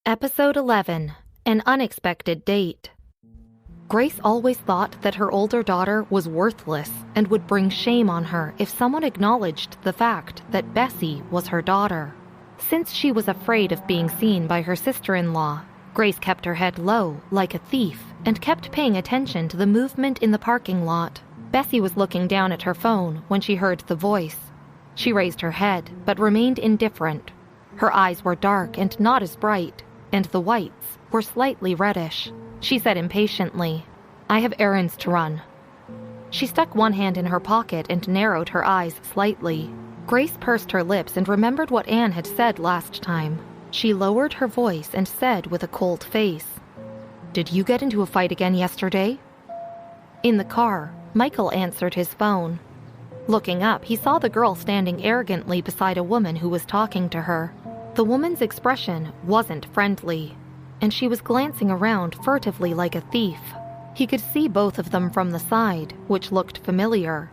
Episode 11, An Unexpected Date. Grace always thought that her older daughter was worthless and would bring shame on her if someone acknowledged the fact that Bessie was her daughter. Since she was afraid of being seen by her sister-in-law, Grace kept her head low, like a thief, and kept paying attention to the movement in the parking lot. Bessie was looking down at her phone when she heard the voice. She raised her head, but remained indifferent. Her eyes were dark and not as bright, and the whites were slightly reddish. She said impatiently, "I have errands to run." She stuck one hand in her pocket and narrowed her eyes slightly. Grace pursed her lips and remembered what Anne had said last time. She lowered her voice and said with a cold face, "Did you get into a fight again yesterday?" In the car, Michael answered his phone. Looking up, he saw the girl standing arrogantly beside a woman who was talking to her. The woman's expression wasn't friendly, and she was glancing around furtively like a thief. He could see both of them from the side, which looked familiar.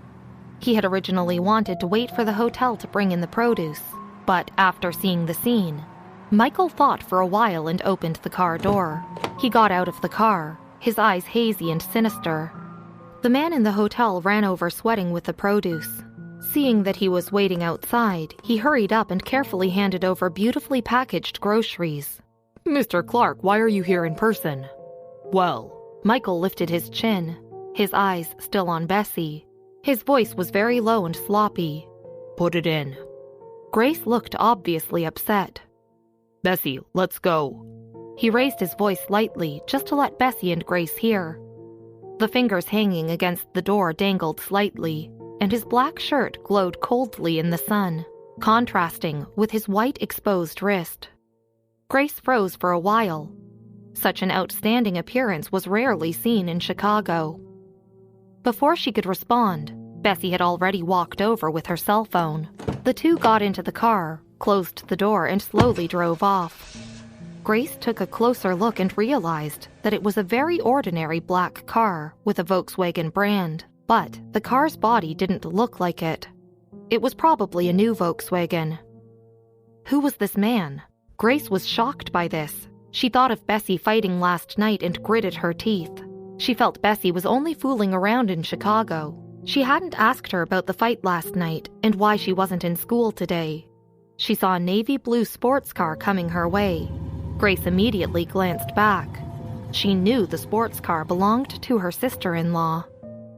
He had originally wanted to wait for the hotel to bring in the produce, but after seeing the scene, Michael thought for a while and opened the car door. He got out of the car, his eyes hazy and sinister. The man in the hotel ran over sweating with the produce. Seeing that he was waiting outside, he hurried up and carefully handed over beautifully packaged groceries. "Mr. Clark, why are you here in person?" "Well," Michael lifted his chin, his eyes still on Bessie. His voice was very low and sloppy. "Put it in." Grace looked obviously upset. "Bessie, let's go." He raised his voice slightly, just to let Bessie and Grace hear. The fingers hanging against the door dangled slightly, and his black shirt glowed coldly in the sun, contrasting with his white exposed wrist. Grace froze for a while. Such an outstanding appearance was rarely seen in Chicago. Before she could respond, Bessie had already walked over with her cell phone. The two got into the car, closed the door, and slowly drove off. Grace took a closer look and realized that it was a very ordinary black car with a Volkswagen brand. But the car's body didn't look like it. It was probably a new Volkswagen. Who was this man? Grace was shocked by this. She thought of Bessie fighting last night and gritted her teeth. She felt Bessie was only fooling around in Chicago. She hadn't asked her about the fight last night and why she wasn't in school today. She saw a navy blue sports car coming her way. Grace immediately glanced back. She knew the sports car belonged to her sister-in-law.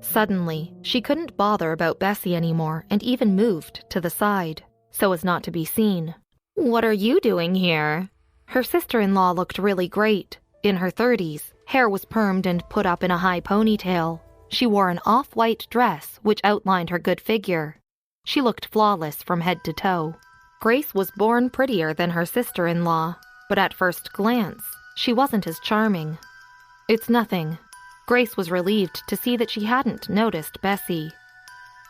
Suddenly, she couldn't bother about Bessie anymore and even moved to the side, so as not to be seen. "What are you doing here?" Her sister-in-law looked really great. In her 30s, hair was permed and put up in a high ponytail. She wore an off-white dress which outlined her good figure. She looked flawless from head to toe. Grace was born prettier than her sister-in-law, but at first glance, she wasn't as charming. "It's nothing." Grace was relieved to see that she hadn't noticed Bessie.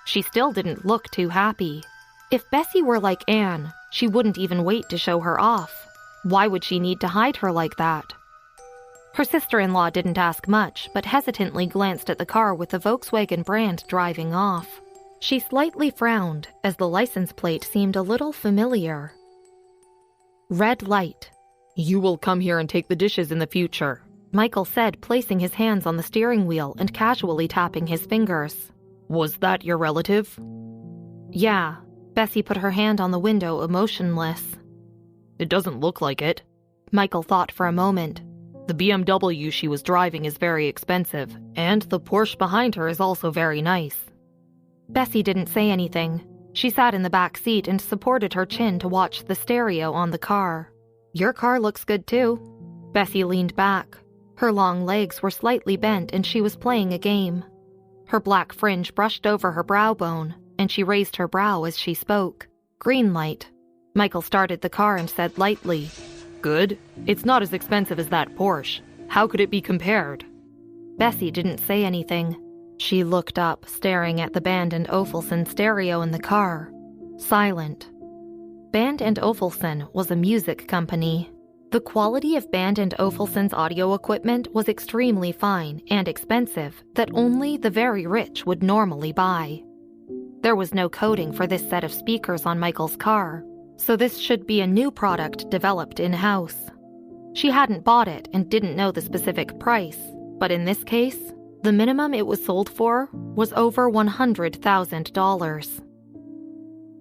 She still didn't look too happy. If Bessie were like Anne, she wouldn't even wait to show her off. Why would she need to hide her like that? Her sister-in-law didn't ask much, but hesitantly glanced at the car with the Volkswagen brand driving off. She slightly frowned, as the license plate seemed a little familiar. Red light. "You will come here and take the dishes in the future," Michael said, placing his hands on the steering wheel and casually tapping his fingers. "Was that your relative?" "Yeah." Bessie put her hand on the window, emotionless. "It doesn't look like it." Michael thought for a moment. "The BMW she was driving is very expensive, and the Porsche behind her is also very nice." Bessie didn't say anything. She sat in the back seat and supported her chin to watch the stereo on the car. "Your car looks good too." Bessie leaned back. Her long legs were slightly bent and she was playing a game. Her black fringe brushed over her brow bone, and she raised her brow as she spoke. "Green light." Michael started the car and said lightly, "Good. It's not as expensive as that Porsche. How could it be compared?" Bessie didn't say anything. She looked up, staring at the Band & Olufsen stereo in the car. Silent. Band & Olufsen was a music company. The quality of Band & Olufsen's audio equipment was extremely fine and expensive that only the very rich would normally buy. There was no coding for this set of speakers on Michael's car, so this should be a new product developed in-house. She hadn't bought it and didn't know the specific price, but in this case, the minimum it was sold for was over $100,000.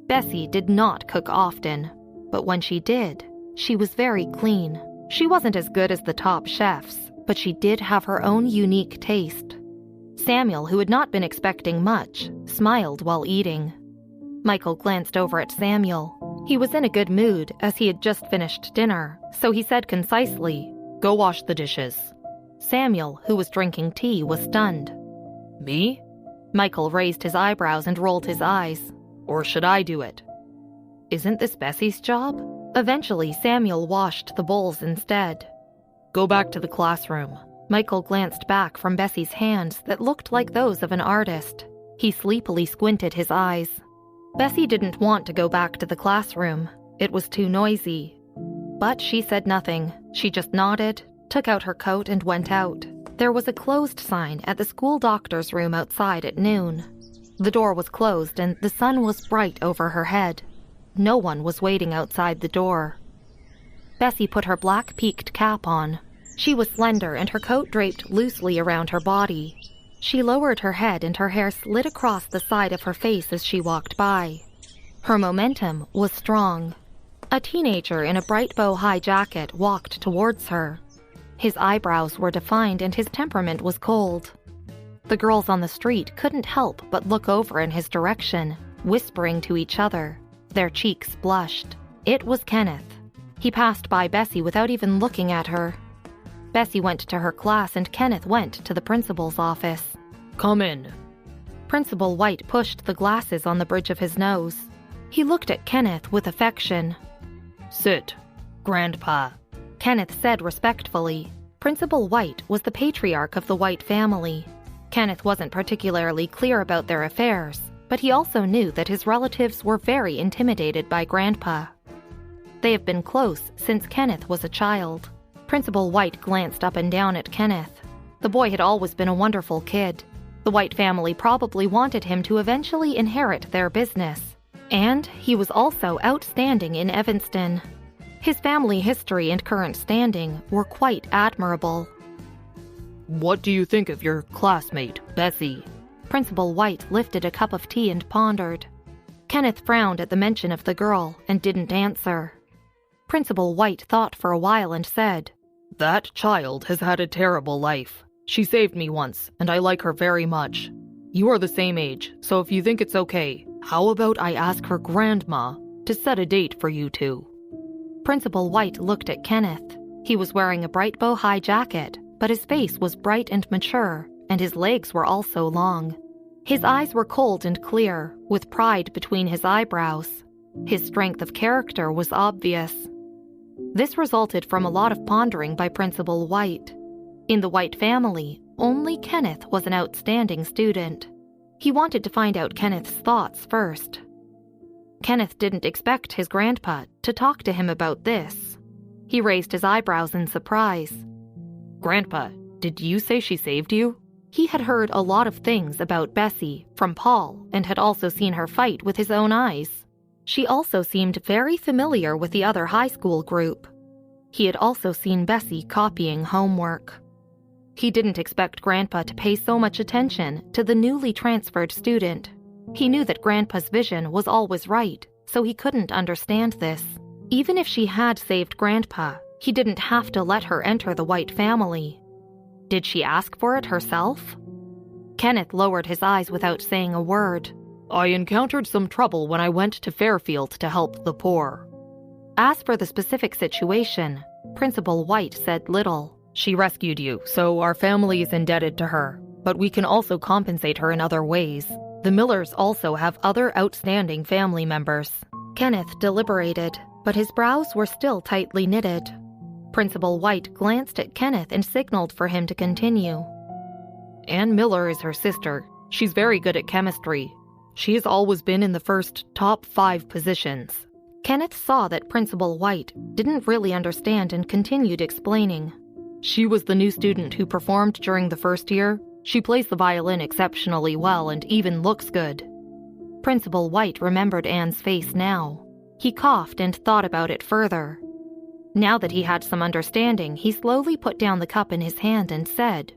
Bessie did not cook often, but when she did, she was very clean. She wasn't as good as the top chefs, but she did have her own unique taste. Samuel, who had not been expecting much, smiled while eating. Michael glanced over at Samuel. He was in a good mood as he had just finished dinner, so he said concisely, "Go wash the dishes." Samuel, who was drinking tea, was stunned. "Me?" Michael raised his eyebrows and rolled his eyes. "Or should I do it?" "Isn't this Bessie's job?" Eventually, Samuel washed the bowls instead. "Go back to the classroom." Michael glanced back from Bessie's hands that looked like those of an artist. He sleepily squinted his eyes. Bessie didn't want to go back to the classroom. It was too noisy. But she said nothing. She just nodded, took out her coat, and went out. There was a closed sign at the school doctor's room outside at noon. The door was closed and the sun was bright over her head. No one was waiting outside the door. Bessie put her black peaked cap on. She was slender and her coat draped loosely around her body. She lowered her head and her hair slid across the side of her face as she walked by. Her momentum was strong. A teenager in a bright bow high jacket walked towards her. His eyebrows were defined and his temperament was cold. The girls on the street couldn't help but look over in his direction, whispering to each other. Their cheeks blushed. It was Kenneth. He passed by Bessie without even looking at her. Bessie went to her class and Kenneth went to the principal's office. "Come in." Principal White pushed the glasses on the bridge of his nose. He looked at Kenneth with affection. "Sit, Grandpa," Kenneth said respectfully. Principal White was the patriarch of the White family. Kenneth wasn't particularly clear about their affairs, but he also knew that his relatives were very intimidated by Grandpa. They have been close since Kenneth was a child. Principal White glanced up and down at Kenneth. The boy had always been a wonderful kid. The White family probably wanted him to eventually inherit their business. And he was also outstanding in Evanston. His family history and current standing were quite admirable. "What do you think of your classmate, Bessie?" Principal White lifted a cup of tea and pondered. Kenneth frowned at the mention of the girl and didn't answer. Principal White thought for a while and said, "That child has had a terrible life. She saved me once, and I like her very much. You are the same age, so if you think it's okay, how about I ask her grandma to set a date for you two?" Principal White looked at Kenneth. He was wearing a bright bow high jacket, but his face was bright and mature, and his legs were also long. His eyes were cold and clear, with pride between his eyebrows. His strength of character was obvious. This resulted from a lot of pondering by Principal White. In the White family, only Kenneth was an outstanding student. He wanted to find out Kenneth's thoughts first. Kenneth didn't expect his grandpa to talk to him about this. He raised his eyebrows in surprise. "Grandpa, did you say she saved you?" He had heard a lot of things about Bessie from Paul and had also seen her fight with his own eyes. She also seemed very familiar with the other high school group. He had also seen Bessie copying homework. He didn't expect Grandpa to pay so much attention to the newly transferred student. He knew that Grandpa's vision was always right, so he couldn't understand this. Even if she had saved Grandpa, he didn't have to let her enter the White family. Did she ask for it herself? Kenneth lowered his eyes without saying a word. "I encountered some trouble when I went to Fairfield to help the poor." As for the specific situation, Principal White said little. "She rescued you, so our family is indebted to her, but we can also compensate her in other ways. The Millers also have other outstanding family members." Kenneth deliberated, but his brows were still tightly knitted. Principal White glanced at Kenneth and signaled for him to continue. "Ann Miller is her sister. She's very good at chemistry. She has always been in the first top 5 positions." Kenneth saw that Principal White didn't really understand and continued explaining. "She was the new student who performed during the first year. She plays the violin exceptionally well and even looks good." Principal White remembered Anne's face now. He coughed and thought about it further. Now that he had some understanding, he slowly put down the cup in his hand and said,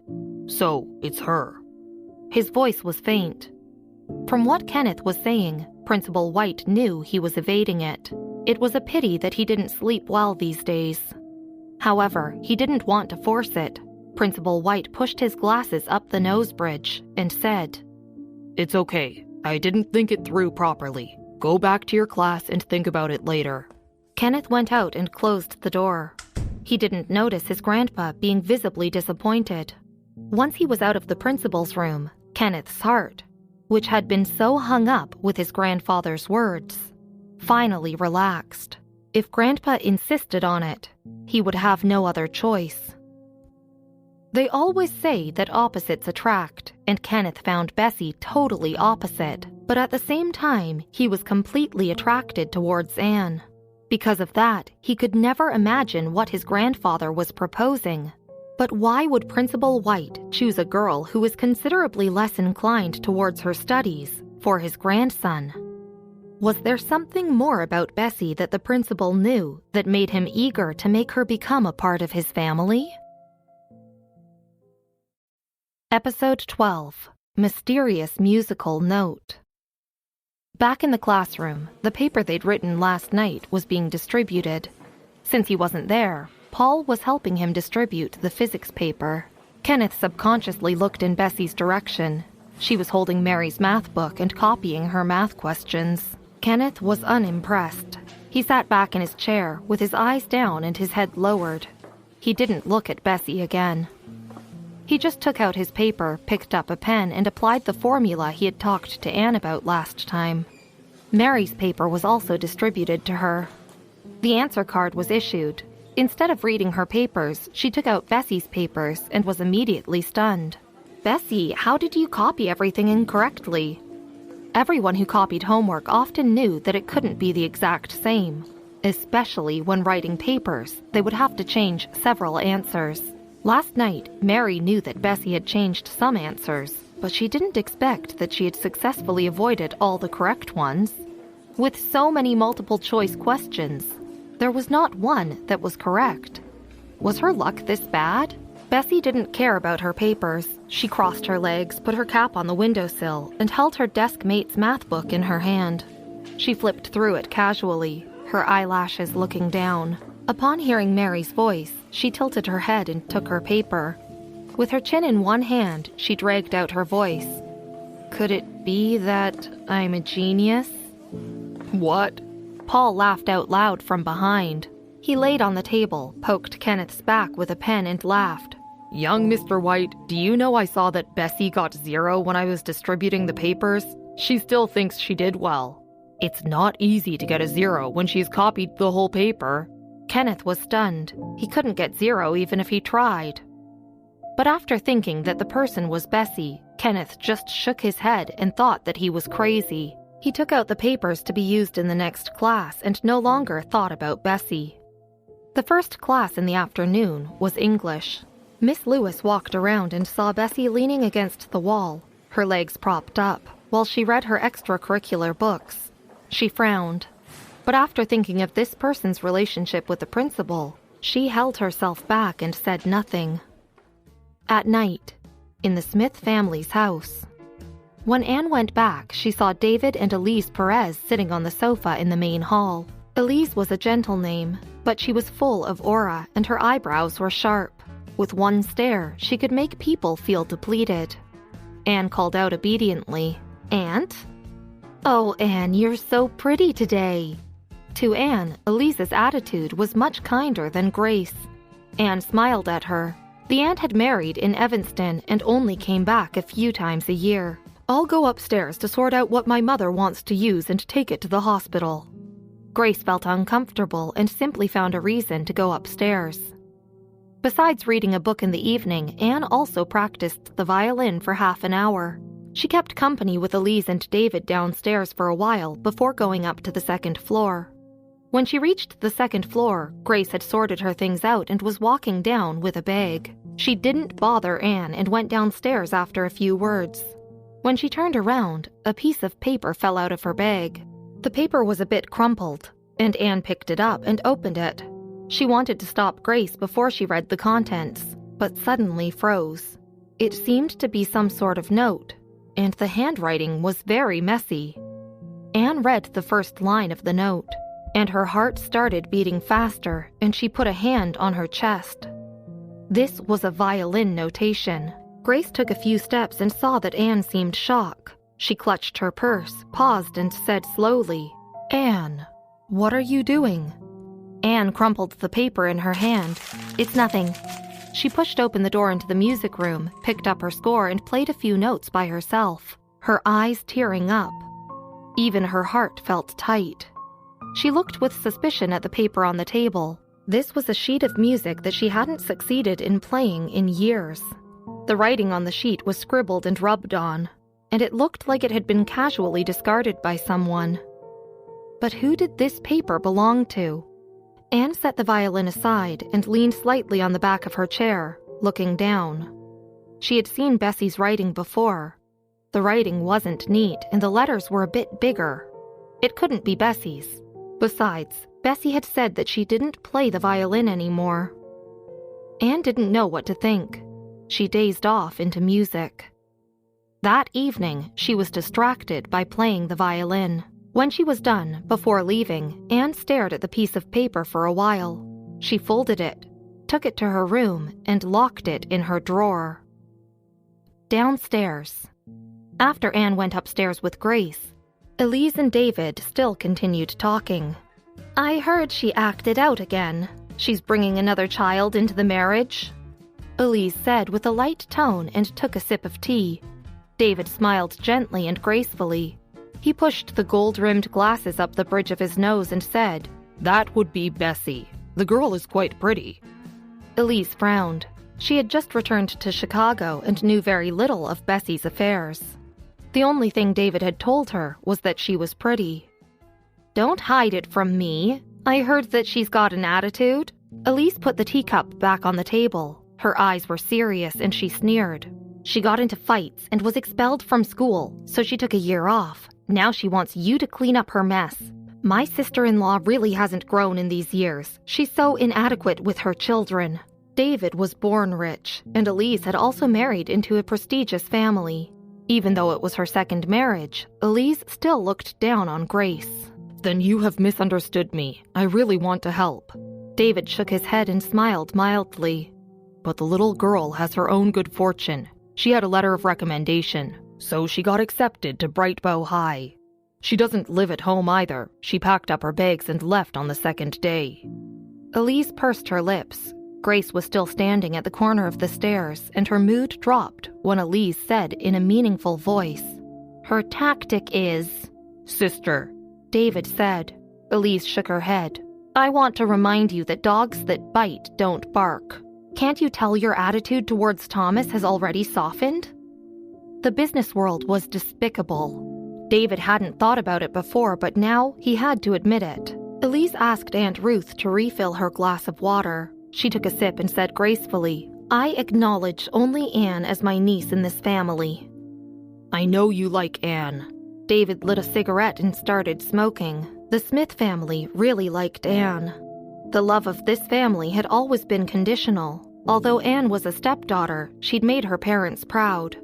"So, it's her." His voice was faint. From what Kenneth was saying, Principal White knew he was evading it. It was a pity that he didn't sleep well these days. However, he didn't want to force it. Principal White pushed his glasses up the nose bridge and said, "It's okay. I didn't think it through properly. Go back to your class and think about it later." Kenneth went out and closed the door. He didn't notice his grandpa being visibly disappointed. Once he was out of the principal's room, Kenneth's heart, which had been so hung up with his grandfather's words, finally relaxed. If Grandpa insisted on it, he would have no other choice. They always say that opposites attract, and Kenneth found Bessie totally opposite, but at the same time, he was completely attracted towards Anne. Because of that, he could never imagine what his grandfather was proposing. But why would Principal White choose a girl who was considerably less inclined towards her studies for his grandson? Was there something more about Bessie that the principal knew that made him eager to make her become a part of his family? Episode 12. Mysterious Musical Note. Back in the classroom, the paper they'd written last night was being distributed. Since he wasn't there, Paul was helping him distribute the physics paper. Kenneth subconsciously looked in Bessie's direction. She was holding Mary's math book and copying her math questions. Kenneth was unimpressed. He sat back in his chair with his eyes down and his head lowered. He didn't look at Bessie again. He just took out his paper, picked up a pen, and applied the formula he had talked to Anne about last time. Mary's paper was also distributed to her. The answer card was issued. Instead of reading her papers, she took out Bessie's papers and was immediately stunned. "Bessie, how did you copy everything incorrectly?" Everyone who copied homework often knew that it couldn't be the exact same. Especially when writing papers, they would have to change several answers. Last night, Mary knew that Bessie had changed some answers, but she didn't expect that she had successfully avoided all the correct ones. With so many multiple-choice questions, there was not one that was correct. Was her luck this bad? Bessie didn't care about her papers. She crossed her legs, put her cap on the windowsill, and held her desk mate's math book in her hand. She flipped through it casually, her eyelashes looking down. Upon hearing Mary's voice, she tilted her head and took her paper. With her chin in one hand, she dragged out her voice. "Could it be that I'm a genius?" "What?" Paul laughed out loud from behind. He laid on the table, poked Kenneth's back with a pen and laughed. "Young Mr. White, do you know I saw that Bessie got 0 when I was distributing the papers? She still thinks she did well. It's not easy to get a 0 when she's copied the whole paper." Kenneth was stunned. He couldn't get 0 even if he tried. But after thinking that the person was Bessie, Kenneth just shook his head and thought that he was crazy. He took out the papers to be used in the next class and no longer thought about Bessie. The first class in the afternoon was English. Miss Lewis walked around and saw Bessie leaning against the wall, her legs propped up, while she read her extracurricular books. She frowned. But after thinking of this person's relationship with the principal, she held herself back and said nothing. At night, in the Smith family's house. When Anne went back, she saw David and Elise Perez sitting on the sofa in the main hall. Elise was a gentle name, but she was full of aura and her eyebrows were sharp. With one stare, she could make people feel depleted. Anne called out obediently, "Aunt?" "Oh, Anne, you're so pretty today." To Anne, Elise's attitude was much kinder than Grace. Anne smiled at her. The aunt had married in Evanston and only came back a few times a year. "I'll go upstairs to sort out what my mother wants to use and take it to the hospital." Grace felt uncomfortable and simply found a reason to go upstairs. Besides reading a book in the evening, Anne also practiced the violin for half an hour. She kept company with Elise and David downstairs for a while before going up to the second floor. When she reached the second floor, Grace had sorted her things out and was walking down with a bag. She didn't bother Anne and went downstairs after a few words. When she turned around, a piece of paper fell out of her bag. The paper was a bit crumpled, and Anne picked it up and opened it. She wanted to stop Grace before she read the contents, but suddenly froze. It seemed to be some sort of note, and the handwriting was very messy. Anne read the first line of the note, and her heart started beating faster, and she put a hand on her chest. This was a violin notation. Grace took a few steps and saw that Anne seemed shocked. She clutched her purse, paused, and said slowly, "Anne, what are you doing?" Anne crumpled the paper in her hand. "It's nothing." She pushed open the door into the music room, picked up her score, and played a few notes by herself, her eyes tearing up. Even her heart felt tight. She looked with suspicion at the paper on the table. This was a sheet of music that she hadn't succeeded in playing in years. The writing on the sheet was scribbled and rubbed on, and it looked like it had been casually discarded by someone. But who did this paper belong to? Anne set the violin aside and leaned slightly on the back of her chair, looking down. She had seen Bessie's writing before. The writing wasn't neat, and the letters were a bit bigger. It couldn't be Bessie's. Besides, Bessie had said that she didn't play the violin anymore. Anne didn't know what to think. She dazed off into music. That evening, she was distracted by playing the violin. When she was done, before leaving, Anne stared at the piece of paper for a while. She folded it, took it to her room, and locked it in her drawer. Downstairs. After Anne went upstairs with Grace, Elise and David still continued talking. "I heard she acted out again. She's bringing another child into the marriage," Elise said with a light tone and took a sip of tea. David smiled gently and gracefully. He pushed the gold-rimmed glasses up the bridge of his nose and said, "That would be Bessie. The girl is quite pretty." Elise frowned. She had just returned to Chicago and knew very little of Bessie's affairs. The only thing David had told her was that she was pretty. "Don't hide it from me. I heard that she's got an attitude." Elise put the teacup back on the table. Her eyes were serious and she sneered. "She got into fights and was expelled from school, so she took a year off. Now she wants you to clean up her mess. My sister-in-law really hasn't grown in these years. She's so inadequate with her children." David was born rich, and Elise had also married into a prestigious family. Even though it was her second marriage, Elise still looked down on Grace. "Then you have misunderstood me. I really want to help." David shook his head and smiled mildly. "But the little girl has her own good fortune. She had a letter of recommendation, so she got accepted to Bright Bow High. She doesn't live at home either. She packed up her bags and left on the second day." Elise pursed her lips. Grace was still standing at the corner of the stairs, and her mood dropped when Elise said in a meaningful voice, "Her tactic is—" "Sister," David said. Elise shook her head. "I want to remind you that dogs that bite don't bark. Can't you tell your attitude towards Thomas has already softened?" The business world was despicable. David hadn't thought about it before, but now he had to admit it. Elise asked Aunt Ruth to refill her glass of water. She took a sip and said gracefully, "I acknowledge only Anne as my niece in this family." "I know you like Anne." David lit a cigarette and started smoking. The Smith family really liked Anne. The love of this family had always been conditional. Although Anne was a stepdaughter, she'd made her parents proud.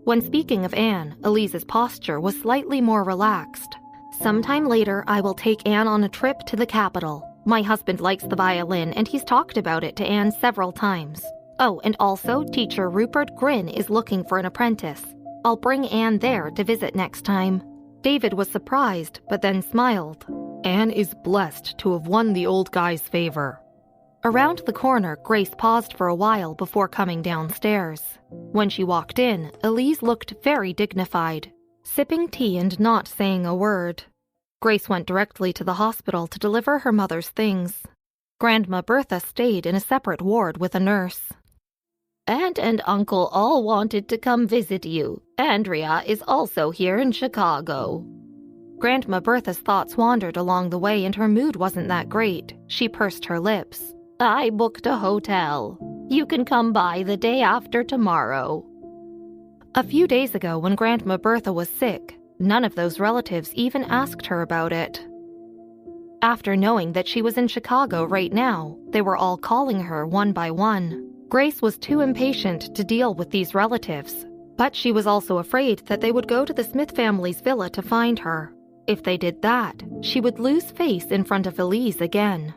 When speaking of Anne, Elise's posture was slightly more relaxed. "Sometime later, I will take Anne on a trip to the capital. My husband likes the violin, and he's talked about it to Anne several times. Oh, and also, teacher Rupert Grin is looking for an apprentice. I'll bring Anne there to visit next time." David was surprised, but then smiled. "Anne is blessed to have won the old guy's favor." Around the corner, Grace paused for a while before coming downstairs. When she walked in, Elise looked very dignified, sipping tea and not saying a word. Grace went directly to the hospital to deliver her mother's things. Grandma Bertha stayed in a separate ward with a nurse. "Aunt and Uncle all wanted to come visit you. Andrea is also here in Chicago." Grandma Bertha's thoughts wandered along the way and her mood wasn't that great. She pursed her lips. "I booked a hotel. You can come by the day after tomorrow." A few days ago, when Grandma Bertha was sick, none of those relatives even asked her about it. After knowing that she was in Chicago right now, they were all calling her one by one. Grace was too impatient to deal with these relatives, but she was also afraid that they would go to the Smith family's villa to find her. If they did that, she would lose face in front of Elise again.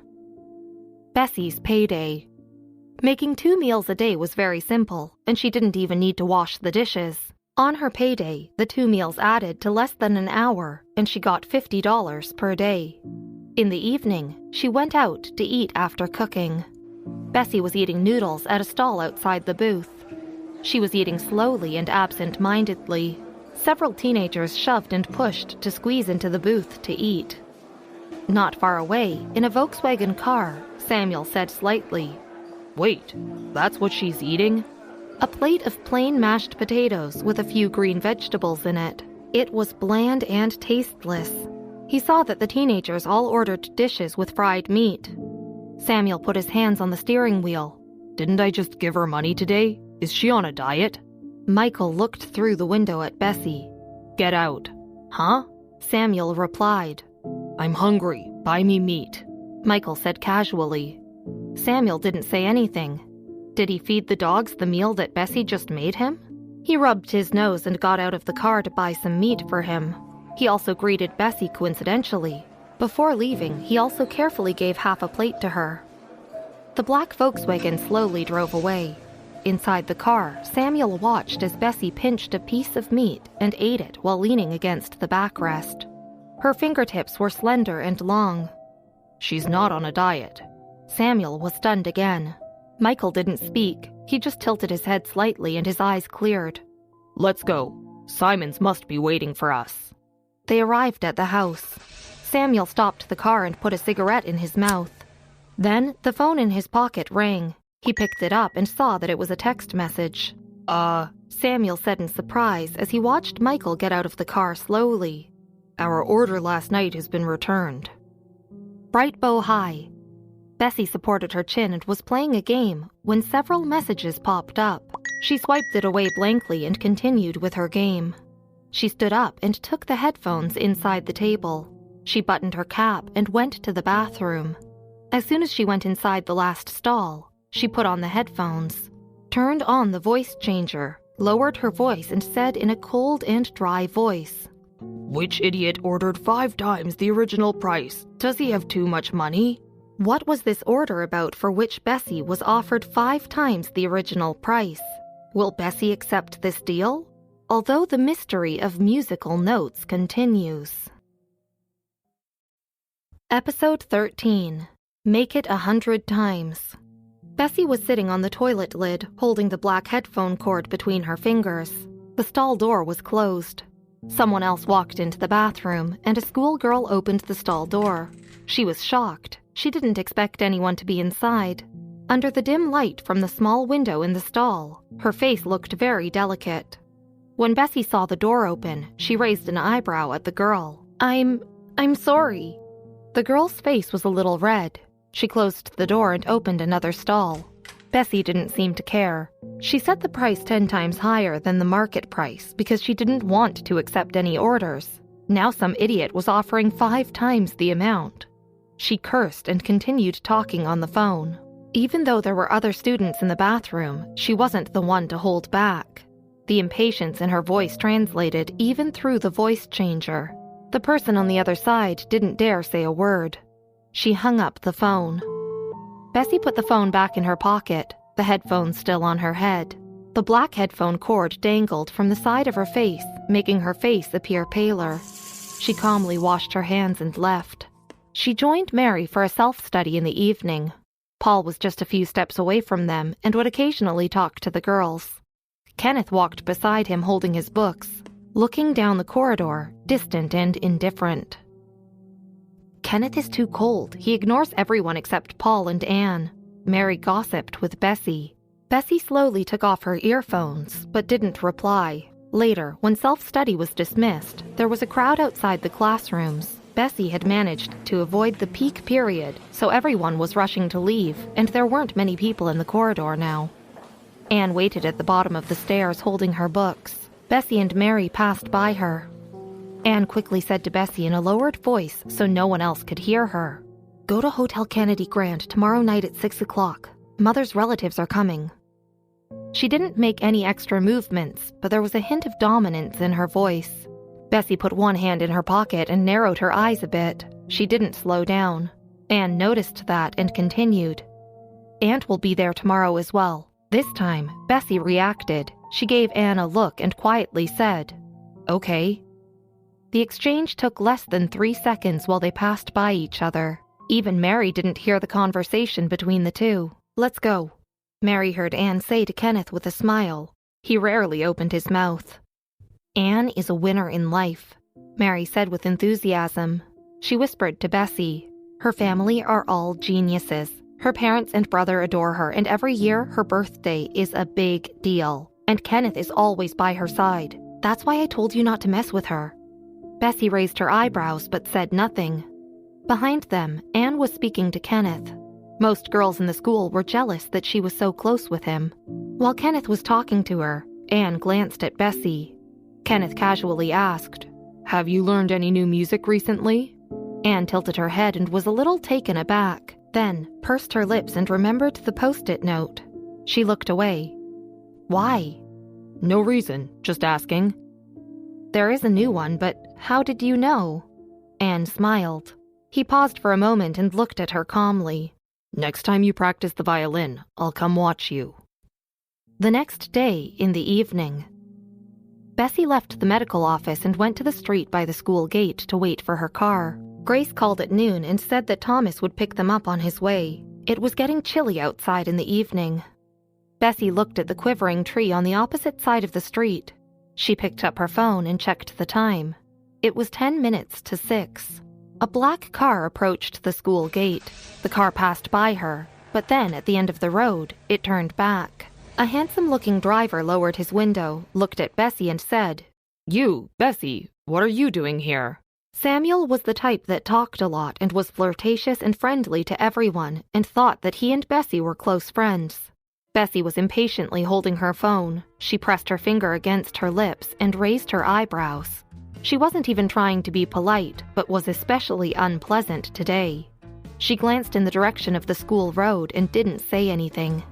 Bessie's payday. Making 2 meals a day was very simple, and she didn't even need to wash the dishes. On her payday, the 2 meals added to less than an hour, and she got $50 per day. In the evening, she went out to eat after cooking. Bessie was eating noodles at a stall outside the booth. She was eating slowly and absent-mindedly. Several teenagers shoved and pushed to squeeze into the booth to eat. Not far away, in a Volkswagen car, Samuel said slightly, "Wait, that's what she's eating?" A plate of plain mashed potatoes with a few green vegetables in it. It was bland and tasteless. He saw that the teenagers all ordered dishes with fried meat. Samuel put his hands on the steering wheel. "Didn't I just give her money today? Is she on a diet?" Michael looked through the window at Bessie. "Get out." "Huh?" Samuel replied. "I'm hungry. Buy me meat," Michael said casually. Samuel didn't say anything. Did he feed the dogs the meal that Bessie just made him? He rubbed his nose and got out of the car to buy some meat for him. He also greeted Bessie coincidentally. Before leaving, he also carefully gave half a plate to her. The black Volkswagen slowly drove away. Inside the car, Samuel watched as Bessie pinched a piece of meat and ate it while leaning against the backrest. Her fingertips were slender and long. "She's not on a diet." Samuel was stunned again. Michael didn't speak. He just tilted his head slightly and his eyes cleared. "Let's go. Simons must be waiting for us." They arrived at the house. Samuel stopped the car and put a cigarette in his mouth. Then the phone in his pocket rang. He picked it up and saw that it was a text message. Samuel said in surprise as he watched Michael get out of the car slowly. "Our order last night has been returned." Bright Bow High. Bessie supported her chin and was playing a game when several messages popped up. She swiped it away blankly and continued with her game. She stood up and took the headphones inside the table. She buttoned her cap and went to the bathroom. As soon as she went inside the last stall, she put on the headphones, turned on the voice changer, lowered her voice and said in a cold and dry voice, "Which idiot ordered 5 times the original price? Does he have too much money?" What was this order about for which Bessie was offered 5 times the original price? Will Bessie accept this deal? Although the mystery of musical notes continues. Episode 13. Make It 100 Times. Bessie was sitting on the toilet lid, holding the black headphone cord between her fingers. The stall door was closed. Someone else walked into the bathroom, and a schoolgirl opened the stall door. She was shocked. She didn't expect anyone to be inside. Under the dim light from the small window in the stall, her face looked very delicate. When Bessie saw the door open, she raised an eyebrow at the girl. I'm sorry." The girl's face was a little red. She closed the door and opened another stall. Bessie didn't seem to care. She set the price 10 times higher than the market price because she didn't want to accept any orders. Now some idiot was offering 5 times the amount. She cursed and continued talking on the phone. Even though there were other students in the bathroom, she wasn't the one to hold back. The impatience in her voice translated even through the voice changer. The person on the other side didn't dare say a word. She hung up the phone. Bessie put the phone back in her pocket, the headphones still on her head. The black headphone cord dangled from the side of her face, making her face appear paler. She calmly washed her hands and left. She joined Mary for a self-study in the evening. Paul was just a few steps away from them and would occasionally talk to the girls. Kenneth walked beside him holding his books, looking down the corridor, distant and indifferent. Kenneth is too cold. He ignores everyone except Paul and Anne. Mary gossiped with Bessie. Bessie slowly took off her earphones, but didn't reply. Later, when self-study was dismissed, there was a crowd outside the classrooms. Bessie had managed to avoid the peak period, so everyone was rushing to leave, and there weren't many people in the corridor now. Anne waited at the bottom of the stairs holding her books. Bessie and Mary passed by her. Anne quickly said to Bessie in a lowered voice so no one else could hear her. "Go to Hotel Kennedy Grand tomorrow night at 6 o'clock. Mother's relatives are coming." She didn't make any extra movements, but there was a hint of dominance in her voice. Bessie put one hand in her pocket and narrowed her eyes a bit. She didn't slow down. Anne noticed that and continued. "Aunt will be there tomorrow as well." This time, Bessie reacted. She gave Anne a look and quietly said, "Okay." The exchange took less than 3 seconds while they passed by each other. Even Mary didn't hear the conversation between the two. "Let's go," Mary heard Anne say to Kenneth with a smile. He rarely opened his mouth. "Anne is a winner in life," Mary said with enthusiasm. She whispered to Bessie, "Her family are all geniuses. Her parents and brother adore her, and every year her birthday is a big deal. And Kenneth is always by her side. That's why I told you not to mess with her." Bessie raised her eyebrows but said nothing. Behind them, Anne was speaking to Kenneth. Most girls in the school were jealous that she was so close with him. While Kenneth was talking to her, Anne glanced at Bessie. Kenneth casually asked, "Have you learned any new music recently?" Anne tilted her head and was a little taken aback, then pursed her lips and remembered the post-it note. She looked away. "Why?" "No reason, just asking." "There is a new one, but how did you know?" Anne smiled. He paused for a moment and looked at her calmly. "Next time you practice the violin, I'll come watch you." The next day, in the evening, Bessie left the medical office and went to the street by the school gate to wait for her car. Grace called at noon and said that Thomas would pick them up on his way. It was getting chilly outside in the evening. Bessie looked at the quivering tree on the opposite side of the street. She picked up her phone and checked the time. It was 10 minutes to 6. A black car approached the school gate. The car passed by her, but then at the end of the road, it turned back. A handsome-looking driver lowered his window, looked at Bessie and said, "You, Bessie, what are you doing here?" Samuel was the type that talked a lot and was flirtatious and friendly to everyone and thought that he and Bessie were close friends. Bessie was impatiently holding her phone. She pressed her finger against her lips and raised her eyebrows. She wasn't even trying to be polite, but was especially unpleasant today. She glanced in the direction of the school road and didn't say anything.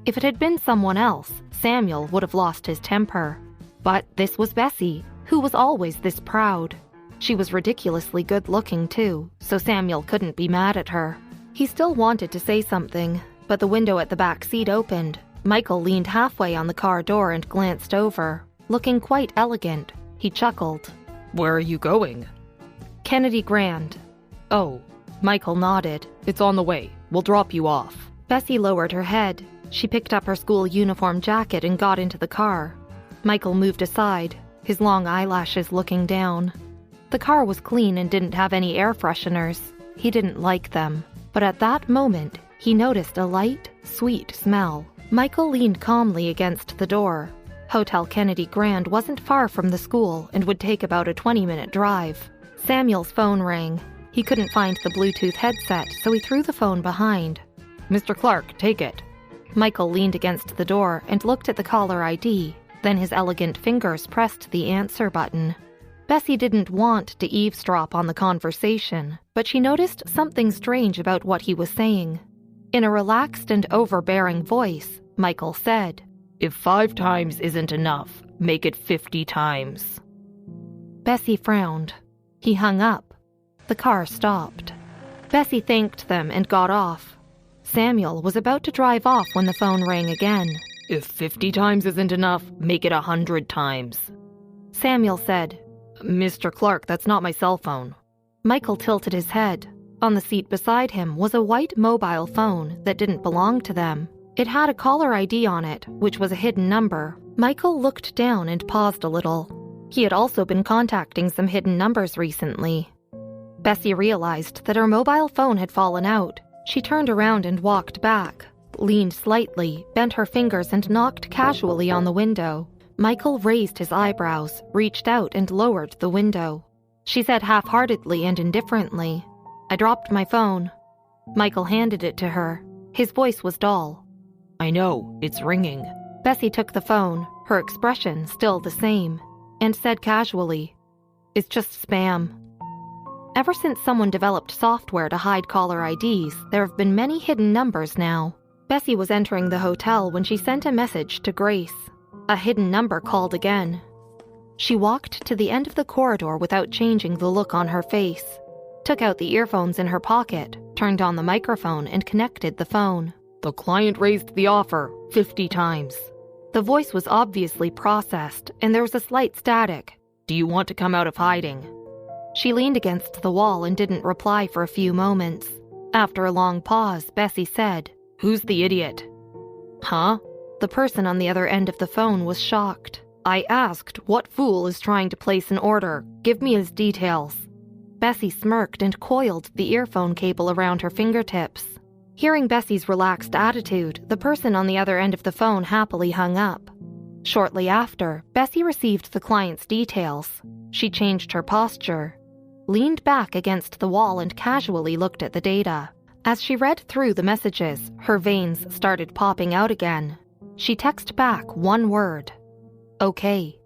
If it had been someone else, Samuel would have lost his temper. But this was Bessie, who was always this proud. She was ridiculously good-looking, too, so Samuel couldn't be mad at her. He still wanted to say something, but the window at the back seat opened. Michael leaned halfway on the car door and glanced over. Looking quite elegant, he chuckled. "Where are you going?" "Kennedy Grand." "Oh." Michael nodded. "It's on the way. We'll drop you off." Bessie lowered her head. She picked up her school uniform jacket and got into the car. Michael moved aside, his long eyelashes looking down. The car was clean and didn't have any air fresheners. He didn't like them. But at that moment, he noticed a light, sweet smell. Michael leaned calmly against the door. Hotel Kennedy Grand wasn't far from the school and would take about a 20-minute drive. Samuel's phone rang. He couldn't find the Bluetooth headset, so he threw the phone behind. "Mr. Clark, take it." Michael leaned against the door and looked at the caller ID. Then his elegant fingers pressed the answer button. Bessie didn't want to eavesdrop on the conversation, but she noticed something strange about what he was saying. In a relaxed and overbearing voice, Michael said, "If 5 times isn't enough, make it 50 times. Bessie frowned. He hung up. The car stopped. Bessie thanked them and got off. Samuel was about to drive off when the phone rang again. "If 50 times isn't enough, make it 100 times. Samuel said, "Mr. Clark, that's not my cell phone." Michael tilted his head. On the seat beside him was a white mobile phone that didn't belong to them. It had a caller ID on it, which was a hidden number. Michael looked down and paused a little. He had also been contacting some hidden numbers recently. Bessie realized that her mobile phone had fallen out. She turned around and walked back, leaned slightly, bent her fingers and knocked casually on the window. Michael raised his eyebrows, reached out and lowered the window. She said half-heartedly and indifferently, "I dropped my phone." Michael handed it to her. His voice was dull. "I know, it's ringing." Bessie took the phone, her expression still the same, and said casually, It's just spam. Ever since someone developed software to hide caller IDs, there have been many hidden numbers now. Bessie was entering the hotel when she sent a message to Grace. A hidden number called again. She walked to the end of the corridor without changing the look on her face, took out the earphones in her pocket, turned on the microphone, and connected the phone. The client raised the offer 50 times. The voice was obviously processed, and there was a slight static. Do you want to come out of hiding? She leaned against the wall and didn't reply for a few moments. After a long pause, Bessie said, Who's the idiot? Huh? The person on the other end of the phone was shocked. I asked, what fool is trying to place an order? Give me his details. Bessie smirked and coiled the earphone cable around her fingertips. Hearing Bessie's relaxed attitude, the person on the other end of the phone happily hung up. Shortly after, Bessie received the client's details. She changed her posture, leaned back against the wall and casually looked at the data. As she read through the messages, her veins started popping out again. She texted back one word. Okay.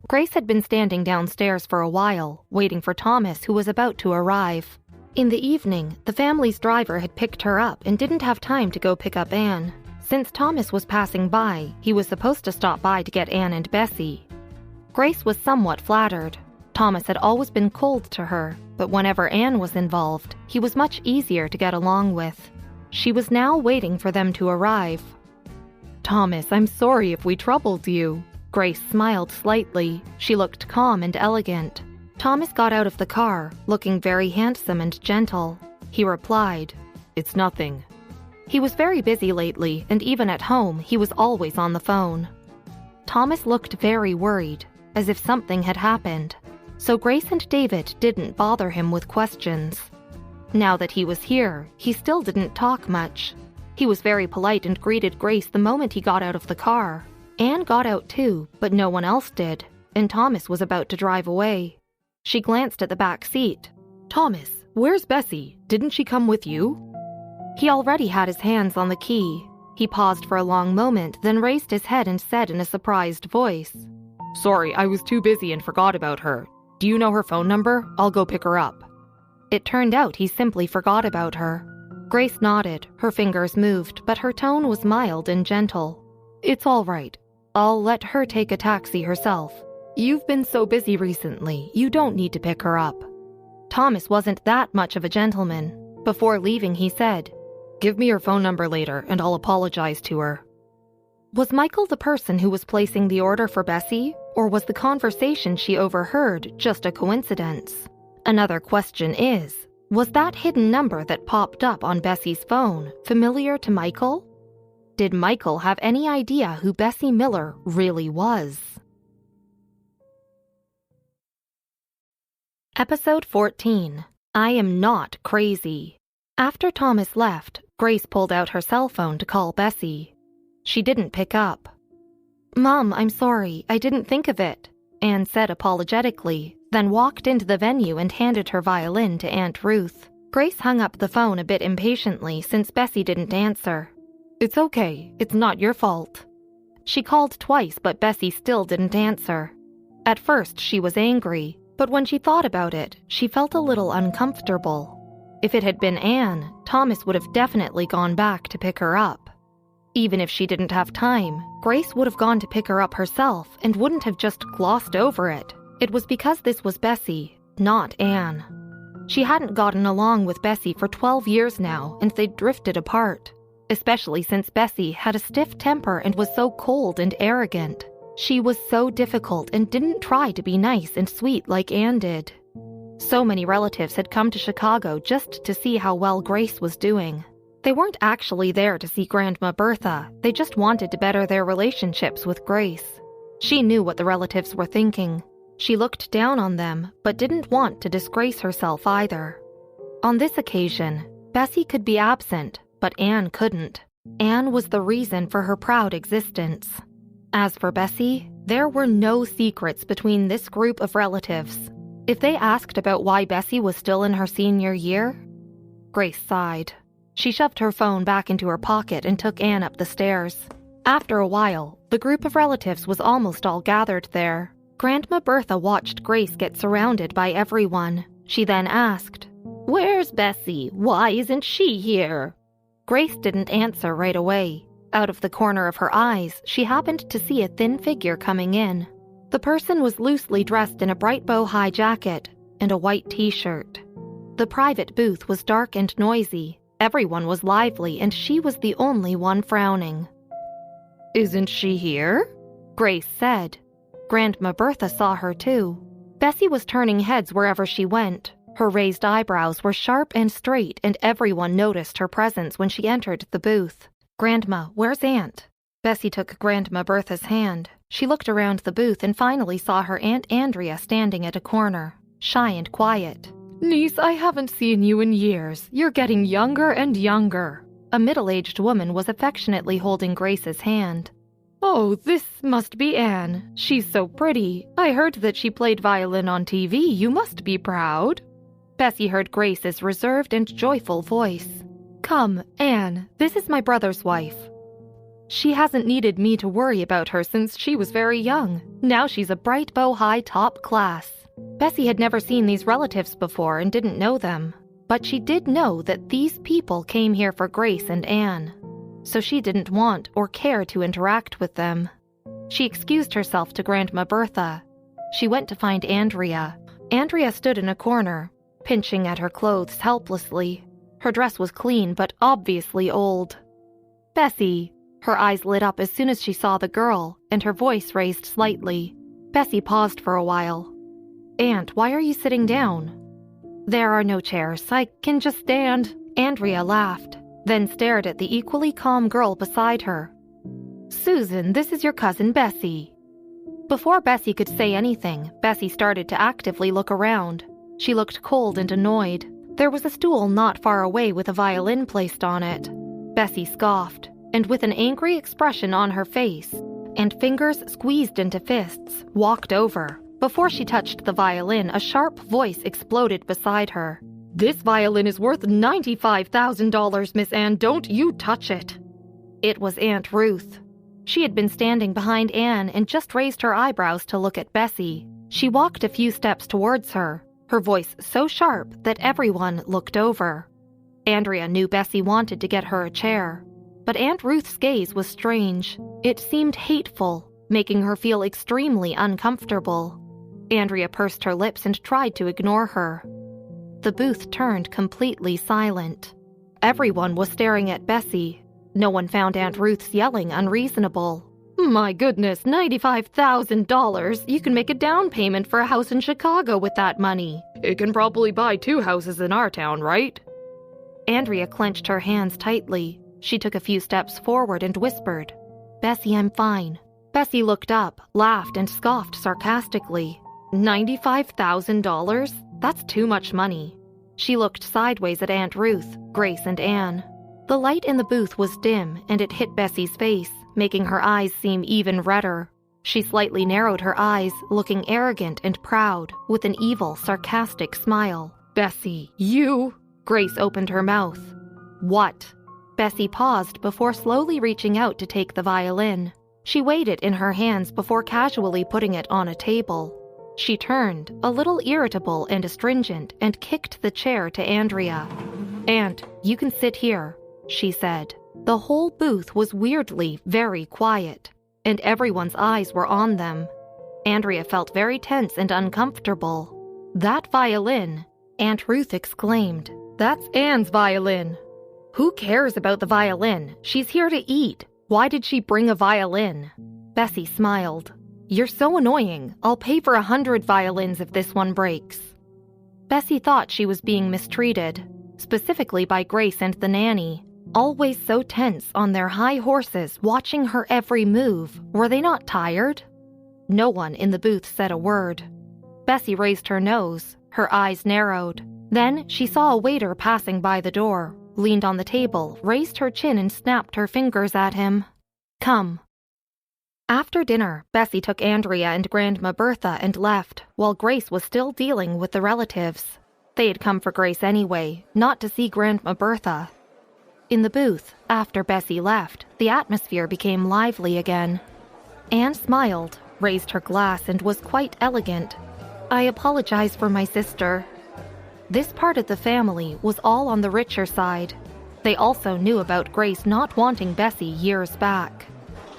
Grace had been standing downstairs for a while, waiting for Thomas, who was about to arrive. In the evening, the family's driver had picked her up and didn't have time to go pick up Anne. Since Thomas was passing by, he was supposed to stop by to get Anne and Bessie. Grace was somewhat flattered. Thomas had always been cold to her, but whenever Anne was involved, he was much easier to get along with. She was now waiting for them to arrive. Thomas, I'm sorry if we troubled you. Grace smiled slightly. She looked calm and elegant. Thomas got out of the car, looking very handsome and gentle. He replied, It's nothing. He was very busy lately, and even at home, he was always on the phone. Thomas looked very worried, as if something had happened. So Grace and David didn't bother him with questions. Now that he was here, he still didn't talk much. He was very polite and greeted Grace the moment he got out of the car. Anne got out too, but no one else did, and Thomas was about to drive away. She glanced at the back seat. Thomas, where's Bessie? Didn't she come with you? He already had his hands on the key. He paused for a long moment, then raised his head and said in a surprised voice, Sorry, I was too busy and forgot about her. Do you know her phone number? I'll go pick her up. It turned out he simply forgot about her. Grace nodded. Her fingers moved, but her tone was mild and gentle. It's all right. I'll let her take a taxi herself. You've been so busy recently, you don't need to pick her up. Thomas wasn't that much of a gentleman. Before leaving, he said, Give me her phone number later, and I'll apologize to her. Was Michael the person who was placing the order for Bessie, or was the conversation she overheard just a coincidence? Another question is, was that hidden number that popped up on Bessie's phone familiar to Michael? Did Michael have any idea who Bessie Miller really was? Episode 14. I Am Not Crazy. After Thomas left, Grace pulled out her cell phone to call Bessie. She didn't pick up. Mom, I'm sorry, I didn't think of it, Anne said apologetically, then walked into the venue and handed her violin to Aunt Ruth. Grace hung up the phone a bit impatiently since Bessie didn't answer. It's okay, it's not your fault. She called twice, but Bessie still didn't answer. At first, she was angry, but when she thought about it, she felt a little uncomfortable. If it had been Anne, Thomas would have definitely gone back to pick her up. Even if she didn't have time, Grace would have gone to pick her up herself and wouldn't have just glossed over it. It was because this was Bessie, not Anne. She hadn't gotten along with Bessie for 12 years now, and they'd drifted apart. Especially since Bessie had a stiff temper and was so cold and arrogant. She was so difficult and didn't try to be nice and sweet like Anne did. So many relatives had come to Chicago just to see how well Grace was doing. They weren't actually there to see Grandma Bertha, they just wanted to better their relationships with Grace. She knew what the relatives were thinking. She looked down on them, but didn't want to disgrace herself either. On this occasion, Bessie could be absent, but Anne couldn't. Anne was the reason for her proud existence. As for Bessie, there were no secrets between this group of relatives. If they asked about why Bessie was still in her senior year, Grace sighed. She shoved her phone back into her pocket and took Anne up the stairs. After a while, the group of relatives was almost all gathered there. Grandma Bertha watched Grace get surrounded by everyone. She then asked, "Where's Bessie? Why isn't she here?" Grace didn't answer right away. Out of the corner of her eyes, she happened to see a thin figure coming in. The person was loosely dressed in a bright bow-high jacket and a white t-shirt. The private booth was dark and noisy. Everyone was lively, and she was the only one frowning. "Isn't she here?" Grace said. Grandma Bertha saw her too. Bessie was turning heads wherever she went. Her raised eyebrows were sharp and straight, and everyone noticed her presence when she entered the booth. "Grandma, where's Aunt?" Bessie took Grandma Bertha's hand. She looked around the booth and finally saw her Aunt Andrea standing at a corner, shy and quiet. "Niece, I haven't seen you in years. You're getting younger and younger." A middle-aged woman was affectionately holding Grace's hand. "Oh, this must be Anne. She's so pretty. I heard that she played violin on TV. You must be proud." Bessie heard Grace's reserved and joyful voice. "Come, Anne, this is my brother's wife. She hasn't needed me to worry about her since she was very young. Now she's a bright bow-high top class." Bessie had never seen these relatives before and didn't know them, but she did know that these people came here for Grace and Anne, so she didn't want or care to interact with them. She excused herself to Grandma Bertha. She went to find Andrea. Andrea stood in a corner, pinching at her clothes helplessly. Her dress was clean but obviously old. "Bessie." Her eyes lit up as soon as she saw the girl, and her voice raised slightly. Bessie paused for a while. "Aunt, why are you sitting down?" "There are no chairs. I can just stand." Andrea laughed, then stared at the equally calm girl beside her. "Susan, this is your cousin Bessie." Before Bessie could say anything, Bessie started to actively look around. She looked cold and annoyed. There was a stool not far away with a violin placed on it. Bessie scoffed, and with an angry expression on her face, and fingers squeezed into fists, walked over. Before she touched the violin, a sharp voice exploded beside her. "This violin is worth $95,000, Miss Anne. Don't you touch it." It was Aunt Ruth. She had been standing behind Anne and just raised her eyebrows to look at Bessie. She walked a few steps towards her, her voice so sharp that everyone looked over. Andrea knew Bessie wanted to get her a chair, but Aunt Ruth's gaze was strange. It seemed hateful, making her feel extremely uncomfortable. Andrea pursed her lips and tried to ignore her. The booth turned completely silent. Everyone was staring at Bessie. No one found Aunt Ruth's yelling unreasonable. "My goodness, $95,000! You can make a down payment for a house in Chicago with that money. It can probably buy 2 houses in our town, right?" Andrea clenched her hands tightly. She took a few steps forward and whispered, "Bessie, I'm fine." Bessie looked up, laughed, and scoffed sarcastically. $95,000? That's too much money. She looked sideways at Aunt Ruth, Grace, and Anne. The light in the booth was dim, and it hit Bessie's face, making her eyes seem even redder. She slightly narrowed her eyes, looking arrogant and proud, with an evil, sarcastic smile. "Bessie, you—" Grace opened her mouth. "What?" Bessie paused before slowly reaching out to take the violin. She weighed it in her hands before casually putting it on a table. She turned, a little irritable and astringent, and kicked the chair to Andrea. "Aunt, you can sit here," she said. The whole booth was weirdly very quiet, and everyone's eyes were on them. Andrea felt very tense and uncomfortable. "That violin," Aunt Ruth exclaimed. "That's Anne's violin." "Who cares about the violin? She's here to eat. Why did she bring a violin?" Bessie smiled. "You're so annoying. I'll pay for 100 violins if this one breaks." Bessie thought she was being mistreated, specifically by Grace and the nanny. Always so tense on their high horses, watching her every move. Were they not tired? No one in the booth said a word. Bessie raised her nose. Her eyes narrowed. Then she saw a waiter passing by the door, leaned on the table, raised her chin and snapped her fingers at him. "Come." After dinner, Bessie took Andrea and Grandma Bertha and left, while Grace was still dealing with the relatives. They had come for Grace anyway, not to see Grandma Bertha. In the booth, after Bessie left, the atmosphere became lively again. Anne smiled, raised her glass and was quite elegant. "I apologize for my sister." This part of the family was all on the richer side. They also knew about Grace not wanting Bessie years back.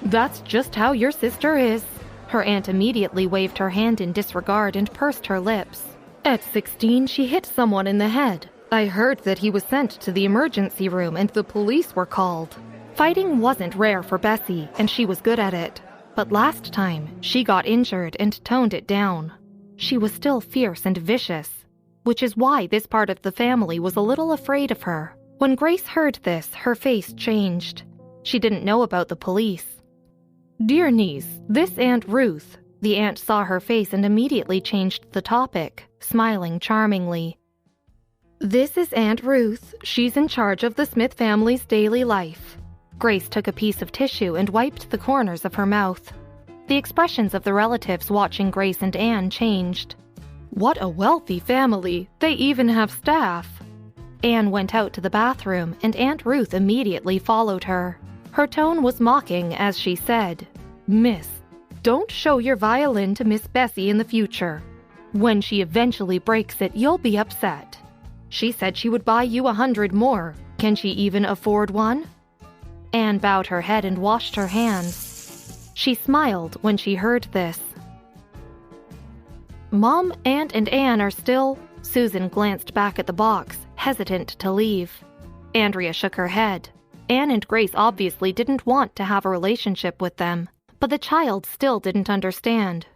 "That's just how your sister is." Her aunt immediately waved her hand in disregard and pursed her lips. "At 16, she hit someone in the head. I heard that he was sent to the emergency room and the police were called." Fighting wasn't rare for Bessie, and she was good at it. But last time, she got injured and toned it down. She was still fierce and vicious, which is why this part of the family was a little afraid of her. When Grace heard this, her face changed. She didn't know about the police. "Dear niece, this Aunt Ruth." The aunt saw her face and immediately changed the topic, smiling charmingly. "This is Aunt Ruth. She's in charge of the Smith family's daily life." Grace took a piece of tissue and wiped the corners of her mouth. The expressions of the relatives watching Grace and Anne changed. "What a wealthy family. They even have staff." Anne went out to the bathroom, and Aunt Ruth immediately followed her. Her tone was mocking as she said, "Miss, don't show your violin to Miss Bessie in the future. When she eventually breaks it, you'll be upset. She said she would buy you 100 more. Can she even afford one?" Anne bowed her head and washed her hands. She smiled when she heard this. "Mom, Aunt, and Anne are still—" Susan glanced back at the box, hesitant to leave. Andrea shook her head. Anne and Grace obviously didn't want to have a relationship with them, but the child still didn't understand.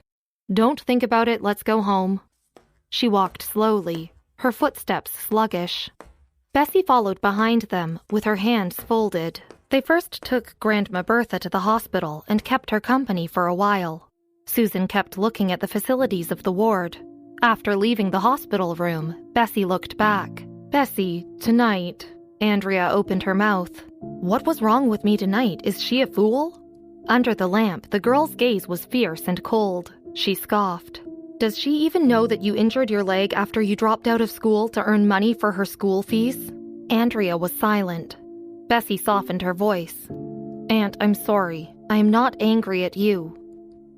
"Don't think about it, let's go home." She walked slowly, her footsteps sluggish. Bessie followed behind them, with her hands folded. They first took Grandma Bertha to the hospital and kept her company for a while. Susan kept looking at the facilities of the ward. After leaving the hospital room, Bessie looked back. "Bessie, tonight—" Andrea opened her mouth. "What was wrong with me tonight? Is she a fool?" Under the lamp, the girl's gaze was fierce and cold. She scoffed. "Does she even know that you injured your leg after you dropped out of school to earn money for her school fees?" Andrea was silent. Bessie softened her voice. "Aunt, I'm sorry. I am not angry at you."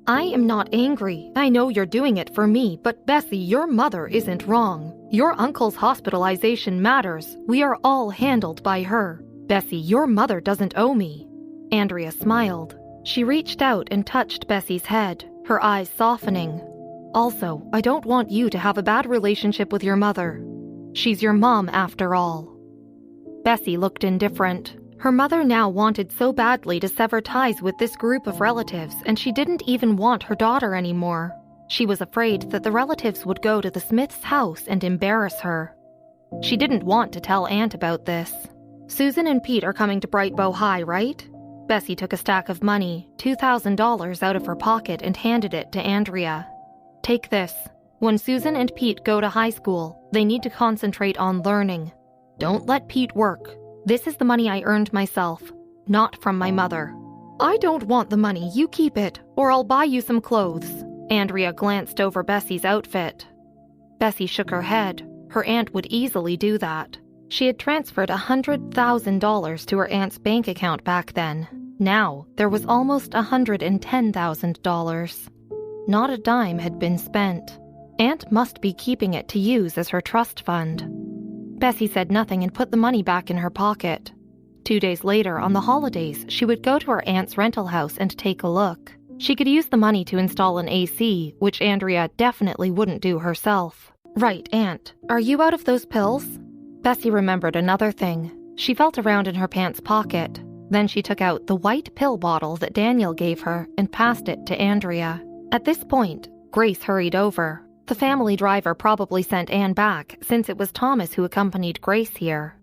"I am not angry. I know you're doing it for me, but Bessie, your mother isn't wrong. Your uncle's hospitalization matters. We are all handled by her. Bessie, your mother doesn't owe me." Andrea smiled. She reached out and touched Bessie's head, her eyes softening. "Also, I don't want you to have a bad relationship with your mother. She's your mom after all." Bessie looked indifferent. Her mother now wanted so badly to sever ties with this group of relatives, and she didn't even want her daughter anymore. She was afraid that the relatives would go to the Smiths' house and embarrass her. She didn't want to tell Aunt about this. "Susan and Pete are coming to Bright Bow High, right?" Bessie took a stack of money, $2,000 out of her pocket, and handed it to Andrea. "Take this. When Susan and Pete go to high school, they need to concentrate on learning. Don't let Pete work. This is the money I earned myself, not from my mother." "I don't want the money. You keep it, or I'll buy you some clothes." Andrea glanced over Bessie's outfit. Bessie shook her head. Her aunt would easily do that. She had transferred $100,000 to her aunt's bank account back then. Now, there was almost $110,000. Not a dime had been spent. Aunt must be keeping it to use as her trust fund. Bessie said nothing and put the money back in her pocket. 2 days later, on the holidays, she would go to her aunt's rental house and take a look. She could use the money to install an AC, which Andrea definitely wouldn't do herself. "Right, Aunt. Are you out of those pills?" Bessie remembered another thing. She felt around in her pants pocket. Then she took out the white pill bottle that Daniel gave her and passed it to Andrea. At this point, Grace hurried over. The family driver probably sent Anne back, since it was Thomas who accompanied Grace here.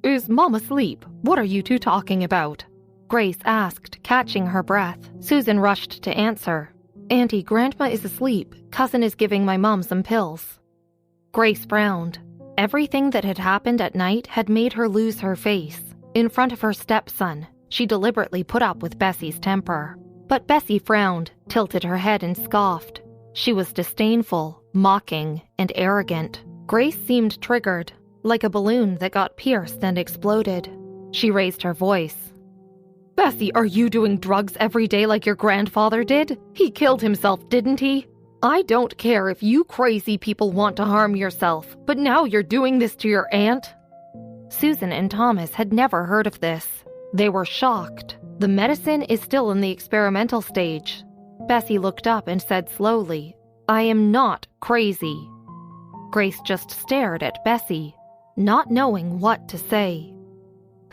"Is Mom asleep? What are you two talking about?" Grace asked, catching her breath. Susan rushed to answer. "Auntie, Grandma is asleep. Cousin is giving my mom some pills." Grace frowned. Everything that had happened at night had made her lose her face. In front of her stepson, she deliberately put up with Bessie's temper. But Bessie frowned, tilted her head and scoffed. She was disdainful, mocking, and arrogant. Grace seemed triggered, like a balloon that got pierced and exploded. She raised her voice. Bessie, are you doing drugs every day like your grandfather did? He killed himself, didn't he? I don't care if you crazy people want to harm yourself, but now you're doing this to your aunt? Susan and Thomas had never heard of this. They were shocked. The medicine is still in the experimental stage. Bessie looked up and said slowly, I am not crazy. Grace just stared at Bessie, not knowing what to say.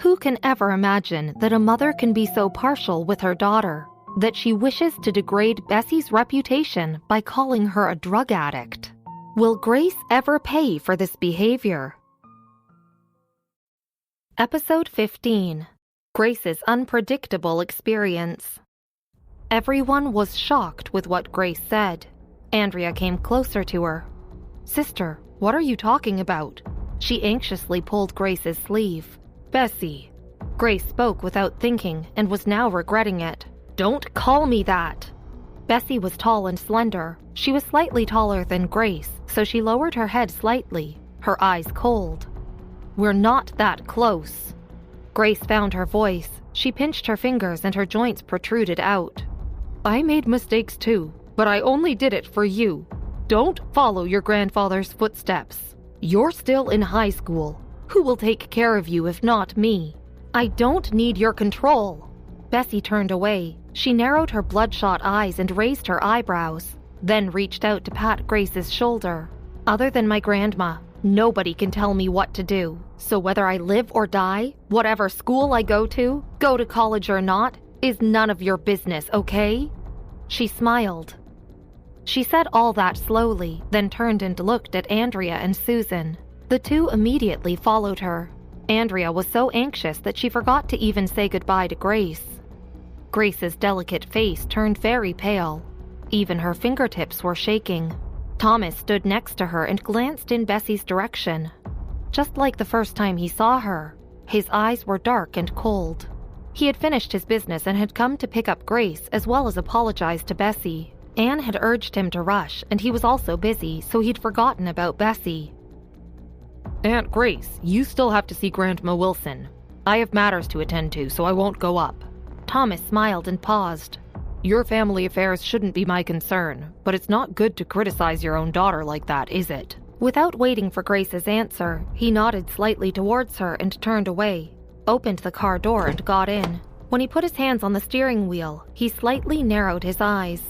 Who can ever imagine that a mother can be so partial with her daughter that she wishes to degrade Bessie's reputation by calling her a drug addict? Will Grace ever pay for this behavior? Episode 15. Grace's Unpredictable Experience. Everyone was shocked with what Grace said. Andrea came closer to her. Sister, what are you talking about? She anxiously pulled Grace's sleeve. Bessie. Grace spoke without thinking and was now regretting it. Don't call me that. Bessie was tall and slender. She was slightly taller than Grace, so she lowered her head slightly, her eyes cold. We're not that close. Grace found her voice. She pinched her fingers and her joints protruded out. I made mistakes too, but I only did it for you. Don't follow your grandfather's footsteps. You're still in high school. Who will take care of you if not me? I don't need your control. Bessie turned away. She narrowed her bloodshot eyes and raised her eyebrows, then reached out to pat Grace's shoulder. Other than my grandma, nobody can tell me what to do. So whether I live or die, whatever school I go to college or not, is none of your business, okay? She smiled. She said all that slowly, then turned and looked at Andrea and Susan. The two immediately followed her. Andrea was so anxious that she forgot to even say goodbye to Grace. Grace's delicate face turned very pale. Even her fingertips were shaking. Thomas stood next to her and glanced in Bessie's direction. Just like the first time he saw her, his eyes were dark and cold. He had finished his business and had come to pick up Grace as well as apologize to Bessie. Anne had urged him to rush, and he was also busy, so he'd forgotten about Bessie. Aunt Grace, you still have to see Grandma Wilson. I have matters to attend to, so I won't go up. Thomas smiled and paused. Your family affairs shouldn't be my concern, but it's not good to criticize your own daughter like that, is it? Without waiting for Grace's answer, he nodded slightly towards her and turned away, opened the car door and got in. When he put his hands on the steering wheel, he slightly narrowed his eyes.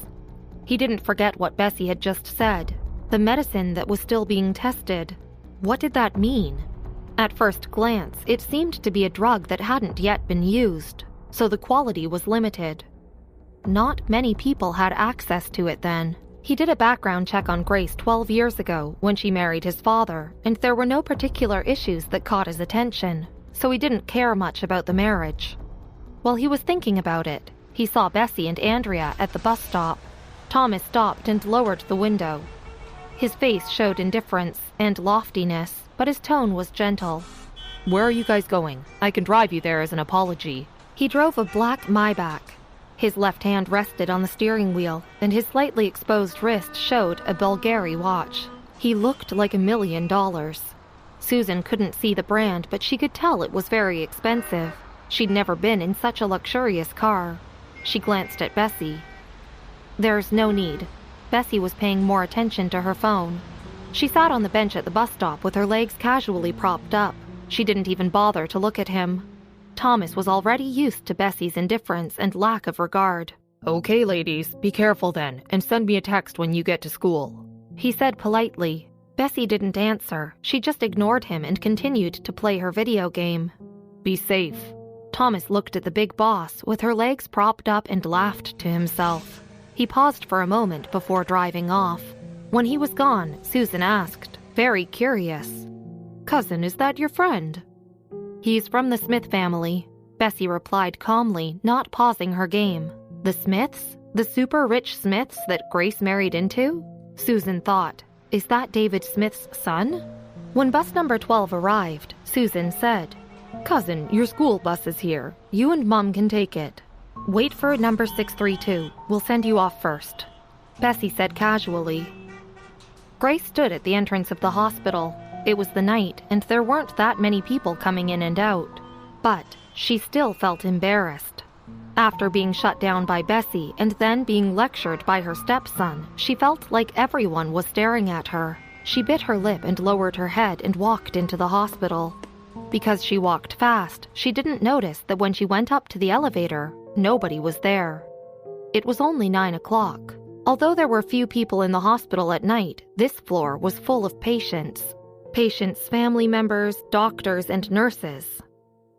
He didn't forget what Bessie had just said. The medicine that was still being tested. What did that mean? At first glance, it seemed to be a drug that hadn't yet been used, so the quality was limited. Not many people had access to it then. He did a background check on Grace 12 years ago when she married his father, and there were no particular issues that caught his attention, so he didn't care much about the marriage. While he was thinking about it, he saw Bessie and Andrea at the bus stop. Thomas stopped and lowered the window. His face showed indifference and loftiness, but his tone was gentle. Where are you guys going? I can drive you there as an apology. He drove a black Maybach. His left hand rested on the steering wheel, and his slightly exposed wrist showed a Bulgari watch. He looked like $1 million. Susan couldn't see the brand, but she could tell it was very expensive. She'd never been in such a luxurious car. She glanced at Bessie. There's no need. Bessie was paying more attention to her phone. She sat on the bench at the bus stop with her legs casually propped up. She didn't even bother to look at him. Thomas was already used to Bessie's indifference and lack of regard. Okay, ladies, be careful then, and send me a text when you get to school, he said politely. Bessie didn't answer. She just ignored him and continued to play her video game. Be safe. Thomas looked at the big boss with her legs propped up and laughed to himself. He paused for a moment before driving off. When he was gone, Susan asked, very curious, Cousin, is that your friend? He's from the Smith family, Bessie replied calmly, not pausing her game. The Smiths? The super rich Smiths that Grace married into? Susan thought, is that David Smith's son? When bus number 12 arrived, Susan said, Cousin, your school bus is here. You and Mom can take it. Wait for number 632. We'll send you off first, Bessie said casually. Grace stood at the entrance of the hospital. It was the night, and there weren't that many people coming in and out. But she still felt embarrassed. After being shut down by Bessie and then being lectured by her stepson, she felt like everyone was staring at her. She bit her lip and lowered her head and walked into the hospital. Because she walked fast, she didn't notice that when she went up to the elevator, nobody was there. It was only 9 o'clock. Although there were few people in the hospital at night, this floor was full of patients. Patients' family members, doctors, and nurses.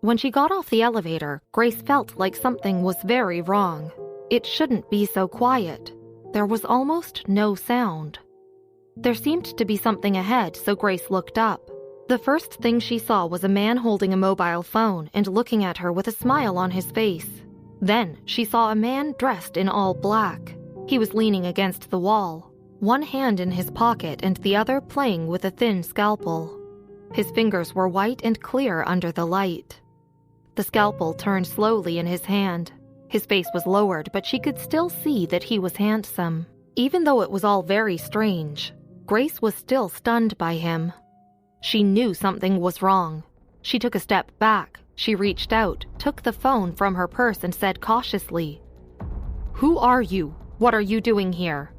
When she got off the elevator, Grace felt like something was very wrong. It shouldn't be so quiet. There was almost no sound. There seemed to be something ahead, so Grace looked up. The first thing she saw was a man holding a mobile phone and looking at her with a smile on his face. Then she saw a man dressed in all black. He was leaning against the wall, one hand in his pocket and the other playing with a thin scalpel. His fingers were white and clear under the light. The scalpel turned slowly in his hand. His face was lowered, but she could still see that he was handsome. Even though it was all very strange, Grace was still stunned by him. She knew something was wrong. She took a step back. She reached out, took the phone from her purse and said cautiously, "Who are you? What are you doing here?"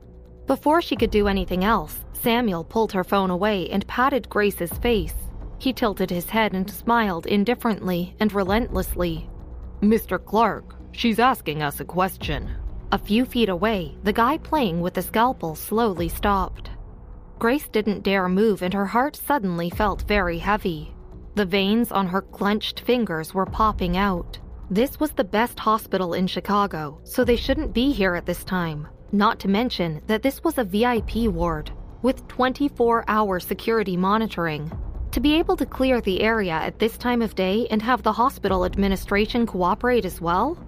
Before she could do anything else, Samuel pulled her phone away and patted Grace's face. He tilted his head and smiled indifferently and relentlessly. "Mr. Clark, she's asking us a question." A few feet away, the guy playing with the scalpel slowly stopped. Grace didn't dare move and her heart suddenly felt very heavy. The veins on her clenched fingers were popping out. This was the best hospital in Chicago, so they shouldn't be here at this time. Not to mention that this was a VIP ward, with 24-hour security monitoring. To be able to clear the area at this time of day and have the hospital administration cooperate as well?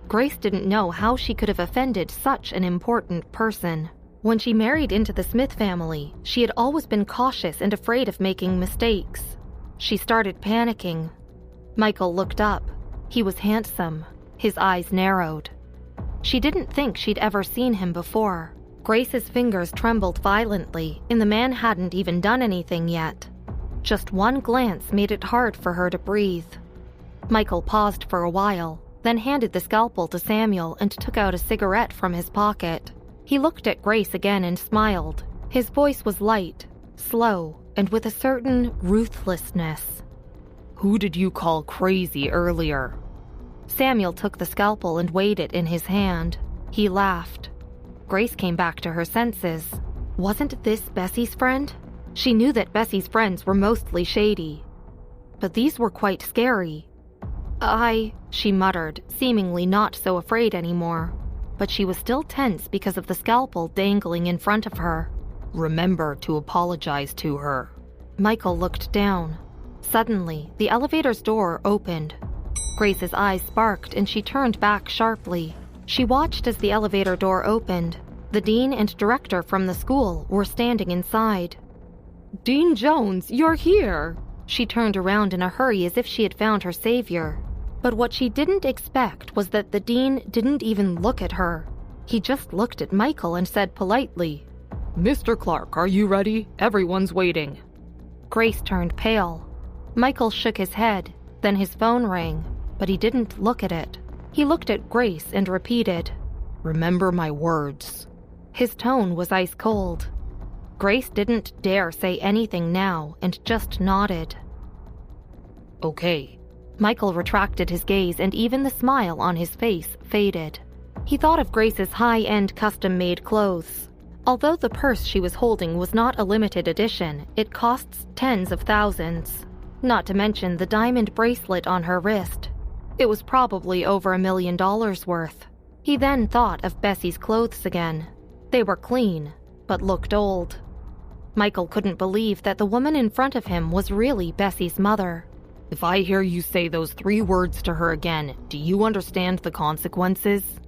Grace didn't know how she could have offended such an important person. When she married into the Smith family, she had always been cautious and afraid of making mistakes. She started panicking. Michael looked up. He was handsome. His eyes narrowed. She didn't think she'd ever seen him before. Grace's fingers trembled violently, and the man hadn't even done anything yet. Just one glance made it hard for her to breathe. Michael paused for a while, then handed the scalpel to Samuel and took out a cigarette from his pocket. He looked at Grace again and smiled. His voice was light, slow, and with a certain ruthlessness. "Who did you call crazy earlier?" Samuel took the scalpel and weighed it in his hand. He laughed. Grace came back to her senses. Wasn't this Bessie's friend? She knew that Bessie's friends were mostly shady. But these were quite scary. She muttered, seemingly not so afraid anymore. But she was still tense because of the scalpel dangling in front of her. "Remember to apologize to her." Michael looked down. Suddenly, the elevator's door opened. Grace's eyes sparked and she turned back sharply. She watched as the elevator door opened. The dean and director from the school were standing inside. "Dean Jones, you're here!" She turned around in a hurry as if she had found her savior. But what she didn't expect was that the dean didn't even look at her. He just looked at Michael and said politely, "Mr. Clark, are you ready? Everyone's waiting." Grace turned pale. Michael shook his head, then his phone rang, but he didn't look at it. He looked at Grace and repeated, "Remember my words." His tone was ice cold. Grace didn't dare say anything now and just nodded. "Okay." Michael retracted his gaze and even the smile on his face faded. He thought of Grace's high-end custom-made clothes. Although the purse she was holding was not a limited edition, it costs tens of thousands. Not to mention the diamond bracelet on her wrist. It was probably over $1 million worth. He then thought of Bessie's clothes again. They were clean, but looked old. Michael couldn't believe that the woman in front of him was really Bessie's mother. "If I hear you say those 3 words to her again, do you understand the consequences?"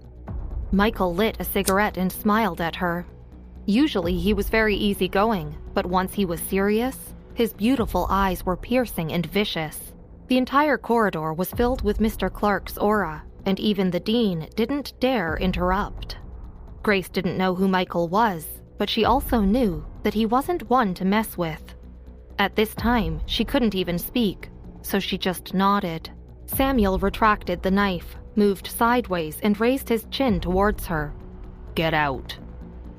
Michael lit a cigarette and smiled at her. Usually he was very easygoing, but once he was serious, his beautiful eyes were piercing and vicious. The entire corridor was filled with Mr. Clark's aura, and even the dean didn't dare interrupt. Grace didn't know who Michael was, but she also knew that he wasn't one to mess with. At this time, she couldn't even speak, so she just nodded. Samuel retracted the knife, moved sideways and raised his chin towards her. "Get out."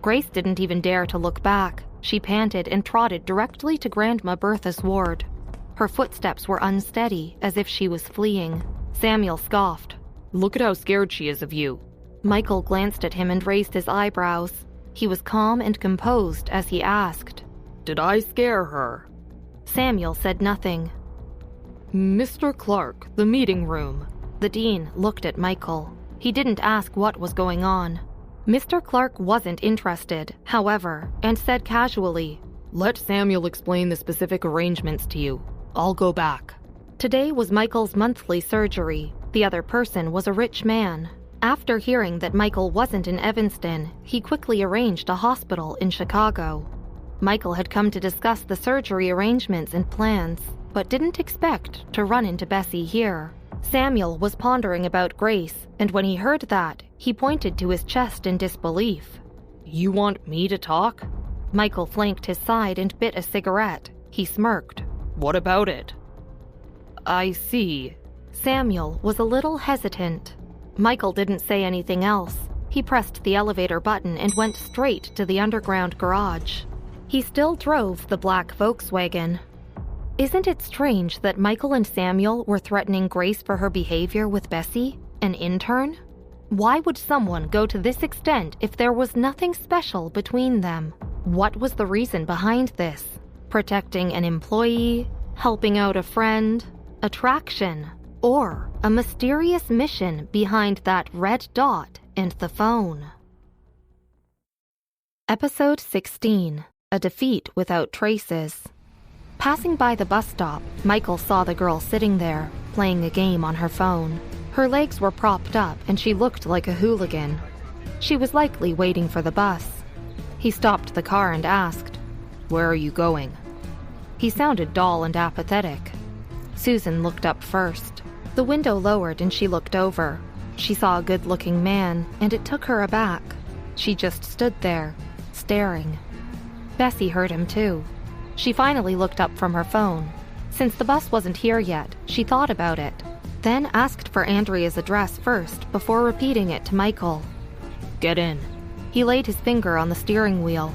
Grace didn't even dare to look back. She panted and trotted directly to Grandma Bertha's ward. Her footsteps were unsteady, as if she was fleeing. Samuel scoffed. "Look at how scared she is of you." Michael glanced at him and raised his eyebrows. He was calm and composed as he asked, "Did I scare her?" Samuel said nothing. "Mr. Clark, the meeting room." The dean looked at Michael. He didn't ask what was going on. Mr. Clark wasn't interested, however, and said casually, "Let Samuel explain the specific arrangements to you. I'll go back." Today was Michael's monthly surgery. The other person was a rich man. After hearing that Michael wasn't in Evanston, he quickly arranged a hospital in Chicago. Michael had come to discuss the surgery arrangements and plans, but didn't expect to run into Bessie here. Samuel was pondering about Grace, and when he heard that, he pointed to his chest in disbelief. "You want me to talk?" Michael flanked his side and bit a cigarette. He smirked. "What about it?" "I see." Samuel was a little hesitant. Michael didn't say anything else. He pressed the elevator button and went straight to the underground garage. He still drove the black Volkswagen. Isn't it strange that Michael and Samuel were threatening Grace for her behavior with Bessie, an intern? Why would someone go to this extent if there was nothing special between them? What was the reason behind this? Protecting an employee? Helping out a friend? Attraction? Or a mysterious mission behind that red dot and the phone? Episode 16. A Defeat Without Traces. Passing by the bus stop, Michael saw the girl sitting there, playing a game on her phone. Her legs were propped up and she looked like a hooligan. She was likely waiting for the bus. He stopped the car and asked, "Where are you going?" He sounded dull and apathetic. Susan looked up first. The window lowered and she looked over. She saw a good-looking man, and it took her aback. She just stood there, staring. Bessie heard him too. She finally looked up from her phone. Since the bus wasn't here yet, she thought about it, then asked for Andrea's address first before repeating it to Michael. "Get in." He laid his finger on the steering wheel.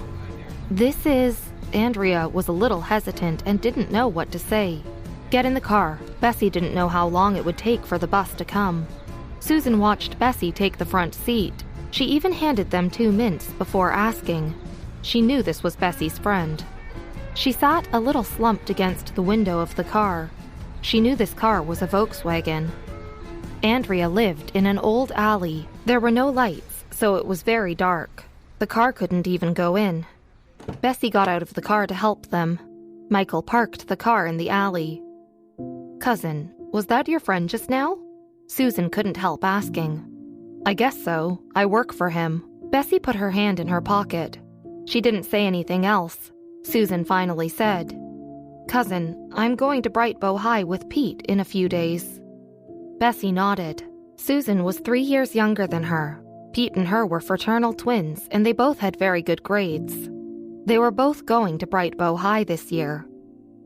"This is..." Andrea was a little hesitant and didn't know what to say. "Get in the car." Bessie didn't know how long it would take for the bus to come. Susan watched Bessie take the front seat. She even handed them 2 mints before asking. She knew this was Bessie's friend. She sat a little slumped against the window of the car. She knew this car was a Volkswagen. Andrea lived in an old alley. There were no lights, so it was very dark. The car couldn't even go in. Bessie got out of the car to help them. Michael parked the car in the alley. "Cousin, was that your friend just now?" Susan couldn't help asking. "I guess so. I work for him." Bessie put her hand in her pocket. She didn't say anything else. Susan finally said, "Cousin, I'm going to Bright Bow High with Pete in a few days." Bessie nodded. Susan was 3 years younger than her. Pete and her were fraternal twins, and they both had very good grades. They were both going to Bright Bow High this year.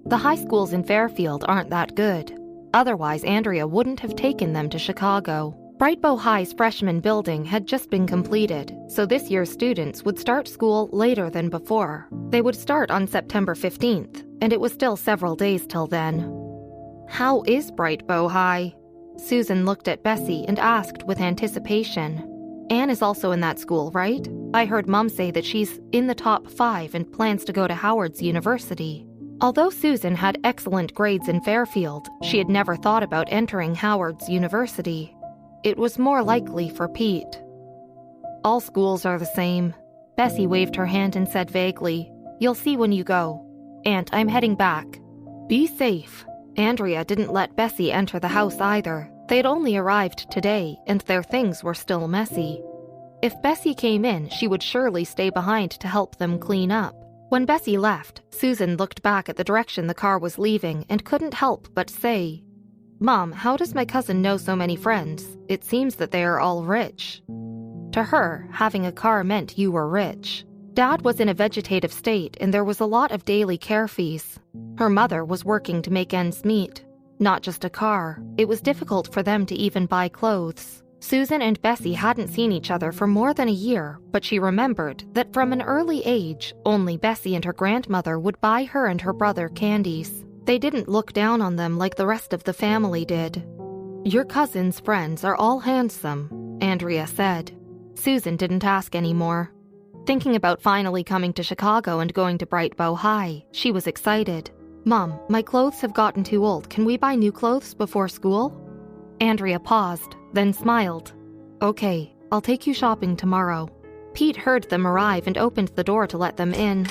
The high schools in Fairfield aren't that good. Otherwise, Andrea wouldn't have taken them to Chicago. Bright Bow High's freshman building had just been completed, so this year's students would start school later than before. They would start on September 15th, and it was still several days till then. "How is Bright Bow High?" Susan looked at Bessie and asked with anticipation. "Anne is also in that school, right? I heard Mom say that she's in the top 5 and plans to go to Howard's University." Although Susan had excellent grades in Fairfield, she had never thought about entering Howard's University. It was more likely for Pete. "All schools are the same." Bessie waved her hand and said vaguely, "You'll see when you go. Aunt, I'm heading back. Be safe." Andrea didn't let Bessie enter the house either. They'd only arrived today, and their things were still messy. If Bessie came in, she would surely stay behind to help them clean up. When Bessie left, Susan looked back at the direction the car was leaving and couldn't help but say, "Mom, how does my cousin know so many friends? It seems that they are all rich." To her, having a car meant you were rich. Dad was in a vegetative state and there was a lot of daily care fees. Her mother was working to make ends meet. Not just a car, it was difficult for them to even buy clothes. Susan and Bessie hadn't seen each other for more than a year, but she remembered that from an early age, only Bessie and her grandmother would buy her and her brother candies. They didn't look down on them like the rest of the family did. "Your cousin's friends are all handsome," Andrea said. Susan didn't ask anymore. Thinking about finally coming to Chicago and going to Bright Bow High, she was excited. "Mom, my clothes have gotten too old. Can we buy new clothes before school?" Andrea paused, then smiled. "Okay, I'll take you shopping tomorrow." Pete heard them arrive and opened the door to let them in.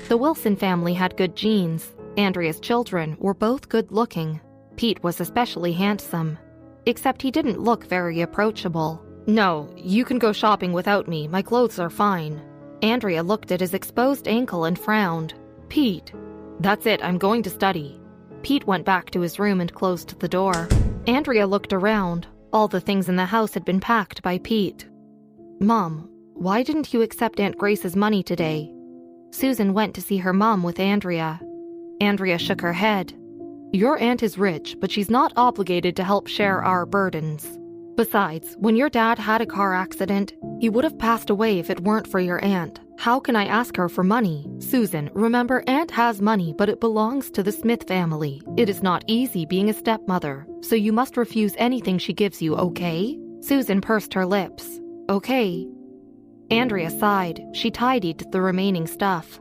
The Wilson family had good genes. Andrea's children were both good-looking. Pete was especially handsome. Except he didn't look very approachable. "No, you can go shopping without me. My clothes are fine." Andrea looked at his exposed ankle and frowned. "Pete." "That's it, I'm going to study." Pete went back to his room and closed the door. Andrea looked around. All the things in the house had been packed by Pete. "Mom, why didn't you accept Aunt Grace's money today?" Susan went to see her mom with Andrea. Andrea shook her head. "Your aunt is rich, but she's not obligated to help share our burdens. Besides, when your dad had a car accident, he would have passed away if it weren't for your aunt. How can I ask her for money? Susan, remember, Aunt has money, but it belongs to the Smith family. It is not easy being a stepmother, so you must refuse anything she gives you, okay?" Susan pursed her lips. "Okay." Andrea sighed. She tidied the remaining stuff.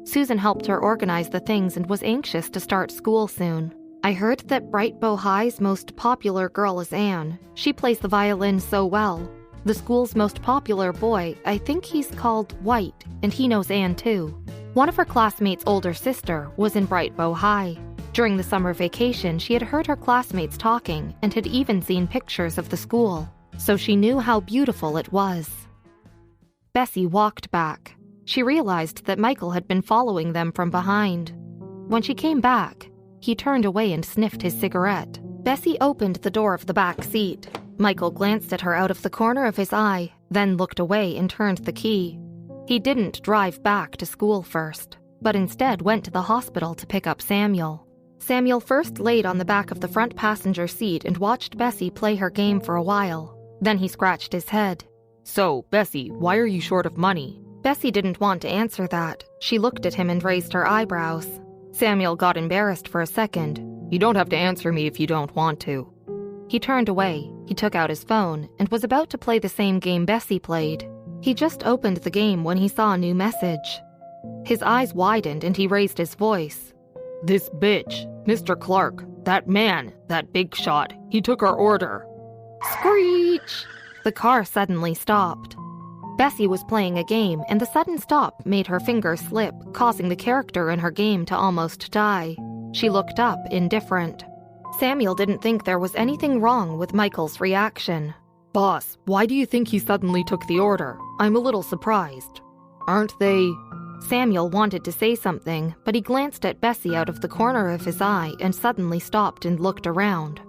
Susan helped her organize the things and was anxious to start school soon. "I heard that Bright Bow High's most popular girl is Anne. She plays the violin so well. The school's most popular boy, I think he's called White, and he knows Anne too." One of her classmates' older sister was in Bright Bow High. During the summer vacation, she had heard her classmates talking and had even seen pictures of the school, so she knew how beautiful it was. Bessie walked back. She realized that Michael had been following them from behind. When she came back, he turned away and sniffed his cigarette. Bessie opened the door of the back seat. Michael glanced at her out of the corner of his eye, then looked away and turned the key. He didn't drive back to school first, but instead went to the hospital to pick up Samuel. Samuel first laid on the back of the front passenger seat and watched Bessie play her game for a while. Then he scratched his head. "So, Bessie, why are you short of money?" Bessie didn't want to answer that. She looked at him and raised her eyebrows. Samuel got embarrassed for a second. "You don't have to answer me if you don't want to." He turned away. He took out his phone and was about to play the same game Bessie played. He just opened the game when he saw a new message. His eyes widened and he raised his voice. "This bitch, Mr. Clark, that man, that big shot, he took our order." Screech! The car suddenly stopped. Bessie was playing a game, and the sudden stop made her finger slip, causing the character in her game to almost die. She looked up, indifferent. Samuel didn't think there was anything wrong with Michael's reaction. "Boss, why do you think he suddenly took the order? I'm a little surprised." "Aren't they—" Samuel wanted to say something, but he glanced at Bessie out of the corner of his eye and suddenly stopped and looked around.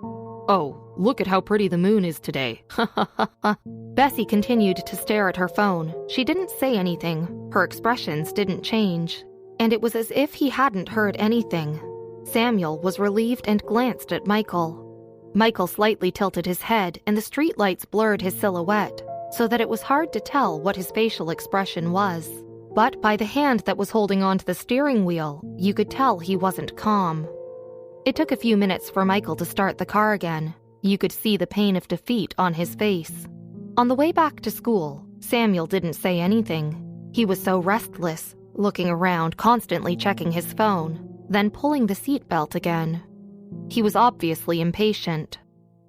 "Oh, look at how pretty the moon is today. Ha ha ha ha." Bessie continued to stare at her phone. She didn't say anything. Her expressions didn't change. And it was as if he hadn't heard anything. Samuel was relieved and glanced at Michael. Michael slightly tilted his head, and the streetlights blurred his silhouette, so that it was hard to tell what his facial expression was. But by the hand that was holding onto the steering wheel, you could tell he wasn't calm. It took a few minutes for Michael to start the car again. You could see the pain of defeat on his face. On the way back to school, Samuel didn't say anything. He was so restless, looking around, constantly checking his phone, then pulling the seatbelt again. He was obviously impatient.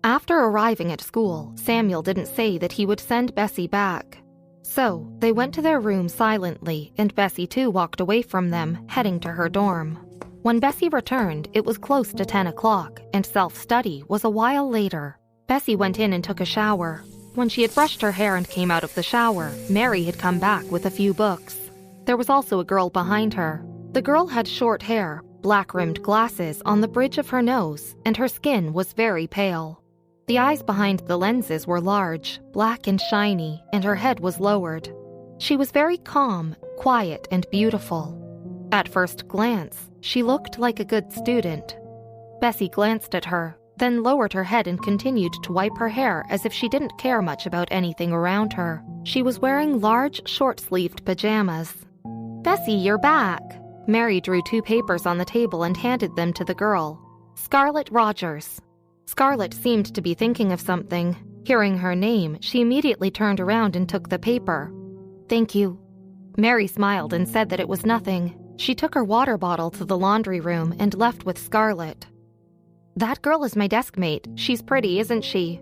After arriving at school, Samuel didn't say that he would send Bessie back. So, they went to their room silently, and Bessie too walked away from them, heading to her dorm. When Bessie returned, it was close to 10 o'clock, and self-study was a while later. Bessie went in and took a shower. When she had brushed her hair and came out of the shower, Mary had come back with a few books. There was also a girl behind her. The girl had short hair, black-rimmed glasses on the bridge of her nose, and her skin was very pale. The eyes behind the lenses were large, black and shiny, and her head was lowered. She was very calm, quiet, and beautiful. At first glance, she looked like a good student. Bessie glanced at her. then lowered her head and continued to wipe her hair as if she didn't care much about anything around her. She was wearing large, short-sleeved pajamas. "Bessie, you're back." Mary drew 2 papers on the table and handed them to the girl. "Scarlett Rogers." Scarlett seemed to be thinking of something. Hearing her name, she immediately turned around and took the paper. "Thank you." Mary smiled and said that it was nothing. She took her water bottle to the laundry room and left with Scarlett. "That girl is my desk mate. She's pretty, isn't she?"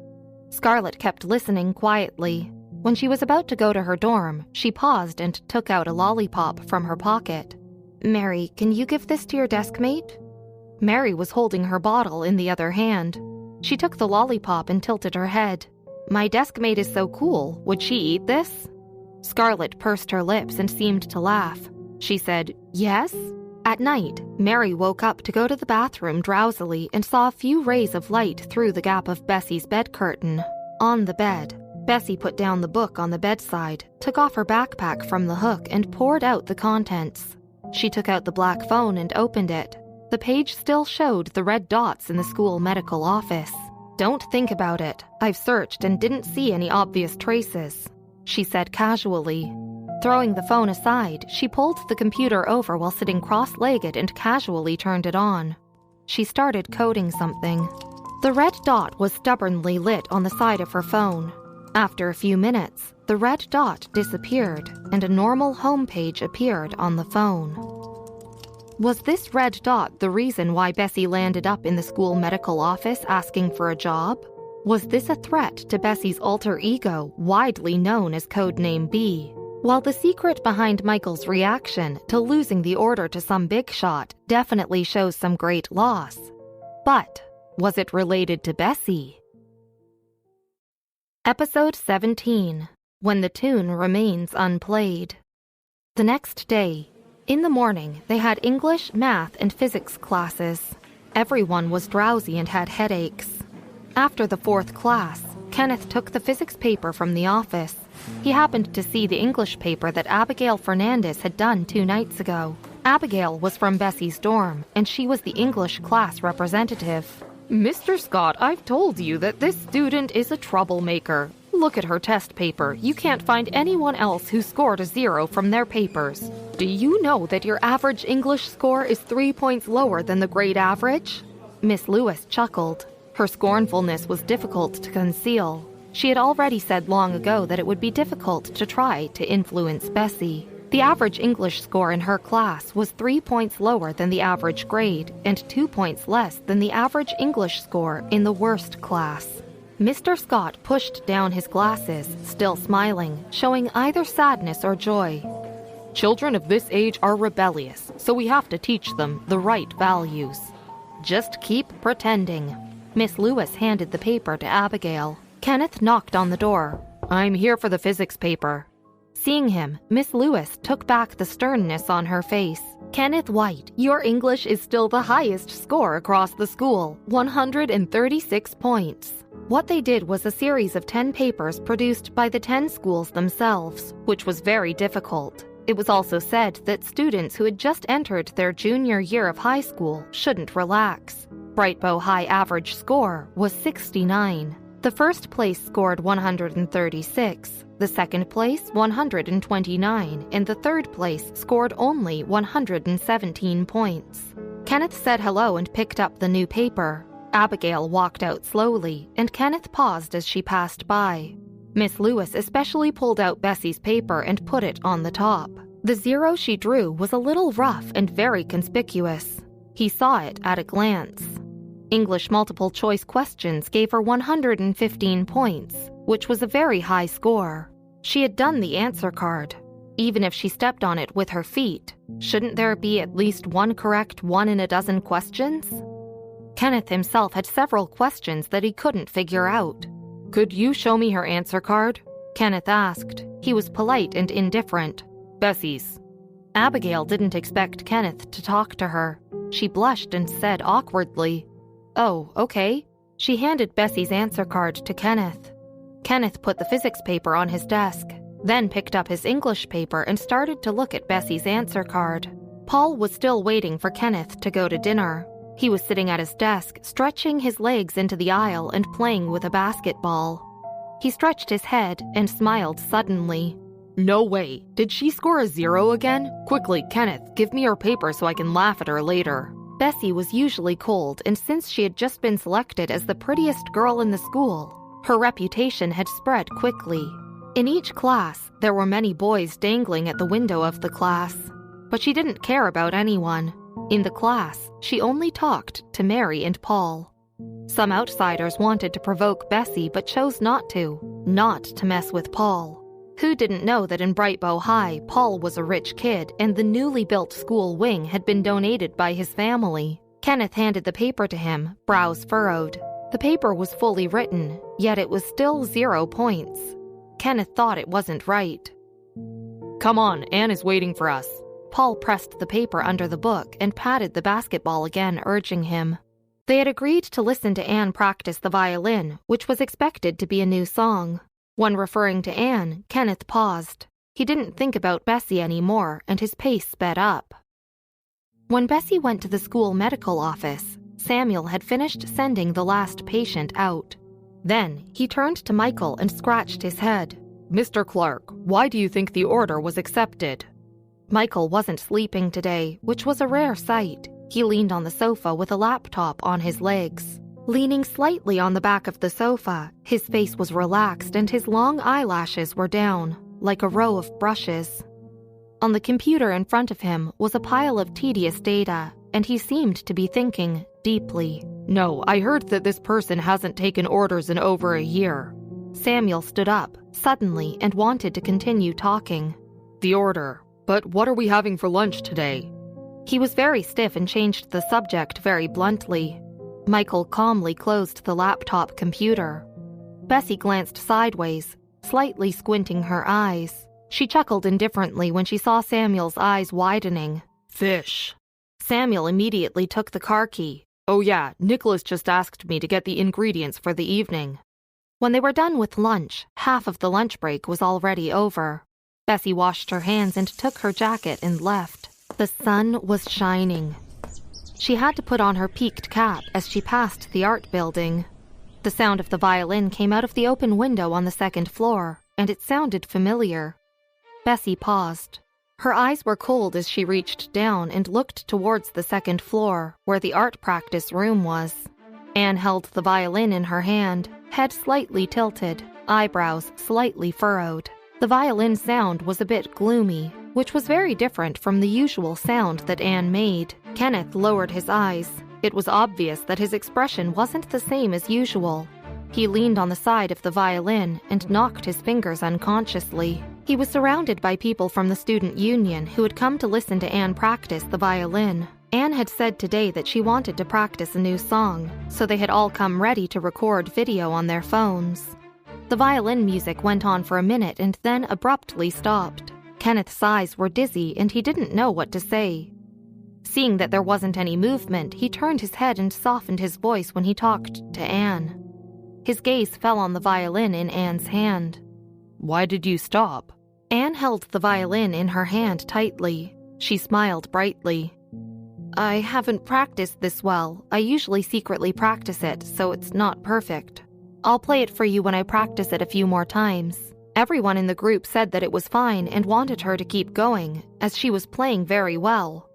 Scarlett kept listening quietly. When she was about to go to her dorm, she paused and took out a lollipop from her pocket. "Mary, can you give this to your desk mate?" Mary was holding her bottle in the other hand. She took the lollipop and tilted her head. "My desk mate is so cool. Would she eat this?" Scarlett pursed her lips and seemed to laugh. She said, "Yes." At night, Mary woke up to go to the bathroom drowsily and saw a few rays of light through the gap of Bessie's bed curtain. On the bed, Bessie put down the book on the bedside, took off her backpack from the hook and poured out the contents. She took out the black phone and opened it. The page still showed the red dots in the school medical office. "Don't think about it. I've searched and didn't see any obvious traces," she said casually. Throwing the phone aside, she pulled the computer over while sitting cross-legged and casually turned it on. She started coding something. The red dot was stubbornly lit on the side of her phone. After a few minutes, the red dot disappeared and a normal home page appeared on the phone. Was this red dot the reason why Bessie landed up in the school medical office asking for a job? Was this a threat to Bessie's alter ego, widely known as Codename B? While the secret behind Michael's reaction to losing the order to some big shot definitely shows some great loss, but was it related to Bessie? Episode 17, When the Tune Remains Unplayed. The next day, in the morning, they had English, math, and physics classes. Everyone was drowsy and had headaches. After the 4th class, Kenneth took the physics paper from the office. He happened to see the English paper that Abigail Fernandez had done 2 nights ago. Abigail was from Bessie's dorm, and she was the English class representative. "Mr. Scott, I've told you that this student is a troublemaker. Look at her test paper. You can't find anyone else who scored a 0 from their papers. Do you know that your average English score is 3 points lower than the grade average?" Miss Lewis chuckled. Her scornfulness was difficult to conceal. She had already said long ago that it would be difficult to try to influence Bessie. The average English score in her class was 3 points lower than the average grade and 2 points less than the average English score in the worst class. Mr. Scott pushed down his glasses, still smiling, showing either sadness or joy. "Children of this age are rebellious, so we have to teach them the right values. Just keep pretending." Miss Lewis handed the paper to Abigail. Kenneth knocked on the door. "I'm here for the physics paper." Seeing him, Miss Lewis took back the sternness on her face. "Kenneth White, your English is still the highest score across the school, 136 points. What they did was a series of 10 papers produced by the 10 schools themselves, which was very difficult. It was also said that students who had just entered their junior year of high school shouldn't relax. Brightbow High average score was 69. The first place scored 136, the second place 129, and the third place scored only 117 points. Kenneth said hello and picked up the new paper. Abigail walked out slowly, and Kenneth paused as she passed by. Miss Lewis especially pulled out Bessie's paper and put it on the top. The 0 she drew was a little rough and very conspicuous. He saw it at a glance. English multiple choice questions gave her 115 points, which was a very high score. She had done the answer card. Even if she stepped on it with her feet, shouldn't there be at least one correct 1 in a dozen questions? Kenneth himself had several questions that he couldn't figure out. "Could you show me her answer card?" Kenneth asked. He was polite and indifferent. "Bessie's." Abigail didn't expect Kenneth to talk to her. She blushed and said awkwardly, "Oh, okay." She handed Bessie's answer card to Kenneth. Kenneth put the physics paper on his desk, then picked up his English paper and started to look at Bessie's answer card. Paul was still waiting for Kenneth to go to dinner. He was sitting at his desk, stretching his legs into the aisle and playing with a basketball. He stretched his head and smiled suddenly. "No way. Did she score a 0 again? Quickly, Kenneth, give me her paper so I can laugh at her later." Bessie was usually cold, and since she had just been selected as the prettiest girl in the school, her reputation had spread quickly. In each class, there were many boys dangling at the window of the class, but she didn't care about anyone. In the class, she only talked to Mary and Paul. Some outsiders wanted to provoke Bessie but chose not to mess with Paul. Who didn't know that in Brightbow High, Paul was a rich kid and the newly built school wing had been donated by his family? Kenneth handed the paper to him, brows furrowed. The paper was fully written, yet it was still 0 points. Kenneth thought it wasn't right. "Come on, Anne is waiting for us." Paul pressed the paper under the book and patted the basketball again, urging him. They had agreed to listen to Anne practice the violin, which was expected to be a new song. When referring to Anne, Kenneth paused. He didn't think about Bessie anymore, and his pace sped up. When Bessie went to the school medical office, Samuel had finished sending the last patient out. Then he turned to Michael and scratched his head. "Mr. Clark, why do you think the order was accepted?" Michael wasn't sleeping today, which was a rare sight. He leaned on the sofa with a laptop on his legs. Leaning slightly on the back of the sofa, his face was relaxed and his long eyelashes were down, like a row of brushes. On the computer in front of him was a pile of tedious data, and he seemed to be thinking deeply. "No, I heard that this person hasn't taken orders in over a year." Samuel stood up, suddenly, and wanted to continue talking. "The order. But what are we having for lunch today?" He was very stiff and changed the subject very bluntly. Michael calmly closed the laptop computer. Bessie glanced sideways, slightly squinting her eyes. She chuckled indifferently when she saw Samuel's eyes widening. "Fish." Samuel immediately took the car key. "Oh yeah, Nicholas just asked me to get the ingredients for the evening." When they were done with lunch, half of the lunch break was already over. Bessie washed her hands and took her jacket and left. The sun was shining. She had to put on her peaked cap as she passed the art building. The sound of the violin came out of the open window on the second floor, and it sounded familiar. Bessie paused. Her eyes were cold as she reached down and looked towards the second floor, where the art practice room was. Anne held the violin in her hand, head slightly tilted, eyebrows slightly furrowed. The violin sound was a bit gloomy, which was very different from the usual sound that Anne made. Kenneth lowered his eyes. It was obvious that his expression wasn't the same as usual. He leaned on the side of the violin and knocked his fingers unconsciously. He was surrounded by people from the student union who had come to listen to Anne practice the violin. Anne had said today that she wanted to practice a new song, so they had all come ready to record video on their phones. The violin music went on for a minute and then abruptly stopped. Kenneth's eyes were dizzy and he didn't know what to say. Seeing that there wasn't any movement, he turned his head and softened his voice when he talked to Anne. His gaze fell on the violin in Anne's hand. "Why did you stop?" Anne held the violin in her hand tightly. She smiled brightly. "I haven't practiced this well. I usually secretly practice it, so it's not perfect. I'll play it for you when I practice it a few more times." Everyone in the group said that it was fine and wanted her to keep going, as she was playing very well.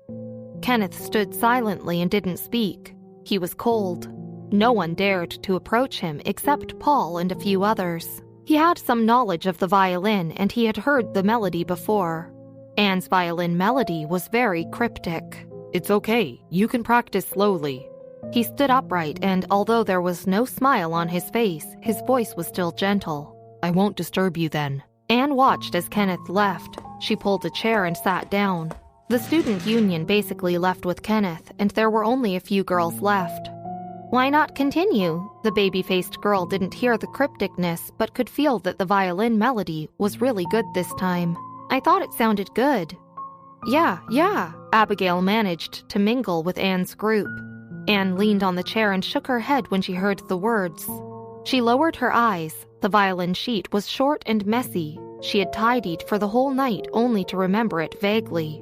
Kenneth stood silently and didn't speak. He was cold. No one dared to approach him except Paul and a few others. He had some knowledge of the violin and he had heard the melody before. Anne's violin melody was very cryptic. "It's okay, you can practice slowly." He stood upright and although there was no smile on his face, his voice was still gentle. "I won't disturb you then." Anne watched as Kenneth left. She pulled a chair and sat down. The student union basically left with Kenneth, and there were only a few girls left. "Why not continue?" The baby-faced girl didn't hear the crypticness, but could feel that the violin melody was really good this time. "I thought it sounded good." Yeah. Abigail managed to mingle with Anne's group. Anne leaned on the chair and shook her head when she heard the words. She lowered her eyes. The violin sheet was short and messy. She had tidied for the whole night only to remember it vaguely.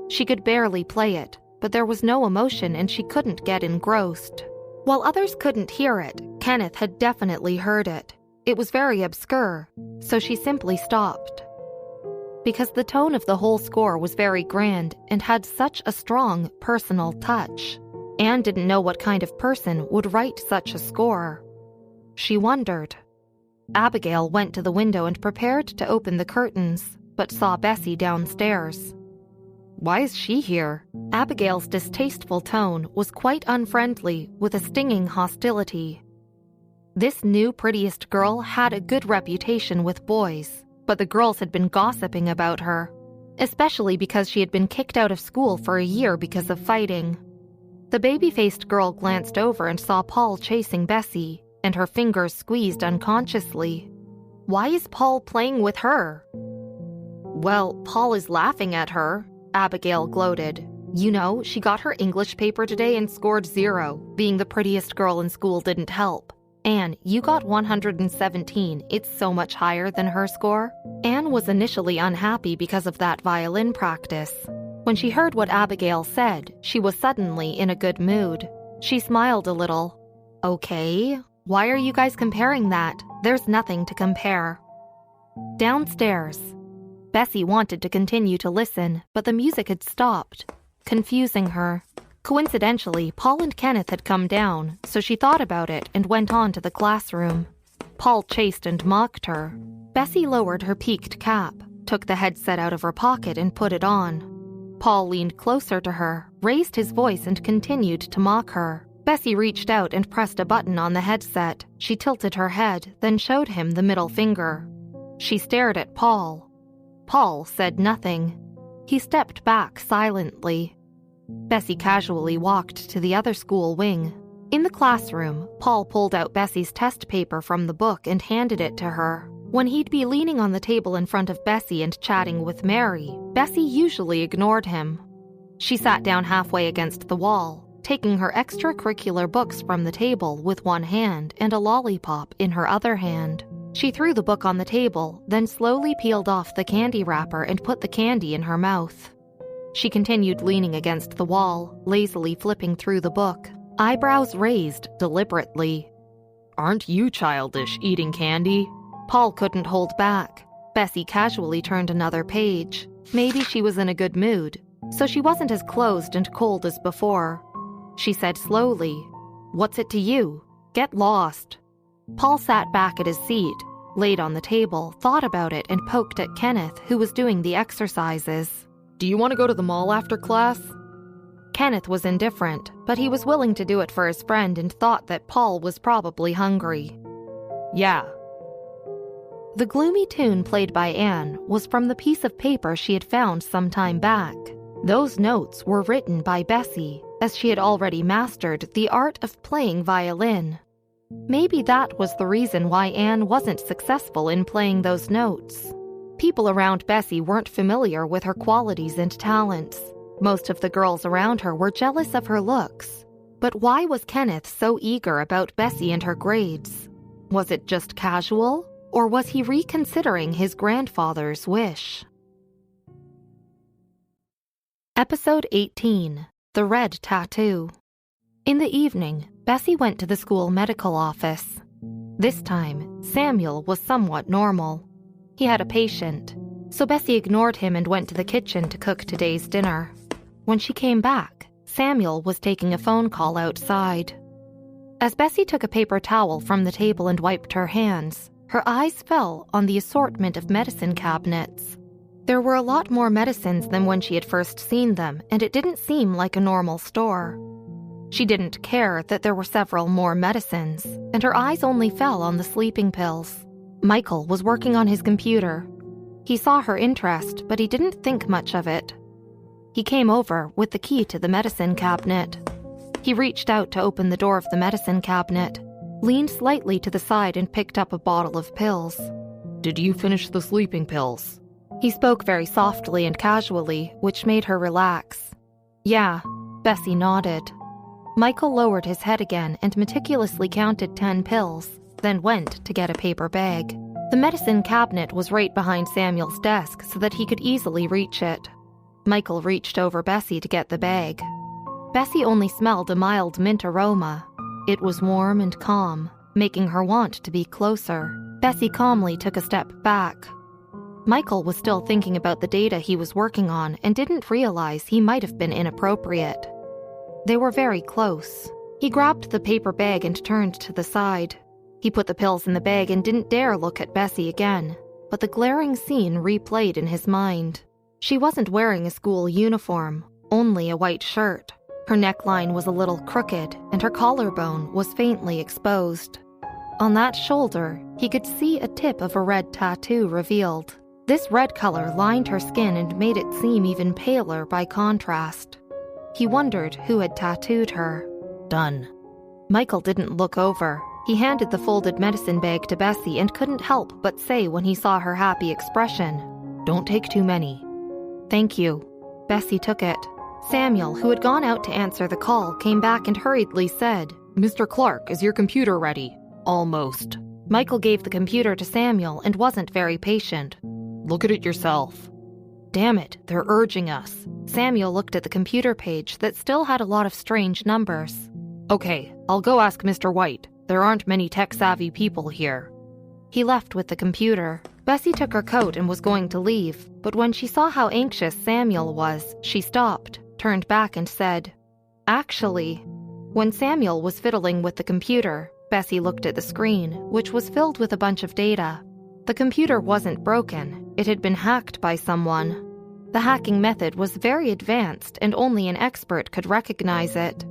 She could barely play it. but there was no emotion and she couldn't get engrossed. While others couldn't hear it, Kenneth had definitely heard it. It was very obscure, so she simply stopped. Because the tone of the whole score was very grand and had such a strong, personal touch. Anne didn't know what kind of person would write such a score. She wondered. Abigail went to the window and prepared to open the curtains, but saw Bessie downstairs. Why is she here? Abigail's distasteful tone was quite unfriendly, with a stinging hostility. This new prettiest girl had a good reputation with boys, but the girls had been gossiping about her, especially because she had been kicked out of school for a year because of fighting. The baby-faced girl glanced over and saw Paul chasing Bessie, and her fingers squeezed unconsciously. Why is Paul playing with her? Well, Paul is laughing at her, Abigail gloated. You know, she got her English paper today and scored 0. Being the prettiest girl in school didn't help. Anne, you got 117. It's so much higher than her score. Anne was initially unhappy because of that violin practice. When she heard what Abigail said, she was suddenly in a good mood. She smiled a little. Okay, why are you guys comparing that? There's nothing to compare. Downstairs. Bessie wanted to continue to listen, but the music had stopped, confusing her. Coincidentally, Paul and Kenneth had come down, so she thought about it and went on to the classroom. Paul chased and mocked her. Bessie lowered her peaked cap, took the headset out of her pocket and put it on. Paul leaned closer to her, raised his voice and continued to mock her. Bessie reached out and pressed a button on the headset. She tilted her head, then showed him the middle finger. She stared at Paul. Paul said nothing. He stepped back silently. Bessie casually walked to the other school wing. In the classroom, Paul pulled out Bessie's test paper from the book and handed it to her. When he'd be leaning on the table in front of Bessie and chatting with Mary, Bessie usually ignored him. She sat down halfway against the wall, taking her extracurricular books from the table with one hand and a lollipop in her other hand. She threw the book on the table, then slowly peeled off the candy wrapper and put the candy in her mouth. She continued leaning against the wall, lazily flipping through the book, eyebrows raised deliberately. Aren't you childish, eating candy? Paul couldn't hold back. Bessie casually turned another page. Maybe she was in a good mood, so she wasn't as closed and cold as before. She said slowly, "What's it to you? Get lost." Paul sat back at his seat, laid on the table, thought about it, and poked at Kenneth, who was doing the exercises. Do you want to go to the mall after class? Kenneth was indifferent, but he was willing to do it for his friend and thought that Paul was probably hungry. Yeah. The gloomy tune played by Anne was from the piece of paper she had found some time back. Those notes were written by Bessie, as she had already mastered the art of playing violin. Maybe that was the reason why Anne wasn't successful in playing those notes. People around Bessie weren't familiar with her qualities and talents. Most of the girls around her were jealous of her looks. But why was Kenneth so eager about Bessie and her grades? Was it just casual, or was he reconsidering his grandfather's wish? Episode 18. The Red Tattoo. In the evening, Bessie went to the school medical office. This time, Samuel was somewhat normal. He had a patient, so Bessie ignored him and went to the kitchen to cook today's dinner. When she came back, Samuel was taking a phone call outside. As Bessie took a paper towel from the table and wiped her hands, her eyes fell on the assortment of medicine cabinets. There were a lot more medicines than when she had first seen them, and it didn't seem like a normal store. She didn't care that there were several more medicines, and her eyes only fell on the sleeping pills. Michael was working on his computer. He saw her interest, but he didn't think much of it. He came over with the key to the medicine cabinet. He reached out to open the door of the medicine cabinet, leaned slightly to the side and picked up a bottle of pills. Did you finish the sleeping pills? He spoke very softly and casually, which made her relax. Yeah, Bessie nodded. Michael lowered his head again and meticulously counted 10 pills, then went to get a paper bag. The medicine cabinet was right behind Samuel's desk so that he could easily reach it. Michael reached over Bessie to get the bag. Bessie only smelled a mild mint aroma. It was warm and calm, making her want to be closer. Bessie calmly took a step back. Michael was still thinking about the data he was working on and didn't realize he might have been inappropriate. They were very close. He grabbed the paper bag and turned to the side. He put the pills in the bag and didn't dare look at Bessie again, but the glaring scene replayed in his mind. She wasn't wearing a school uniform, only a white shirt. Her neckline was a little crooked, and her collarbone was faintly exposed. On that shoulder, he could see a tip of a red tattoo revealed. This red color lined her skin and made it seem even paler by contrast. He wondered who had tattooed her. Done. Michael didn't look over. He handed the folded medicine bag to Bessie and couldn't help but say when he saw her happy expression, "Don't take too many." "Thank you." Bessie took it. Samuel, who had gone out to answer the call, came back and hurriedly said, "Mr. Clark, is your computer ready?" "Almost." Michael gave the computer to Samuel and wasn't very patient. "Look at it yourself." "Damn it, they're urging us." Samuel looked at the computer page that still had a lot of strange numbers. "Okay, I'll go ask Mr. White. There aren't many tech-savvy people here." He left with the computer. Bessie took her coat and was going to leave, but when she saw how anxious Samuel was, she stopped, turned back and said, "Actually." When Samuel was fiddling with the computer, Bessie looked at the screen, which was filled with a bunch of data. The computer wasn't broken. It had been hacked by someone. The hacking method was very advanced and only an expert could recognize it.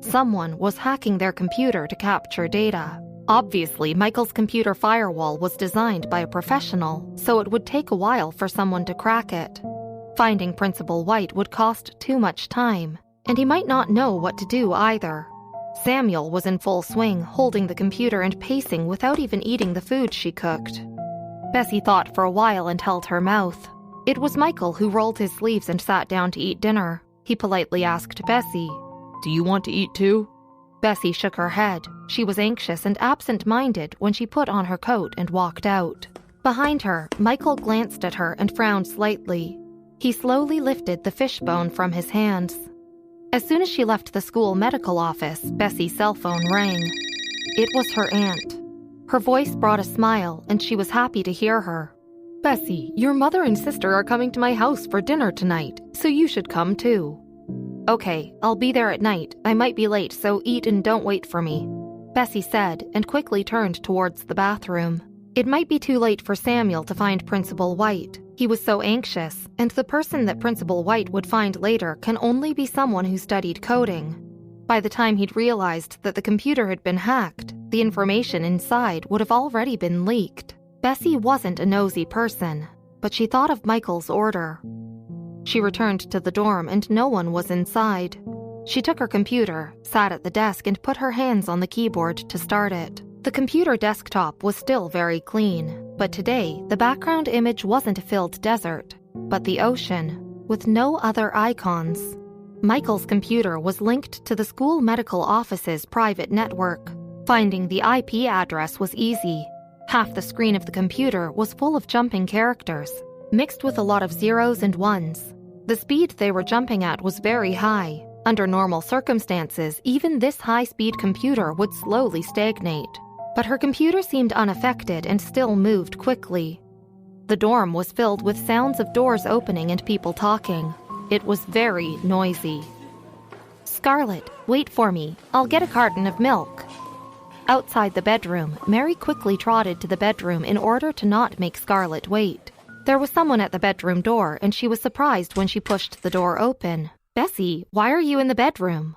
Someone was hacking their computer to capture data. Obviously, Michael's computer firewall was designed by a professional, so it would take a while for someone to crack it. Finding Principal White would cost too much time, and he might not know what to do either. Samuel was in full swing, holding the computer and pacing without even eating the food she cooked. Bessie thought for a while and held her mouth. It was Michael who rolled his sleeves and sat down to eat dinner. He politely asked Bessie, "Do you want to eat too?" Bessie shook her head. She was anxious and absent-minded when she put on her coat and walked out. Behind her, Michael glanced at her and frowned slightly. He slowly lifted the fishbone from his hands. As soon as she left the school medical office, Bessie's cell phone rang. It was her aunt. Her voice brought a smile, and she was happy to hear her. "Bessie, your mother and sister are coming to my house for dinner tonight, so you should come too." "Okay, I'll be there at night. I might be late, so eat and don't wait for me," Bessie said, and quickly turned towards the bathroom. It might be too late for Samuel to find Principal White. He was so anxious, and the person that Principal White would find later can only be someone who studied coding. By the time he'd realized that the computer had been hacked, the information inside would have already been leaked. Bessie wasn't a nosy person, but she thought of Michael's order. She returned to the dorm and no one was inside. She took her computer, sat at the desk and put her hands on the keyboard to start it. The computer desktop was still very clean, but today the background image wasn't a filled desert, but the ocean, with no other icons. Michael's computer was linked to the school medical office's private network. Finding the IP address was easy. Half the screen of the computer was full of jumping characters, mixed with a lot of zeros and ones. The speed they were jumping at was very high. Under normal circumstances, even this high-speed computer would slowly stagnate. But her computer seemed unaffected and still moved quickly. The dorm was filled with sounds of doors opening and people talking. It was very noisy. "Scarlett, wait for me. I'll get a carton of milk." Outside the bedroom, Mary quickly trotted to the bedroom in order to not make Scarlett wait. There was someone at the bedroom door, and she was surprised when she pushed the door open. "Bessie, why are you in the bedroom?"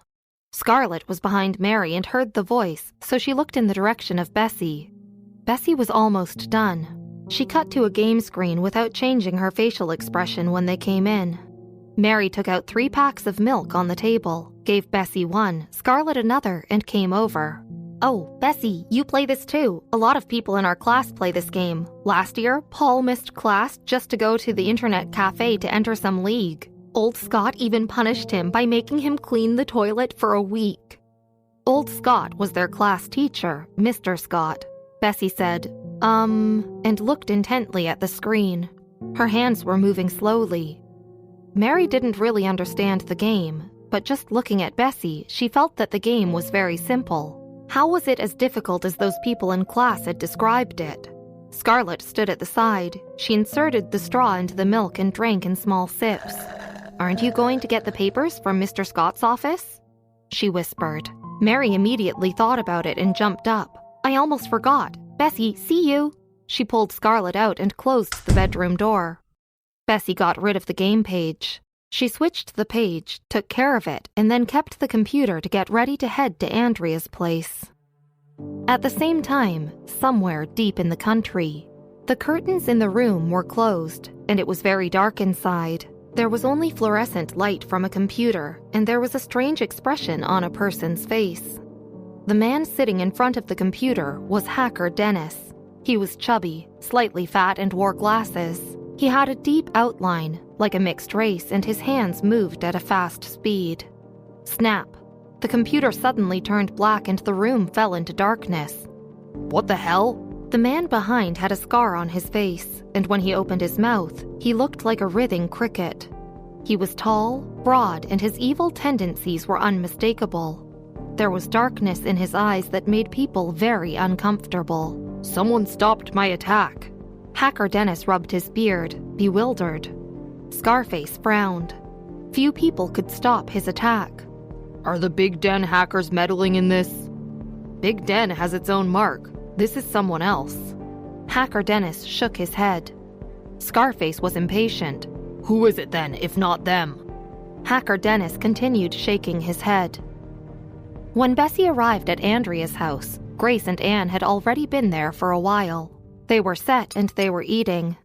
Scarlett was behind Mary and heard the voice, so she looked in the direction of Bessie. Bessie was almost done. She cut to a game screen without changing her facial expression when they came in. Mary took out 3 packs of milk on the table, gave Bessie one, Scarlett another, and came over. "Oh, Bessie, you play this too. A lot of people in our class play this game. Last year, Paul missed class just to go to the internet cafe to enter some league. Old Scott even punished him by making him clean the toilet for a week." Old Scott was their class teacher, Mr. Scott. Bessie said, and looked intently at the screen. Her hands were moving slowly. Mary didn't really understand the game, but just looking at Bessie, she felt that the game was very simple. How was it as difficult as those people in class had described it? Scarlett stood at the side. She inserted the straw into the milk and drank in small sips. "Aren't you going to get the papers from Mr. Scott's office?" she whispered. Mary immediately thought about it and jumped up. "I almost forgot. Bessie, see you." She pulled Scarlett out and closed the bedroom door. Bessie got rid of the game page. She switched the page, took care of it, and then kept the computer to get ready to head to Andrea's place. At the same time, somewhere deep in the country, the curtains in the room were closed, and it was very dark inside. There was only fluorescent light from a computer, and there was a strange expression on a person's face. The man sitting in front of the computer was Hacker Dennis. He was chubby, slightly fat, and wore glasses. He had a deep outline, like a mixed race, and his hands moved at a fast speed. Snap! The computer suddenly turned black and the room fell into darkness. "What the hell?" The man behind had a scar on his face, and when he opened his mouth, he looked like a writhing cricket. He was tall, broad, and his evil tendencies were unmistakable. There was darkness in his eyes that made people very uncomfortable. "Someone stopped my attack." Hacker Dennis rubbed his beard, bewildered. Scarface frowned. Few people could stop his attack. "Are the Big Den hackers meddling in this?" "Big Den has its own mark. This is someone else." Hacker Dennis shook his head. Scarface was impatient. "Who is it then, if not them?" Hacker Dennis continued shaking his head. When Bessie arrived at Andrea's house, Grace and Anne had already been there for a while. They were set and they were eating.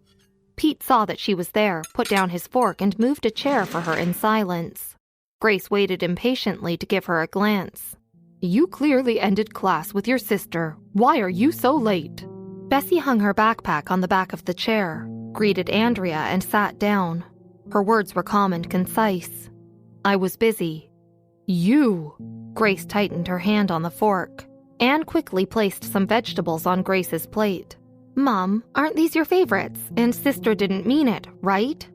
Pete saw that she was there, put down his fork, and moved a chair for her in silence. Grace waited impatiently to give her a glance. "You clearly ended class with your sister. Why are you so late?" Bessie hung her backpack on the back of the chair, greeted Andrea, and sat down. Her words were calm and concise. "I was busy." "You?" Grace tightened her hand on the fork. Anne quickly placed some vegetables on Grace's plate. "Mom, aren't these your favorites? And sister didn't mean it, right?"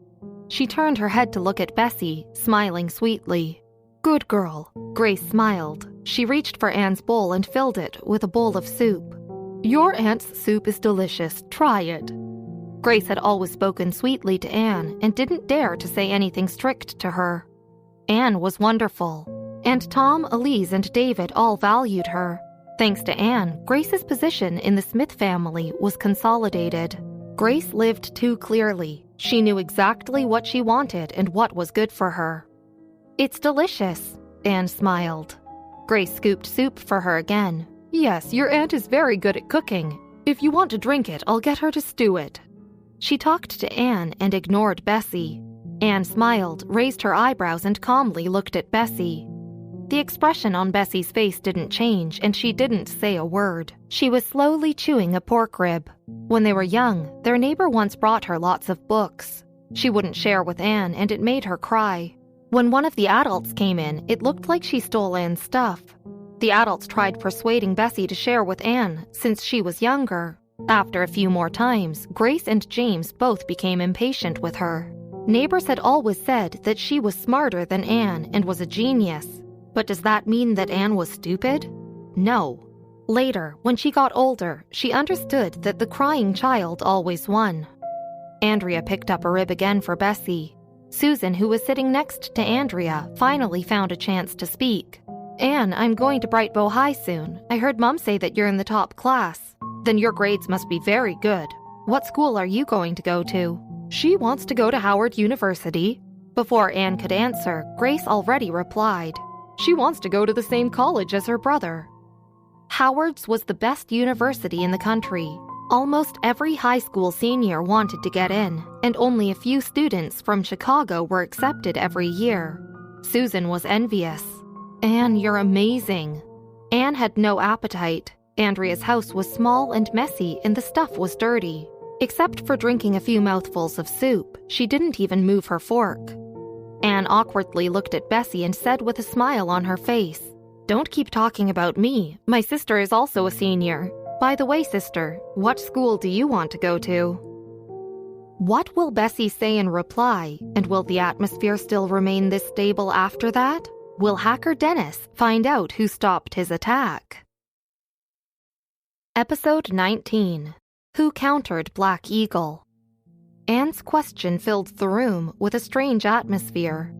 She turned her head to look at Bessie, smiling sweetly. "Good girl." Grace smiled. She reached for Anne's bowl and filled it with a bowl of soup. "Your aunt's soup is delicious. Try it." Grace had always spoken sweetly to Anne and didn't dare to say anything strict to her. Anne was wonderful, and Tom, Elise, and David all valued her. Thanks to Anne, Grace's position in the Smith family was consolidated. Grace lived too clearly. She knew exactly what she wanted and what was good for her. "It's delicious," Anne smiled. Grace scooped soup for her again. "Yes, your aunt is very good at cooking. If you want to drink it, I'll get her to stew it." She talked to Anne and ignored Bessie. Anne smiled, raised her eyebrows, and calmly looked at Bessie. The expression on Bessie's face didn't change, and she didn't say a word. She was slowly chewing a pork rib. When they were young, their neighbor once brought her lots of books. She wouldn't share with Anne, and it made her cry. When one of the adults came in, it looked like she stole Anne's stuff. The adults tried persuading Bessie to share with Anne, since she was younger. After a few more times, Grace and James both became impatient with her. Neighbors had always said that she was smarter than Anne and was a genius. But does that mean that Anne was stupid? No. Later, when she got older, she understood that the crying child always won. Andrea picked up a rib again for Bessie. Susan, who was sitting next to Andrea, finally found a chance to speak. "Anne, I'm going to Bright Bow High soon. I heard Mom say that you're in the top class. Then your grades must be very good. What school are you going to go to?" "She wants to go to Howard University." Before Anne could answer, Grace already replied. "She wants to go to the same college as her brother." Howard's was the best university in the country. Almost every high school senior wanted to get in, and only a few students from Chicago were accepted every year. Susan was envious. "Anne, you're amazing." Anne had no appetite. Andrea's house was small and messy, and the stuff was dirty. Except for drinking a few mouthfuls of soup, she didn't even move her fork. Anne awkwardly looked at Bessie and said with a smile on her face, "Don't keep talking about me. My sister is also a senior. By the way, sister, what school do you want to go to?" What will Bessie say in reply, and will the atmosphere still remain this stable after that? Will hacker Dennis find out who stopped his attack? Episode 19. Who countered Black Eagle? Anne's question filled the room with a strange atmosphere.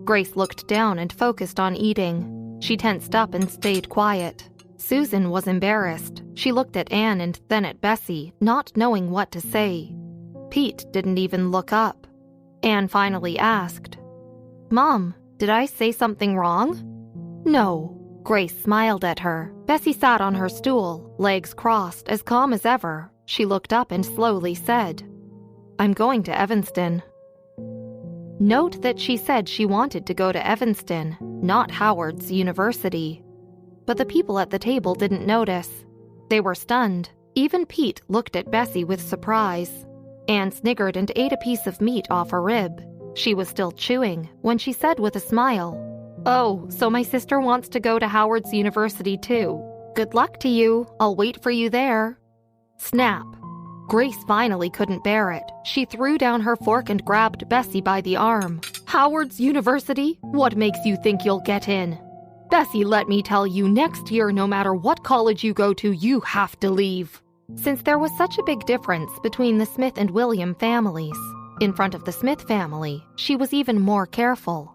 Grace looked down and focused on eating. She tensed up and stayed quiet. Susan was embarrassed. She looked at Anne and then at Bessie, not knowing what to say. Pete didn't even look up. Anne finally asked, "Mom, did I say something wrong?" "No." Grace smiled at her. Bessie sat on her stool, legs crossed, as calm as ever. She looked up and slowly said, "I'm going to Evanston." Note that she said she wanted to go to Evanston, not Howard's University. But the people at the table didn't notice. They were stunned. Even Pete looked at Bessie with surprise. Anne sniggered and ate a piece of meat off a rib. She was still chewing when she said with a smile, "Oh, so my sister wants to go to Howard's University too. Good luck to you. I'll wait for you there." Snap. Grace finally couldn't bear it. She threw down her fork and grabbed Bessie by the arm. "Howard's University? What makes you think you'll get in? Bessie, let me tell you, next year, no matter what college you go to, you have to leave." Since there was such a big difference between the Smith and William families, in front of the Smith family, she was even more careful.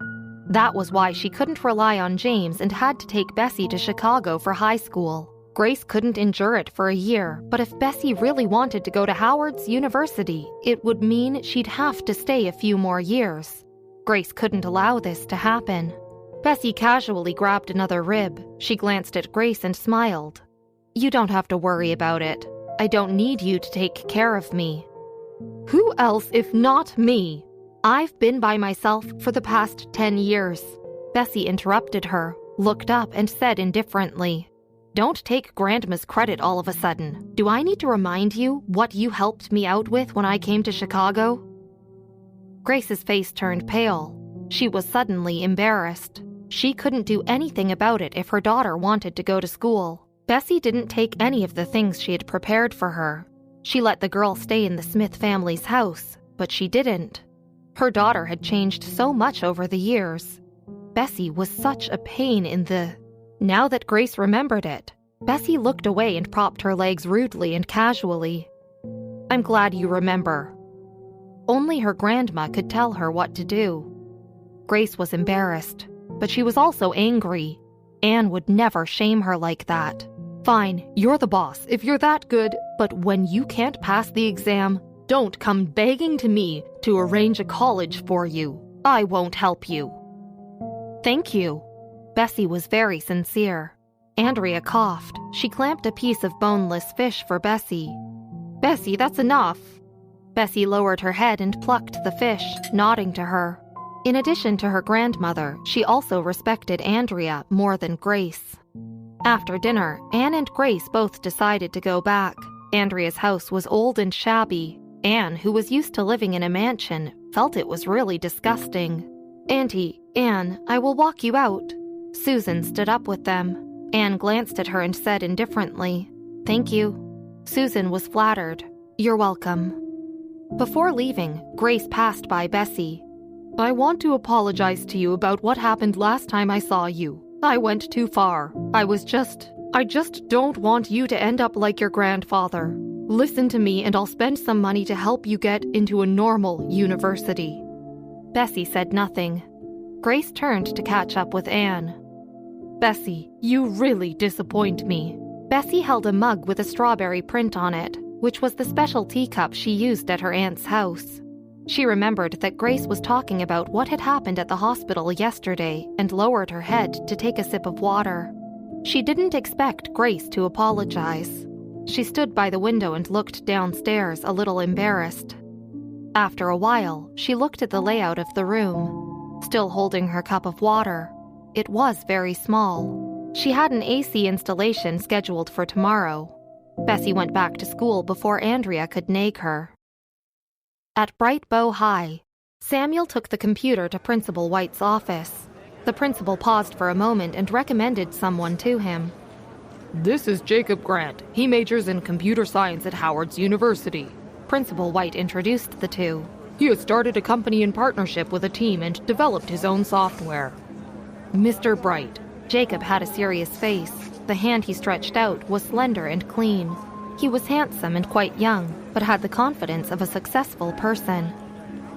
That was why she couldn't rely on James and had to take Bessie to Chicago for high school. Grace couldn't endure it for a year, but if Bessie really wanted to go to Howard's University, it would mean she'd have to stay a few more years. Grace couldn't allow this to happen. Bessie casually grabbed another rib. She glanced at Grace and smiled. "You don't have to worry about it. I don't need you to take care of me." "Who else if not me? I've been by myself for the past 10 years. Bessie interrupted her, looked up and said indifferently, "Don't take Grandma's credit all of a sudden. Do I need to remind you what you helped me out with when I came to Chicago?" Grace's face turned pale. She was suddenly embarrassed. She couldn't do anything about it if her daughter wanted to go to school. Bessie didn't take any of the things she had prepared for her. She let the girl stay in the Smith family's house, but she didn't. Her daughter had changed so much over the years. Bessie was such a pain in the... Now that Grace remembered it, Bessie looked away and propped her legs rudely and casually. "I'm glad you remember." Only her grandma could tell her what to do. Grace was embarrassed, but she was also angry. Anne would never shame her like that. "Fine, you're the boss if you're that good, but when you can't pass the exam, don't come begging to me to arrange a college for you. I won't help you." "Thank you." Bessie was very sincere. Andrea coughed. She clamped a piece of boneless fish for Bessie. "Bessie, that's enough." Bessie lowered her head and plucked the fish, nodding to her. In addition to her grandmother, she also respected Andrea more than Grace. After dinner, Anne and Grace both decided to go back. Andrea's house was old and shabby. Anne, who was used to living in a mansion, felt it was really disgusting. "Auntie, Anne, I will walk you out." Susan stood up with them. Anne glanced at her and said indifferently, "Thank you." Susan was flattered. "You're welcome." Before leaving, Grace passed by Bessie. "I want to apologize to you about what happened last time I saw you. I went too far. I just don't want you to end up like your grandfather. Listen to me and I'll spend some money to help you get into a normal university." Bessie said nothing. Grace turned to catch up with Anne. "Bessie, you really disappoint me." Bessie held a mug with a strawberry print on it, which was the special teacup she used at her aunt's house. She remembered that Grace was talking about what had happened at the hospital yesterday and lowered her head to take a sip of water. She didn't expect Grace to apologize. She stood by the window and looked downstairs, a little embarrassed. After a while, she looked at the layout of the room, still holding her cup of water. It was very small. She had an AC installation scheduled for tomorrow. Bessie went back to school before Andrea could nag her. At Bright Bow High, Samuel took the computer to Principal White's office. The principal paused for a moment and recommended someone to him. "This is Jacob Grant. He majors in computer science at Howard's University." Principal White introduced the two. "He has started a company in partnership with a team and developed his own software." Mr. Bright. Jacob had a serious face. The hand he stretched out was slender and clean. He was handsome and quite young, but had the confidence of a successful person.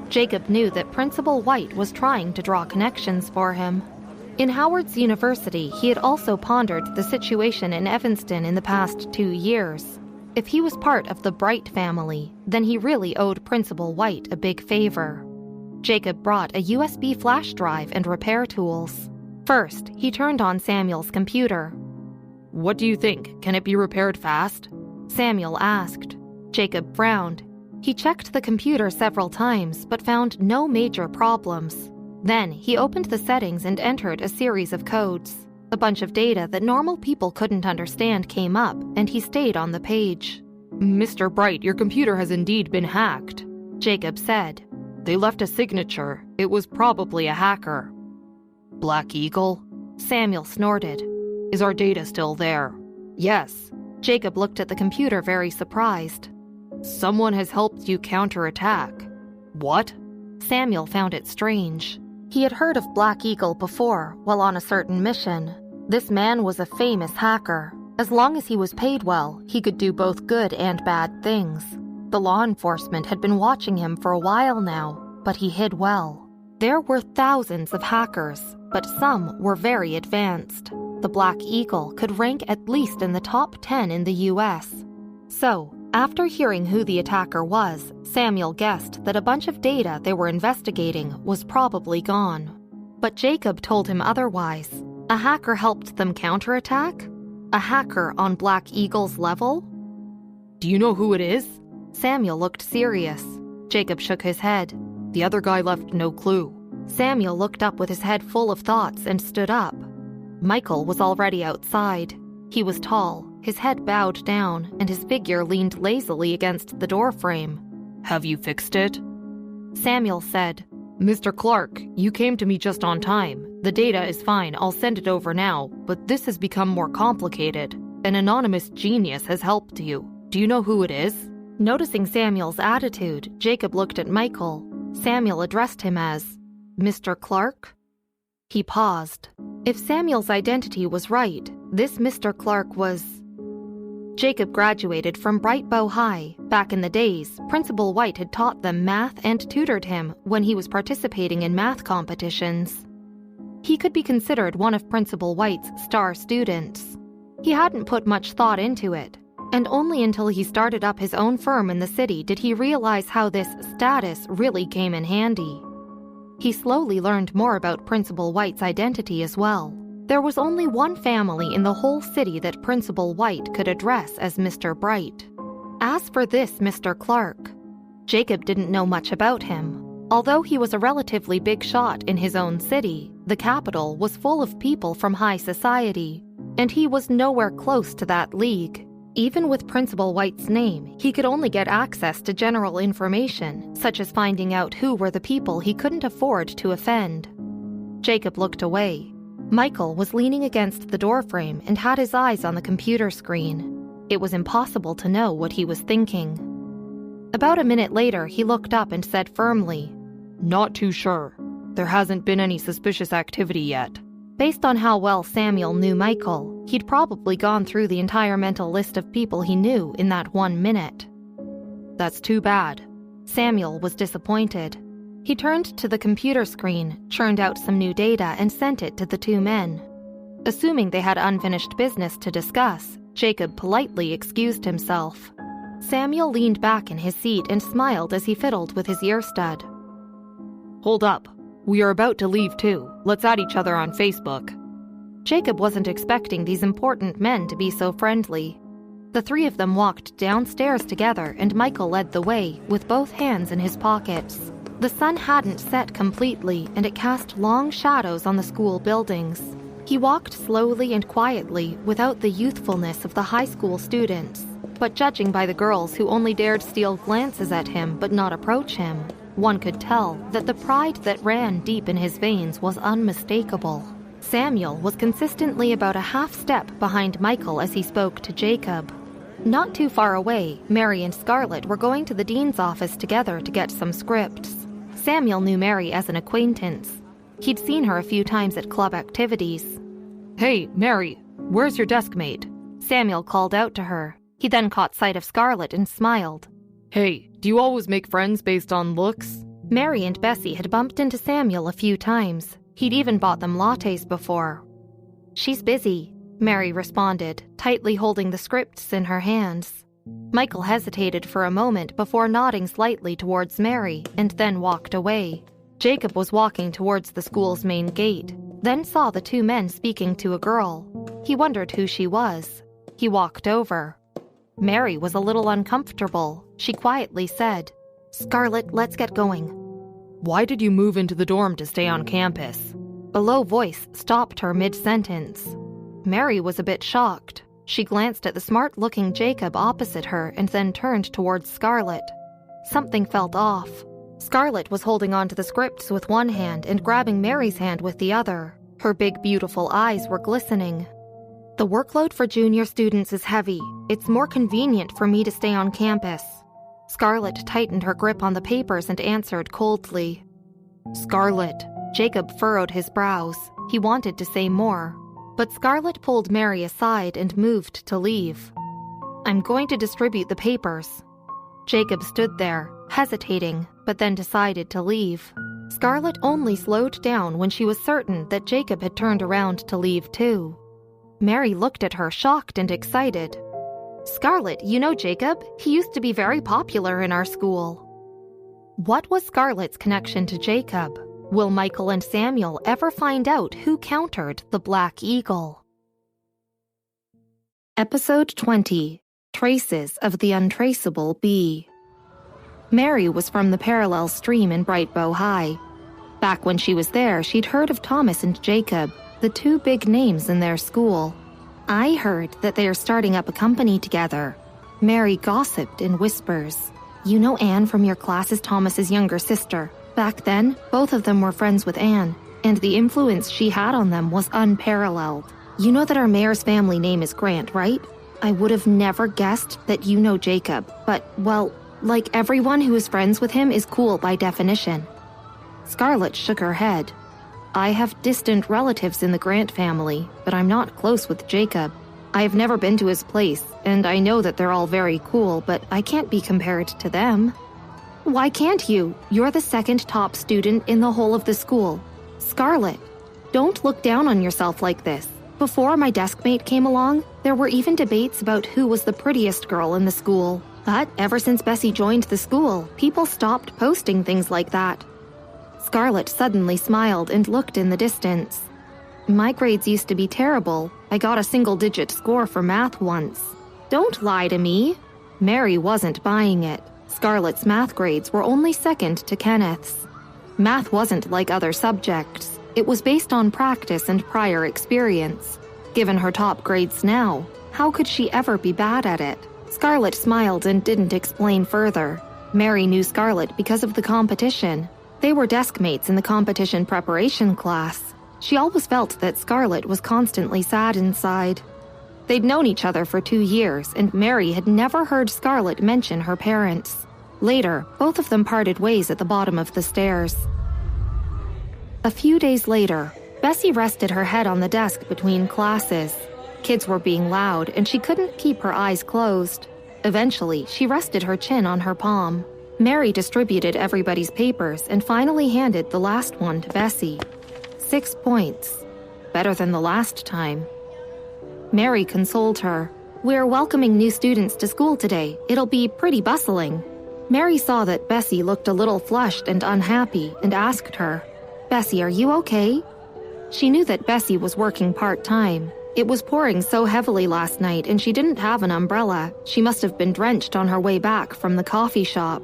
Jacob knew that Principal White was trying to draw connections for him. In Howard's University, he had also pondered the situation in Evanston in the past 2 years. If he was part of the Bright family, then he really owed Principal White a big favor. Jacob brought a USB flash drive and repair tools. First, he turned on Samuel's computer. What do you think? Can it be repaired fast? Samuel asked. Jacob frowned. He checked the computer several times but found no major problems. Then he opened the settings and entered a series of codes. A bunch of data that normal people couldn't understand came up, and he stayed on the page. Mr. Bright, your computer has indeed been hacked, Jacob said. They left a signature. It was probably a hacker. Black Eagle? Samuel snorted. Is our data still there? Yes. Jacob looked at the computer very surprised. Someone has helped you counterattack. What? Samuel found it strange. He had heard of Black Eagle before, while on a certain mission. This man was a famous hacker. As long as he was paid well, he could do both good and bad things. The law enforcement had been watching him for a while now, but he hid well. There were thousands of hackers, but some were very advanced. The Black Eagle could rank at least in the top 10 in the US. So, after hearing who the attacker was, Samuel guessed that a bunch of data they were investigating was probably gone. But Jacob told him otherwise. A hacker helped them counterattack? A hacker on Black Eagle's level? Do you know who it is? Samuel looked serious. Jacob shook his head. The other guy left no clue. Samuel looked up with his head full of thoughts and stood up. Michael was already outside. He was tall, his head bowed down, and his figure leaned lazily against the doorframe. Have you fixed it? Samuel said, Mr. Clark, you came to me just on time. The data is fine, I'll send it over now, but this has become more complicated. An anonymous genius has helped you. Do you know who it is? Noticing Samuel's attitude, Jacob looked at Michael. Samuel addressed him as, Mr. Clark? He paused. If Samuel's identity was right, this Mr. Clark was... Jacob graduated from Bright Bow High. Back in the days, Principal White had taught them math and tutored him when he was participating in math competitions. He could be considered one of Principal White's star students. He hadn't put much thought into it, and only until he started up his own firm in the city did he realize how this status really came in handy. He slowly learned more about Principal White's identity as well. There was only one family in the whole city that Principal White could address as Mr. Bright. As for this Mr. Clark, Jacob didn't know much about him. Although he was a relatively big shot in his own city, the capital was full of people from high society, and he was nowhere close to that league. Even with Principal White's name, he could only get access to general information, such as finding out who were the people he couldn't afford to offend. Jacob looked away. Michael was leaning against the doorframe and had his eyes on the computer screen. It was impossible to know what he was thinking. About a minute later, he looked up and said firmly, Not too sure. There hasn't been any suspicious activity yet. Based on how well Samuel knew Michael, he'd probably gone through the entire mental list of people he knew in that 1 minute. That's too bad. Samuel was disappointed. He turned to the computer screen, churned out some new data, and sent it to the two men. Assuming they had unfinished business to discuss, Jacob politely excused himself. Samuel leaned back in his seat and smiled as he fiddled with his ear stud. Hold up. We are about to leave too. Let's add each other on Facebook. Jacob wasn't expecting these important men to be so friendly. The three of them walked downstairs together, and Michael led the way, with both hands in his pockets. The sun hadn't set completely, and it cast long shadows on the school buildings. He walked slowly and quietly, without the youthfulness of the high school students. But judging by the girls who only dared steal glances at him but not approach him, one could tell that the pride that ran deep in his veins was unmistakable. Samuel was consistently about a half step behind Michael as he spoke to Jacob. Not too far away, Mary and Scarlett were going to the dean's office together to get some scripts. Samuel knew Mary as an acquaintance. He'd seen her a few times at club activities. "Hey, Mary, where's your desk mate?" Samuel called out to her. He then caught sight of Scarlett and smiled. "Hey, do you always make friends based on looks?" Mary and Bessie had bumped into Samuel a few times. He'd even bought them lattes before. "She's busy," Mary responded, tightly holding the scripts in her hands. Michael hesitated for a moment before nodding slightly towards Mary and then walked away. Jacob was walking towards the school's main gate, then saw the two men speaking to a girl. He wondered who she was. He walked over. Mary was a little uncomfortable. She quietly said, "Scarlett, let's get going." "Why did you move into the dorm to stay on campus?" A low voice stopped her mid-sentence. Mary was a bit shocked. She glanced at the smart-looking Jacob opposite her and then turned towards Scarlett. Something felt off. Scarlett was holding onto the scripts with one hand and grabbing Mary's hand with the other. Her big, beautiful eyes were glistening. "The workload for junior students is heavy. It's more convenient for me to stay on campus." Scarlett tightened her grip on the papers and answered coldly. "Scarlett." Jacob furrowed his brows. He wanted to say more, but Scarlett pulled Mary aside and moved to leave. "I'm going to distribute the papers." Jacob stood there, hesitating, but then decided to leave. Scarlett only slowed down when she was certain that Jacob had turned around to leave too. Mary looked at her, shocked and excited. "Scarlett, you know Jacob? He used to be very popular in our school." What was Scarlett's connection to Jacob? Will Michael and Samuel ever find out who countered the Black Eagle? Episode 20. Traces of the Untraceable B. Mary was from the parallel stream in Bright Bow High. Back when she was there, she'd heard of Thomas and Jacob, the two big names in their school. "I heard that they are starting up a company together," Mary gossiped in whispers. "You know Anne from your class is Thomas's younger sister. Back then, both of them were friends with Anne, and the influence she had on them was unparalleled. You know that our mayor's family name is Grant, right? I would have never guessed that you know Jacob, but, well, like everyone who is friends with him is cool by definition." Scarlett shook her head. "I have distant relatives in the Grant family, but I'm not close with Jacob. I have never been to his place, and I know that they're all very cool, but I can't be compared to them." "Why can't you? You're the second top student in the whole of the school. Scarlett, don't look down on yourself like this. Before my deskmate came along, there were even debates about who was the prettiest girl in the school. But ever since Bessie joined the school, people stopped posting things like that." Scarlett suddenly smiled and looked in the distance. "My grades used to be terrible. I got a single-digit score for math once." "Don't lie to me." Mary wasn't buying it. Scarlett's math grades were only second to Kenneth's. Math wasn't like other subjects. It was based on practice and prior experience. Given her top grades now, how could she ever be bad at it? Scarlett smiled and didn't explain further. Mary knew Scarlett because of the competition. They were deskmates in the competition preparation class. She always felt that Scarlett was constantly sad inside. They'd known each other for 2 years, and Mary had never heard Scarlett mention her parents. Later, both of them parted ways at the bottom of the stairs. A few days later, Bessie rested her head on the desk between classes. Kids were being loud, and she couldn't keep her eyes closed. Eventually, she rested her chin on her palm. Mary distributed everybody's papers and finally handed the last one to Bessie. 6 points. Better than the last time. Mary consoled her. "We're welcoming new students to school today. It'll be pretty bustling." Mary saw that Bessie looked a little flushed and unhappy and asked her, "Bessie, are you okay?" She knew that Bessie was working part-time. It was pouring so heavily last night and she didn't have an umbrella. She must have been drenched on her way back from the coffee shop.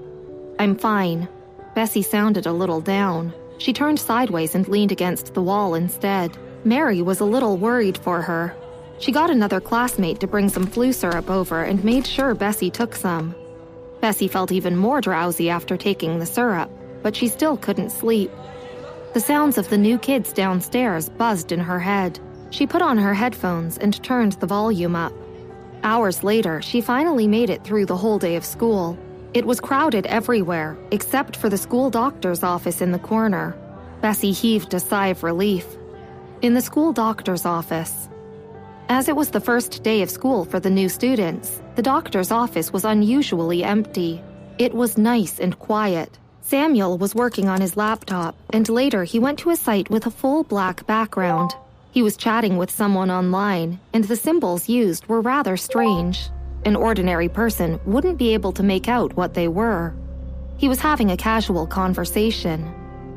"I'm fine." Bessie sounded a little down. She turned sideways and leaned against the wall instead. Mary was a little worried for her. She got another classmate to bring some flu syrup over and made sure Bessie took some. Bessie felt even more drowsy after taking the syrup, but she still couldn't sleep. The sounds of the new kids downstairs buzzed in her head. She put on her headphones and turned the volume up. Hours later, she finally made it through the whole day of school. It was crowded everywhere, except for the school doctor's office in the corner. Bessie heaved a sigh of relief. In the school doctor's office. As it was the first day of school for the new students, the doctor's office was unusually empty. It was nice and quiet. Samuel was working on his laptop, and later he went to a site with a full black background. He was chatting with someone online, and the symbols used were rather strange. An ordinary person wouldn't be able to make out what they were. He was having a casual conversation,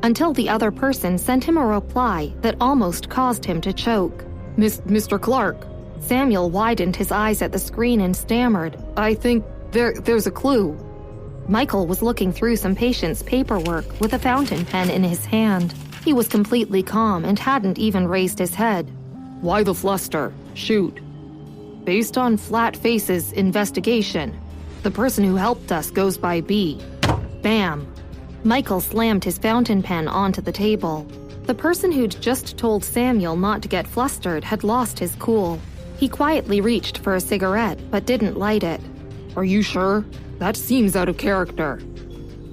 until the other person sent him a reply that almost caused him to choke. Mr. Clark. Samuel widened his eyes at the screen and stammered, I think there's a clue. Michael was looking through some patient's paperwork with a fountain pen in his hand. He was completely calm and hadn't even raised his head. Why the fluster? Shoot. Based on Flat Face's investigation, the person who helped us goes by B. Bam. Michael slammed his fountain pen onto the table. The person who'd just told Samuel not to get flustered had lost his cool. He quietly reached for a cigarette, but didn't light it. Are you sure? That seems out of character.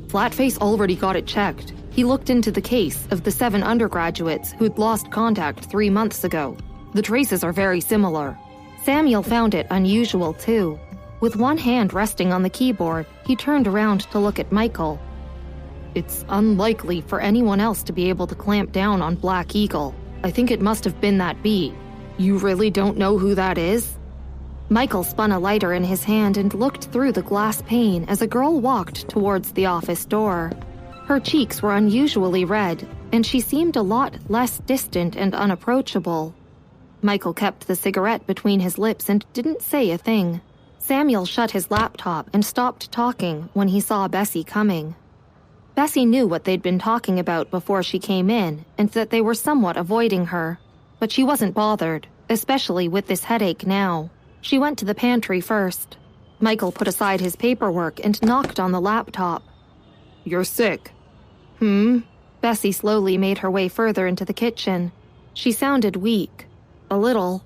Flatface already got it checked. He looked into the case of the 7 undergraduates who'd lost contact 3 months ago. The traces are very similar. Samuel found it unusual, too. With one hand resting on the keyboard, he turned around to look at Michael. It's unlikely for anyone else to be able to clamp down on Black Eagle. I think it must have been that bee. You really don't know who that is? Michael spun a lighter in his hand and looked through the glass pane as a girl walked towards the office door. Her cheeks were unusually red, and she seemed a lot less distant and unapproachable. Michael kept the cigarette between his lips and didn't say a thing. Samuel shut his laptop and stopped talking when he saw Bessie coming. Bessie knew what they'd been talking about before she came in, and that they were somewhat avoiding her. But she wasn't bothered, especially with this headache now. She went to the pantry first. Michael put aside his paperwork and knocked on the laptop. You're sick. Bessie slowly made her way further into the kitchen. She sounded weak. A little.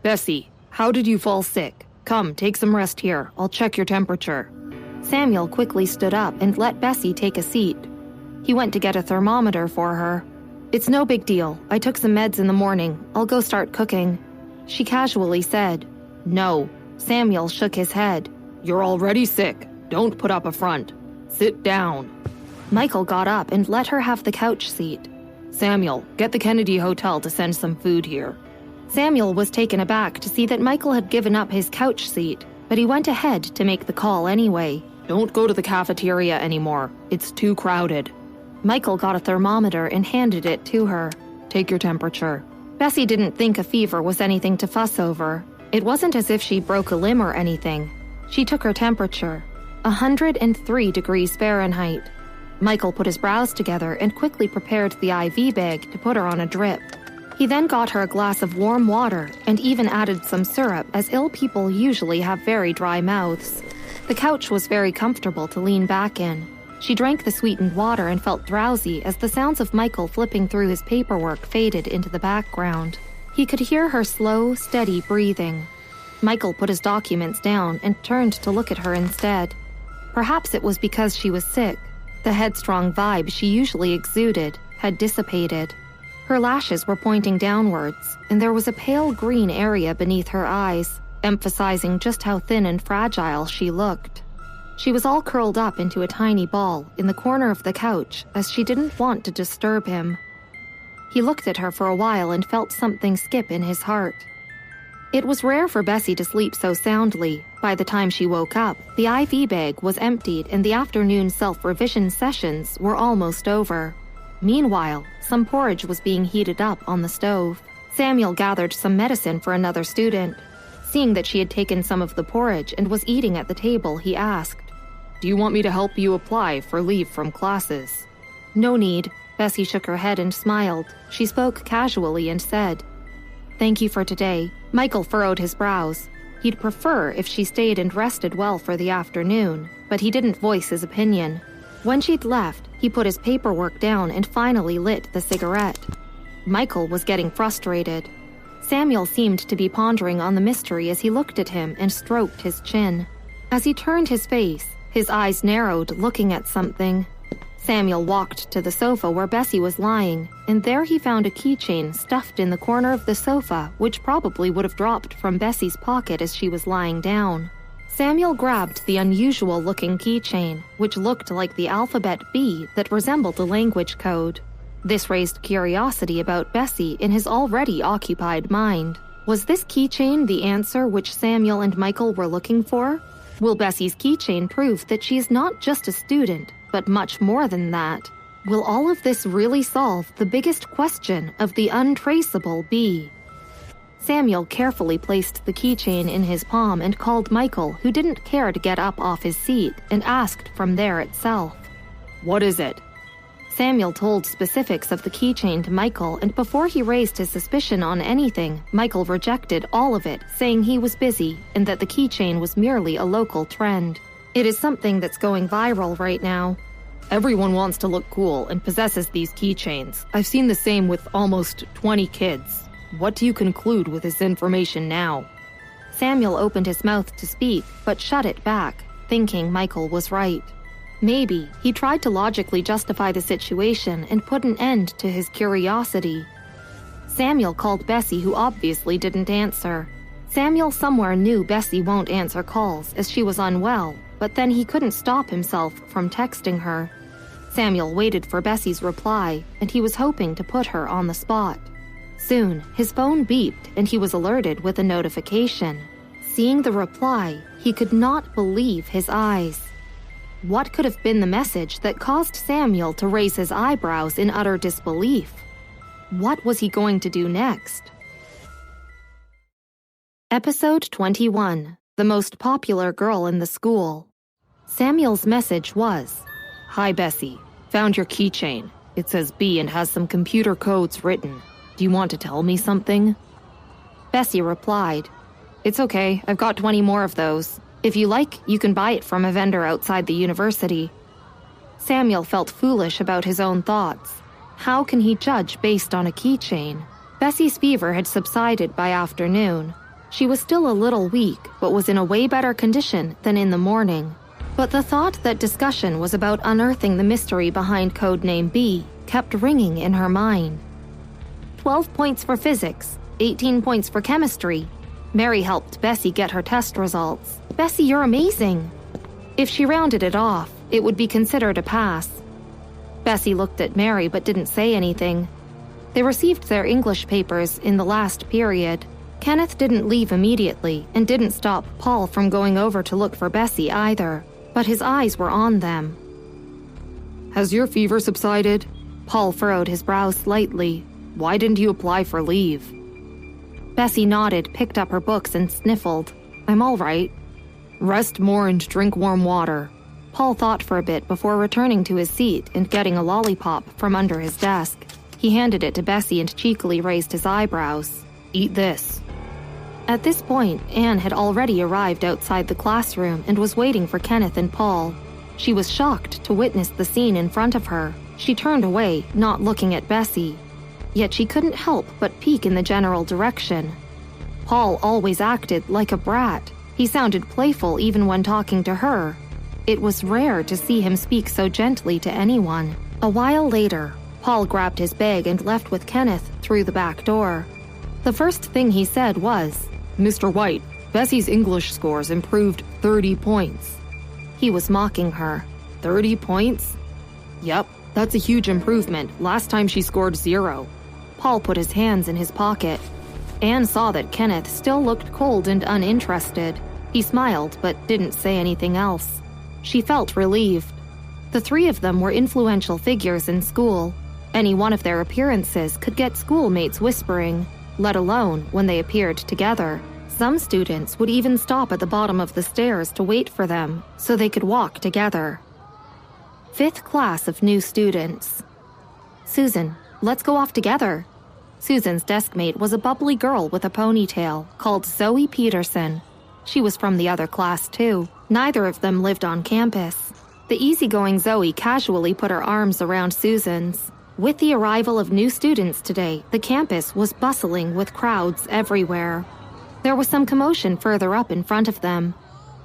Bessie, how did you fall sick? Come, take some rest here. I'll check your temperature. Samuel quickly stood up and let Bessie take a seat. He went to get a thermometer for her. It's no big deal. I took some meds in the morning. I'll go start cooking. She casually said. No. Samuel shook his head. You're already sick. Don't put up a front. Sit down. Michael got up and let her have the couch seat. Samuel, get the Kennedy Hotel to send some food here. Samuel was taken aback to see that Michael had given up his couch seat, but he went ahead to make the call anyway. Don't go to the cafeteria anymore. It's too crowded. Michael got a thermometer and handed it to her. Take your temperature. Bessie didn't think a fever was anything to fuss over. It wasn't as if she broke a limb or anything. She took her temperature, 103 degrees Fahrenheit. Michael put his brows together and quickly prepared the IV bag to put her on a drip. He then got her a glass of warm water and even added some syrup, as ill people usually have very dry mouths. The couch was very comfortable to lean back in. She drank the sweetened water and felt drowsy as the sounds of Michael flipping through his paperwork faded into the background. He could hear her slow, steady breathing. Michael put his documents down and turned to look at her instead. Perhaps it was because she was sick. The headstrong vibe she usually exuded had dissipated. Her lashes were pointing downwards, and there was a pale green area beneath her eyes, emphasizing just how thin and fragile she looked. She was all curled up into a tiny ball in the corner of the couch, as she didn't want to disturb him. He looked at her for a while and felt something skip in his heart. It was rare for Bessie to sleep so soundly. By the time she woke up, the IV bag was emptied and the afternoon self-revision sessions were almost over. Meanwhile, some porridge was being heated up on the stove. Samuel gathered some medicine for another student. Seeing that she had taken some of the porridge and was eating at the table, he asked, Do you want me to help you apply for leave from classes? No need. Bessie shook her head and smiled. She spoke casually and said, Thank you for today. Michael furrowed his brows. He'd prefer if she stayed and rested well for the afternoon, but he didn't voice his opinion. When she'd left, he put his paperwork down and finally lit the cigarette. Michael was getting frustrated. Samuel seemed to be pondering on the mystery as he looked at him and stroked his chin. As he turned his face, his eyes narrowed, looking at something. Samuel walked to the sofa where Bessie was lying, and there he found a keychain stuffed in the corner of the sofa, which probably would have dropped from Bessie's pocket as she was lying down. Samuel grabbed the unusual-looking keychain, which looked like the alphabet B that resembled a language code. This raised curiosity about Bessie in his already occupied mind. Was this keychain the answer which Samuel and Michael were looking for? Will Bessie's keychain prove that she is not just a student, but much more than that? Will all of this really solve the biggest question of the untraceable B? Samuel carefully placed the keychain in his palm and called Michael, who didn't care to get up off his seat, and asked from there itself. "What is it?" Samuel told specifics of the keychain to Michael, and before he raised his suspicion on anything, Michael rejected all of it, saying he was busy and that the keychain was merely a local trend. It is something that's going viral right now. Everyone wants to look cool and possesses these keychains. I've seen the same with almost 20 kids. What do you conclude with this information now? Samuel opened his mouth to speak, but shut it back, thinking Michael was right. Maybe he tried to logically justify the situation and put an end to his curiosity. Samuel called Bessie, who obviously didn't answer. Samuel somewhere knew Bessie won't answer calls as she was unwell, but then he couldn't stop himself from texting her. Samuel waited for Bessie's reply, and he was hoping to put her on the spot. Soon, his phone beeped and he was alerted with a notification. Seeing the reply, he could not believe his eyes. What could have been the message that caused Samuel to raise his eyebrows in utter disbelief? What was he going to do next? Episode 21. The most popular girl in the school. Samuel's message was, "Hi, Bessie. Found your keychain. It says B and has some computer codes written. Do you want to tell me something?" Bessie replied, "It's okay, I've got 20 more of those. If you like, you can buy it from a vendor outside the university." Samuel felt foolish about his own thoughts. How can he judge based on a keychain? Bessie's fever had subsided by afternoon. She was still a little weak, but was in a way better condition than in the morning. But the thought that discussion was about unearthing the mystery behind codename B kept ringing in her mind. 12 points for physics, 18 points for chemistry. Mary helped Bessie get her test results. "Bessie, you're amazing." If she rounded it off, it would be considered a pass. Bessie looked at Mary but didn't say anything. They received their English papers in the last period. Kenneth didn't leave immediately and didn't stop Paul from going over to look for Bessie either, but his eyes were on them. "Has your fever subsided?" Paul furrowed his brow slightly. "Why didn't you apply for leave?" Bessie nodded, picked up her books, and sniffled. "I'm all right." "Rest more and drink warm water." Paul thought for a bit before returning to his seat and getting a lollipop from under his desk. He handed it to Bessie and cheekily raised his eyebrows. "Eat this." At this point, Anne had already arrived outside the classroom and was waiting for Kenneth and Paul. She was shocked to witness the scene in front of her. She turned away, not looking at Bessie. Yet she couldn't help but peek in the general direction. Paul always acted like a brat. He sounded playful even when talking to her. It was rare to see him speak so gently to anyone. A while later, Paul grabbed his bag and left with Kenneth through the back door. The first thing he said was, "Mr. White, Bessie's English scores improved 30 points. He was mocking her. 30 points? Yep, that's a huge improvement. Last time she scored 0. Paul put his hands in his pocket. Anne saw that Kenneth still looked cold and uninterested. He smiled but didn't say anything else. She felt relieved. The three of them were influential figures in school. Any one of their appearances could get schoolmates whispering, let alone when they appeared together. Some students would even stop at the bottom of the stairs to wait for them so they could walk together. 5th class of new students. "Susan, let's go off together." Susan's deskmate was a bubbly girl with a ponytail called Zoe Peterson. She was from the other class too. Neither of them lived on campus. The easygoing Zoe casually put her arms around Susan's. With the arrival of new students today, the campus was bustling with crowds everywhere. There was some commotion further up in front of them.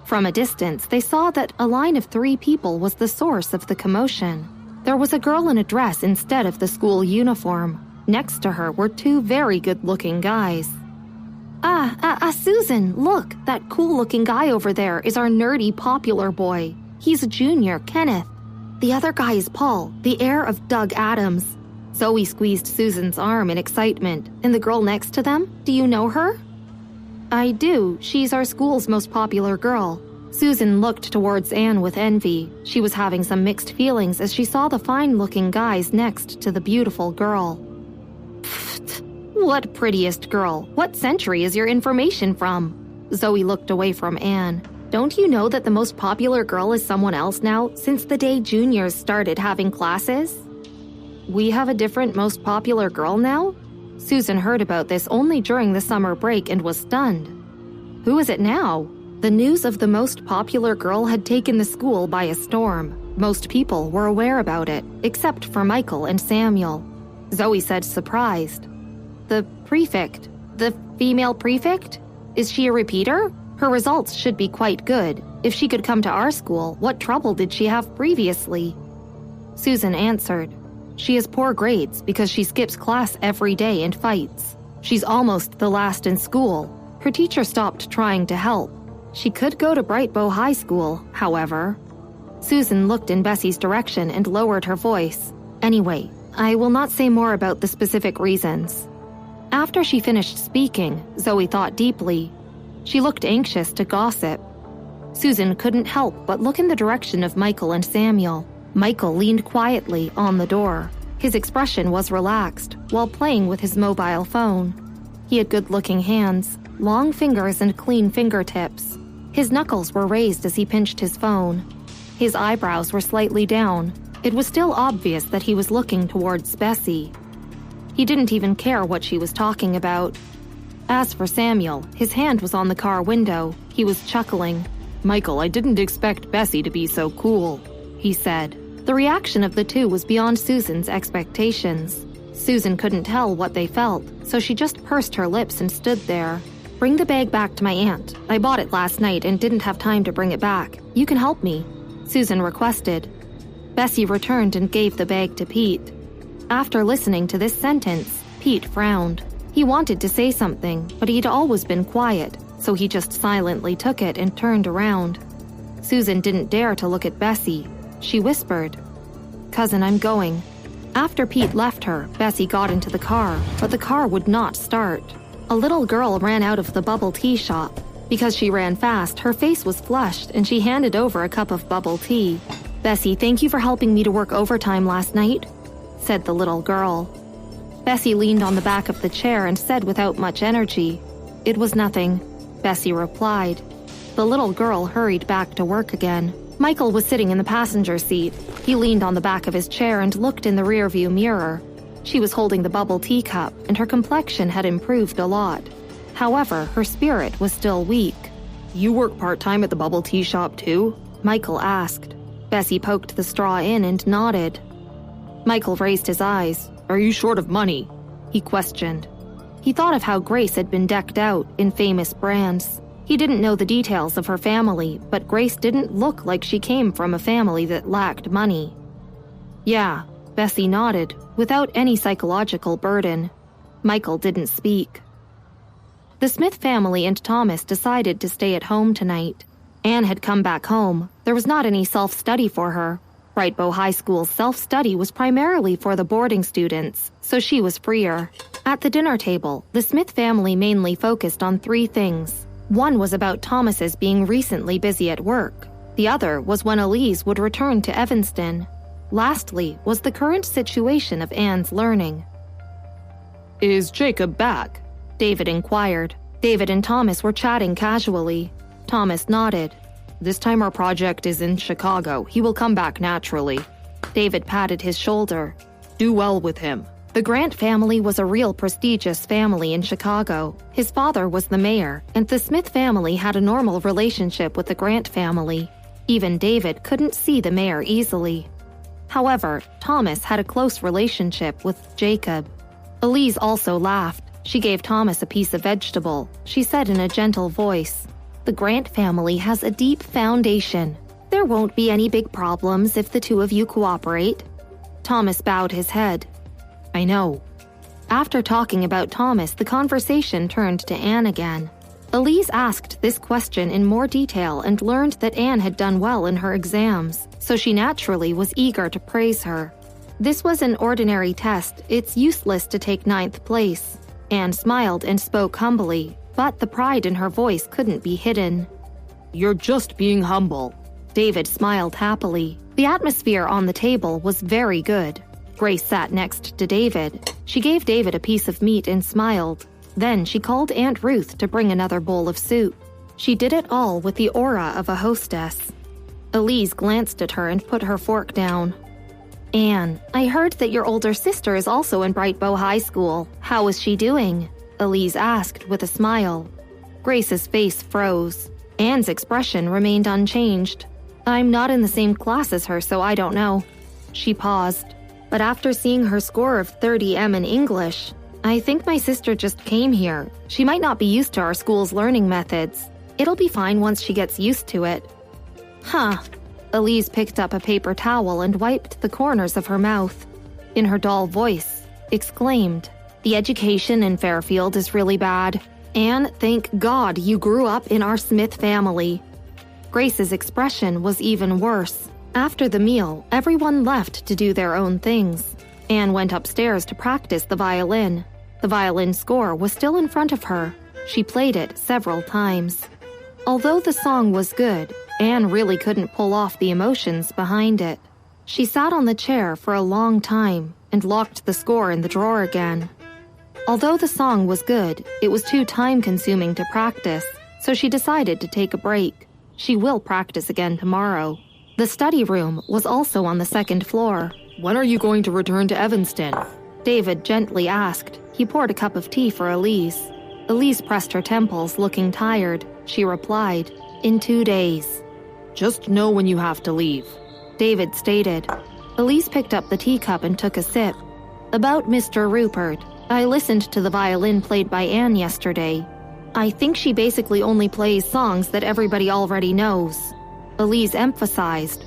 From a distance, they saw that a line of 3 people was the source of the commotion. There was a girl in a dress instead of the school uniform. Next to her were two very good-looking guys. Susan, look, that cool-looking guy over there is our nerdy popular boy. He's a junior, Kenneth. The other guy is Paul, the heir of Doug Adams. Zoe squeezed Susan's arm in excitement. And the girl next to them, do you know her? I do. She's our school's most popular girl. Susan looked towards Anne with envy. She was having some mixed feelings as she saw the fine-looking guys next to the beautiful girl. Pfft, what prettiest girl? What century is your information from? Zoe looked away from Anne. Don't you know that the most popular girl is someone else now since the day juniors started having classes? We have a different most popular girl now? Susan heard about this only during the summer break and was stunned. Who is it now? The news of the most popular girl had taken the school by a storm. Most people were aware about it, except for Michael and Samuel. Zoe said, surprised. The prefect? The female prefect? Is she a repeater? Her results should be quite good. If she could come to our school, what trouble did she have previously? Susan answered. She has poor grades because she skips class every day and fights. She's almost the last in school. Her teacher stopped trying to help. She could go to Bright Bow High School, however. Susan looked in Bessie's direction and lowered her voice. Anyway, I will not say more about the specific reasons. After she finished speaking, Zoe thought deeply. She looked anxious to gossip. Susan couldn't help but look in the direction of Michael and Samuel. Michael leaned quietly on the door. His expression was relaxed while playing with his mobile phone. He had good-looking hands, long fingers and clean fingertips. His knuckles were raised as he pinched his phone. His eyebrows were slightly down. It was still obvious that he was looking towards Bessie. He didn't even care what she was talking about. As for Samuel, his hand was on the car window. He was chuckling. "Michael, I didn't expect Bessie to be so cool," he said. The reaction of the two was beyond Susan's expectations. Susan couldn't tell what they felt, so she just pursed her lips and stood there. "Bring the bag back to my aunt. I bought it last night and didn't have time to bring it back. You can help me," Susan requested. Bessie returned and gave the bag to Pete. After listening to this sentence, Pete frowned. He wanted to say something, but he'd always been quiet, so he just silently took it and turned around. Susan didn't dare to look at Bessie. She whispered, "Cousin, I'm going." After Pete left her, Bessie got into the car, but the car would not start. A little girl ran out of the bubble tea shop. Because she ran fast, her face was flushed and she handed over a cup of bubble tea. "Bessie, thank you for helping me to work overtime last night," said the little girl. Bessie leaned on the back of the chair and said without much energy, "It was nothing," Bessie replied. The little girl hurried back to work again. Michael was sitting in the passenger seat. He leaned on the back of his chair and looked in the rearview mirror. She was holding the bubble tea cup, and her complexion had improved a lot. However, her spirit was still weak. "You work part-time at the bubble tea shop too?" Michael asked. Bessie poked the straw in and nodded. Michael raised his eyes. "Are you short of money?" he questioned. He thought of how Grace had been decked out in famous brands. He didn't know the details of her family, but Grace didn't look like she came from a family that lacked money. "Yeah," Bessie nodded, without any psychological burden. Michael didn't speak. The Smith family and Thomas decided to stay at home tonight. Anne had come back home. There was not any self-study for her. Bright Bow High School's self-study was primarily for the boarding students, so she was freer. At the dinner table, the Smith family mainly focused on 3 things. One was about Thomas's being recently busy at work. The other was when Elise would return to Evanston. Lastly was the current situation of Anne's learning. "Is Jacob back?" David inquired. David and Thomas were chatting casually. Thomas nodded. "This time our project is in Chicago. He will come back naturally." David patted his shoulder. "Do well with him." The Grant family was a real prestigious family in Chicago. His father was the mayor, and the Smith family had a normal relationship with the Grant family. Even David couldn't see the mayor easily. However, Thomas had a close relationship with Jacob. Elise also laughed. She gave Thomas a piece of vegetable. She said in a gentle voice, "The Grant family has a deep foundation. There won't be any big problems if the two of you cooperate." Thomas bowed his head. I know. After talking about Thomas, the conversation turned to Anne again. Elise asked this question in more detail and learned that Anne had done well in her exams, so she naturally was eager to praise her. This was an ordinary test. It's useless to take 9th place. Anne smiled and spoke humbly, but the pride in her voice couldn't be hidden. You're just being humble. David smiled happily. The atmosphere on the table was very good. Grace sat next to David. She gave David a piece of meat and smiled. Then she called Aunt Ruth to bring another bowl of soup. She did it all with the aura of a hostess. Elise glanced at her and put her fork down. Anne, I heard that your older sister is also in Bright Bow High School. How is she doing? Elise asked with a smile. Grace's face froze. Anne's expression remained unchanged. I'm not in the same class as her, so I don't know. She paused. But after seeing her score of 30M in English, I think my sister just came here. She might not be used to our school's learning methods. It'll be fine once she gets used to it. Huh. Elise picked up a paper towel and wiped the corners of her mouth. In her dull voice, exclaimed, The education in Fairfield is really bad. Anne, thank God you grew up in our Smith family. Grace's expression was even worse. After the meal, everyone left to do their own things. Anne went upstairs to practice the violin. The violin score was still in front of her. She played it several times. Although the song was good, Anne really couldn't pull off the emotions behind it. She sat on the chair for a long time and locked the score in the drawer again. Although the song was good, it was too time-consuming to practice, so she decided to take a break. She will practice again tomorrow. The study room was also on the 2nd floor. When are you going to return to Evanston? David gently asked. He poured a cup of tea for Elise. Elise pressed her temples, looking tired. She replied, In 2 days. Just know when you have to leave, David stated. Elise picked up the teacup and took a sip. About Mr. Rupert, I listened to the violin played by Anne yesterday. I think she basically only plays songs that everybody already knows. Elise emphasized.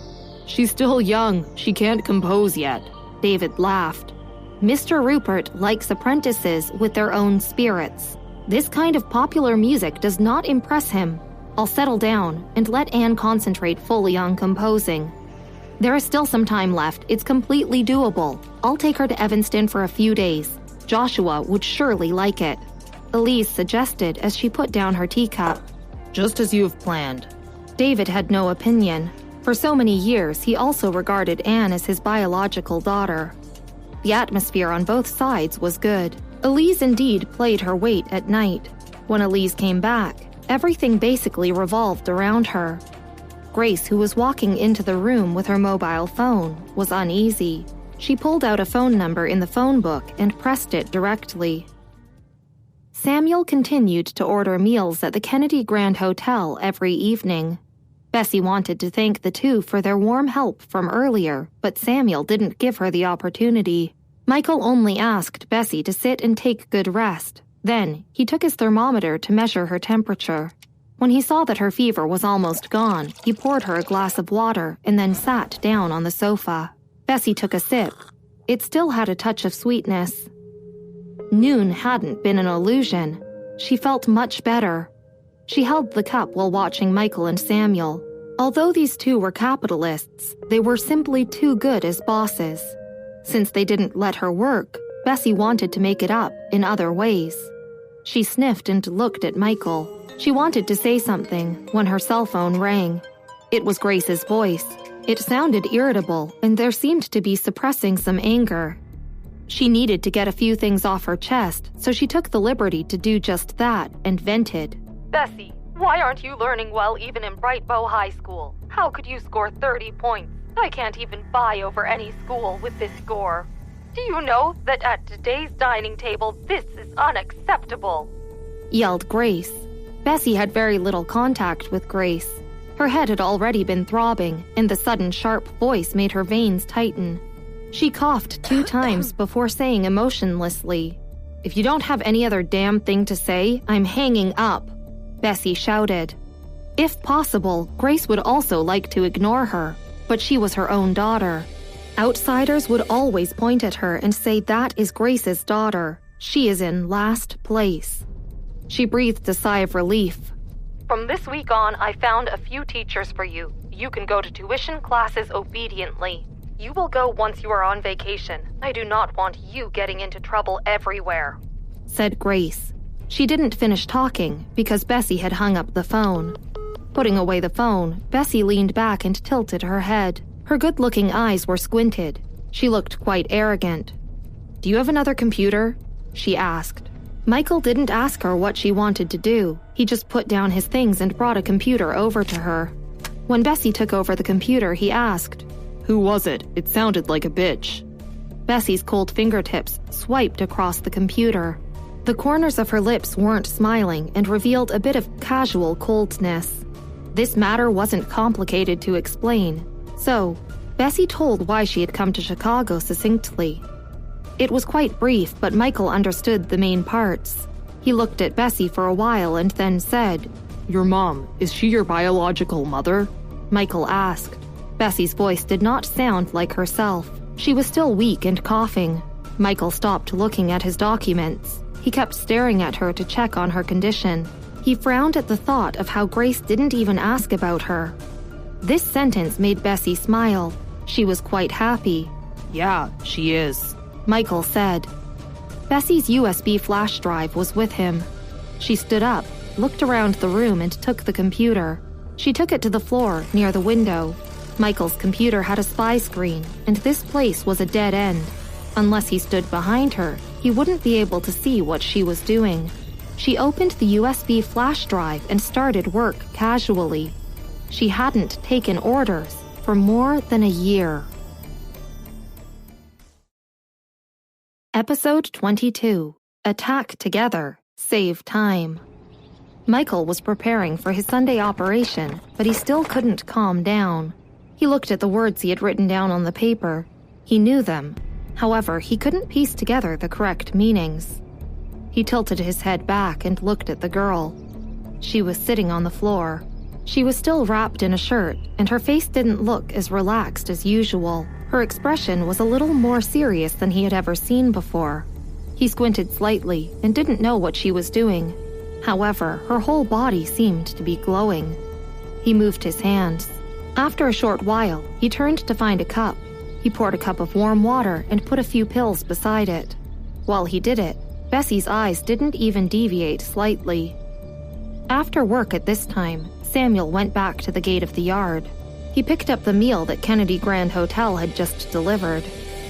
She's still young. She can't compose yet. David laughed. Mr. Rupert likes apprentices with their own spirits. This kind of popular music does not impress him. I'll settle down and let Anne concentrate fully on composing. There is still some time left. It's completely doable. I'll take her to Evanston for a few days. Joshua would surely like it. Elise suggested as she put down her teacup. Just as you have planned. David had no opinion. For so many years, he also regarded Anne as his biological daughter. The atmosphere on both sides was good. Elise indeed played her weight at night. When Elise came back, everything basically revolved around her. Grace, who was walking into the room with her mobile phone, was uneasy. She pulled out a phone number in the phone book and pressed it directly. Samuel continued to order meals at the Kennedy Grand Hotel every evening. Bessie wanted to thank the two for their warm help from earlier, but Samuel didn't give her the opportunity. Michael only asked Bessie to sit and take good rest. Then, he took his thermometer to measure her temperature. When he saw that her fever was almost gone, he poured her a glass of water and then sat down on the sofa. Bessie took a sip. It still had a touch of sweetness. Noon hadn't been an illusion. She felt much better. She held the cup while watching Michael and Samuel. Although these two were capitalists, they were simply too good as bosses. Since they didn't let her work, Bessie wanted to make it up in other ways. She sniffed and looked at Michael. She wanted to say something when her cell phone rang. It was Grace's voice. It sounded irritable, and there seemed to be suppressing some anger. She needed to get a few things off her chest, so she took the liberty to do just that and vented. Bessie, why aren't you learning well even in Bright Bow High School? How could you score 30 points? I can't even buy over any school with this score. Do you know that at today's dining table, this is unacceptable? Yelled Grace. Bessie had very little contact with Grace. Her head had already been throbbing, and the sudden sharp voice made her veins tighten. She coughed 2 times before saying emotionlessly, "If you don't have any other damn thing to say, I'm hanging up," Bessie shouted. If possible, Grace would also like to ignore her, but she was her own daughter. Outsiders would always point at her and say that is Grace's daughter. She is in last place. She breathed a sigh of relief. From this week on, I found a few teachers for you. You can go to tuition classes obediently. You will go once you are on vacation. I do not want you getting into trouble everywhere," said Grace. She didn't finish talking because Bessie had hung up the phone. Putting away the phone, Bessie leaned back and tilted her head. Her good-looking eyes were squinted. She looked quite arrogant. "Do you have another computer?" she asked. Michael didn't ask her what she wanted to do. He just put down his things and brought a computer over to her. When Bessie took over the computer, he asked, "Who was it? It sounded like a bitch." Bessie's cold fingertips swiped across the computer. The corners of her lips weren't smiling and revealed a bit of casual coldness. This matter wasn't complicated to explain, so Bessie told why she had come to Chicago succinctly. It was quite brief, but Michael understood the main parts. He looked at Bessie for a while and then said, "Your mom, is she your biological mother?" Michael asked. Bessie's voice did not sound like herself. She was still weak and coughing. Michael stopped looking at his documents. He kept staring at her to check on her condition. He frowned at the thought of how Grace didn't even ask about her. This sentence made Bessie smile. She was quite happy. "Yeah, she is," Michael said. Bessie's USB flash drive was with him. She stood up, looked around the room and took the computer. She took it to the floor, near the window. Michael's computer had a spy screen, and this place was a dead end. Unless he stood behind her, he wouldn't be able to see what she was doing. She opened the USB flash drive and started work casually. She hadn't taken orders for more than a year. Episode 22. Attack Together, Save Time. Michael was preparing for his Sunday operation, but he still couldn't calm down. He looked at the words he had written down on the paper. He knew them. However, he couldn't piece together the correct meanings. He tilted his head back and looked at the girl. She was sitting on the floor. She was still wrapped in a shirt, and her face didn't look as relaxed as usual. Her expression was a little more serious than he had ever seen before. He squinted slightly and didn't know what she was doing. However, her whole body seemed to be glowing. He moved his hands. After a short while, he turned to find a cup. He poured a cup of warm water and put a few pills beside it. While he did it, Bessie's eyes didn't even deviate slightly. After work at this time, Samuel went back to the gate of the yard. He picked up the meal that Kennedy Grand Hotel had just delivered.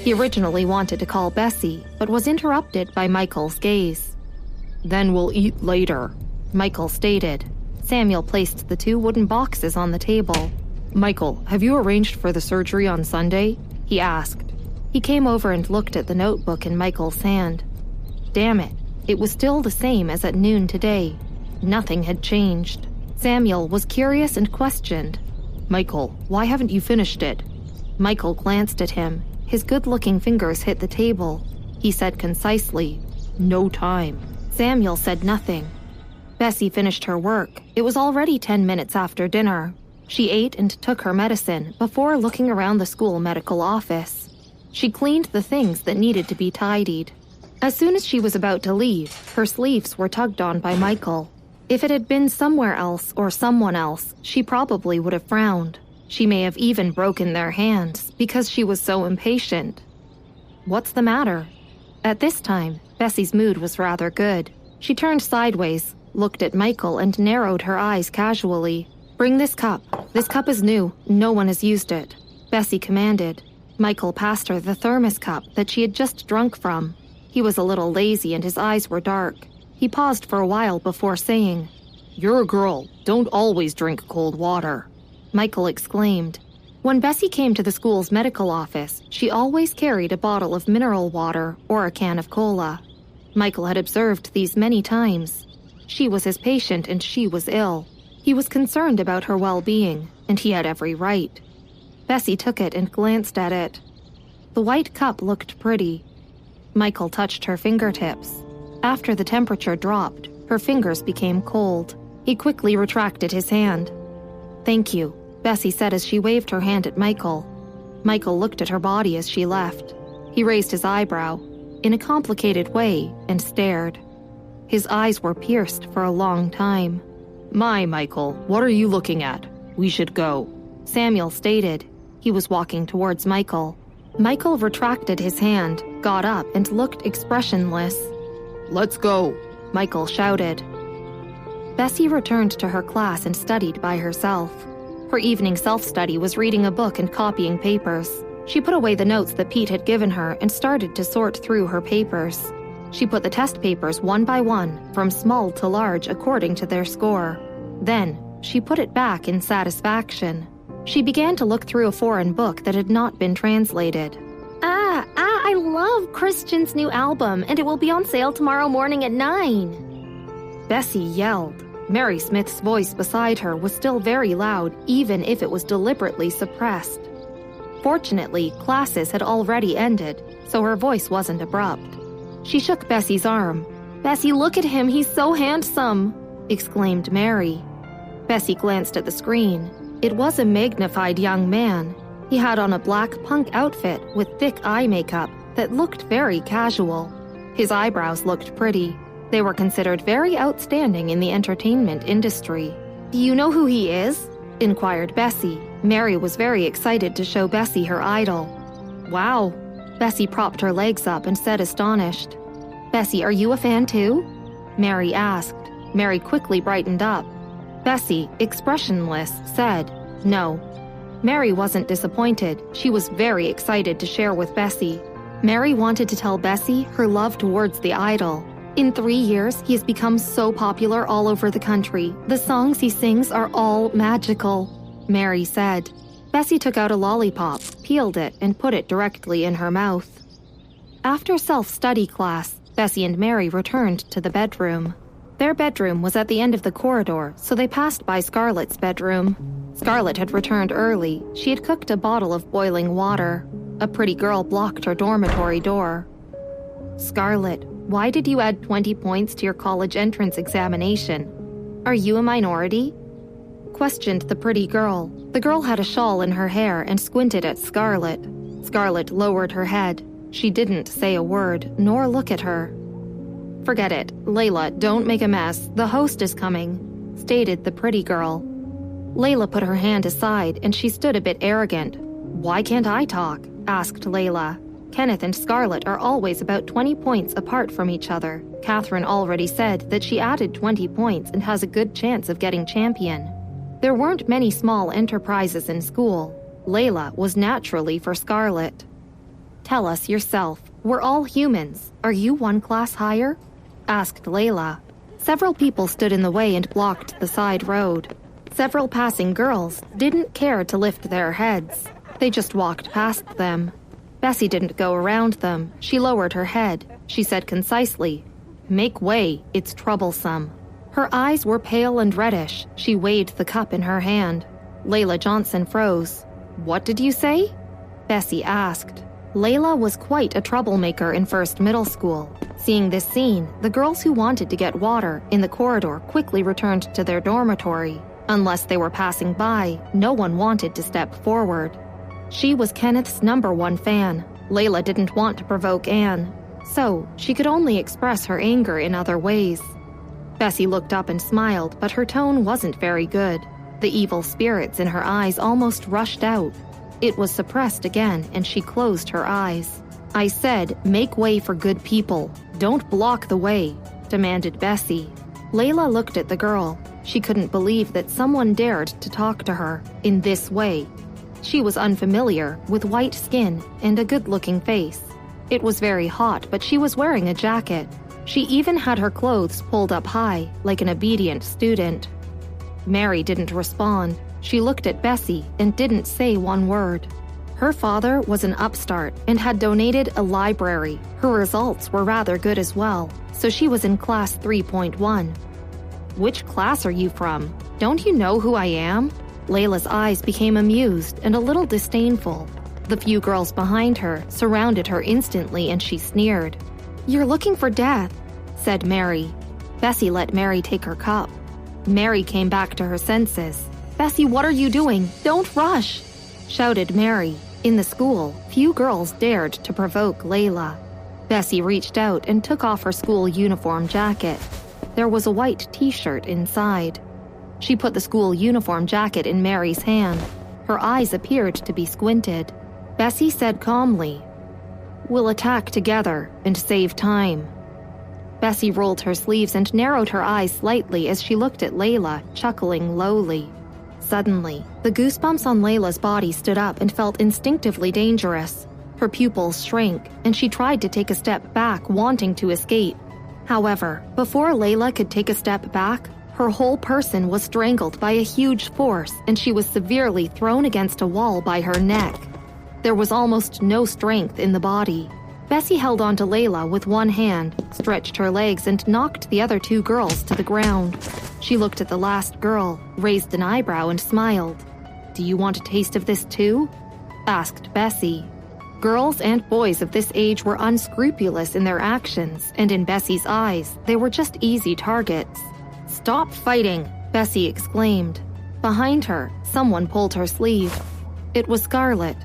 He originally wanted to call Bessie, but was interrupted by Michael's gaze. "Then we'll eat later," Michael stated. Samuel placed the 2 wooden boxes on the table. "Michael, have you arranged for the surgery on Sunday?" he asked. He came over and looked at the notebook in Michael's hand. Damn it, it was still the same as at noon today. Nothing had changed. Samuel was curious and questioned. "Michael, why haven't you finished it?" Michael glanced at him. His good-looking fingers hit the table. He said concisely, "No time." Samuel said nothing. Bessie finished her work. It was already 10 minutes after dinner. She ate and took her medicine before looking around the school medical office. She cleaned the things that needed to be tidied. As soon as she was about to leave, her sleeves were tugged on by Michael. If it had been somewhere else or someone else, she probably would have frowned. She may have even broken their hands because she was so impatient. "What's the matter?" At this time, Bessie's mood was rather good. She turned sideways, looked at Michael and narrowed her eyes casually. "Bring this cup. This cup is new. No one has used it," Bessie commanded. Michael passed her the thermos cup that she had just drunk from. He was a little lazy and his eyes were dark. He paused for a while before saying, "You're a girl. Don't always drink cold water," Michael exclaimed. When Bessie came to the school's medical office, she always carried a bottle of mineral water or a can of cola. Michael had observed these many times. She was his patient and she was ill. He was concerned about her well-being, and he had every right. Bessie took it and glanced at it. The white cup looked pretty. Michael touched her fingertips. After the temperature dropped, her fingers became cold. He quickly retracted his hand. "Thank you," Bessie said as she waved her hand at Michael. Michael looked at her body as she left. He raised his eyebrow, in a complicated way, and stared. His eyes were pierced for a long time. My, Michael, what are you looking at? We should go, Samuel stated. He was walking towards Michael. Michael retracted his hand, got up, and looked expressionless. Let's go, Michael shouted. Bessie returned to her class and studied by herself. Her evening self-study was reading a book and copying papers. She put away the notes that Pete had given her and started to sort through her papers. She put the test papers one by one, from small to large according to their score. Then, she put it back in satisfaction. She began to look through a foreign book that had not been translated. I love Christian's new album, and it will be on sale tomorrow morning at 9. Bessie yelled. Mary Smith's voice beside her was still very loud, even if it was deliberately suppressed. Fortunately, classes had already ended, so her voice wasn't abrupt. She shook Bessie's arm. Bessie, look at him, he's so handsome, exclaimed Mary. Bessie glanced at the screen. It was a magnified young man. He had on a black punk outfit with thick eye makeup that looked very casual. His eyebrows looked pretty. They were considered very outstanding in the entertainment industry. Do you know who he is? Inquired Bessie. Mary was very excited to show Bessie her idol. Wow. Bessie propped her legs up and said astonished. Bessie, are you a fan too? Mary asked. Mary quickly brightened up. Bessie, expressionless, said, no. Mary wasn't disappointed. She was very excited to share with Bessie. Mary wanted to tell Bessie her love towards the idol. In 3 years, he has become so popular all over the country. The songs he sings are all magical, Mary said. Bessie took out a lollipop, peeled it, and put it directly in her mouth. After self-study class, Bessie and Mary returned to the bedroom. Their bedroom was at the end of the corridor, so they passed by Scarlett's bedroom. Scarlett had returned early. She had cooked a bottle of boiling water. A pretty girl blocked her dormitory door. Scarlett, why did you add 20 points to your college entrance examination? Are you a minority? Questioned the pretty girl. The girl had a shawl in her hair and squinted at Scarlett. Scarlett lowered her head. She didn't say a word, nor look at her. Forget it. Layla, don't make a mess. The host is coming, stated the pretty girl. Layla put her hand aside and she stood a bit arrogant. Why can't I talk? Asked Layla. Kenneth and Scarlett are always about 20 points apart from each other. Catherine already said that she added 20 points and has a good chance of getting champion. There weren't many small enterprises in school. Layla was naturally for Scarlett. Tell us yourself. We're all humans. Are you one class higher? Asked Layla. Several people stood in the way and blocked the side road. Several passing girls didn't care to lift their heads. They just walked past them. Bessie didn't go around them. She lowered her head. She said concisely, "Make way, it's troublesome." Her eyes were pale and reddish. She weighed the cup in her hand. Layla Johnson froze. "What did you say?" Bessie asked. Layla was quite a troublemaker in first middle school. Seeing this scene, the girls who wanted to get water in the corridor quickly returned to their dormitory. Unless they were passing by, no one wanted to step forward. She was Kenneth's #1 fan. Layla didn't want to provoke Anne, so she could only express her anger in other ways. Bessie looked up and smiled, but her tone wasn't very good. The evil spirits in her eyes almost rushed out. It was suppressed again, and she closed her eyes. "I said, make way for good people. Don't block the way," demanded Bessie. Layla looked at the girl. She couldn't believe that someone dared to talk to her in this way. She was unfamiliar, with white skin and a good-looking face. It was very hot, but she was wearing a jacket. She even had her clothes pulled up high, like an obedient student. Mary didn't respond. She looked at Bessie and didn't say one word. Her father was an upstart and had donated a library. Her results were rather good as well, so she was in class 3.1. "Which class are you from? Don't you know who I am?" Layla's eyes became amused and a little disdainful. The few girls behind her surrounded her instantly and she sneered. "You're looking for death," said Mary. Bessie let Mary take her cup. Mary came back to her senses. "Bessie, what are you doing? Don't rush!" shouted Mary. In the school, few girls dared to provoke Layla. Bessie reached out and took off her school uniform jacket. There was a white t-shirt inside. She put the school uniform jacket in Mary's hand. Her eyes appeared to be squinted. Bessie said calmly, "We'll attack together and save time." Bessie rolled her sleeves and narrowed her eyes slightly as she looked at Layla, chuckling lowly. Suddenly, the goosebumps on Layla's body stood up and felt instinctively dangerous. Her pupils shrank, and she tried to take a step back, wanting to escape. However, before Layla could take a step back, her whole person was strangled by a huge force, and she was severely thrown against a wall by her neck. There was almost no strength in the body. Bessie held onto Layla with one hand, stretched her legs, and knocked the other two girls to the ground. She looked at the last girl, raised an eyebrow, and smiled. "Do you want a taste of this too?" asked Bessie. Girls and boys of this age were unscrupulous in their actions, and in Bessie's eyes, they were just easy targets. "Stop fighting!" Bessie exclaimed. Behind her, someone pulled her sleeve. It was Scarlett.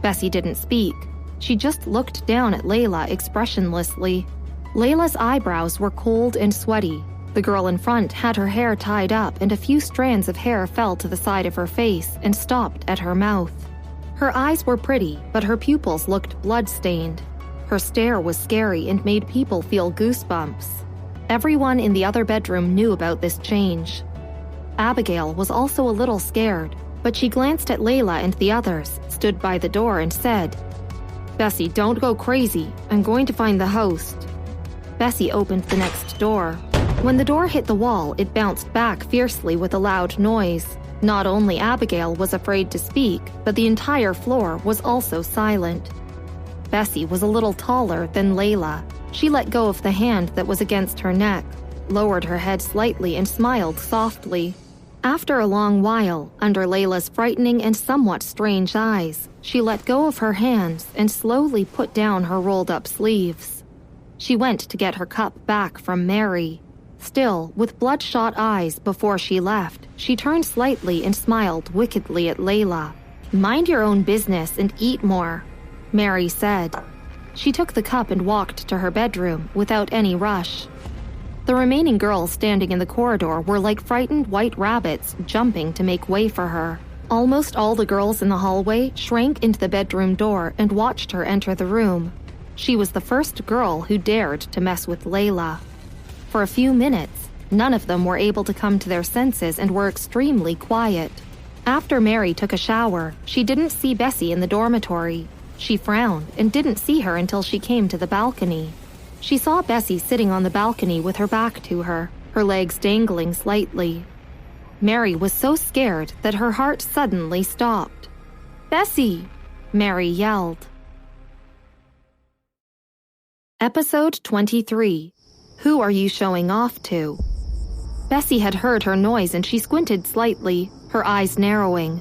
Bessie didn't speak. She just looked down at Layla expressionlessly. Layla's eyebrows were cold and sweaty. The girl in front had her hair tied up, and a few strands of hair fell to the side of her face and stopped at her mouth. Her eyes were pretty, but her pupils looked blood-stained. Her stare was scary and made people feel goosebumps. Everyone in the other bedroom knew about this change. Abigail was also a little scared, but she glanced at Layla and the others, stood by the door, and said, "Bessie, don't go crazy. I'm going to find the host." Bessie opened the next door. When the door hit the wall, it bounced back fiercely with a loud noise. Not only Abigail was afraid to speak, but the entire floor was also silent. Bessie was a little taller than Layla. She let go of the hand that was against her neck, lowered her head slightly, and smiled softly. After a long while, under Layla's frightening and somewhat strange eyes, she let go of her hands and slowly put down her rolled-up sleeves. She went to get her cup back from Mary. Still, with bloodshot eyes before she left, she turned slightly and smiled wickedly at Layla. "Mind your own business and eat more," Mary said. She took the cup and walked to her bedroom without any rush. The remaining girls standing in the corridor were like frightened white rabbits jumping to make way for her. Almost all the girls in the hallway shrank into the bedroom door and watched her enter the room. She was the first girl who dared to mess with Layla. For a few minutes, none of them were able to come to their senses and were extremely quiet. After Mary took a shower, she didn't see Bessie in the dormitory. She frowned and didn't see her until she came to the balcony. She saw Bessie sitting on the balcony with her back to her legs dangling slightly. Mary was so scared that her heart suddenly stopped. "Bessie!" Mary yelled. Episode 23. Who are you showing off to? Bessie had heard her noise and she squinted slightly, her eyes narrowing.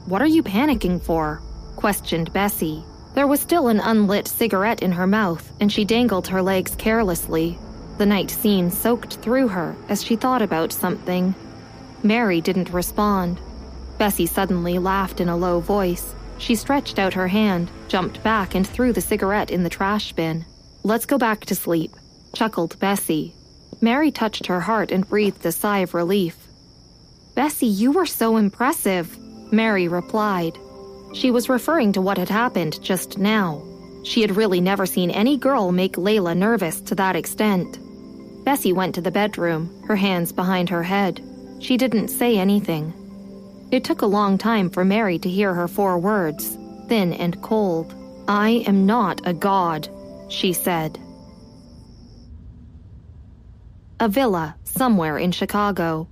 "What are you panicking for?" questioned Bessie. There was still an unlit cigarette in her mouth, and she dangled her legs carelessly. The night scene soaked through her as she thought about something. Mary didn't respond. Bessie suddenly laughed in a low voice. She stretched out her hand, jumped back, and threw the cigarette in the trash bin. "Let's go back to sleep," chuckled Bessie. Mary touched her heart and breathed a sigh of relief. "Bessie, you were so impressive," Mary replied. She was referring to what had happened just now. She had really never seen any girl make Layla nervous to that extent. Bessie went to the bedroom, her hands behind her head. She didn't say anything. It took a long time for Mary to hear her 4 words, thin and cold. "I am not a god," she said. A villa somewhere in Chicago.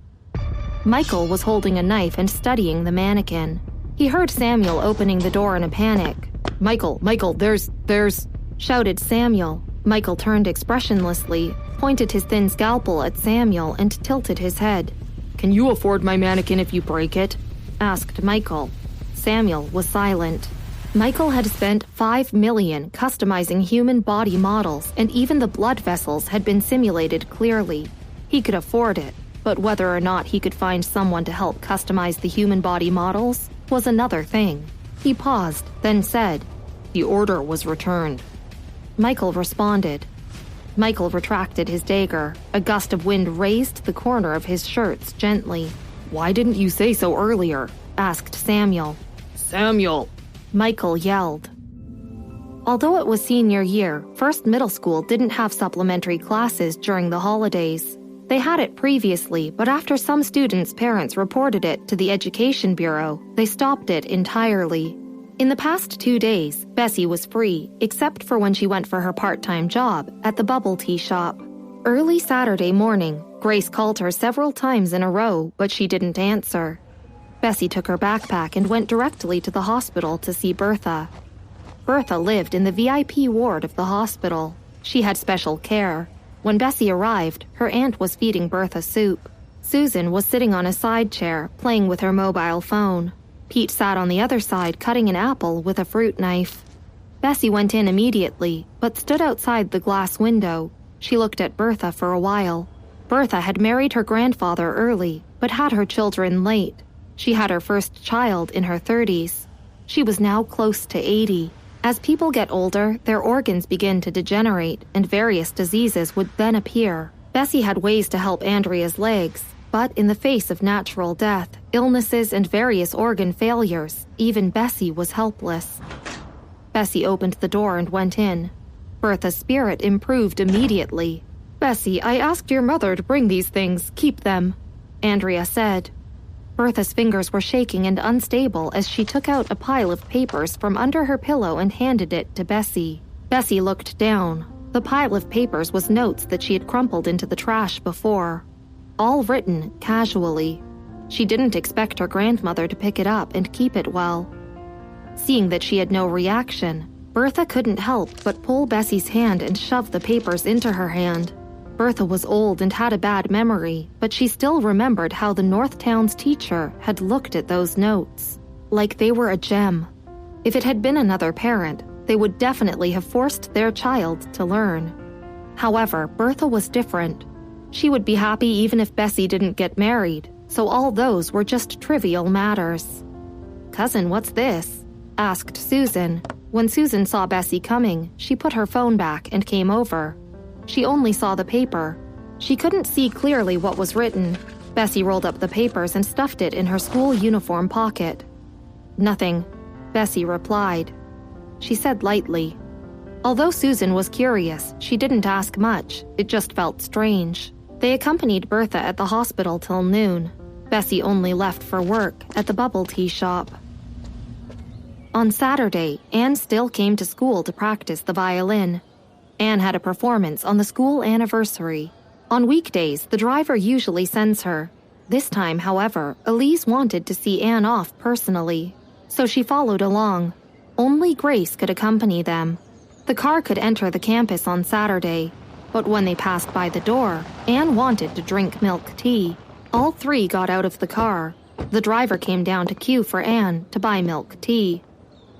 Michael was holding a knife and studying the mannequin. He heard Samuel opening the door in a panic. Michael, there's... shouted Samuel. Michael turned expressionlessly, pointed his thin scalpel at Samuel, and tilted his head. "Can you afford my mannequin if you break it?" asked Michael. Samuel was silent. Michael had spent $5 million customizing human body models, and even the blood vessels had been simulated clearly. He could afford it, but whether or not he could find someone to help customize the human body models was another thing. He paused, then said, "The order was returned." Michael responded. Michael retracted his dagger. A gust of wind raised the corner of his shirts gently. "Why didn't you say so earlier?" asked Samuel. "Samuel!" Michael yelled. Although it was senior year, First Middle School didn't have supplementary classes during the holidays. They had it previously, but after some students' parents reported it to the Education Bureau, they stopped it entirely. In the past 2 days, Bessie was free, except for when she went for her part-time job at the bubble tea shop. Early Saturday morning, Grace called her several times in a row, but she didn't answer. Bessie took her backpack and went directly to the hospital to see Bertha. Bertha lived in the VIP ward of the hospital. She had special care. When Bessie arrived, her aunt was feeding Bertha soup. Susan was sitting on a side chair, playing with her mobile phone. Pete sat on the other side cutting an apple with a fruit knife. Bessie went in immediately, but stood outside the glass window. She looked at Bertha for a while. Bertha had married her grandfather early, but had her children late. She had her first child in her 30s. She was now close to 80. As people get older, their organs begin to degenerate, and various diseases would then appear. Bessie had ways to help Andrea's legs, but in the face of natural death, illnesses and various organ failures, even Bessie was helpless. Bessie opened the door and went in. Bertha's spirit improved immediately. "Bessie, I asked your mother to bring these things. Keep them," Andrea said. Bertha's fingers were shaking and unstable as she took out a pile of papers from under her pillow and handed it to Bessie. Bessie looked down. The pile of papers was notes that she had crumpled into the trash before. All written casually. She didn't expect her grandmother to pick it up and keep it well. Seeing that she had no reaction, Bertha couldn't help but pull Bessie's hand and shove the papers into her hand. Bertha was old and had a bad memory, but she still remembered how the North Town's teacher had looked at those notes, like they were a gem. If it had been another parent, they would definitely have forced their child to learn. However, Bertha was different. She would be happy even if Bessie didn't get married, so all those were just trivial matters. "Cousin, what's this?" asked Susan. When Susan saw Bessie coming, she put her phone back and came over. She only saw the paper. She couldn't see clearly what was written. Bessie rolled up the papers and stuffed it in her school uniform pocket. "Nothing," Bessie replied. She said lightly. Although Susan was curious, she didn't ask much. It just felt strange. They accompanied Bertha at the hospital till noon. Bessie only left for work at the bubble tea shop. On Saturday, Anne still came to school to practice the violin. Anne had a performance on the school anniversary. On weekdays, the driver usually sends her. This time, however, Elise wanted to see Anne off personally, so she followed along. Only Grace could accompany them. The car could enter the campus on Saturday, but when they passed by the door, Anne wanted to drink milk tea. All three got out of the car. The driver came down to queue for Anne to buy milk tea.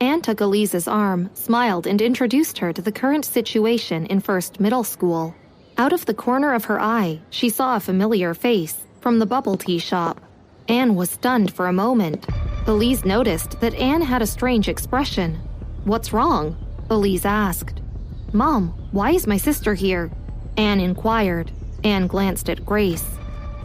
Anne took Elise's arm, smiled, and introduced her to the current situation in First Middle School. Out of the corner of her eye, she saw a familiar face from the bubble tea shop. Anne was stunned for a moment. Elise noticed that Anne had a strange expression. "What's wrong?" Elise asked. "Mom, why is my sister here?" Anne inquired. Anne glanced at Grace.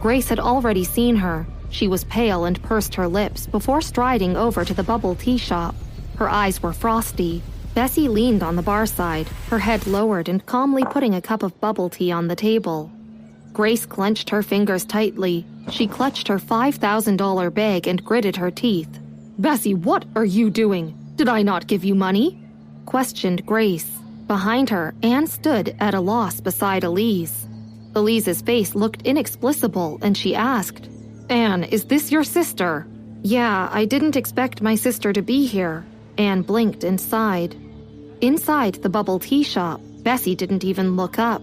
Grace had already seen her. She was pale and pursed her lips before striding over to the bubble tea shop. Her eyes were frosty. Bessie leaned on the bar side, her head lowered and calmly putting a cup of bubble tea on the table. Grace clenched her fingers tightly. She clutched her $5,000 bag and gritted her teeth. "Bessie, what are you doing? Did I not give you money?" questioned Grace. Behind her, Anne stood at a loss beside Elise. Elise's face looked inexplicable and she asked, "Anne, is this your sister?" "Yeah, I didn't expect my sister to be here." Anne blinked and sighed. Inside the bubble tea shop, Bessie didn't even look up.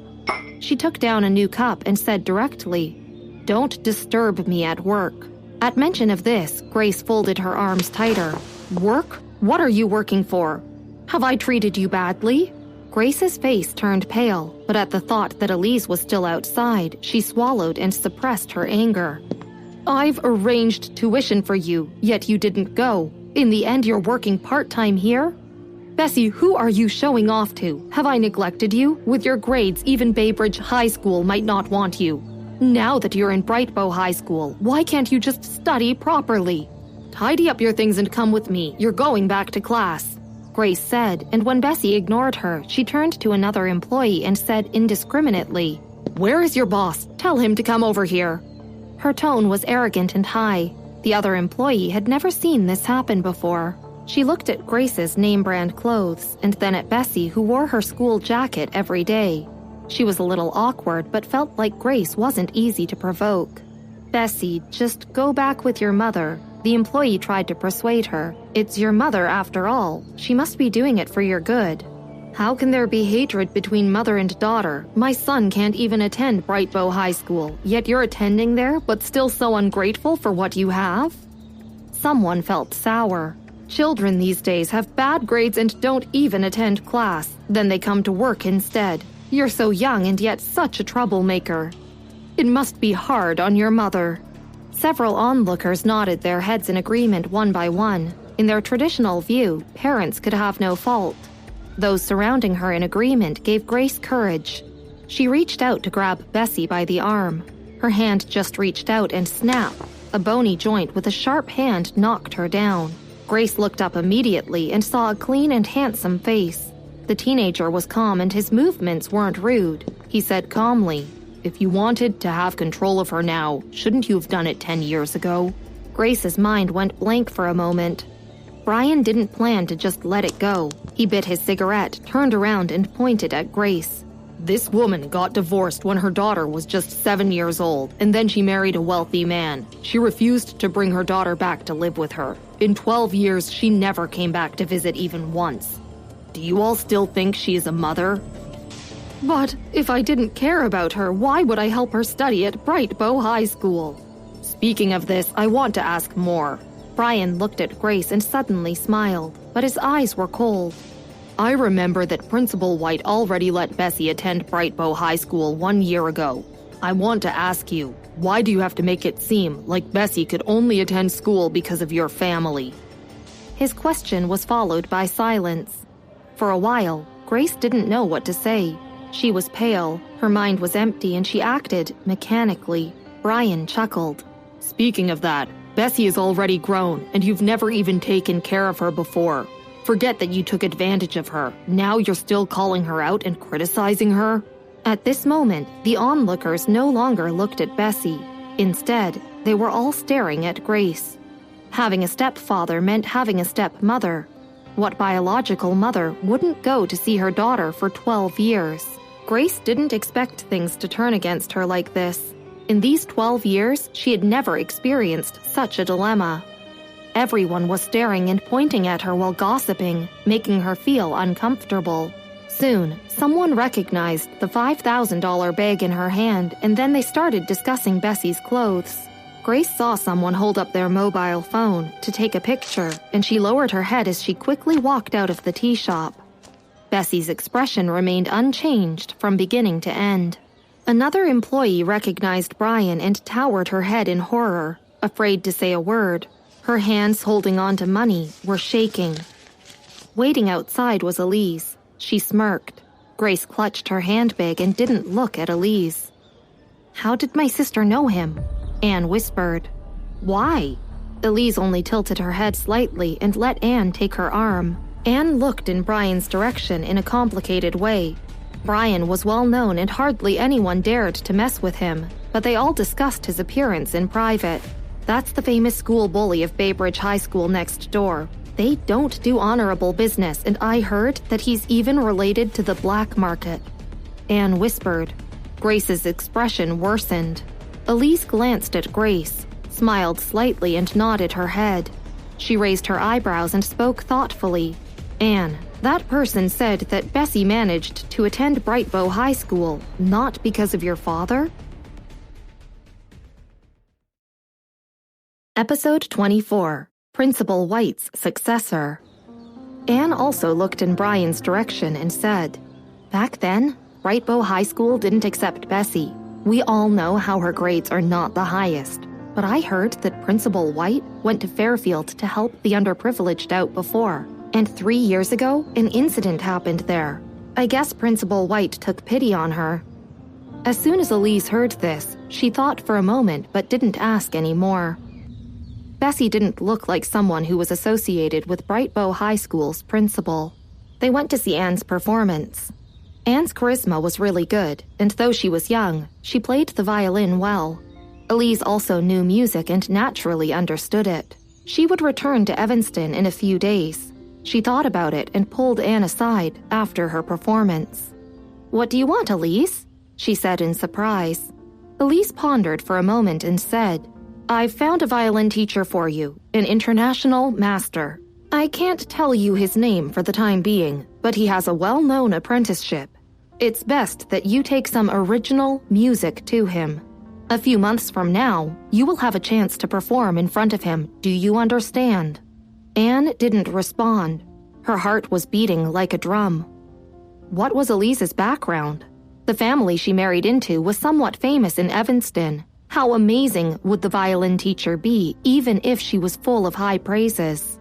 She took down a new cup and said directly, "Don't disturb me at work." At mention of this, Grace folded her arms tighter. "Work? What are you working for? Have I treated you badly?" Grace's face turned pale, but at the thought that Elise was still outside, she swallowed and suppressed her anger. "I've arranged tuition for you, yet you didn't go. In the end, you're working part-time here? Bessie, who are you showing off to? Have I neglected you? With your grades, even Baybridge High School might not want you. Now that you're in Brightbow High School, why can't you just study properly? Tidy up your things and come with me. You're going back to class, Grace said, and when Bessie ignored her, she turned to another employee and said indiscriminately, "Where is your boss? Tell him to come over here." Her tone was arrogant and high. The other employee had never seen this happen before. She looked at Grace's name-brand clothes and then at Bessie, who wore her school jacket every day. She was a little awkward but felt like Grace wasn't easy to provoke. "Bessie, just go back with your mother." The employee tried to persuade her. "It's your mother after all. She must be doing it for your good." "How can there be hatred between mother and daughter? My son can't even attend Brightbow High School, yet you're attending there but still so ungrateful for what you have?" Someone felt sour. Children these days have bad grades and don't even attend class. Then they come to work instead. You're so young and yet such a troublemaker. It must be hard on your mother. Several onlookers nodded their heads in agreement one by one. In their traditional view, parents could have no fault. Those surrounding her in agreement gave Grace courage. She reached out to grab Bessie by the arm. Her hand just reached out and snap. A bony joint with a sharp hand knocked her down. Grace looked up immediately and saw a clean and handsome face. The teenager was calm and his movements weren't rude. He said calmly, "If you wanted to have control of her now, shouldn't you have done it 10 years ago?" Grace's mind went blank for a moment. Brian didn't plan to just let it go. He bit his cigarette, turned around and pointed at Grace. "This woman got divorced when her daughter was just 7 years old, and then she married a wealthy man. She refused to bring her daughter back to live with her. In 12 years, she never came back to visit even once. Do you all still think she is a mother?" "But if I didn't care about her, why would I help her study at Brightbow High School?" "Speaking of this, I want to ask more." Brian looked at Grace and suddenly smiled, but his eyes were cold. "I remember that Principal White already let Bessie attend Brightbow High School 1 year ago. I want to ask you, why do you have to make it seem like Bessie could only attend school because of your family?" His question was followed by silence. For a while, Grace didn't know what to say. She was pale, her mind was empty, and she acted mechanically. Brian chuckled. "Speaking of that, Bessie is already grown, and you've never even taken care of her before. Forget that you took advantage of her. Now you're still calling her out and criticizing her?" At this moment, the onlookers no longer looked at Bessie. Instead, they were all staring at Grace. Having a stepfather meant having a stepmother. What biological mother wouldn't go to see her daughter for 12 years? Grace didn't expect things to turn against her like this. In these 12 years, she had never experienced such a dilemma. Everyone was staring and pointing at her while gossiping, making her feel uncomfortable. Soon, someone recognized the $5,000 bag in her hand, and then they started discussing Bessie's clothes. Grace saw someone hold up their mobile phone to take a picture, and she lowered her head as she quickly walked out of the tea shop. Bessie's expression remained unchanged from beginning to end. Another employee recognized Brian and towered her head in horror, afraid to say a word. Her hands holding on to money were shaking. Waiting outside was Elise. She smirked. Grace clutched her handbag and didn't look at Elise. "How did my sister know him?" Anne whispered. "Why?" Elise only tilted her head slightly and let Anne take her arm. Anne looked in Brian's direction in a complicated way. Brian was well known and hardly anyone dared to mess with him, but they all discussed his appearance in private. That's the famous school bully of Baybridge High School next door. They don't do honorable business, and I heard that he's even related to the black market. Anne whispered. Grace's expression worsened. Elise glanced at Grace, smiled slightly and nodded her head. She raised her eyebrows and spoke thoughtfully. "Anne, that person said that Bessie managed to attend Brightbow High School, not because of your father?" Episode 24. Principal White's Successor. Anne also looked in Brian's direction and said, "Back then, Brightbow High School didn't accept Bessie. We all know how her grades are not the highest. But I heard that Principal White went to Fairfield to help the underprivileged out before, and 3 years ago, an incident happened there. I guess Principal White took pity on her." As soon as Elise heard this, she thought for a moment but didn't ask any more. Bessie didn't look like someone who was associated with Bright Bow High School's principal. They went to see Anne's performance. Anne's charisma was really good, and though she was young, she played the violin well. Elise also knew music and naturally understood it. She would return to Evanston in a few days. She thought about it and pulled Anne aside after her performance. "What do you want, Elise?" she said in surprise. Elise pondered for a moment and said, "I've found a violin teacher for you, an international master. I can't tell you his name for the time being, but he has a well-known apprenticeship. It's best that you take some original music to him. A few months from now, you will have a chance to perform in front of him. Do you understand?" Anne didn't respond. Her heart was beating like a drum. What was Elise's background? The family she married into was somewhat famous in Evanston. How amazing would the violin teacher be, even if she was full of high praises?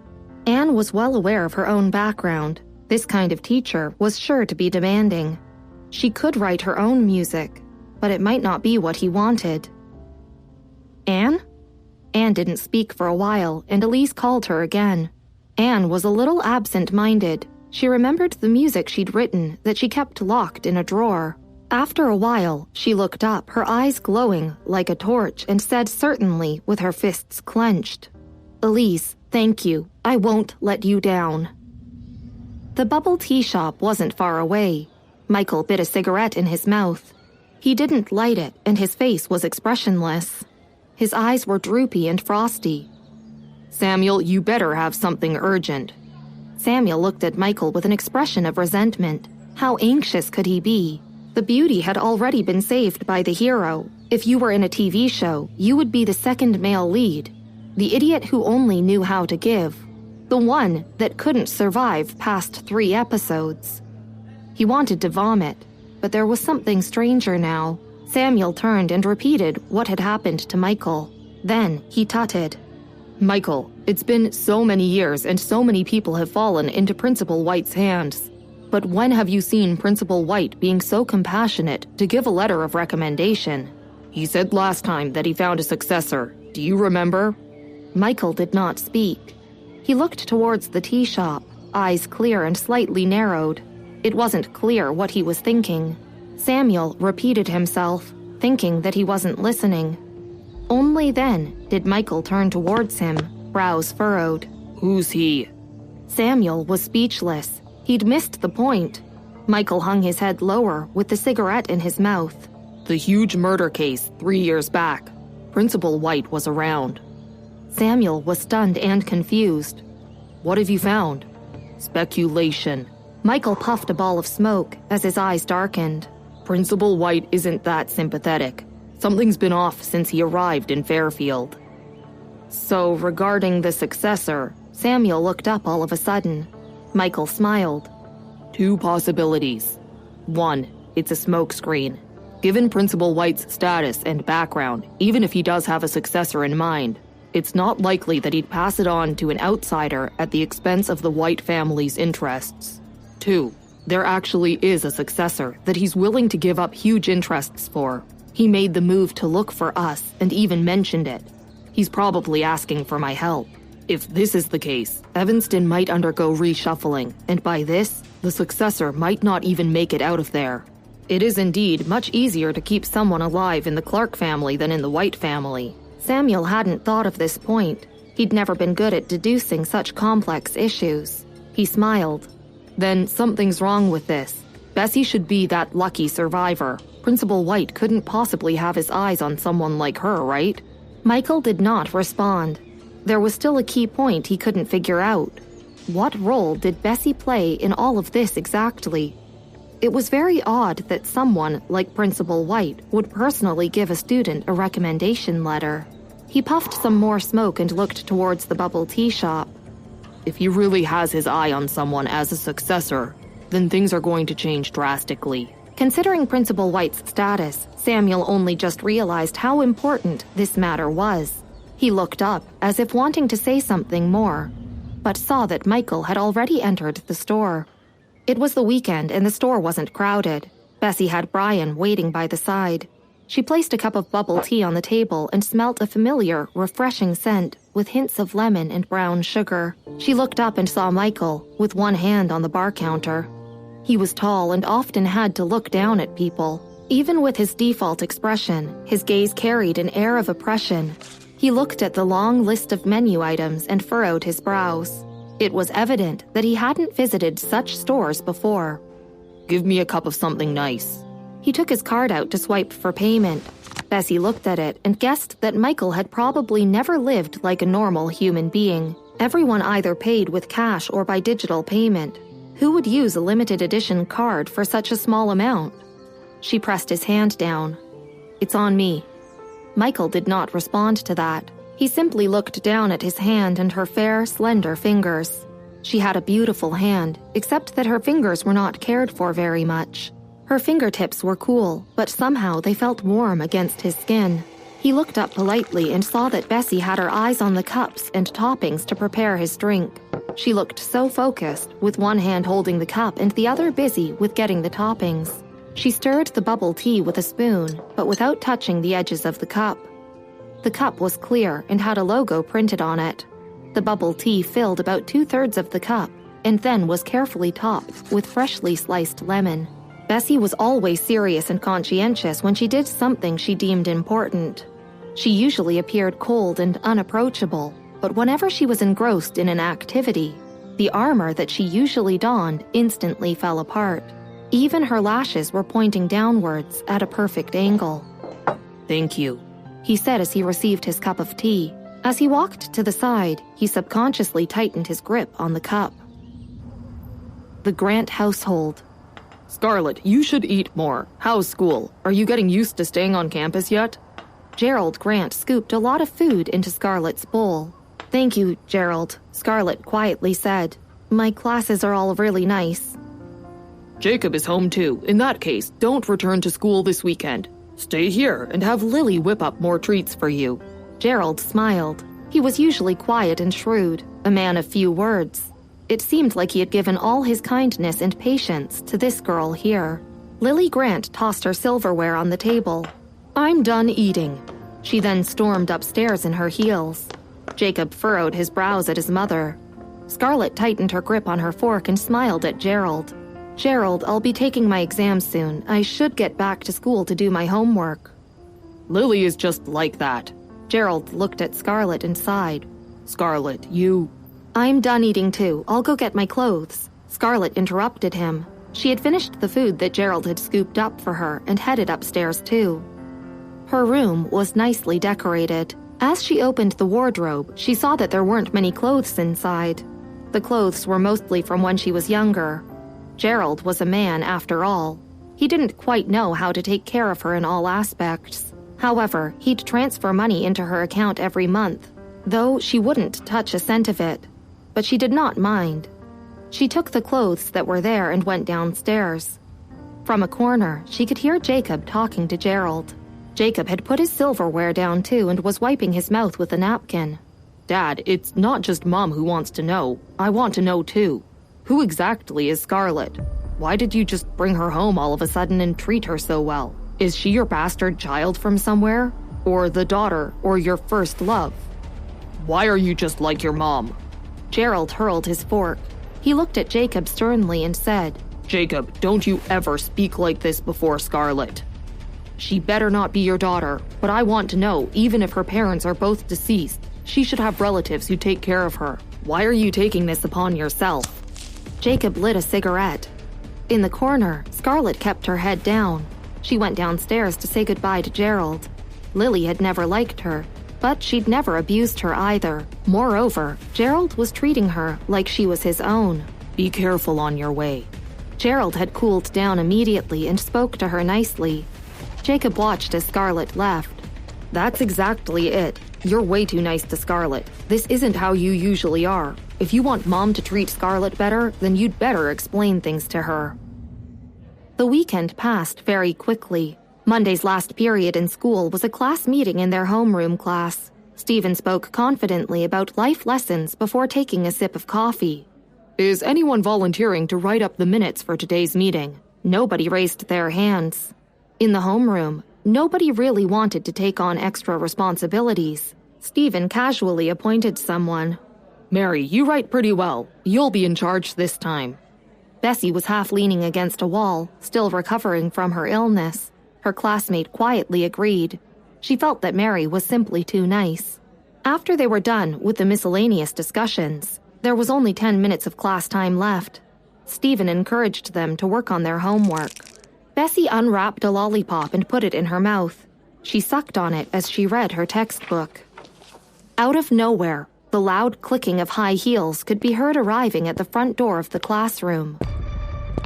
Anne was well aware of her own background. This kind of teacher was sure to be demanding. She could write her own music, but it might not be what he wanted. "Anne?" Anne didn't speak for a while, and Elise called her again. Anne was a little absent-minded. She remembered the music she'd written that she kept locked in a drawer. After a while, she looked up, her eyes glowing like a torch, and said certainly with her fists clenched, "Elise, thank you. I won't let you down." The bubble tea shop wasn't far away. Michael bit a cigarette in his mouth. He didn't light it, and his face was expressionless. His eyes were droopy and frosty. "Samuel, you better have something urgent." Samuel looked at Michael with an expression of resentment. How anxious could he be? The beauty had already been saved by the hero. If you were in a TV show, you would be the second male lead. The idiot who only knew how to give. The one that couldn't survive past 3 episodes. He wanted to vomit, but there was something stranger now. Samuel turned and repeated what had happened to Michael. Then he tutted. "Michael, it's been so many years and so many people have fallen into Principal White's hands. But when have you seen Principal White being so compassionate to give a letter of recommendation? He said last time that he found a successor. Do you remember?" Michael did not speak. He looked towards the tea shop, eyes clear and slightly narrowed. It wasn't clear what he was thinking. Samuel repeated himself, thinking that he wasn't listening. Only then did Michael turn towards him, brows furrowed. "Who's he?" Samuel was speechless. He'd missed the point. Michael hung his head lower with the cigarette in his mouth. "The huge murder case 3 years back. Principal White was around." Samuel was stunned and confused. "What have you found?" "Speculation." Michael puffed a ball of smoke as his eyes darkened. "Principal White isn't that sympathetic. Something's been off since he arrived in Fairfield." So, regarding the successor, Samuel looked up all of a sudden. Michael smiled. "2 possibilities. 1, it's a smokescreen. Given Principal White's status and background, even if he does have a successor in mind, it's not likely that he'd pass it on to an outsider at the expense of the White family's interests. 2, there actually is a successor that he's willing to give up huge interests for. He made the move to look for us and even mentioned it. He's probably asking for my help. If this is the case, Evanston might undergo reshuffling, and by this, the successor might not even make it out of there. It is indeed much easier to keep someone alive in the Clark family than in the White family." Samuel hadn't thought of this point. He'd never been good at deducing such complex issues. He smiled. "Then something's wrong with this. Bessie should be that lucky survivor. Principal White couldn't possibly have his eyes on someone like her, right?" Michael did not respond. There was still a key point he couldn't figure out. What role did Bessie play in all of this exactly? It was very odd that someone like Principal White would personally give a student a recommendation letter. He puffed some more smoke and looked towards the bubble tea shop. "If he really has his eye on someone as a successor, then things are going to change drastically." Considering Principal White's status, Samuel only just realized how important this matter was. He looked up as if wanting to say something more, but saw that Michael had already entered the store. It was the weekend and the store wasn't crowded. Bessie had Brian waiting by the side. She placed a cup of bubble tea on the table and smelt a familiar, refreshing scent with hints of lemon and brown sugar. She looked up and saw Michael, with one hand on the bar counter. He was tall and often had to look down at people. Even with his default expression, his gaze carried an air of oppression. He looked at the long list of menu items and furrowed his brows. It was evident that he hadn't visited such stores before. "Give me a cup of something nice." He took his card out to swipe for payment. Bessie looked at it and guessed that Michael had probably never lived like a normal human being. Everyone either paid with cash or by digital payment. Who would use a limited edition card for such a small amount? She pressed his hand down. "It's on me." Michael did not respond to that. He simply looked down at his hand and her fair, slender fingers. She had a beautiful hand, except that her fingers were not cared for very much. Her fingertips were cool, but somehow they felt warm against his skin. He looked up politely and saw that Bessie had her eyes on the cups and toppings to prepare his drink. She looked so focused, with one hand holding the cup and the other busy with getting the toppings. She stirred the bubble tea with a spoon, but without touching the edges of the cup. The cup was clear and had a logo printed on it. The bubble tea filled about 2/3 of the cup, and then was carefully topped with freshly sliced lemon. Bessie was always serious and conscientious when she did something she deemed important. She usually appeared cold and unapproachable, but whenever she was engrossed in an activity, the armor that she usually donned instantly fell apart. Even her lashes were pointing downwards at a perfect angle. "Thank you," he said as he received his cup of tea. As he walked to the side, he subconsciously tightened his grip on the cup. The Grant household. "Scarlett, you should eat more. How's school? Are you getting used to staying on campus yet?" Gerald Grant scooped a lot of food into Scarlett's bowl. "Thank you, Gerald," Scarlett quietly said. "My classes are all really nice." "Jacob is home too. In that case, don't return to school this weekend. Stay here and have Lily whip up more treats for you." Gerald smiled. He was usually quiet and shrewd, a man of few words. It seemed like he had given all his kindness and patience to this girl here. Lily Grant tossed her silverware on the table. "I'm done eating." She then stormed upstairs in her heels. Jacob furrowed his brows at his mother. Scarlett tightened her grip on her fork and smiled at Gerald. "Gerald, I'll be taking my exam soon. I should get back to school to do my homework." "Lily is just like that." Gerald looked at Scarlett and sighed. "Scarlett, you..." "I'm done eating too. I'll go get my clothes." Scarlett interrupted him. She had finished the food that Gerald had scooped up for her and headed upstairs too. Her room was nicely decorated. As she opened the wardrobe, she saw that there weren't many clothes inside. The clothes were mostly from when she was younger. Gerald was a man after all. He didn't quite know how to take care of her in all aspects. However, he'd transfer money into her account every month, though she wouldn't touch a cent of it. But she did not mind. She took the clothes that were there and went downstairs. From a corner, she could hear Jacob talking to Gerald. Jacob had put his silverware down too and was wiping his mouth with a napkin. "Dad, it's not just Mom who wants to know. I want to know too. Who exactly is Scarlett? Why did you just bring her home all of a sudden and treat her so well? Is she your bastard child from somewhere? Or the daughter, or your first love? Why are you just like your mom?" Gerald hurled his fork. He looked at Jacob sternly and said, "Jacob, don't you ever speak like this before Scarlett. She better not be your daughter, but I want to know, even if her parents are both deceased, she should have relatives who take care of her. Why are you taking this upon yourself?" Jacob lit a cigarette. In the corner, Scarlett kept her head down. She went downstairs to say goodbye to Gerald. Lily had never liked her, but she'd never abused her either. Moreover, Gerald was treating her like she was his own. "Be careful on your way." Gerald had cooled down immediately and spoke to her nicely. Jacob watched as Scarlett left. "That's exactly it. You're way too nice to Scarlett. This isn't how you usually are. If you want Mom to treat Scarlett better, then you'd better explain things to her." The weekend passed very quickly. Monday's last period in school was a class meeting in their homeroom class. Stephen spoke confidently about life lessons before taking a sip of coffee. Is anyone volunteering to write up the minutes for today's meeting? Nobody raised their hands. In the homeroom, nobody really wanted to take on extra responsibilities. Stephen casually appointed someone. Mary, you write pretty well. You'll be in charge this time. Bessie was half leaning against a wall, still recovering from her illness. Her classmate quietly agreed. She felt that Mary was simply too nice. After they were done with the miscellaneous discussions, there was only 10 minutes of class time left. Stephen encouraged them to work on their homework. Bessie unwrapped a lollipop and put it in her mouth. She sucked on it as she read her textbook. Out of nowhere, the loud clicking of high heels could be heard arriving at the front door of the classroom.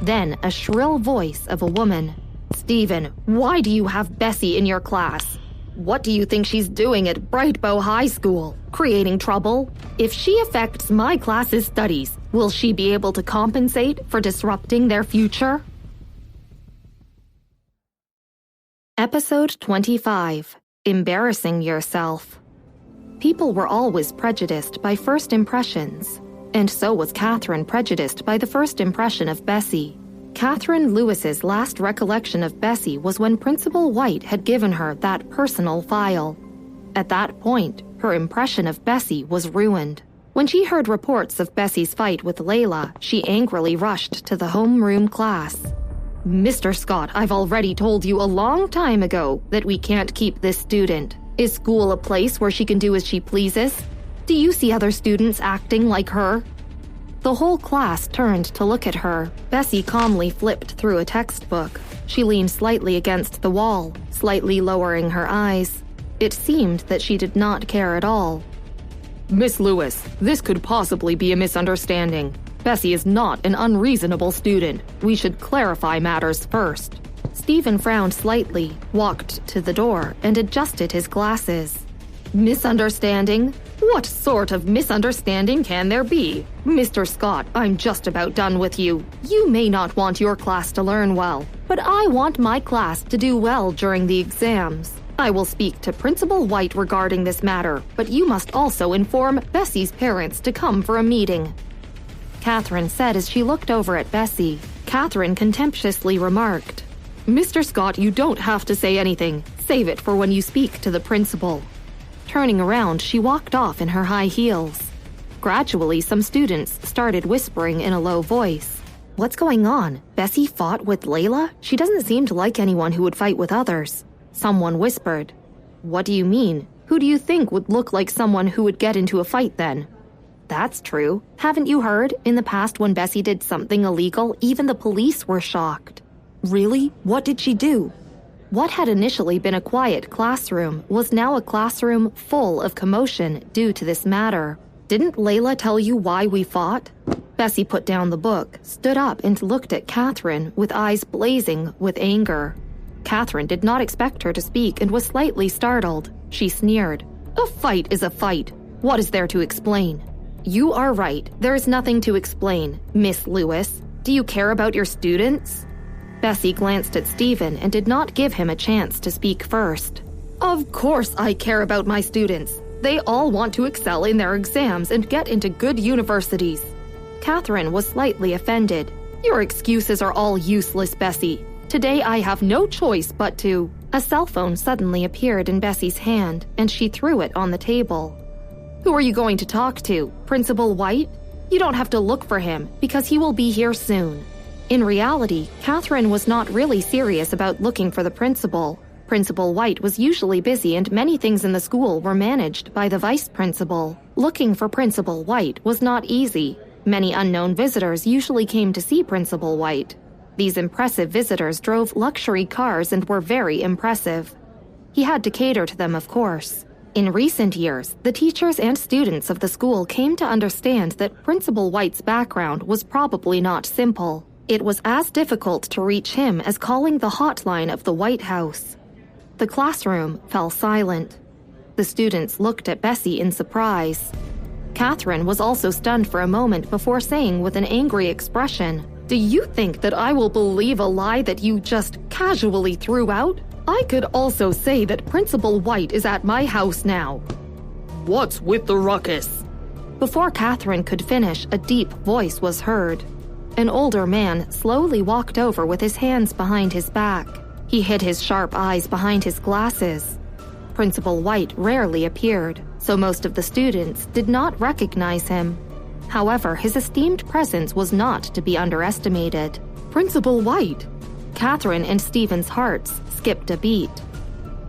Then a shrill voice of a woman. Stephen, why do you have Bessie in your class? What do you think she's doing at Brightbow High School? Creating trouble? If she affects my class's studies, will she be able to compensate for disrupting their future? Episode 25. Embarrassing Yourself. People were always prejudiced by first impressions, and so was Catherine prejudiced by the first impression of Bessie. Catherine Lewis's last recollection of Bessie was when Principal White had given her that personal file. At that point, her impression of Bessie was ruined. When she heard reports of Bessie's fight with Layla, she angrily rushed to the homeroom class. Mr. Scott, I've already told you a long time ago that we can't keep this student. Is school a place where she can do as she pleases? Do you see other students acting like her? The whole class turned to look at her. Bessie calmly flipped through a textbook. She leaned slightly against the wall, slightly lowering her eyes. It seemed that she did not care at all. Miss Lewis, this could possibly be a misunderstanding. Bessie is not an unreasonable student. We should clarify matters first. Stephen frowned slightly, walked to the door, and adjusted his glasses. Misunderstanding? What sort of misunderstanding can there be? Mr. Scott, I'm just about done with you. You may not want your class to learn well, but I want my class to do well during the exams. I will speak to Principal White regarding this matter, but you must also inform Bessie's parents to come for a meeting. Catherine said as she looked over at Bessie. Catherine contemptuously remarked, Mr. Scott, you don't have to say anything. Save it for when you speak to the principal. Turning around, she walked off in her high heels. Gradually, some students started whispering in a low voice. What's going on? Bessie fought with Layla? She doesn't seem to like anyone who would fight with others. Someone whispered. What do you mean? Who do you think would look like someone who would get into a fight then? That's true. Haven't you heard? In the past when Bessie did something illegal, even the police were shocked. Really? What did she do? What had initially been a quiet classroom was now a classroom full of commotion due to this matter. Didn't Layla tell you why we fought? Bessie put down the book, stood up and looked at Catherine with eyes blazing with anger. Catherine did not expect her to speak and was slightly startled. She sneered. A fight is a fight. What is there to explain? You are right. There is nothing to explain, Miss Lewis. Do you care about your students? Bessie glanced at Stephen and did not give him a chance to speak first. Of course I care about my students. They all want to excel in their exams and get into good universities. Catherine was slightly offended. Your excuses are all useless, Bessie. Today I have no choice but to... A cell phone suddenly appeared in Bessie's hand, and she threw it on the table. Who are you going to talk to? Principal White? You don't have to look for him, because he will be here soon. In reality, Catherine was not really serious about looking for the principal. Principal White was usually busy and many things in the school were managed by the vice principal. Looking for Principal White was not easy. Many unknown visitors usually came to see Principal White. These impressive visitors drove luxury cars and were very impressive. He had to cater to them, of course. In recent years, the teachers and students of the school came to understand that Principal White's background was probably not simple. It was as difficult to reach him as calling the hotline of the White House. The classroom fell silent. The students looked at Bessie in surprise. Catherine was also stunned for a moment before saying with an angry expression, Do you think that I will believe a lie that you just casually threw out? I could also say that Principal White is at my house now. What's with the ruckus?" Before Catherine could finish, a deep voice was heard. An older man slowly walked over with his hands behind his back. He hid his sharp eyes behind his glasses. Principal White rarely appeared, so most of the students did not recognize him. However, his esteemed presence was not to be underestimated. "Principal White!" Catherine and Stephen's hearts skipped a beat.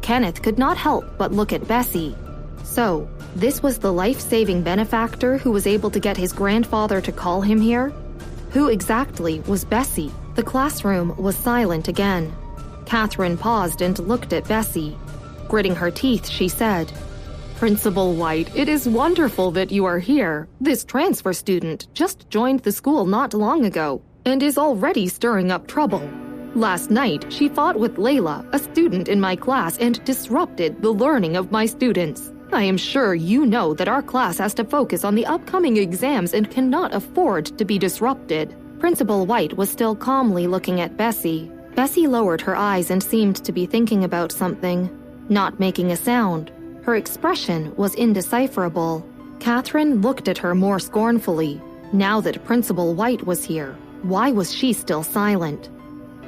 Kenneth could not help but look at Bessie. So, this was the life-saving benefactor who was able to get his grandfather to call him here? Who exactly was Bessie? The classroom was silent again. Catherine paused and looked at Bessie. Gritting her teeth, she said, "Principal White, it is wonderful that you are here. This transfer student just joined the school not long ago and is already stirring up trouble. Last night, she fought with Layla, a student in my class, and disrupted the learning of my students. I am sure you know that our class has to focus on the upcoming exams and cannot afford to be disrupted." Principal White was still calmly looking at Bessie. Bessie lowered her eyes and seemed to be thinking about something, not making a sound. Her expression was indecipherable. Catherine looked at her more scornfully. Now that Principal White was here, why was she still silent?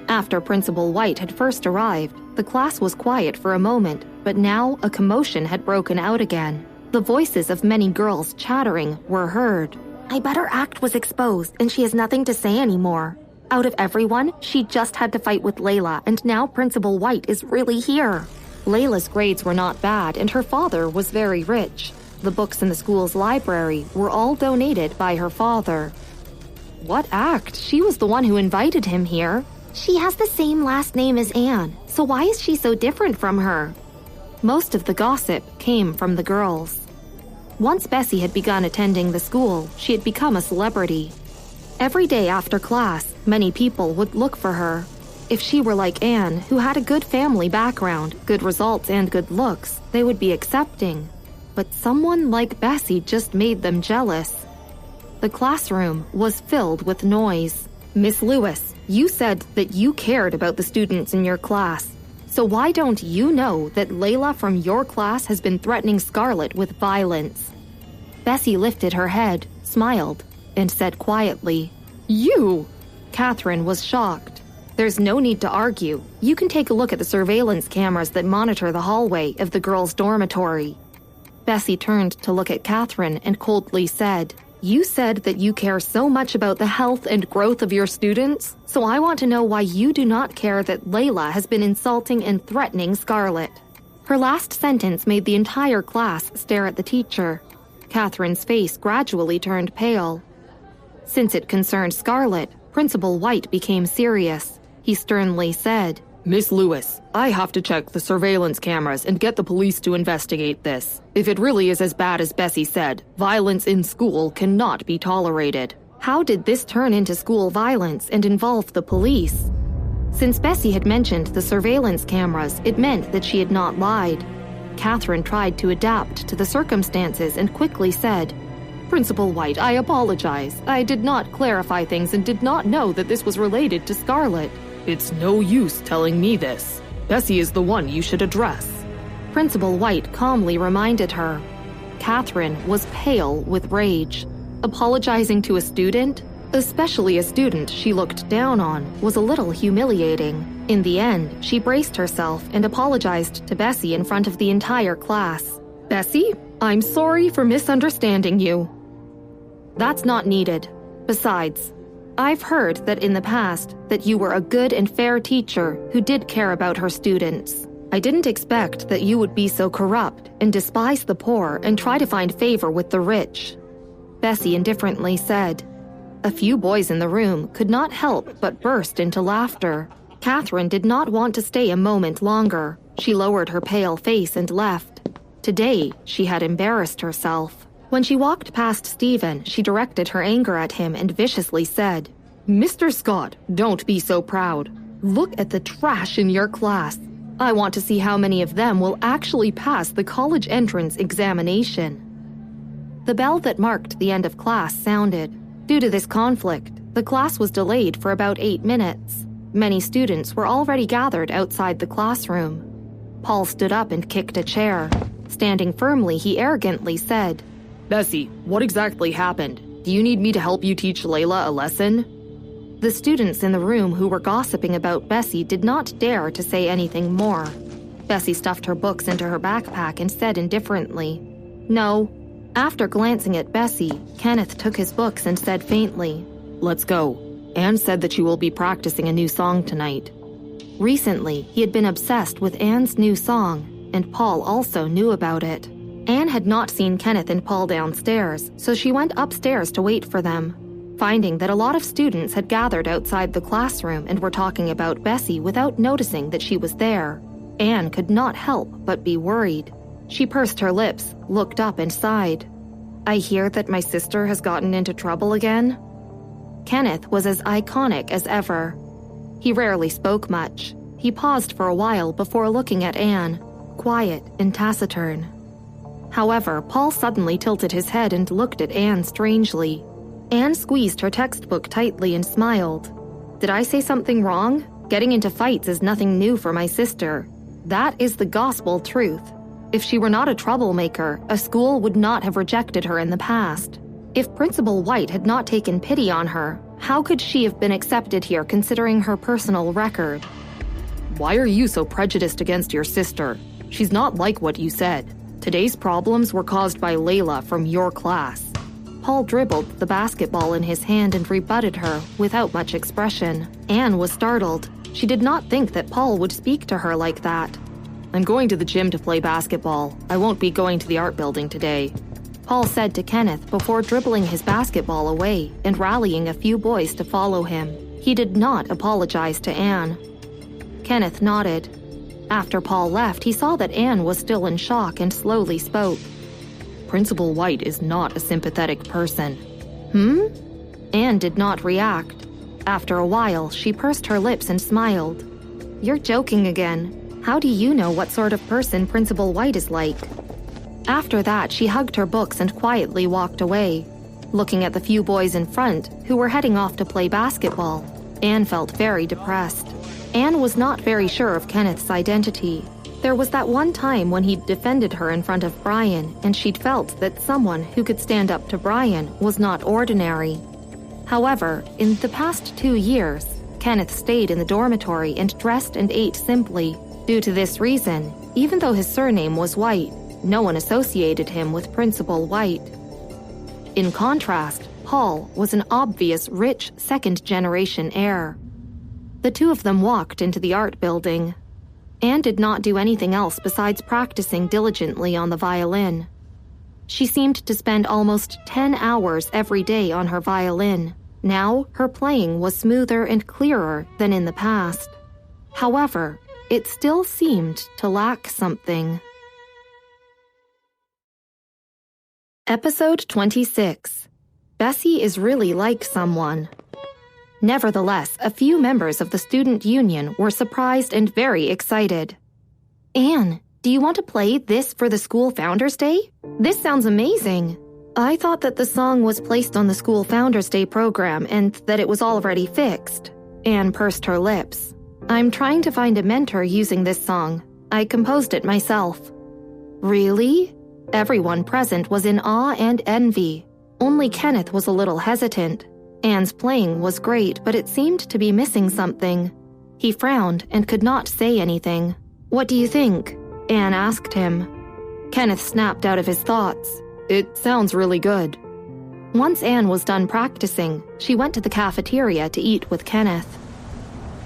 After Principal White had first arrived, the class was quiet for a moment, but now a commotion had broken out again. The voices of many girls chattering were heard. "I bet her act was exposed and she has nothing to say anymore. Out of everyone, she just had to fight with Layla, and now Principal White is really here." Layla's grades were not bad and her father was very rich. The books in the school's library were all donated by her father. What act? She was the one who invited him here. She has the same last name as Anne, so why is she so different from her? Most of the gossip came from the girls. Once Bessie had begun attending the school, she had become a celebrity. Every day after class, many people would look for her. If she were like Anne, who had a good family background, good results, and good looks, they would be accepting. But someone like Bessie just made them jealous. The classroom was filled with noise. "Miss Lewis, you said that you cared about the students in your class. So why don't you know that Layla from your class has been threatening Scarlett with violence?" Bessie lifted her head, smiled, and said quietly, "You!" Catherine was shocked. "There's no need to argue. You can take a look at the surveillance cameras that monitor the hallway of the girls' dormitory." Bessie turned to look at Catherine and coldly said, "You said that you care so much about the health and growth of your students, so I want to know why you do not care that Layla has been insulting and threatening Scarlett." Her last sentence made the entire class stare at the teacher. Catherine's face gradually turned pale. Since it concerned Scarlett, Principal White became serious. He sternly said, "Miss Lewis, I have to check the surveillance cameras and get the police to investigate this. If it really is as bad as Bessie said, violence in school cannot be tolerated." How did this turn into school violence and involve the police? Since Bessie had mentioned the surveillance cameras, it meant that she had not lied. Catherine tried to adapt to the circumstances and quickly said, "Principal White, I apologize. I did not clarify things and did not know that this was related to Scarlett." "It's no use telling me this. Bessie is the one you should address," Principal White calmly reminded her. Catherine was pale with rage. Apologizing to a student, especially a student she looked down on, was a little humiliating. In the end, she braced herself and apologized to Bessie in front of the entire class. "Bessie, I'm sorry for misunderstanding you." "That's not needed. Besides, I've heard that in the past that you were a good and fair teacher who did care about her students. I didn't expect that you would be so corrupt and despise the poor and try to find favor with the rich," Bessie indifferently said. A few boys in the room could not help but burst into laughter. Catherine did not want to stay a moment longer. She lowered her pale face and left. Today, she had embarrassed herself. When she walked past Stephen, she directed her anger at him and viciously said, "Mr. Scott, don't be so proud. Look at the trash in your class. I want to see how many of them will actually pass the college entrance examination." The bell that marked the end of class sounded. Due to this conflict, the class was delayed for about 8 minutes. Many students were already gathered outside the classroom. Paul stood up and kicked a chair. Standing firmly, he arrogantly said, "Bessie, what exactly happened? Do you need me to help you teach Layla a lesson?" The students in the room who were gossiping about Bessie did not dare to say anything more. Bessie stuffed her books into her backpack and said indifferently, "No." After glancing at Bessie, Kenneth took his books and said faintly, "Let's go. Anne said that you will be practicing a new song tonight." Recently, he had been obsessed with Anne's new song, and Paul also knew about it. Anne had not seen Kenneth and Paul downstairs, so she went upstairs to wait for them. Finding that a lot of students had gathered outside the classroom and were talking about Bessie without noticing that she was there, Anne could not help but be worried. She pursed her lips, looked up and sighed. "I hear that my sister has gotten into trouble again?" Kenneth was as iconic as ever. He rarely spoke much. He paused for a while before looking at Anne, quiet and taciturn. However, Paul suddenly tilted his head and looked at Anne strangely. Anne squeezed her textbook tightly and smiled. "Did I say something wrong? Getting into fights is nothing new for my sister. That is the gospel truth. If she were not a troublemaker, a school would not have rejected her in the past. If Principal White had not taken pity on her, how could she have been accepted here considering her personal record?" "Why are you so prejudiced against your sister? She's not like what you said. Today's problems were caused by Layla from your class." Paul dribbled the basketball in his hand and rebutted her without much expression. Anne was startled. She did not think that Paul would speak to her like that. "I'm going to the gym to play basketball. I won't be going to the art building today," Paul said to Kenneth before dribbling his basketball away and rallying a few boys to follow him. He did not apologize to Anne. Kenneth nodded. After Paul left, he saw that Anne was still in shock and slowly spoke. "Principal White is not a sympathetic person." Anne did not react. After a while, she pursed her lips and smiled. "You're joking again. How do you know what sort of person Principal White is like?" After that, she hugged her books and quietly walked away. Looking at the few boys in front, who were heading off to play basketball, Anne felt very depressed. Anne was not very sure of Kenneth's identity. There was that one time when he'd defended her in front of Brian, and she'd felt that someone who could stand up to Brian was not ordinary. However, in the past 2 years, Kenneth stayed in the dormitory and dressed and ate simply. Due to this reason, even though his surname was White, no one associated him with Principal White. In contrast, Paul was an obvious rich second-generation heir. The two of them walked into the art building. Anne did not do anything else besides practicing diligently on the violin. She seemed to spend almost 10 hours every day on her violin. Now, her playing was smoother and clearer than in the past. However, it still seemed to lack something. Episode 26. Bessie is really like someone. Nevertheless, a few members of the student union were surprised and very excited. "Anne, do you want to play this for the school Founders Day? This sounds amazing." "I thought that the song was placed on the school Founders Day program and that it was already fixed." Anne pursed her lips. "I'm trying to find a mentor using this song. I composed it myself." "Really?" Everyone present was in awe and envy. Only Kenneth was a little hesitant. Anne's playing was great, but it seemed to be missing something. He frowned and could not say anything. "What do you think?" Anne asked him. Kenneth snapped out of his thoughts. "It sounds really good." Once Anne was done practicing, she went to the cafeteria to eat with Kenneth.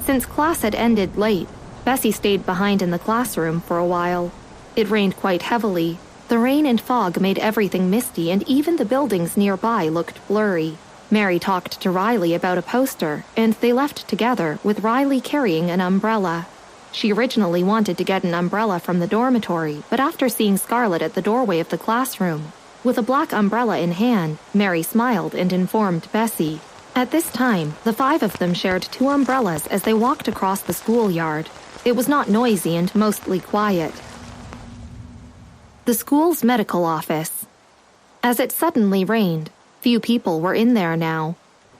Since class had ended late, Bessie stayed behind in the classroom for a while. It rained quite heavily. The rain and fog made everything misty, and even the buildings nearby looked blurry. Mary talked to Riley about a poster, and they left together with Riley carrying an umbrella. She originally wanted to get an umbrella from the dormitory, but after seeing Scarlett at the doorway of the classroom, with a black umbrella in hand, Mary smiled and informed Bessie. At this time, the 5 of them shared 2 umbrellas as they walked across the schoolyard. It was not noisy and mostly quiet. The school's medical office. As it suddenly rained, few people were in there now.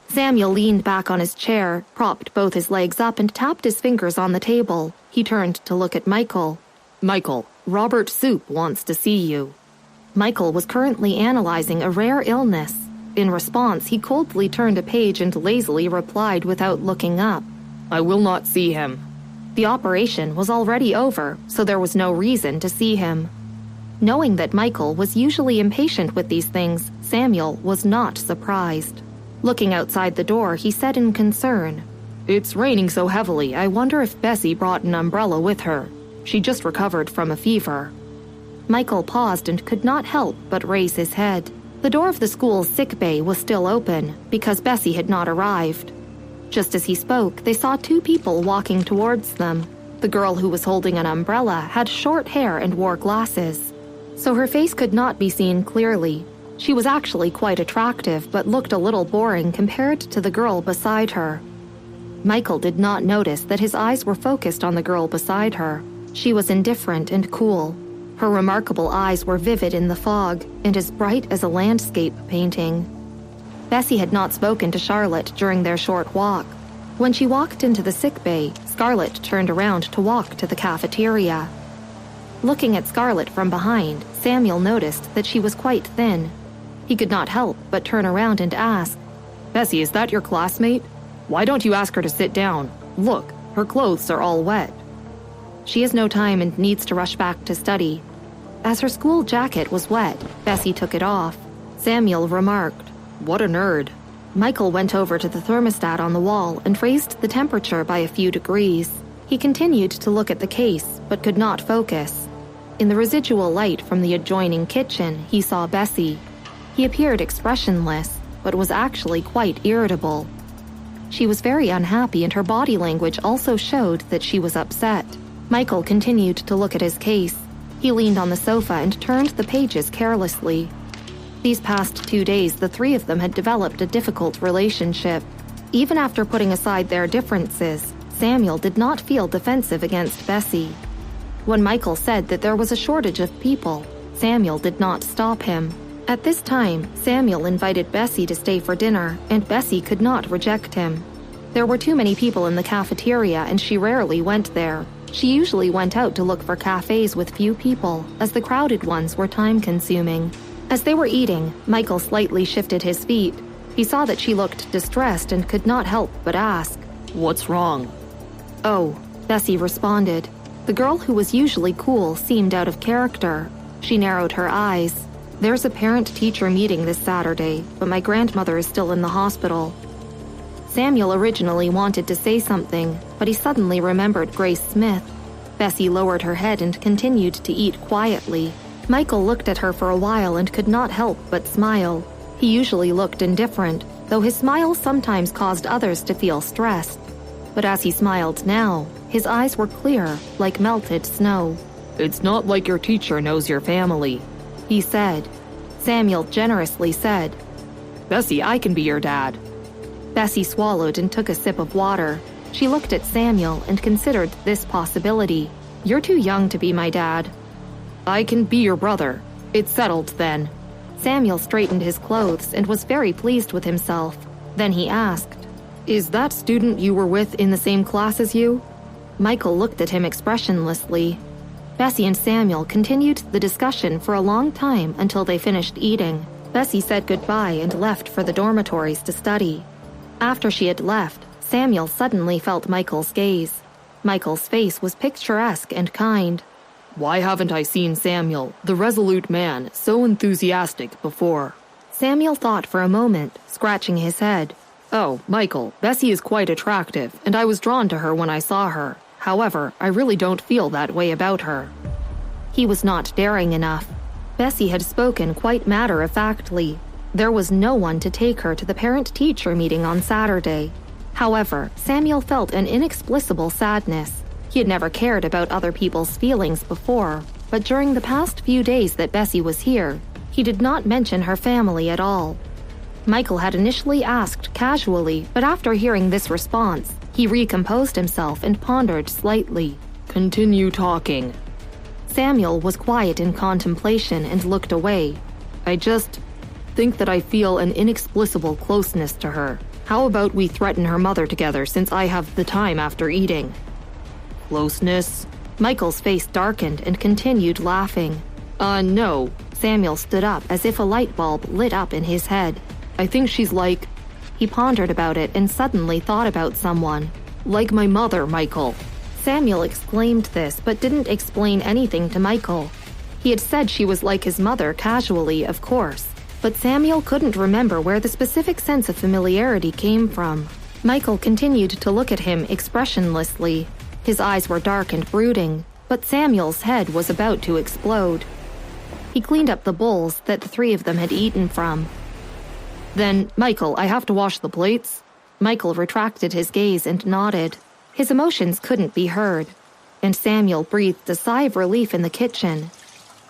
Samuel leaned back on his chair, propped both his legs up, and tapped his fingers on the table. He turned to look at Michael. Michael, Robert Soup wants to see you. Michael was currently analyzing a rare illness. In response, he coldly turned a page and lazily replied without looking up. I will not see him. The operation was already over, so there was no reason to see him. Knowing that Michael was usually impatient with these things, Samuel was not surprised. Looking outside the door, he said in concern, It's raining so heavily, I wonder if Bessie brought an umbrella with her. She just recovered from a fever. Michael paused and could not help but raise his head. The door of the school's sick bay was still open, because Bessie had not arrived. Just as he spoke, they saw two people walking towards them. The girl who was holding an umbrella had short hair and wore glasses, so her face could not be seen clearly. She was actually quite attractive, but looked a little boring compared to the girl beside her. Michael did not notice that his eyes were focused on the girl beside her. She was indifferent and cool. Her remarkable eyes were vivid in the fog and as bright as a landscape painting. Bessie had not spoken to Charlotte during their short walk. When she walked into the sick bay, Scarlett turned around to walk to the cafeteria. Looking at Scarlett from behind, Samuel noticed that she was quite thin. He could not help but turn around and ask, Bessie, is that your classmate? Why don't you ask her to sit down? Look, her clothes are all wet. She has no time and needs to rush back to study. As her school jacket was wet, Bessie took it off. Samuel remarked, What a nerd. Michael went over to the thermostat on the wall and raised the temperature by a few degrees. He continued to look at the case, but could not focus. In the residual light from the adjoining kitchen, he saw Bessie. He appeared expressionless, but was actually quite irritable. She was very unhappy, and her body language also showed that she was upset. Michael continued to look at his case. He leaned on the sofa and turned the pages carelessly. These past 2 days, the three of them had developed a difficult relationship. Even after putting aside their differences, Samuel did not feel defensive against Bessie. When Michael said that there was a shortage of people, Samuel did not stop him. At this time, Samuel invited Bessie to stay for dinner, and Bessie could not reject him. There were too many people in the cafeteria, and she rarely went there. She usually went out to look for cafes with few people, as the crowded ones were time-consuming. As they were eating, Michael slightly shifted his feet. He saw that she looked distressed and could not help but ask, What's wrong? Oh, Bessie responded. The girl who was usually cool seemed out of character. She narrowed her eyes. There's a parent-teacher meeting this Saturday, but my grandmother is still in the hospital. Samuel originally wanted to say something, but he suddenly remembered Grace Smith. Bessie lowered her head and continued to eat quietly. Michael looked at her for a while and could not help but smile. He usually looked indifferent, though his smile sometimes caused others to feel stressed. But as he smiled now, his eyes were clear, like melted snow. It's not like your teacher knows your family, he said. Samuel generously said, Bessie, I can be your dad. Bessie swallowed and took a sip of water. She looked at Samuel and considered this possibility. You're too young to be my dad. I can be your brother. It's settled then. Samuel straightened his clothes and was very pleased with himself. Then he asked, Is that student you were with in the same class as you? Michael looked at him expressionlessly. Bessie and Samuel continued the discussion for a long time until they finished eating. Bessie said goodbye and left for the dormitories to study. After she had left, Samuel suddenly felt Michael's gaze. Michael's face was picturesque and kind. Why haven't I seen Samuel, the resolute man, so enthusiastic before? Samuel thought for a moment, scratching his head. Oh, Michael, Bessie is quite attractive, and I was drawn to her when I saw her. However, I really don't feel that way about her. He was not daring enough. Bessie had spoken quite matter-of-factly. There was no one to take her to the parent-teacher meeting on Saturday. However, Samuel felt an inexplicable sadness. He had never cared about other people's feelings before, but during the past few days that Bessie was here, he did not mention her family at all. Michael had initially asked casually, but after hearing this response, he recomposed himself and pondered slightly. Continue talking. Samuel was quiet in contemplation and looked away. I just think that I feel an inexplicable closeness to her. How about we threaten her mother together since I have the time after eating? Closeness? Michael's face darkened and continued laughing. No. Samuel stood up as if a light bulb lit up in his head. I think she's like... He pondered about it and suddenly thought about someone. Like my mother, Michael. Samuel exclaimed this but didn't explain anything to Michael. He had said she was like his mother casually, of course, but Samuel couldn't remember where the specific sense of familiarity came from. Michael continued to look at him expressionlessly. His eyes were dark and brooding, but Samuel's head was about to explode. He cleaned up the bowls that the three of them had eaten from. Then, Michael, I have to wash the plates? Michael retracted his gaze and nodded. His emotions couldn't be heard, and Samuel breathed a sigh of relief in the kitchen.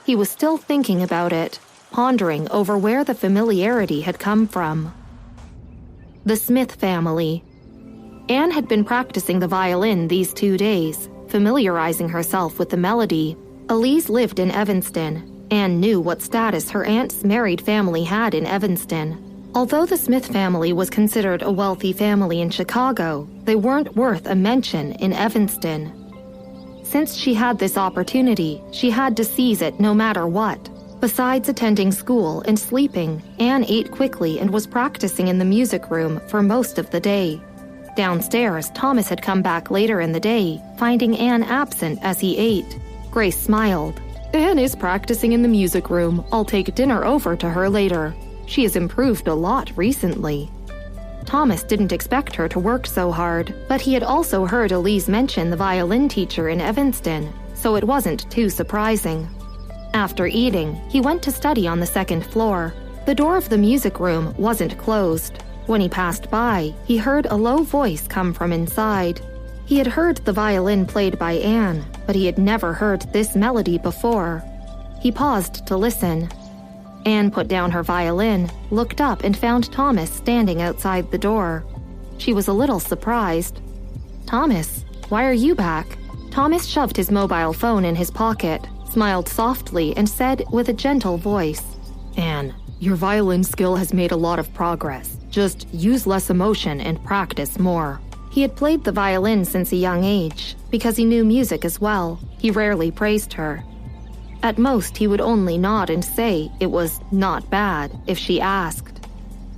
He was still thinking about it, pondering over where the familiarity had come from. The Smith family. Anne had been practicing the violin these 2 days, familiarizing herself with the melody. Elise lived in Evanston. Anne knew what status her aunt's married family had in Evanston. Although the Smith family was considered a wealthy family in Chicago, they weren't worth a mention in Evanston. Since she had this opportunity, she had to seize it no matter what. Besides attending school and sleeping, Anne ate quickly and was practicing in the music room for most of the day. Downstairs, Thomas had come back later in the day, finding Anne absent as he ate. Grace smiled. Anne is practicing in the music room. I'll take dinner over to her later. She has improved a lot recently. Thomas didn't expect her to work so hard, but he had also heard Elise mention the violin teacher in Evanston, so it wasn't too surprising. After eating, he went to study on the second floor. The door of the music room wasn't closed. When he passed by, he heard a low voice come from inside. He had heard the violin played by Anne, but he had never heard this melody before. He paused to listen. Anne put down her violin, looked up and found Thomas standing outside the door. She was a little surprised. "Thomas, why are you back?" Thomas shoved his mobile phone in his pocket, smiled softly and said with a gentle voice, "Anne, your violin skill has made a lot of progress. Just use less emotion and practice more." He had played the violin since a young age, because he knew music as well. He rarely praised her. At most, he would only nod and say it was not bad if she asked.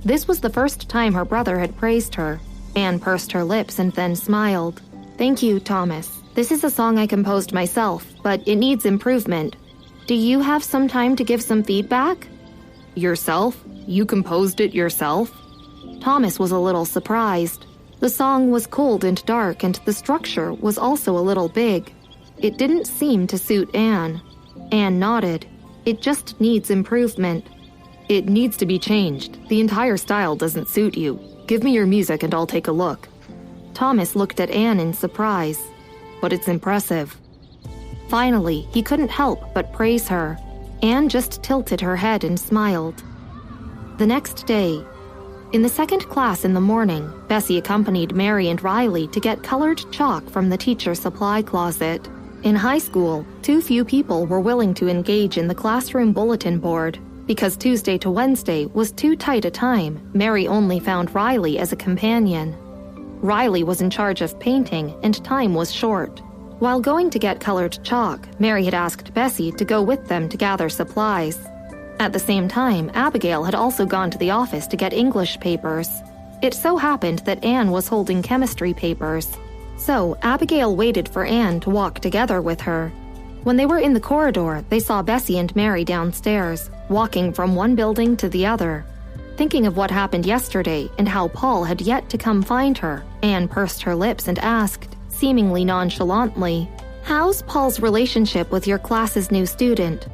This was the first time her brother had praised her. Anne pursed her lips and then smiled. "Thank you, Thomas. This is a song I composed myself, but it needs improvement. Do you have some time to give some feedback?" "Yourself? You composed it yourself?" Thomas was a little surprised. The song was cold and dark, and the structure was also a little big. It didn't seem to suit Anne. Anne nodded. "It just needs improvement." "It needs to be changed. The entire style doesn't suit you. Give me your music and I'll take a look." Thomas looked at Anne in surprise. "But it's impressive." Finally, he couldn't help but praise her. Anne just tilted her head and smiled. The next day, in the second class in the morning, Bessie accompanied Mary and Riley to get colored chalk from the teacher's supply closet. In high school, too few people were willing to engage in the classroom bulletin board. Because Tuesday to Wednesday was too tight a time, Mary only found Riley as a companion. Riley was in charge of painting, and time was short. While going to get colored chalk, Mary had asked Bessie to go with them to gather supplies. At the same time, Abigail had also gone to the office to get English papers. It so happened that Anne was holding chemistry papers. So, Abigail waited for Anne to walk together with her. When they were in the corridor, they saw Bessie and Mary downstairs, walking from one building to the other. Thinking of what happened yesterday and how Paul had yet to come find her, Anne pursed her lips and asked, seemingly nonchalantly, "How's Paul's relationship with your class's new student?"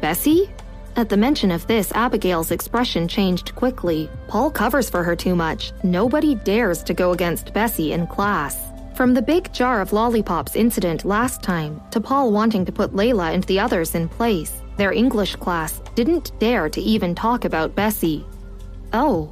"Bessie?" At the mention of this, Abigail's expression changed quickly. Paul covers for her too much. Nobody dares to go against Bessie in class. From the big jar of lollipops incident last time to Paul wanting to put Layla and the others in place, their English class didn't dare to even talk about Bessie. Oh.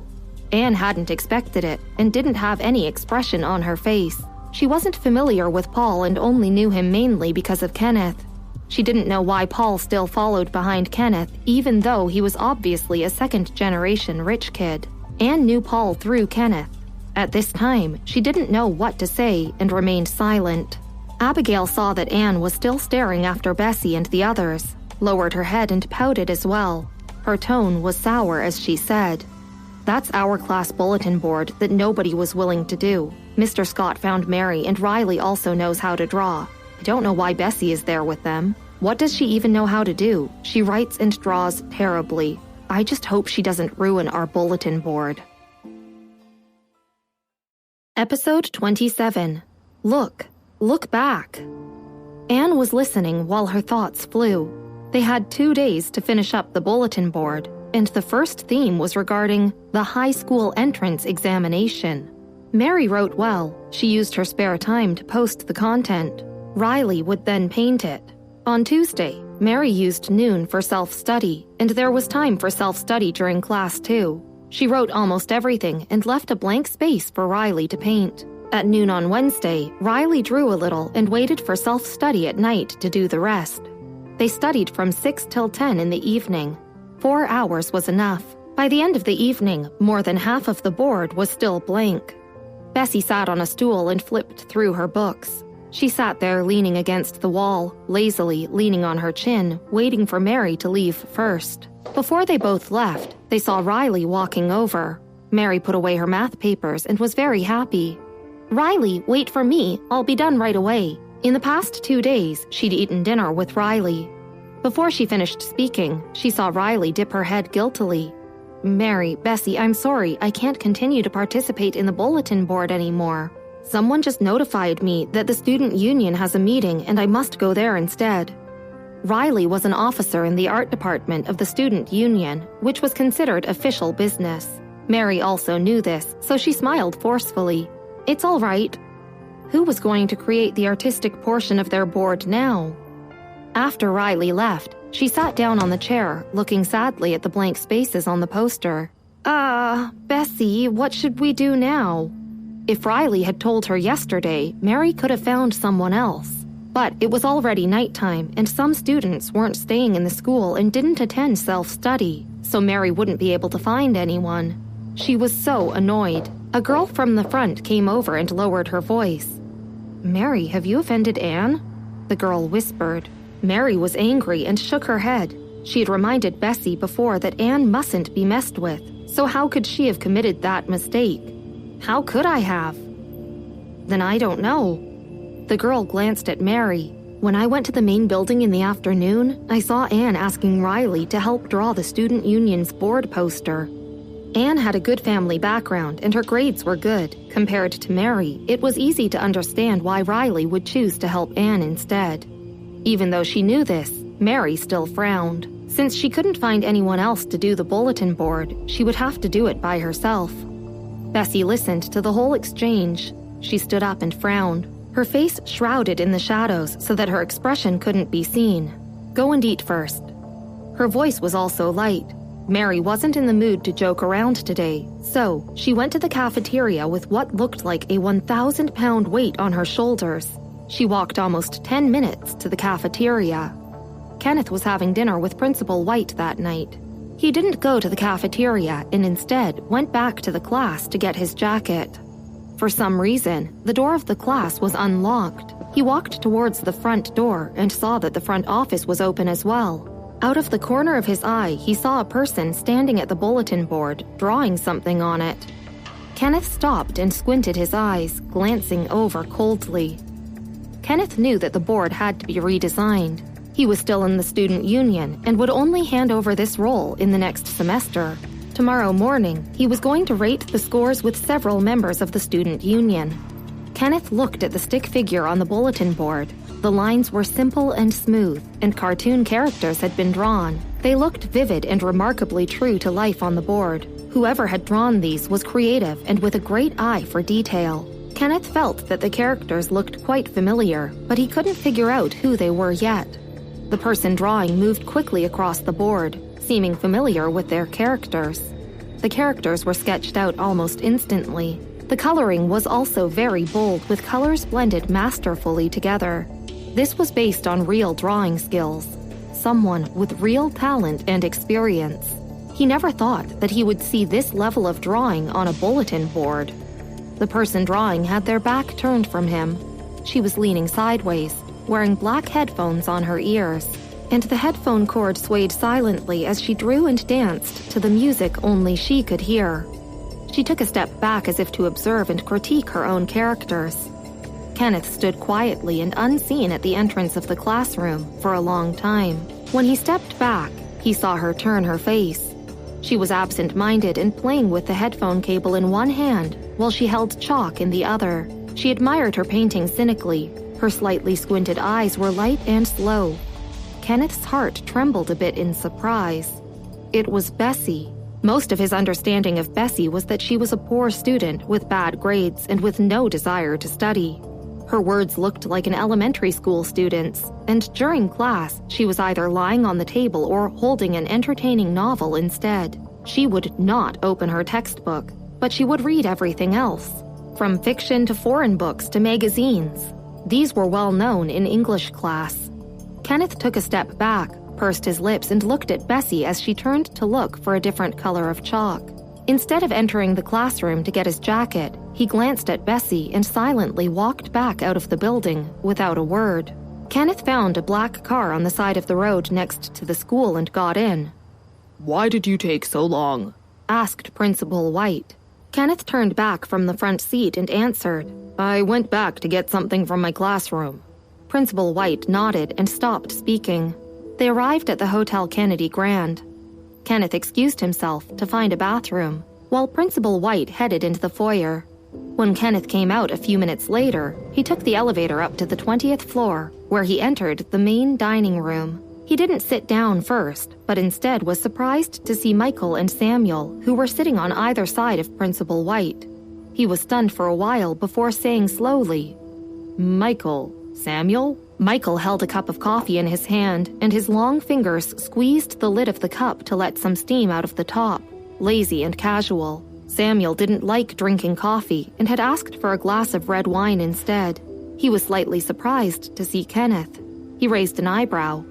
Anne hadn't expected it and didn't have any expression on her face. She wasn't familiar with Paul and only knew him mainly because of Kenneth. She didn't know why Paul still followed behind Kenneth, even though he was obviously a second-generation rich kid. Anne knew Paul through Kenneth. At this time, she didn't know what to say and remained silent. Abigail saw that Anne was still staring after Bessie and the others, lowered her head and pouted as well. Her tone was sour as she said, "That's our class bulletin board that nobody was willing to do. Mr. Scott found Mary and Riley also knows how to draw. I don't know why Bessie is there with them. What does she even know how to do? She writes and draws terribly. I just hope she doesn't ruin our bulletin board." Episode 27. Look back. Anne was listening while her thoughts flew. They had 2 days to finish up the bulletin board, and the first theme was regarding the high school entrance examination. Mary wrote well. She used her spare time to post the content. Riley would then paint it. On Tuesday, Mary used noon for self-study, and there was time for self-study during class too. She wrote almost everything and left a blank space for Riley to paint. At noon on Wednesday, Riley drew a little and waited for self-study at night to do the rest. They studied from 6 till 10 in the evening. 4 hours was enough. By the end of the evening, more than half of the board was still blank. Bessie sat on a stool and flipped through her books. She sat there leaning against the wall, lazily leaning on her chin, waiting for Mary to leave first. Before they both left, they saw Riley walking over. Mary put away her math papers and was very happy. "Riley, wait for me. I'll be done right away." In the past 2 days, she'd eaten dinner with Riley. Before she finished speaking, she saw Riley dip her head guiltily. "Mary, Bessie, I'm sorry. I can't continue to participate in the bulletin board anymore. Someone just notified me that the student union has a meeting and I must go there instead." Riley was an officer in the art department of the student union, which was considered official business. Mary also knew this, so she smiled forcefully. "It's all right." Who was going to create the artistic portion of their board now? After Riley left, she sat down on the chair, looking sadly at the blank spaces on the poster. Bessie, what should we do now?" If Riley had told her yesterday, Mary could have found someone else. But it was already nighttime, and some students weren't staying in the school and didn't attend self-study, so Mary wouldn't be able to find anyone. She was so annoyed. A girl from the front came over and lowered her voice. "Mary, have you offended Anne?" the girl whispered. Mary was angry and shook her head. She had reminded Bessie before that Anne mustn't be messed with, so how could she have committed that mistake? "How could I have?" "Then I don't know." The girl glanced at Mary. "When I went to the main building in the afternoon, I saw Anne asking Riley to help draw the student union's board poster. Anne had a good family background and her grades were good. Compared to Mary, it was easy to understand why Riley would choose to help Anne instead." Even though she knew this, Mary still frowned. Since she couldn't find anyone else to do the bulletin board, she would have to do it by herself. Bessie listened to the whole exchange. She stood up and frowned, her face shrouded in the shadows so that her expression couldn't be seen. "Go and eat first." Her voice was also light. Mary wasn't in the mood to joke around today, so she went to the cafeteria with what looked like a 1,000-pound weight on her shoulders. She walked almost 10 minutes to the cafeteria. Kenneth was having dinner with Principal White that night. He didn't go to the cafeteria and instead went back to the class to get his jacket. For some reason, the door of the class was unlocked. He walked towards the front door and saw that the front office was open as well. Out of the corner of his eye, he saw a person standing at the bulletin board, drawing something on it. Kenneth stopped and squinted his eyes, glancing over coldly. Kenneth knew that the board had to be redesigned. He was still in the student union and would only hand over this role in the next semester. Tomorrow morning, he was going to rate the scores with several members of the student union. Kenneth looked at the stick figure on the bulletin board. The lines were simple and smooth, and cartoon characters had been drawn. They looked vivid and remarkably true to life on the board. Whoever had drawn these was creative and with a great eye for detail. Kenneth felt that the characters looked quite familiar, but he couldn't figure out who they were yet. The person drawing moved quickly across the board, seeming familiar with their characters. The characters were sketched out almost instantly. The coloring was also very bold, with colors blended masterfully together. This was based on real drawing skills. Someone with real talent and experience. He never thought that he would see this level of drawing on a bulletin board. The person drawing had their back turned from him. She was leaning sideways, wearing black headphones on her ears, and the headphone cord swayed silently as she drew and danced to the music only she could hear. She took a step back as if to observe and critique her own characters. Kenneth stood quietly and unseen at the entrance of the classroom for a long time. When he stepped back, he saw her turn her face. She was absent-minded and playing with the headphone cable in one hand while she held chalk in the other. She admired her painting cynically. Her slightly squinted eyes were light and slow. Kenneth's heart trembled a bit in surprise. It was Bessie. Most of his understanding of Bessie was that she was a poor student with bad grades and with no desire to study. Her words looked like an elementary school student's, and during class, she was either lying on the table or holding an entertaining novel instead. She would not open her textbook, but she would read everything else, from fiction to foreign books to magazines. These were well known in English class. Kenneth took a step back, pursed his lips, and looked at Bessie as she turned to look for a different color of chalk. Instead of entering the classroom to get his jacket, he glanced at Bessie and silently walked back out of the building without a word. Kenneth found a black car on the side of the road next to the school and got in. "Why did you take so long?" asked Principal White. Kenneth turned back from the front seat and answered, "I went back to get something from my classroom." Principal White nodded and stopped speaking. They arrived at the Hotel Kennedy Grand. Kenneth excused himself to find a bathroom, while Principal White headed into the foyer. When Kenneth came out a few minutes later, he took the elevator up to the 20th floor, where he entered the main dining room. He didn't sit down first, but instead was surprised to see Michael and Samuel, who were sitting on either side of Principal White. He was stunned for a while before saying slowly, "Michael, Samuel?" Michael held a cup of coffee in his hand, and his long fingers squeezed the lid of the cup to let some steam out of the top, lazy and casual. Samuel didn't like drinking coffee and had asked for a glass of red wine instead. He was slightly surprised to see Kenneth. He raised an eyebrow.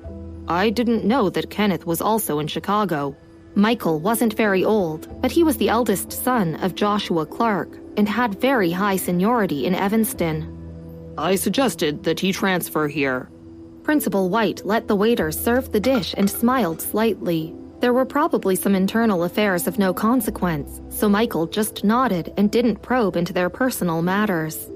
"I didn't know that Kenneth was also in Chicago." Michael wasn't very old, but he was the eldest son of Joshua Clark and had very high seniority in Evanston. "I suggested that he transfer here." Principal White let the waiter serve the dish and smiled slightly. There were probably some internal affairs of no consequence, so Michael just nodded and didn't probe into their personal matters.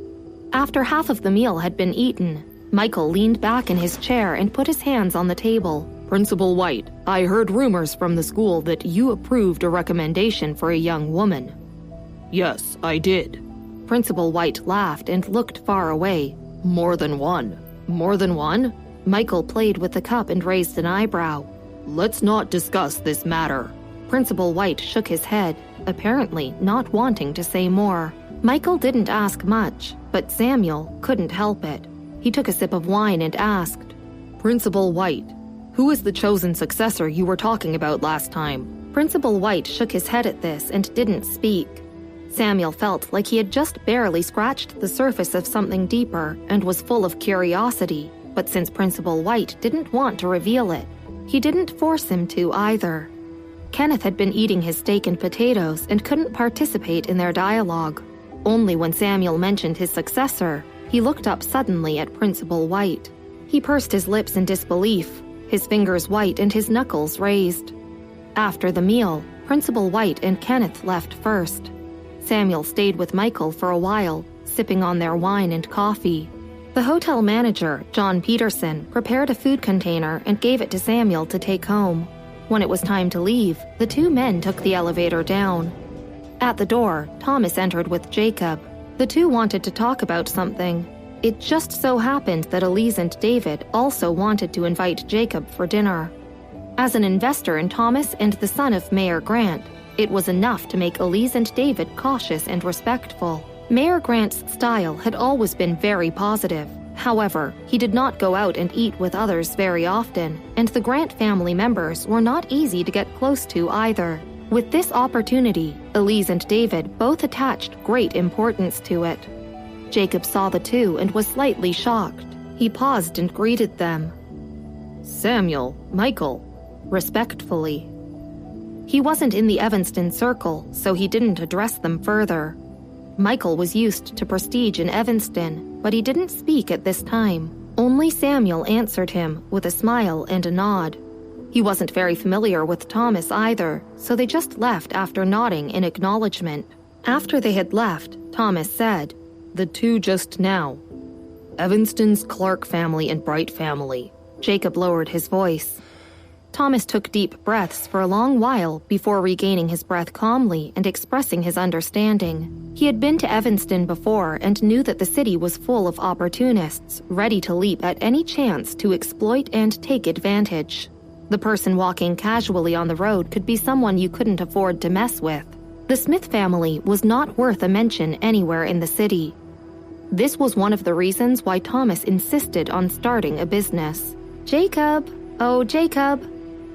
After half of the meal had been eaten, Michael leaned back in his chair and put his hands on the table. "Principal White, I heard rumors from the school that you approved a recommendation for a young woman." "Yes, I did." Principal White laughed and looked far away. "More than one." "More than one?" Michael played with the cup and raised an eyebrow. "Let's not discuss this matter." Principal White shook his head, apparently not wanting to say more. Michael didn't ask much, but Samuel couldn't help it. He took a sip of wine and asked, "Principal White, who is the chosen successor you were talking about last time?" Principal White shook his head at this and didn't speak. Samuel felt like he had just barely scratched the surface of something deeper and was full of curiosity, but since Principal White didn't want to reveal it, he didn't force him to either. Kenneth had been eating his steak and potatoes and couldn't participate in their dialogue. Only when Samuel mentioned his successor, he looked up suddenly at Principal White. He pursed his lips in disbelief, his fingers white and his knuckles raised. After the meal, Principal White and Kenneth left first. Samuel stayed with Michael for a while, sipping on their wine and coffee. The hotel manager, John Peterson, prepared a food container and gave it to Samuel to take home. When it was time to leave, the two men took the elevator down. At the door, Thomas entered with Jacob. The two wanted to talk about something. It just so happened that Elise and David also wanted to invite Jacob for dinner. As an investor in Thomas and the son of Mayor Grant, it was enough to make Elise and David cautious and respectful. Mayor Grant's style had always been very positive. However, he did not go out and eat with others very often, and the Grant family members were not easy to get close to either. With this opportunity, Elise and David both attached great importance to it. Jacob saw the two and was slightly shocked. He paused and greeted them. "Samuel, Michael," respectfully. He wasn't in the Evanston circle, so he didn't address them further. Michael was used to prestige in Evanston, but he didn't speak at this time. Only Samuel answered him with a smile and a nod. He wasn't very familiar with Thomas either, so they just left after nodding in acknowledgement. After they had left, Thomas said, "The two just now. Evanston's Clark family and Bright family." Jacob lowered his voice. Thomas took deep breaths for a long while before regaining his breath calmly and expressing his understanding. He had been to Evanston before and knew that the city was full of opportunists, ready to leap at any chance to exploit and take advantage. The person walking casually on the road could be someone you couldn't afford to mess with. The Smith family was not worth a mention anywhere in the city. This was one of the reasons why Thomas insisted on starting a business. "Jacob! Oh, Jacob!"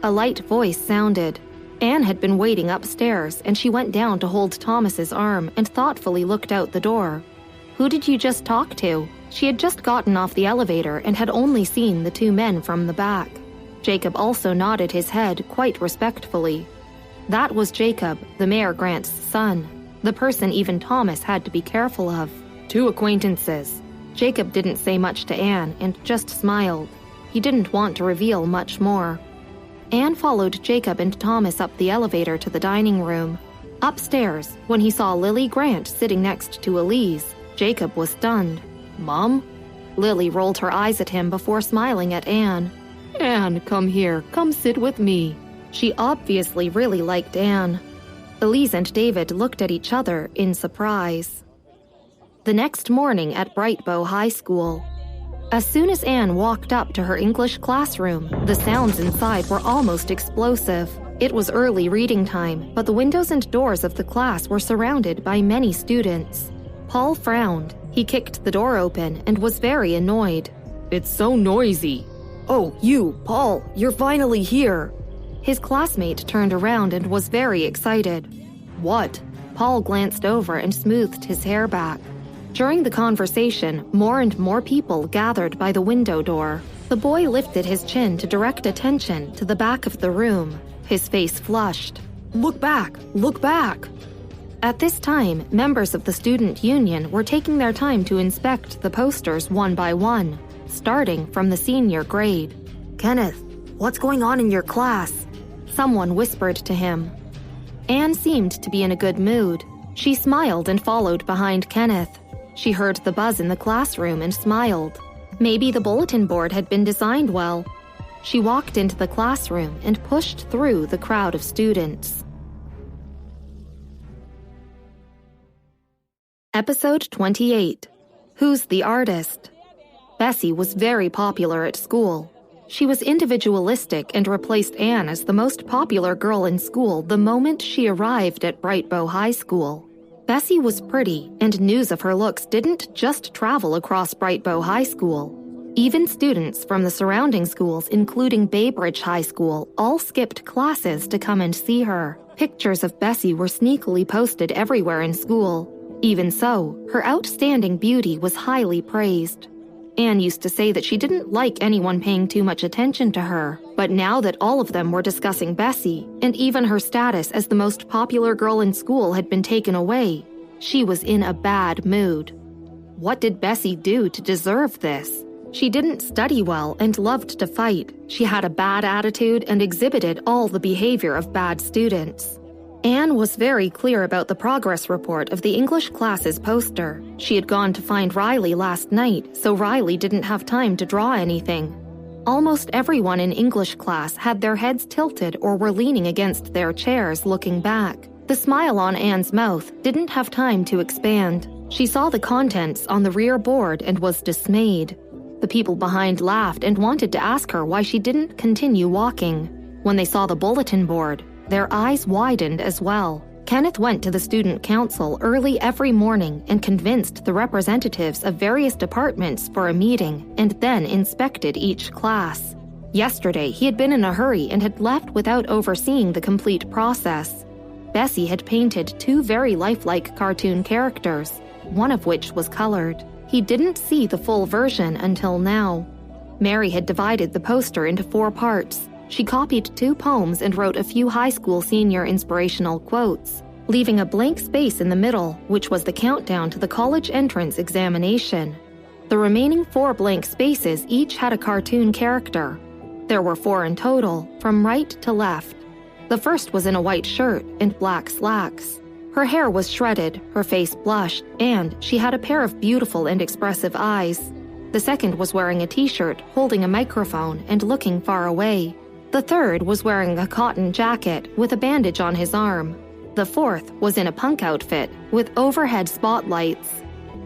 A light voice sounded. Anne had been waiting upstairs, and she went down to hold Thomas's arm and thoughtfully looked out the door. "Who did you just talk to?" She had just gotten off the elevator and had only seen the two men from the back. Jacob also nodded his head quite respectfully. That was Jacob, the Mayor Grant's son, the person even Thomas had to be careful of. "Two acquaintances." Jacob didn't say much to Anne and just smiled. He didn't want to reveal much more. Anne followed Jacob and Thomas up the elevator to the dining room. Upstairs, when he saw Lily Grant sitting next to Elise, Jacob was stunned. "Mom?" Lily rolled her eyes at him before smiling at Anne. "Anne, come here. Come sit with me." She obviously really liked Anne. Elise and David looked at each other in surprise. The next morning at Brightbow High School. As soon as Anne walked up to her English classroom, the sounds inside were almost explosive. It was early reading time, but the windows and doors of the class were surrounded by many students. Paul frowned. He kicked the door open and was very annoyed. "It's so noisy." "Oh, you, Paul, you're finally here." His classmate turned around and was very excited. "What?" Paul glanced over and smoothed his hair back. During the conversation, more and more people gathered by the window door. The boy lifted his chin to direct attention to the back of the room. His face flushed. "Look back! Look back!" At this time, members of the student union were taking their time to inspect the posters one by one, starting from the senior grade. "Kenneth, what's going on in your class?" Someone whispered to him. Anne seemed to be in a good mood. She smiled and followed behind Kenneth. She heard the buzz in the classroom and smiled. Maybe the bulletin board had been designed well. She walked into the classroom and pushed through the crowd of students. Episode 28. Who's the Artist? Bessie was very popular at school. She was individualistic and replaced Anne as the most popular girl in school the moment she arrived at Brightbow High School. Bessie was pretty, and news of her looks didn't just travel across Brightbow High School. Even students from the surrounding schools, including Baybridge High School, all skipped classes to come and see her. Pictures of Bessie were sneakily posted everywhere in school. Even so, her outstanding beauty was highly praised. Anne used to say that she didn't like anyone paying too much attention to her, but now that all of them were discussing Bessie, and even her status as the most popular girl in school had been taken away, she was in a bad mood. What did Bessie do to deserve this? She didn't study well and loved to fight. She had a bad attitude and exhibited all the behavior of bad students. Anne was very clear about the progress report of the English class's poster. She had gone to find Riley last night, so Riley didn't have time to draw anything. Almost everyone in English class had their heads tilted or were leaning against their chairs looking back. The smile on Anne's mouth didn't have time to expand. She saw the contents on the rear board and was dismayed. The people behind laughed and wanted to ask her why she didn't continue walking. When they saw the bulletin board, their eyes widened as well. Kenneth went to the student council early every morning and convinced the representatives of various departments for a meeting and then inspected each class. Yesterday, he had been in a hurry and had left without overseeing the complete process. Bessie had painted two very lifelike cartoon characters, one of which was colored. He didn't see the full version until now. Mary had divided the poster into 4 parts. She copied 2 poems and wrote a few high school senior inspirational quotes, leaving a blank space in the middle, which was the countdown to the college entrance examination. The remaining 4 blank spaces each had a cartoon character. There were 4 in total, from right to left. The first was in a white shirt and black slacks. Her hair was shredded, her face blushed, and she had a pair of beautiful and expressive eyes. The second was wearing a t-shirt, holding a microphone, and looking far away. The third was wearing a cotton jacket with a bandage on his arm. The fourth was in a punk outfit with overhead spotlights.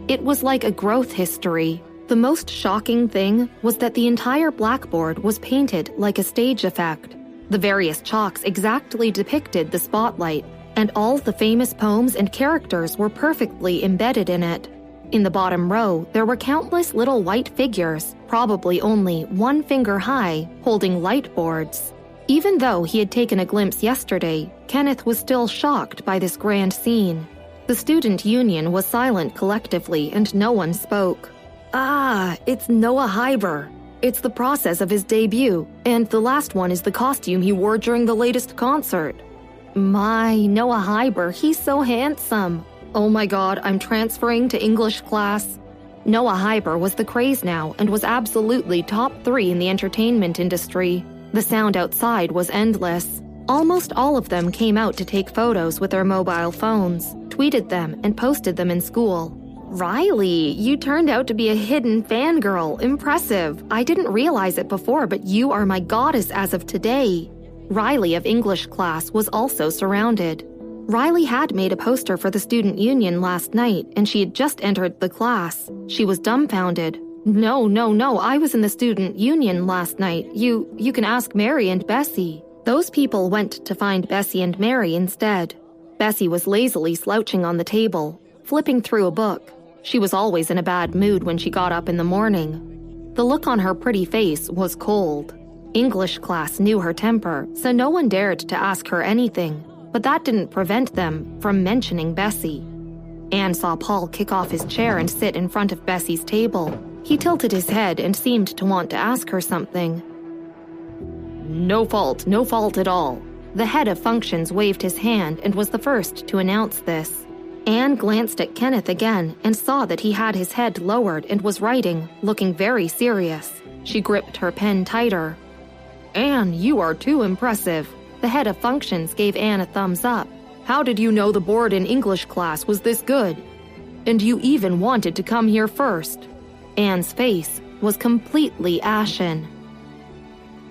It was like a growth history. The most shocking thing was that the entire blackboard was painted like a stage effect. The various chalks exactly depicted the spotlight, and all the famous poems and characters were perfectly embedded in it. In the bottom row, there were countless little white figures, probably only 1 finger high, holding light boards. Even though he had taken a glimpse yesterday, Kenneth was still shocked by this grand scene. The student union was silent collectively and no one spoke. "Ah, it's Noah Hyber. It's the process of his debut, and the last one is the costume he wore during the latest concert." "My, Noah Hyber, he's so handsome. Oh my god, I'm transferring to English class." Noah Hyber was the craze now and was absolutely top 3 in the entertainment industry. The sound outside was endless. Almost all of them came out to take photos with their mobile phones, tweeted them, and posted them in school. "Riley, you turned out to be a hidden fangirl. Impressive. I didn't realize it before, but you are my goddess as of today." Riley of English class was also surrounded. Riley had made a poster for the student union last night, and she had just entered the class. She was dumbfounded. No, I was in the student union last night. You can ask Mary and Bessie." Those people went to find Bessie and Mary instead. Bessie was lazily slouching on the table, flipping through a book. She was always in a bad mood when she got up in the morning. The look on her pretty face was cold. English class knew her temper, so no one dared to ask her anything, but that didn't prevent them from mentioning Bessie. Anne saw Paul kick off his chair and sit in front of Bessie's table. He tilted his head and seemed to want to ask her something. No fault at all." The head of functions waved his hand and was the first to announce this. Anne glanced at Kenneth again and saw that he had his head lowered and was writing, looking very serious. She gripped her pen tighter. "Anne, you are too impressive." The head of functions gave Anne a thumbs up. "How did you know the board in English class was this good? And you even wanted to come here first." Anne's face was completely ashen.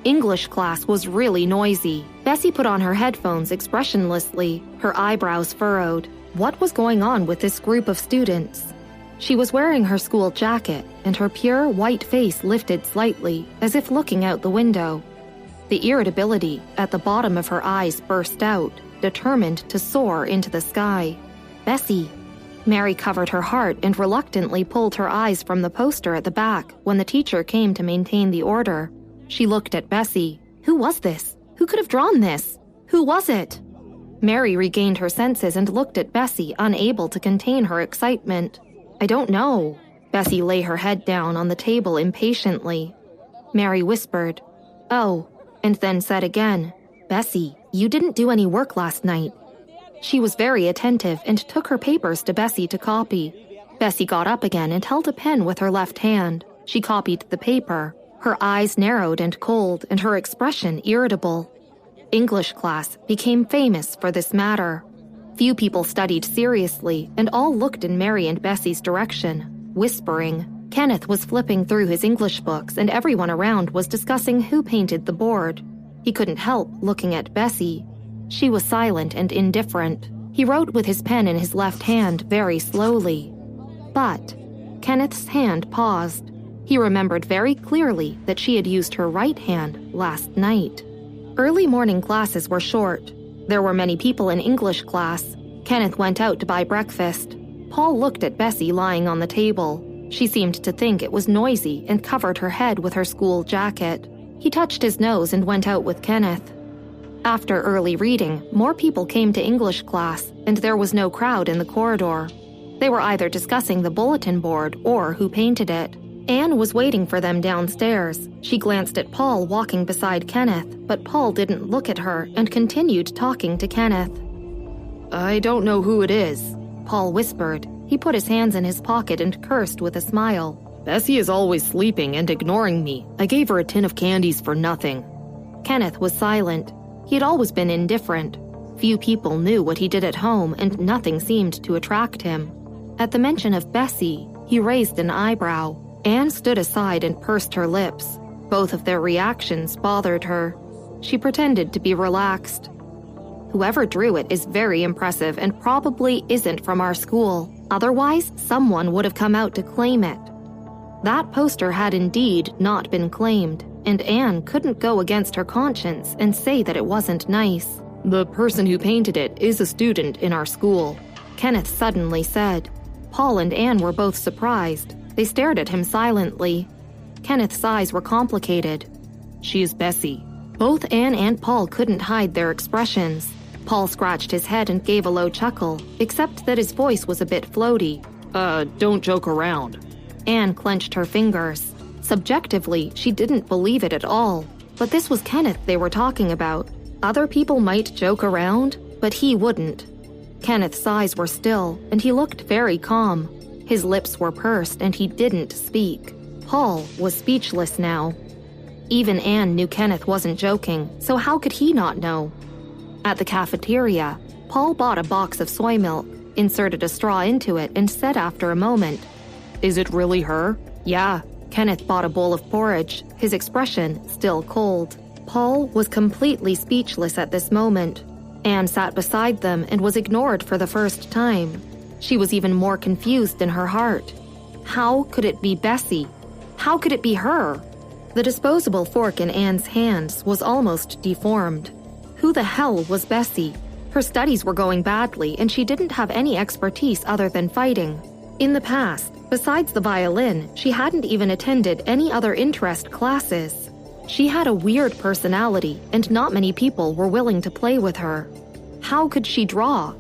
English class was really noisy. Bessie put on her headphones expressionlessly, her eyebrows furrowed. What was going on with this group of students? She was wearing her school jacket, and her pure white face lifted slightly, as if looking out the window. The irritability at the bottom of her eyes burst out, determined to soar into the sky. "Bessie." Mary covered her heart and reluctantly pulled her eyes from the poster at the back when the teacher came to maintain the order. She looked at Bessie. Who was this? Who could have drawn this? Who was it? Mary regained her senses and looked at Bessie, unable to contain her excitement. "I don't know." Bessie lay her head down on the table impatiently. Mary whispered, "Oh," and then said again, "Bessie, you didn't do any work last night." She was very attentive and took her papers to Bessie to copy. Bessie got up again and held a pen with her left hand. She copied the paper, her eyes narrowed and cold, and her expression irritable. English class became famous for this matter. Few people studied seriously, and all looked in Mary and Bessie's direction, whispering. Kenneth was flipping through his English books, and everyone around was discussing who painted the board. He couldn't help looking at Bessie. She was silent and indifferent. He wrote with his pen in his left hand very slowly. But Kenneth's hand paused. He remembered very clearly that she had used her right hand last night. Early morning classes were short. There were many people in English class. Kenneth went out to buy breakfast. Paul looked at Bessie lying on the table. She seemed to think it was noisy and covered her head with her school jacket. He touched his nose and went out with Kenneth. After early reading, more people came to English class, and there was no crowd in the corridor. They were either discussing the bulletin board or who painted it. Anne was waiting for them downstairs. She glanced at Paul walking beside Kenneth, but Paul didn't look at her and continued talking to Kenneth. "I don't know who it is," Paul whispered. He put his hands in his pocket and cursed with a smile. Bessie is always sleeping and ignoring me. I gave her a tin of candies for nothing. Kenneth was silent. He had always been indifferent. Few people knew what he did at home, and nothing seemed to attract him. At the mention of Bessie, he raised an eyebrow. Anne stood aside and pursed her lips. Both of their reactions bothered her. She pretended to be relaxed. Whoever drew it is very impressive and probably isn't from our school. Otherwise, someone would have come out to claim it. That poster had indeed not been claimed, and Anne couldn't go against her conscience and say that it wasn't nice. The person who painted it is a student in our school, Kenneth suddenly said. Paul and Anne were both surprised. They stared at him silently. Kenneth's eyes were complicated. She is Bessie. Both Anne and Paul couldn't hide their expressions. Paul scratched his head and gave a low chuckle, except that his voice was a bit floaty. Don't joke around. Anne clenched her fingers. Subjectively, she didn't believe it at all. But this was Kenneth they were talking about. Other people might joke around, but he wouldn't. Kenneth's eyes were still, and he looked very calm. His lips were pursed, and he didn't speak. Paul was speechless now. Even Anne knew Kenneth wasn't joking, so how could he not know? At the cafeteria, Paul bought a box of soy milk, inserted a straw into it, and said after a moment, "Is it really her?" "Yeah." Kenneth bought a bowl of porridge, his expression still cold. Paul was completely speechless at this moment. Anne sat beside them and was ignored for the first time. She was even more confused in her heart. How could it be Bessie? How could it be her? The disposable fork in Anne's hands was almost deformed. Who the hell was Bessie? Her studies were going badly, and she didn't have any expertise other than fighting. In the past, besides the violin, she hadn't even attended any other interest classes. She had a weird personality, and not many people were willing to play with her. How could she draw?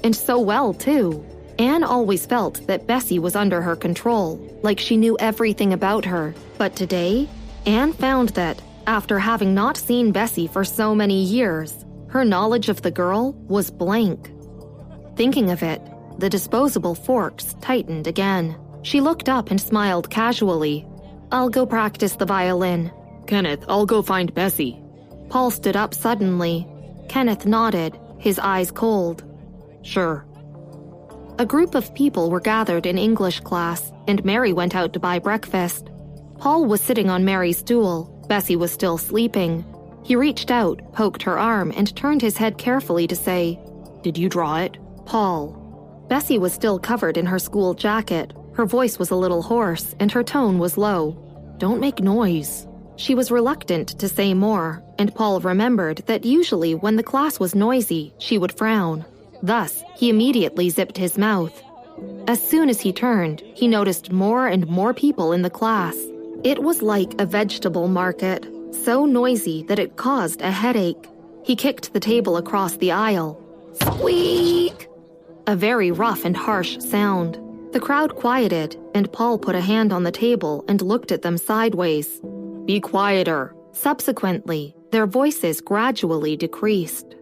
And so well, too. Anne always felt that Bessie was under her control, like she knew everything about her. But today, Anne found that, after having not seen Bessie for so many years, her knowledge of the girl was blank. Thinking of it, the disposable forks tightened again. She looked up and smiled casually. "I'll go practice the violin." "Kenneth, I'll go find Bessie." Paul stood up suddenly. Kenneth nodded, his eyes cold. "Sure." A group of people were gathered in English class, and Mary went out to buy breakfast. Paul was sitting on Mary's stool. Bessie was still sleeping. He reached out, poked her arm, and turned his head carefully to say, "Did you draw it?" "Paul." Bessie was still covered in her school jacket. Her voice was a little hoarse, and her tone was low. "Don't make noise." She was reluctant to say more, and Paul remembered that usually when the class was noisy, she would frown. Thus, he immediately zipped his mouth. As soon as he turned, he noticed more and more people in the class. It was like a vegetable market, so noisy that it caused a headache. He kicked the table across the aisle. Squeak! A very rough and harsh sound. The crowd quieted, and Paul put a hand on the table and looked at them sideways. "Be quieter." Subsequently, their voices gradually decreased.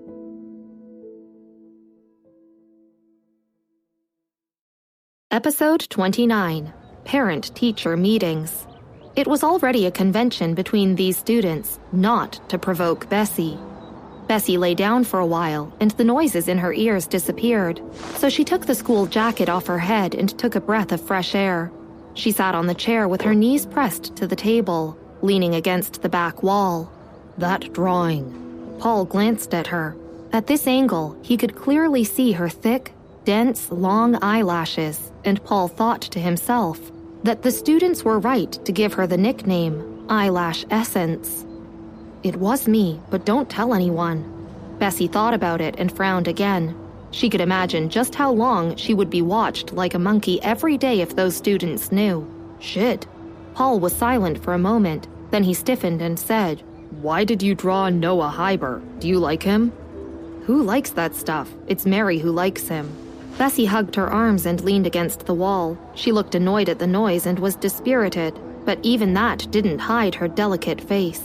Episode 29, Parent-Teacher Meetings. It was already a convention between these students not to provoke Bessie. Bessie lay down for a while, and the noises in her ears disappeared, so she took the school jacket off her head and took a breath of fresh air. She sat on the chair with her knees pressed to the table, leaning against the back wall. "That drawing." Paul glanced at her. At this angle, he could clearly see her thick, dense, long eyelashes, and Paul thought to himself that the students were right to give her the nickname, Eyelash Essence. "It was me, but don't tell anyone." Bessie thought about it and frowned again. She could imagine just how long she would be watched like a monkey every day if those students knew. Shit. Paul was silent for a moment, then he stiffened and said, "Why did you draw Noah Hyber? Do you like him?" "Who likes that stuff? It's Mary who likes him." Bessie hugged her arms and leaned against the wall. She looked annoyed at the noise and was dispirited, but even that didn't hide her delicate face.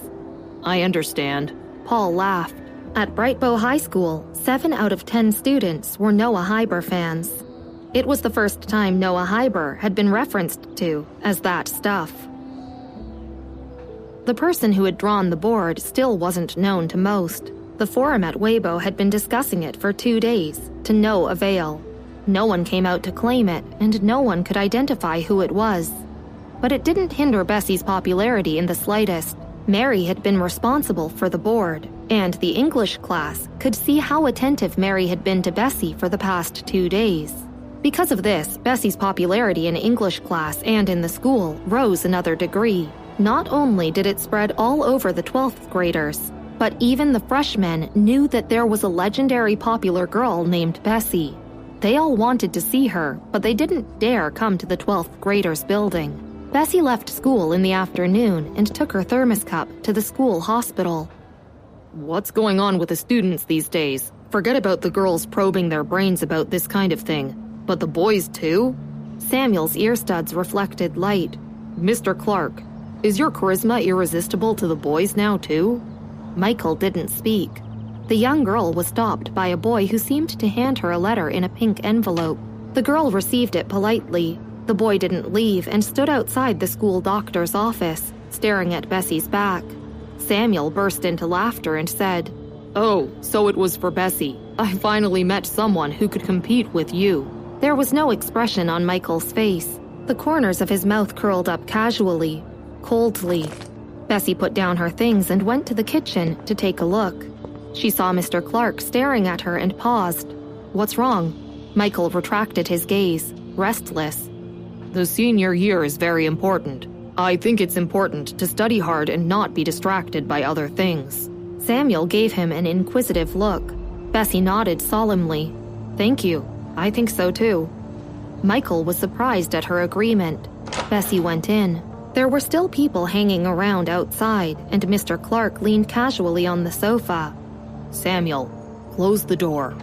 "I understand." Paul laughed. At Brightbow High School, 7 out of 10 students were Noah Hyber fans. It was the first time Noah Hyber had been referenced to as that stuff. The person who had drawn the board still wasn't known to most. The forum at Weibo had been discussing it for 2 days, to no avail. No one came out to claim it, and no one could identify who it was. But it didn't hinder Bessie's popularity in the slightest. Mary had been responsible for the board, and the English class could see how attentive Mary had been to Bessie for the past 2 days. Because of this, Bessie's popularity in English class and in the school rose another degree. Not only did it spread all over the 12th graders, but even the freshmen knew that there was a legendary popular girl named Bessie. They all wanted to see her, but they didn't dare come to the 12th graders' building. Bessie left school in the afternoon and took her thermos cup to the school hospital. What's going on with the students these days? Forget about the girls probing their brains about this kind of thing. But the boys too? Samuel's ear studs reflected light. Mr. Clark, is your charisma irresistible to the boys now too? Michael didn't speak. The young girl was stopped by a boy who seemed to hand her a letter in a pink envelope. The girl received it politely. The boy didn't leave and stood outside the school doctor's office, staring at Bessie's back. Samuel burst into laughter and said, "Oh, so it was for Bessie. I finally met someone who could compete with you." There was no expression on Michael's face. The corners of his mouth curled up casually, coldly. Bessie put down her things and went to the kitchen to take a look. She saw Mr. Clark staring at her and paused. "What's wrong?" Michael retracted his gaze, restless. "The senior year is very important. I think it's important to study hard and not be distracted by other things." Samuel gave him an inquisitive look. Bessie nodded solemnly. "Thank you. I think so too." Michael was surprised at her agreement. Bessie went in. There were still people hanging around outside, and Mr. Clark leaned casually on the sofa. "Samuel, close the door."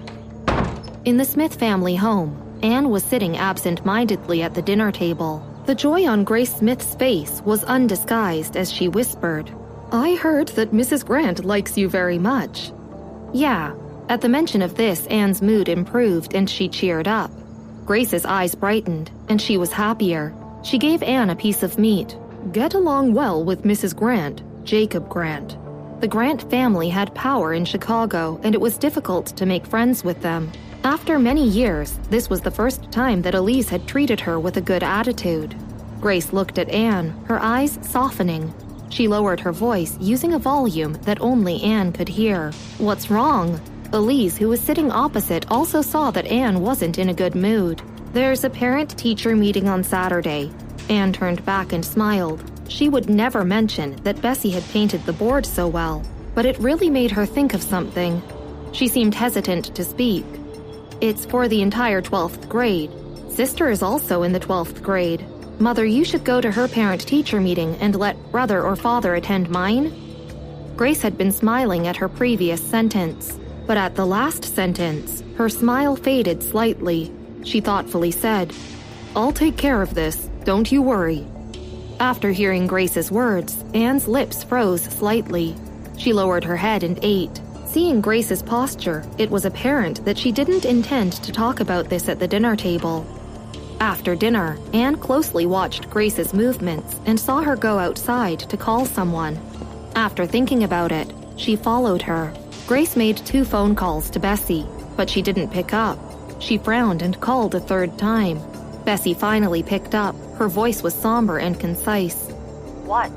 In the Smith family home, Anne was sitting absent-mindedly at the dinner table. The joy on Grace Smith's face was undisguised as she whispered, "I heard that Mrs. Grant likes you very much." "Yeah." At the mention of this, Anne's mood improved and she cheered up. Grace's eyes brightened, and she was happier. She gave Anne a piece of meat. "Get along well with Mrs. Grant, Jacob Grant." The Grant family had power in Chicago, and it was difficult to make friends with them. After many years, this was the first time that Elise had treated her with a good attitude. Grace looked at Anne, her eyes softening. She lowered her voice, using a volume that only Anne could hear. "What's wrong?" Elise, who was sitting opposite, also saw that Anne wasn't in a good mood. "There's a parent-teacher meeting on Saturday." Anne turned back and smiled. She would never mention that Bessie had painted the board so well, but it really made her think of something. She seemed hesitant to speak. "It's for the entire 12th grade. Sister is also in the 12th grade. Mother, you should go to her parent-teacher meeting and let brother or father attend mine." Grace had been smiling at her previous sentence, but at the last sentence, her smile faded slightly. She thoughtfully said, "I'll take care of this, don't you worry." After hearing Grace's words, Anne's lips froze slightly. She lowered her head and ate. Seeing Grace's posture, it was apparent that she didn't intend to talk about this at the dinner table. After dinner, Anne closely watched Grace's movements and saw her go outside to call someone. After thinking about it, she followed her. Grace made 2 phone calls to Bessie, but she didn't pick up. She frowned and called a 3rd time. Bessie finally picked up. Her voice was somber and concise. "What?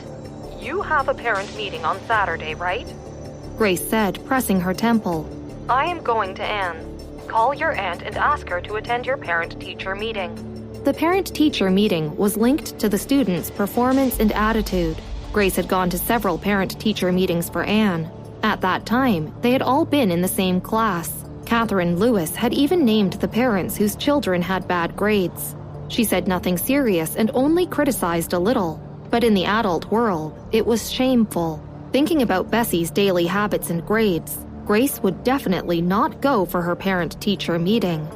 You have a parent meeting on Saturday, right?" Grace said, pressing her temple. "I am going to Anne's. Call your aunt and ask her to attend your parent-teacher meeting." The parent-teacher meeting was linked to the students' performance and attitude. Grace had gone to several parent-teacher meetings for Anne. At that time, they had all been in the same class. Catherine Lewis had even named the parents whose children had bad grades. She said nothing serious and only criticized a little. But in the adult world, it was shameful. Thinking about Bessie's daily habits and grades, Grace would definitely not go for her parent-teacher meeting.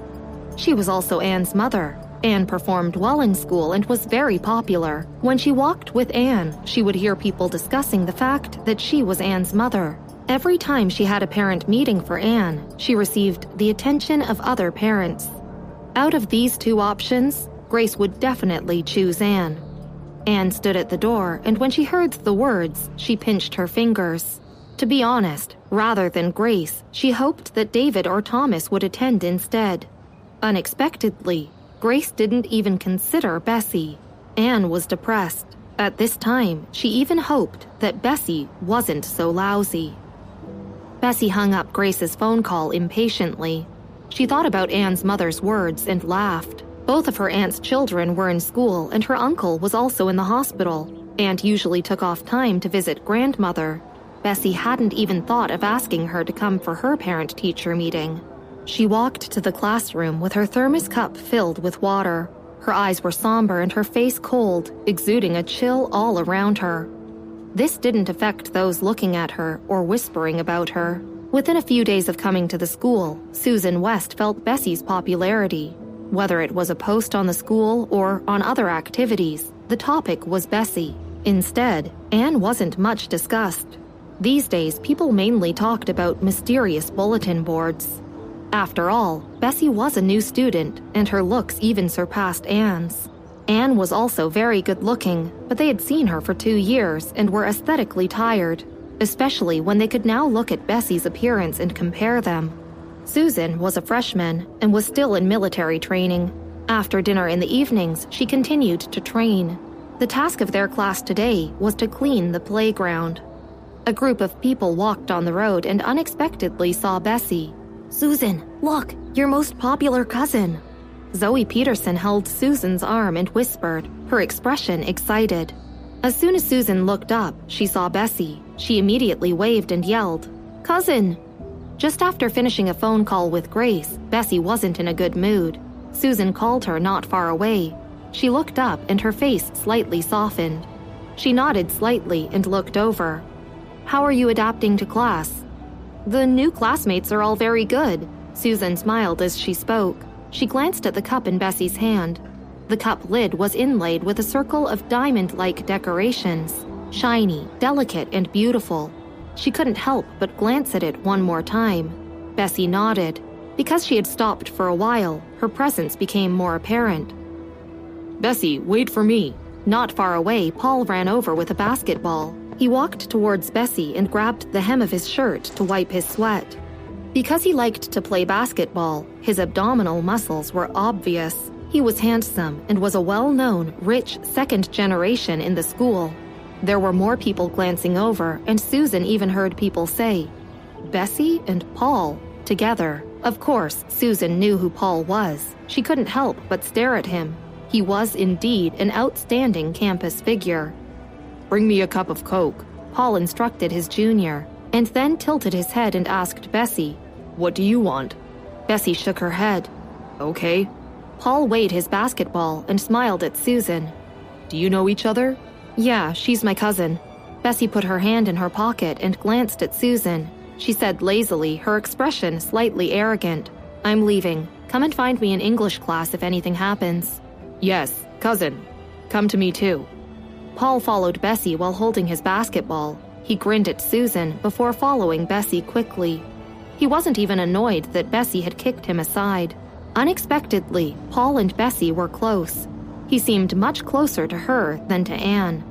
She was also Anne's mother. Anne performed well in school and was very popular. When she walked with Anne, she would hear people discussing the fact that she was Anne's mother. Every time she had a parent meeting for Anne, she received the attention of other parents. Out of these two options, Grace would definitely choose Anne. Anne stood at the door, and when she heard the words, she pinched her fingers. To be honest, rather than Grace, she hoped that David or Thomas would attend instead. Unexpectedly, Grace didn't even consider Bessie. Anne was depressed. At this time, she even hoped that Bessie wasn't so lousy. Bessie hung up Grace's phone call impatiently. She thought about Anne's mother's words and laughed. Both of her aunt's children were in school, and her uncle was also in the hospital. Aunt usually took off time to visit grandmother. Bessie hadn't even thought of asking her to come for her parent-teacher meeting. She walked to the classroom with her thermos cup filled with water. Her eyes were somber and her face cold, exuding a chill all around her. This didn't affect those looking at her or whispering about her. Within a few days of coming to the school, Susan West felt Bessie's popularity. Whether it was a post on the school or on other activities, the topic was Bessie. Instead, Anne wasn't much discussed. These days, people mainly talked about mysterious bulletin boards. After all, Bessie was a new student, and her looks even surpassed Anne's. Anne was also very good-looking, but they had seen her for 2 years and were aesthetically tired, especially when they could now look at Bessie's appearance and compare them. Susan was a freshman and was still in military training. After dinner in the evenings, she continued to train. The task of their class today was to clean the playground. A group of people walked on the road and unexpectedly saw Bessie. "Susan, look, your most popular cousin." Zoe Peterson held Susan's arm and whispered, her expression excited. As soon as Susan looked up, she saw Bessie. She immediately waved and yelled, "Cousin!" Just after finishing a phone call with Grace, Bessie wasn't in a good mood. Susan called her not far away. She looked up and her face slightly softened. She nodded slightly and looked over. "How are you adapting to class?" "The new classmates are all very good." Susan smiled as she spoke. She glanced at the cup in Bessie's hand. The cup lid was inlaid with a circle of diamond-like decorations, shiny, delicate, and beautiful. She couldn't help but glance at it one more time. Bessie nodded. Because she had stopped for a while, her presence became more apparent. "Bessie, wait for me." Not far away, Paul ran over with a basketball. He walked towards Bessie and grabbed the hem of his shirt to wipe his sweat. Because he liked to play basketball, his abdominal muscles were obvious. He was handsome and was a well-known, rich second generation in the school. There were more people glancing over, and Susan even heard people say, "Bessie and Paul together." Of course, Susan knew who Paul was. She couldn't help but stare at him. He was indeed an outstanding campus figure. "Bring me a cup of Coke," Paul instructed his junior, and then tilted his head and asked Bessie, "What do you want?" Bessie shook her head. "Okay." Paul weighed his basketball and smiled at Susan. "Do you know each other?" "Yeah, she's my cousin." Bessie put her hand in her pocket and glanced at Susan. She said lazily, her expression slightly arrogant, "I'm leaving. Come and find me in English class if anything happens." "Yes, cousin. Come to me too." Paul followed Bessie while holding his basketball. He grinned at Susan before following Bessie quickly. He wasn't even annoyed that Bessie had kicked him aside. Unexpectedly, Paul and Bessie were close. He seemed much closer to her than to Anne.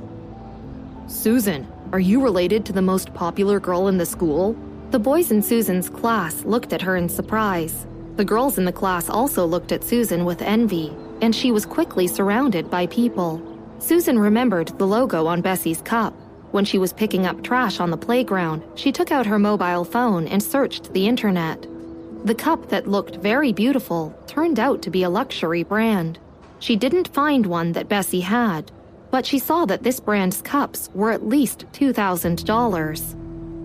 "Susan, are you related to the most popular girl in the school?" The boys in Susan's class looked at her in surprise. The girls in the class also looked at Susan with envy, and she was quickly surrounded by people. Susan remembered the logo on Bessie's cup. When she was picking up trash on the playground, she took out her mobile phone and searched the internet. The cup that looked very beautiful turned out to be a luxury brand. She didn't find one that Bessie had, but she saw that this brand's cups were at least $2,000.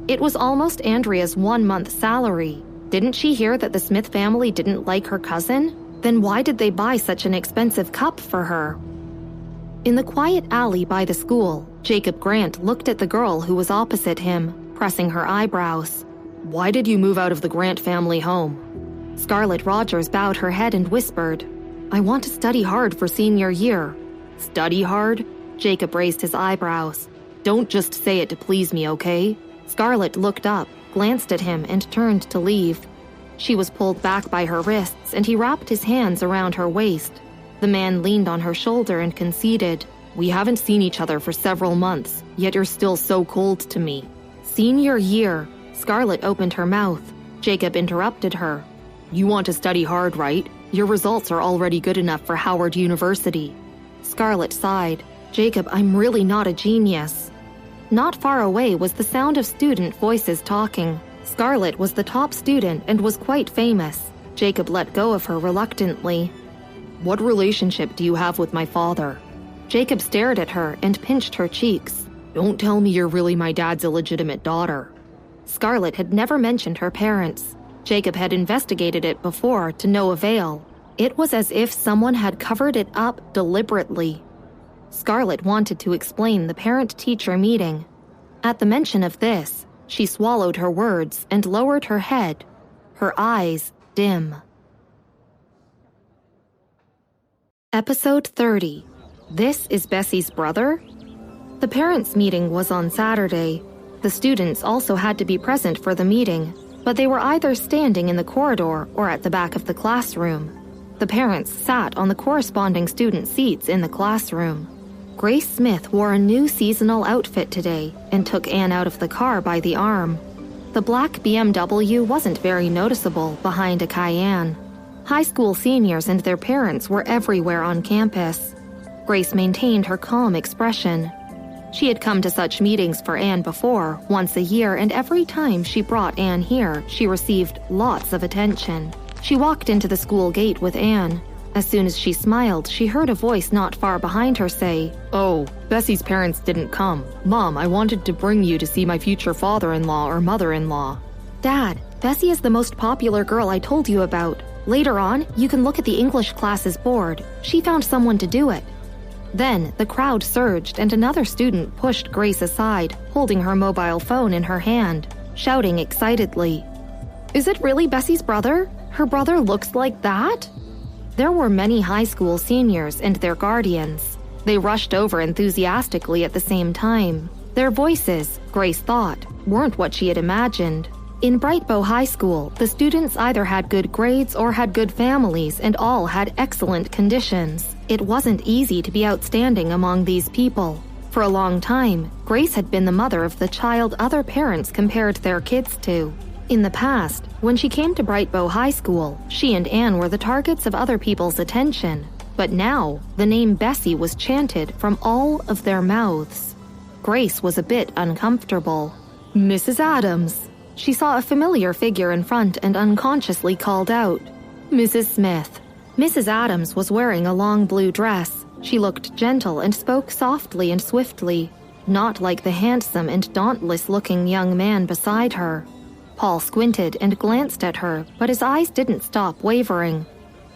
It was almost Andrea's 1-month salary. Didn't she hear that the Smith family didn't like her cousin? Then why did they buy such an expensive cup for her? In the quiet alley by the school, Jacob Grant looked at the girl who was opposite him, pressing her eyebrows. "Why did you move out of the Grant family home?" Scarlett Rogers bowed her head and whispered, "I want to study hard for senior year." "Study hard?" Jacob raised his eyebrows. "Don't just say it to please me, okay?" Scarlett looked up, glanced at him, and turned to leave. She was pulled back by her wrists, and he wrapped his hands around her waist. The man leaned on her shoulder and conceded, "We haven't seen each other for several months, yet you're still so cold to me." "Senior year." Scarlett opened her mouth. Jacob interrupted her. "You want to study hard, right? Your results are already good enough for Howard University." Scarlett sighed. "Jacob, I'm really not a genius." Not far away was the sound of student voices talking. Scarlett was the top student and was quite famous. Jacob let go of her reluctantly. "What relationship do you have with my father?" Jacob stared at her and pinched her cheeks. "Don't tell me you're really my dad's illegitimate daughter." Scarlett had never mentioned her parents. Jacob had investigated it before to no avail. It was as if someone had covered it up deliberately. Scarlett wanted to explain the parent-teacher meeting. At the mention of this, she swallowed her words and lowered her head, her eyes dim. Episode 30. This is Bessie's brother? The parents' meeting was on Saturday. The students also had to be present for the meeting, but they were either standing in the corridor or at the back of the classroom. The parents sat on the corresponding student seats in the classroom. Grace Smith wore a new seasonal outfit today and took Anne out of the car by the arm. The black BMW wasn't very noticeable behind a Cayenne. High school seniors and their parents were everywhere on campus. Grace maintained her calm expression. She had come to such meetings for Anne before, once a year, and every time she brought Anne here, she received lots of attention. She walked into the school gate with Anne. As soon as she smiled, she heard a voice not far behind her say, "Oh, Bessie's parents didn't come. Mom, I wanted to bring you to see my future father-in-law or mother-in-law." "Dad, Bessie is the most popular girl I told you about. Later on, you can look at the English class's board. She found someone to do it." Then, the crowd surged and another student pushed Grace aside, holding her mobile phone in her hand, shouting excitedly, "Is it really Bessie's brother? Her brother looks like that?" There were many high school seniors and their guardians. They rushed over enthusiastically at the same time. Their voices, Grace thought, weren't what she had imagined. In Brightbow High School, the students either had good grades or had good families and all had excellent conditions. It wasn't easy to be outstanding among these people. For a long time, Grace had been the mother of the child other parents compared their kids to. In the past, when she came to Brightbow High School, she and Anne were the targets of other people's attention. But now, the name Bessie was chanted from all of their mouths. Grace was a bit uncomfortable. "Mrs. Adams." She saw a familiar figure in front and unconsciously called out, "Mrs. Smith." Mrs. Adams was wearing a long blue dress. She looked gentle and spoke softly and swiftly, not like the handsome and dauntless-looking young man beside her. Paul squinted and glanced at her, but his eyes didn't stop wavering.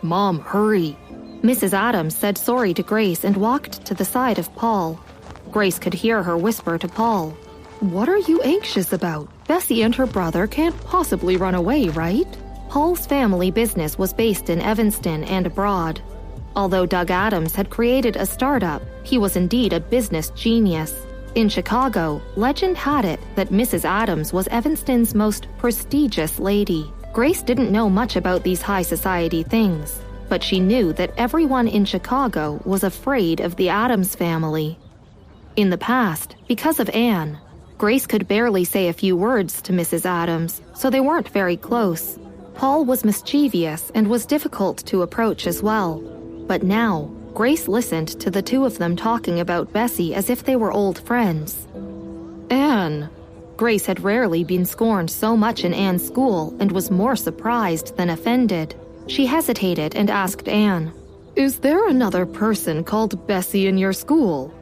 "Mom, hurry." Mrs. Adams said sorry to Grace and walked to the side of Paul. Grace could hear her whisper to Paul, "What are you anxious about? Bessie and her brother can't possibly run away, right?" Paul's family business was based in Evanston and abroad. Although Doug Adams had created a startup, he was indeed a business genius. In Chicago, legend had it that Mrs. Adams was Evanston's most prestigious lady. Grace didn't know much about these high society things, but she knew that everyone in Chicago was afraid of the Adams family. In the past, because of Anne, Grace could barely say a few words to Mrs. Adams, so they weren't very close. Paul was mischievous and was difficult to approach as well. But now, Grace listened to the two of them talking about Bessie as if they were old friends. "Anne." Grace had rarely been scorned so much in Anne's school and was more surprised than offended. She hesitated and asked Anne, "Is there another person called Bessie in your school?"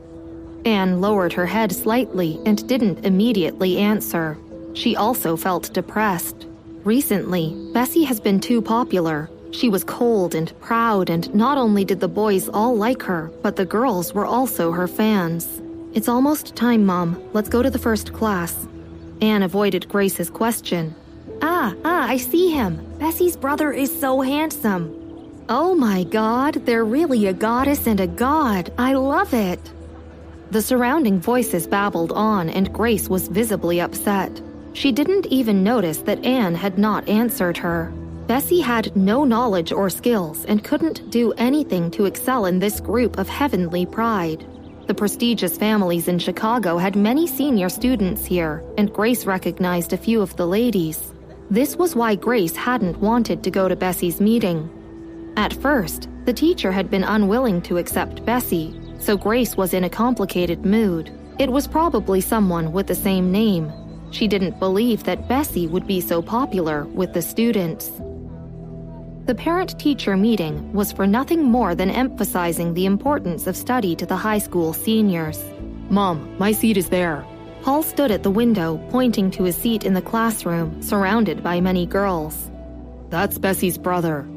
Anne lowered her head slightly and didn't immediately answer. She also felt depressed. Recently, Bessie has been too popular. She was cold and proud, and not only did the boys all like her, but the girls were also her fans. "It's almost time, Mom. Let's go to the first class." Anne avoided Grace's question. I see him. Bessie's brother is so handsome." "Oh my God, they're really a goddess and a god. I love it." The surrounding voices babbled on, and Grace was visibly upset. She didn't even notice that Anne had not answered her. Bessie had no knowledge or skills and couldn't do anything to excel in this group of heavenly pride. The prestigious families in Chicago had many senior students here, and Grace recognized a few of the ladies. This was why Grace hadn't wanted to go to Bessie's meeting. At first, the teacher had been unwilling to accept Bessie, so Grace was in a complicated mood. It was probably someone with the same name. She didn't believe that Bessie would be so popular with the students. The parent-teacher meeting was for nothing more than emphasizing the importance of study to the high school seniors. Mom, my seat is there. Paul stood at the window, pointing to his seat in the classroom, surrounded by many girls. That's Bessie's brother.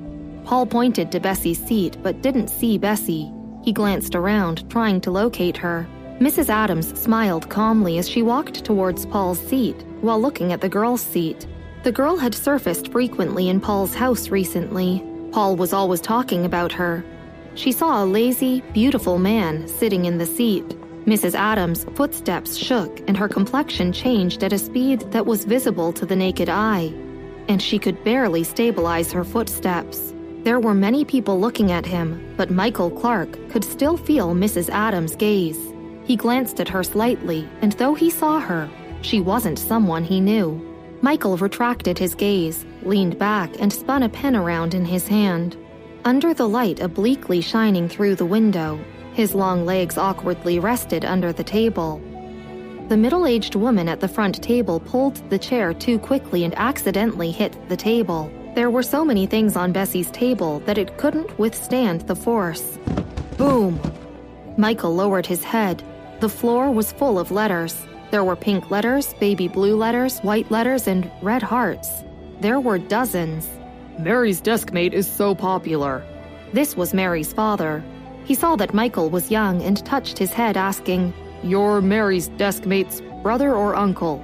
Paul pointed to Bessie's seat but didn't see Bessie. He glanced around, trying to locate her. Mrs. Adams smiled calmly as she walked towards Paul's seat, while looking at the girl's seat. The girl had surfaced frequently in Paul's house recently. Paul was always talking about her. She saw a lazy, beautiful man sitting in the seat. Mrs. Adams' footsteps shook and her complexion changed at a speed that was visible to the naked eye, and she could barely stabilize her footsteps. There were many people looking at him, but Michael Clark could still feel Mrs. Adams' gaze. He glanced at her slightly, and though he saw her, she wasn't someone he knew. Michael retracted his gaze, leaned back, and spun a pen around in his hand. Under the light obliquely shining through the window, his long legs awkwardly rested under the table. The middle-aged woman at the front table pulled the chair too quickly and accidentally hit the table. There were so many things on Bessie's table that it couldn't withstand the force. Boom! Michael lowered his head. The floor was full of letters. There were pink letters, baby blue letters, white letters, and red hearts. There were dozens. Mary's deskmate is so popular. This was Mary's father. He saw that Michael was young and touched his head, asking, "You're Mary's deskmate's brother or uncle?"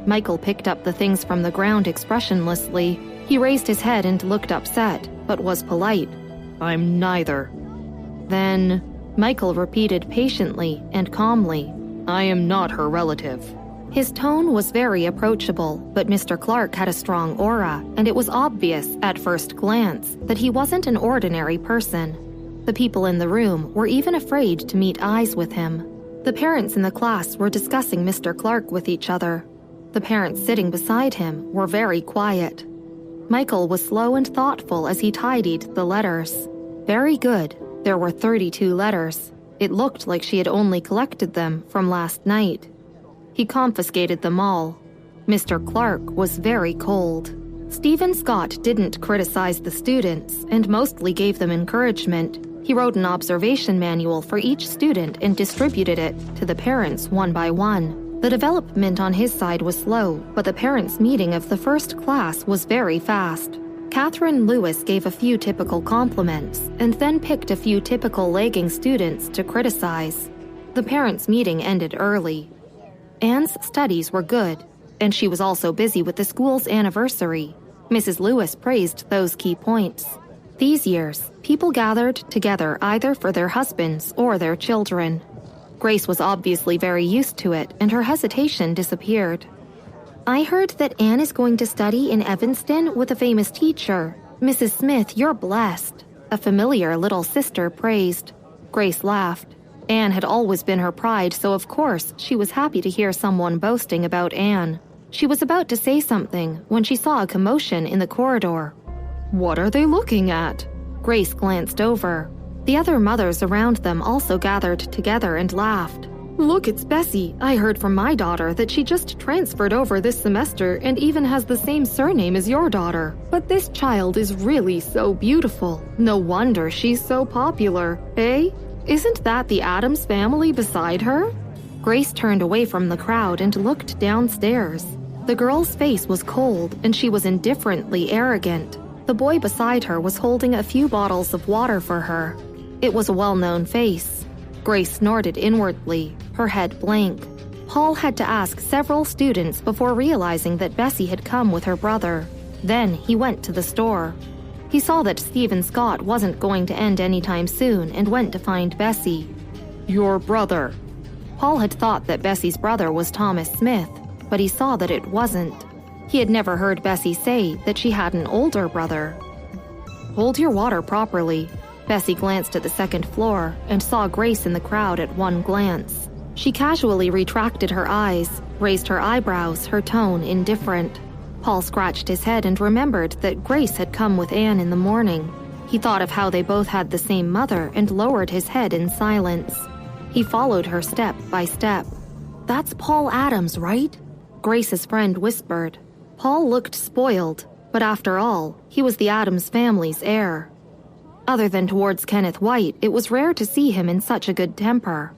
Michael picked up the things from the ground expressionlessly. He raised his head and looked upset, but was polite. "I'm neither." Then, Michael repeated patiently and calmly, "I am not her relative." His tone was very approachable, but Mr. Clark had a strong aura, and it was obvious at first glance that he wasn't an ordinary person. The people in the room were even afraid to meet eyes with him. The parents in the class were discussing Mr. Clark with each other. The parents sitting beside him were very quiet. Michael was slow and thoughtful as he tidied the letters. Very good. There were 32 letters. It looked like she had only collected them from last night. He confiscated them all. Mr. Clark was very cold. Stephen Scott didn't criticize the students and mostly gave them encouragement. He wrote an observation manual for each student and distributed it to the parents one by one. The development on his side was slow, but the parents' meeting of the first class was very fast. Catherine Lewis gave a few typical compliments and then picked a few typical lagging students to criticize. The parents' meeting ended early. Anne's studies were good, and she was also busy with the school's anniversary. Mrs. Lewis praised those key points. These years, people gathered together either for their husbands or their children. Grace was obviously very used to it, and her hesitation disappeared. I heard that Anne is going to study in Evanston with a famous teacher. Mrs. Smith, you're blessed, a familiar little sister praised. Grace laughed. Anne had always been her pride, so of course she was happy to hear someone boasting about Anne. She was about to say something when she saw a commotion in the corridor. What are they looking at? Grace glanced over. The other mothers around them also gathered together and laughed. Look, it's Bessie. I heard from my daughter that she just transferred over this semester and even has the same surname as your daughter. But this child is really so beautiful. No wonder she's so popular, eh? Isn't that the Adams family beside her? Grace turned away from the crowd and looked downstairs. The girl's face was cold and she was indifferently arrogant. The boy beside her was holding a few bottles of water for her. It was a well-known face. Grace snorted inwardly, her head blank. Paul had to ask several students before realizing that Bessie had come with her brother. Then he went to the store. He saw that Stephen Scott wasn't going to end anytime soon and went to find Bessie. Your brother. Paul had thought that Bessie's brother was Thomas Smith, but he saw that it wasn't. He had never heard Bessie say that she had an older brother. Hold your water properly. Bessie glanced at the second floor and saw Grace in the crowd at one glance. She casually retracted her eyes, raised her eyebrows, her tone indifferent. Paul scratched his head and remembered that Grace had come with Anne in the morning. He thought of how they both had the same mother and lowered his head in silence. He followed her step by step. "That's Paul Adams, right?" Grace's friend whispered. Paul looked spoiled, but after all, he was the Adams family's heir. Other than towards Kenneth White, it was rare to see him in such a good temper.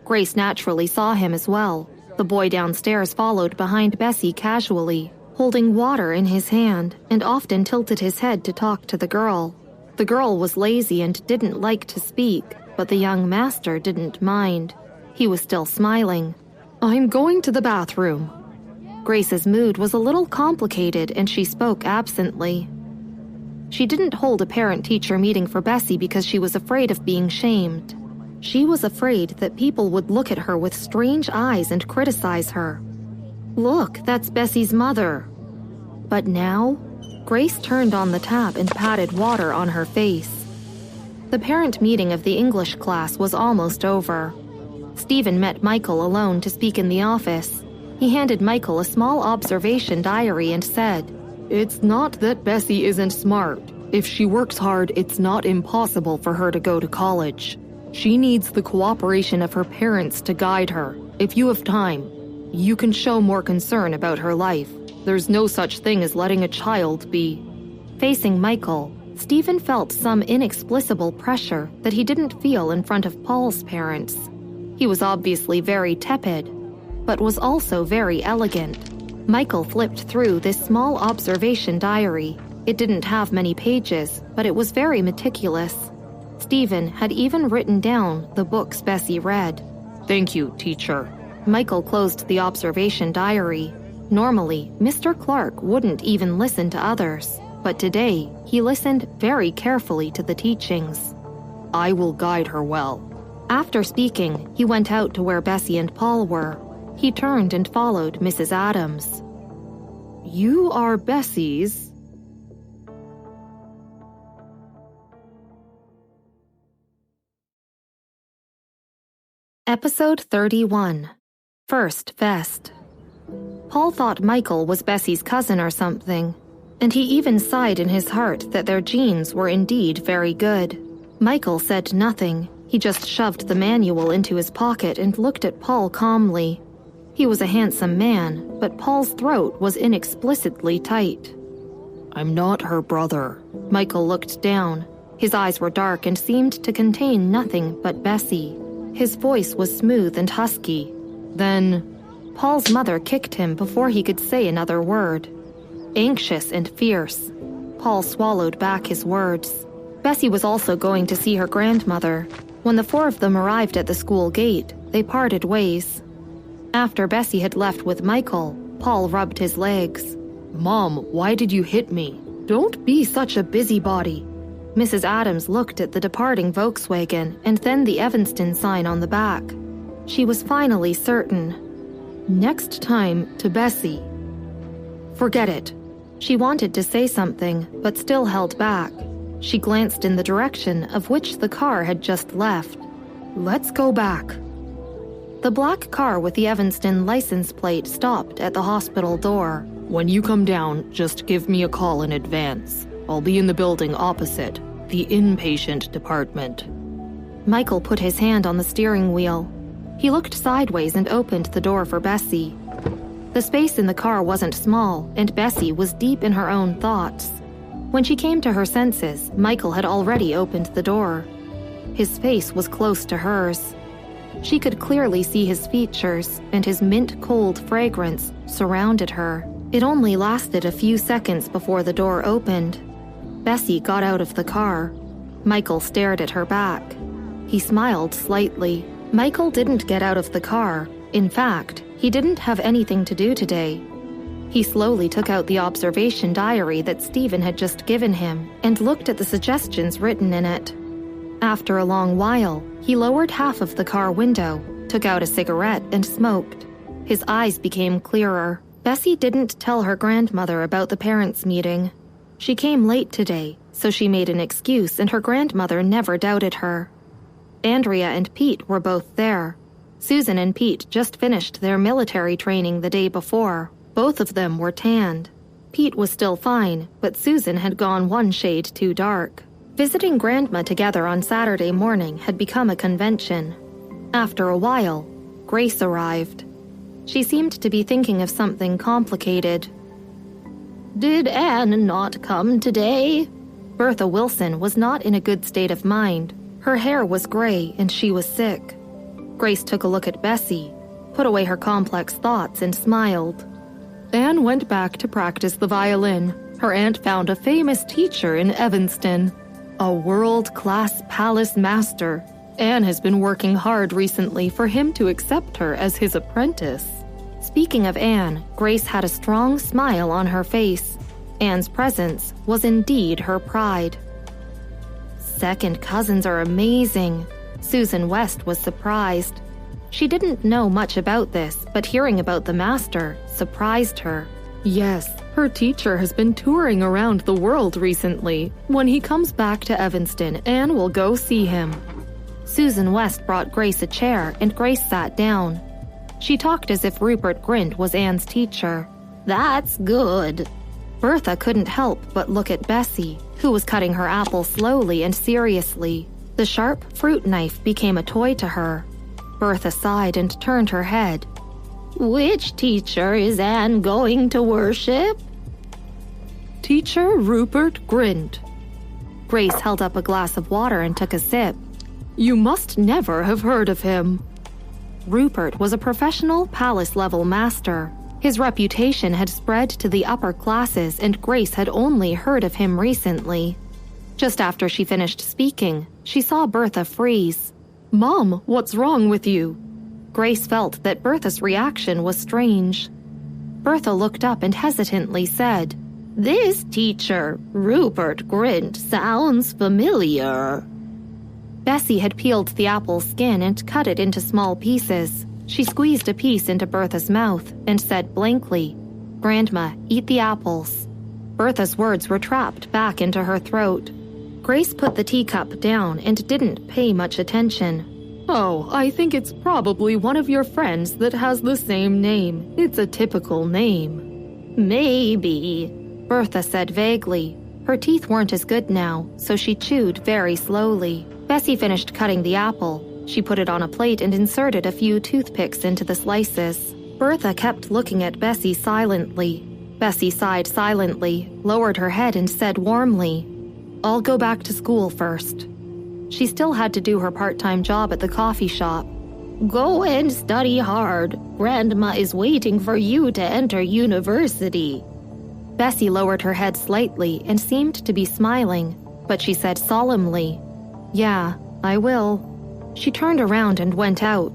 Grace naturally saw him as well. The boy downstairs followed behind Bessie casually, holding water in his hand, and often tilted his head to talk to the girl. The girl was lazy and didn't like to speak, but the young master didn't mind. He was still smiling. "I'm going to the bathroom." Grace's mood was a little complicated and she spoke absently. She didn't hold a parent-teacher meeting for Bessie because she was afraid of being shamed. She was afraid that people would look at her with strange eyes and criticize her. Look, that's Bessie's mother. But now, Grace turned on the tap and patted water on her face. The parent meeting of the English class was almost over. Stephen met Michael alone to speak in the office. He handed Michael a small observation diary and said, "It's not that Bessie isn't smart. If she works hard, it's not impossible for her to go to college. She needs the cooperation of her parents to guide her. If you have time, you can show more concern about her life. There's no such thing as letting a child be." Facing Michael, Stephen felt some inexplicable pressure that he didn't feel in front of Paul's parents. He was obviously very tepid, but was also very elegant. Michael flipped through this small observation diary. It didn't have many pages, but it was very meticulous. Stephen had even written down the books Bessie read. "Thank you, teacher." Michael closed the observation diary. Normally, Mr. Clark wouldn't even listen to others, but today he listened very carefully to the teachings. "I will guide her well." After speaking, he went out to where Bessie and Paul were. He turned and followed Mrs. Adams. "You are Bessie's..." Episode 31. First Vest. Paul thought Michael was Bessie's cousin or something, and he even sighed in his heart that their genes were indeed very good. Michael said nothing. He just shoved the manual into his pocket and looked at Paul calmly. He was a handsome man, but Paul's throat was inexplicably tight. "I'm not her brother." Michael looked down. His eyes were dark and seemed to contain nothing but Bessie. His voice was smooth and husky. "Then..." Paul's mother kicked him before he could say another word. Anxious and fierce, Paul swallowed back his words. Bessie was also going to see her grandmother. When the four of them arrived at the school gate, they parted ways. After Bessie had left with Michael, Paul rubbed his legs. "Mom, why did you hit me? Don't be such a busybody." Mrs. Adams looked at the departing Volkswagen and then the Evanston sign on the back. She was finally certain. "Next time to Bessie." Forget it. She wanted to say something, but still held back. She glanced in the direction of which the car had just left. "Let's go back." The black car with the Evanston license plate stopped at the hospital door. "When you come down, just give me a call in advance. I'll be in the building opposite, the inpatient department." Michael put his hand on the steering wheel. He looked sideways and opened the door for Bessie. The space in the car wasn't small, and Bessie was deep in her own thoughts. When she came to her senses, Michael had already opened the door. His face was close to hers. She could clearly see his features, and his mint-cold fragrance surrounded her. It only lasted a few seconds before the door opened. Bessie got out of the car. Michael stared at her back. He smiled slightly. Michael didn't get out of the car. In fact, he didn't have anything to do today. He slowly took out the observation diary that Stephen had just given him and looked at the suggestions written in it. After a long while, he lowered half of the car window, took out a cigarette, and smoked. His eyes became clearer. Bessie didn't tell her grandmother about the parents' meeting. She came late today, so she made an excuse and her grandmother never doubted her. Andrea and Pete were both there. Susan and Pete just finished their military training the day before. Both of them were tanned. Pete was still fine, but Susan had gone one shade too dark. Visiting Grandma together on Saturday morning had become a convention. After a while, Grace arrived. She seemed to be thinking of something complicated. Did Anne not come today? Bertha Wilson was not in a good state of mind. Her hair was gray and she was sick. Grace took a look at Bessie, put away her complex thoughts, and smiled. Anne went back to practice the violin. Her aunt found a famous teacher in Evanston, a world-class palace master. Anne has been working hard recently for him to accept her as his apprentice. Speaking of Anne, Grace had a strong smile on her face. Anne's presence was indeed her pride. Second cousins are amazing. Susan West was surprised. She didn't know much about this, but hearing about the master surprised her. Yes, her teacher has been touring around the world recently. When he comes back to Evanston, Anne will go see him. Susan West brought Grace a chair and Grace sat down. She talked as if Rupert Grint was Anne's teacher. That's good. Bertha couldn't help but look at Bessie, who was cutting her apple slowly and seriously. The sharp fruit knife became a toy to her. Bertha sighed and turned her head. Which teacher is Anne going to worship? Teacher Rupert Grint. Grace held up a glass of water and took a sip. You must never have heard of him. Rupert was a professional palace-level master. His reputation had spread to the upper classes and Grace had only heard of him recently. Just after she finished speaking, she saw Bertha freeze. Mom, what's wrong with you? Grace felt that Bertha's reaction was strange. Bertha looked up and hesitantly said, This teacher, Rupert Grint, sounds familiar. Bessie had peeled the apple's skin and cut it into small pieces. She squeezed a piece into Bertha's mouth and said blankly, Grandma, eat the apples. Bertha's words were trapped back into her throat. Grace put the teacup down and didn't pay much attention. Oh, I think it's probably one of your friends that has the same name. It's a typical name. Maybe, Bertha said vaguely. Her teeth weren't as good now, so she chewed very slowly. Bessie finished cutting the apple. She put it on a plate and inserted a few toothpicks into the slices. Bertha kept looking at Bessie silently. Bessie sighed silently, lowered her head and said warmly, I'll go back to school first. She still had to do her part-time job at the coffee shop. Go and study hard. Grandma is waiting for you to enter university. Bessie lowered her head slightly and seemed to be smiling, but she said solemnly, Yeah, I will. She turned around and went out.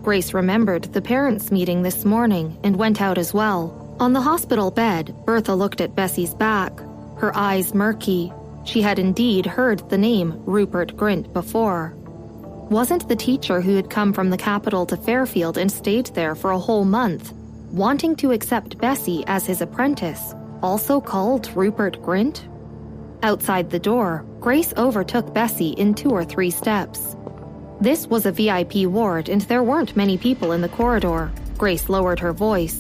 Grace remembered the parents' meeting this morning and went out as well. On the hospital bed, Bertha looked at Bessie's back, her eyes murky. She had indeed heard the name Rupert Grint before. Wasn't the teacher who had come from the capital to Fairfield and stayed there for a whole month, wanting to accept Bessie as his apprentice, also called Rupert Grint? Outside the door, Grace overtook Bessie in 2 or 3 steps. This was a VIP ward and there weren't many people in the corridor. Grace lowered her voice.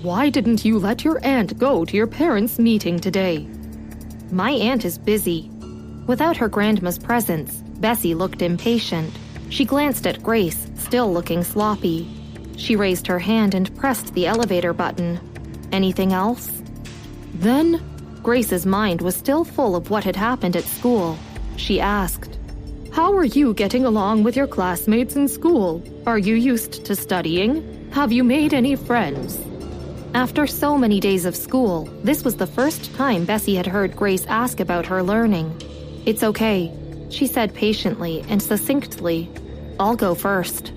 Why didn't you let your aunt go to your parents' meeting today? My aunt is busy. Without her grandma's presence, Bessie looked impatient. She glanced at Grace, still looking sloppy. She raised her hand and pressed the elevator button. Anything else? Then, Grace's mind was still full of what had happened at school. She asked, How are you getting along with your classmates in school? Are you used to studying? Have you made any friends? After so many days of school, this was the first time Bessie had heard Grace ask about her learning. It's okay, she said patiently and succinctly. I'll go first.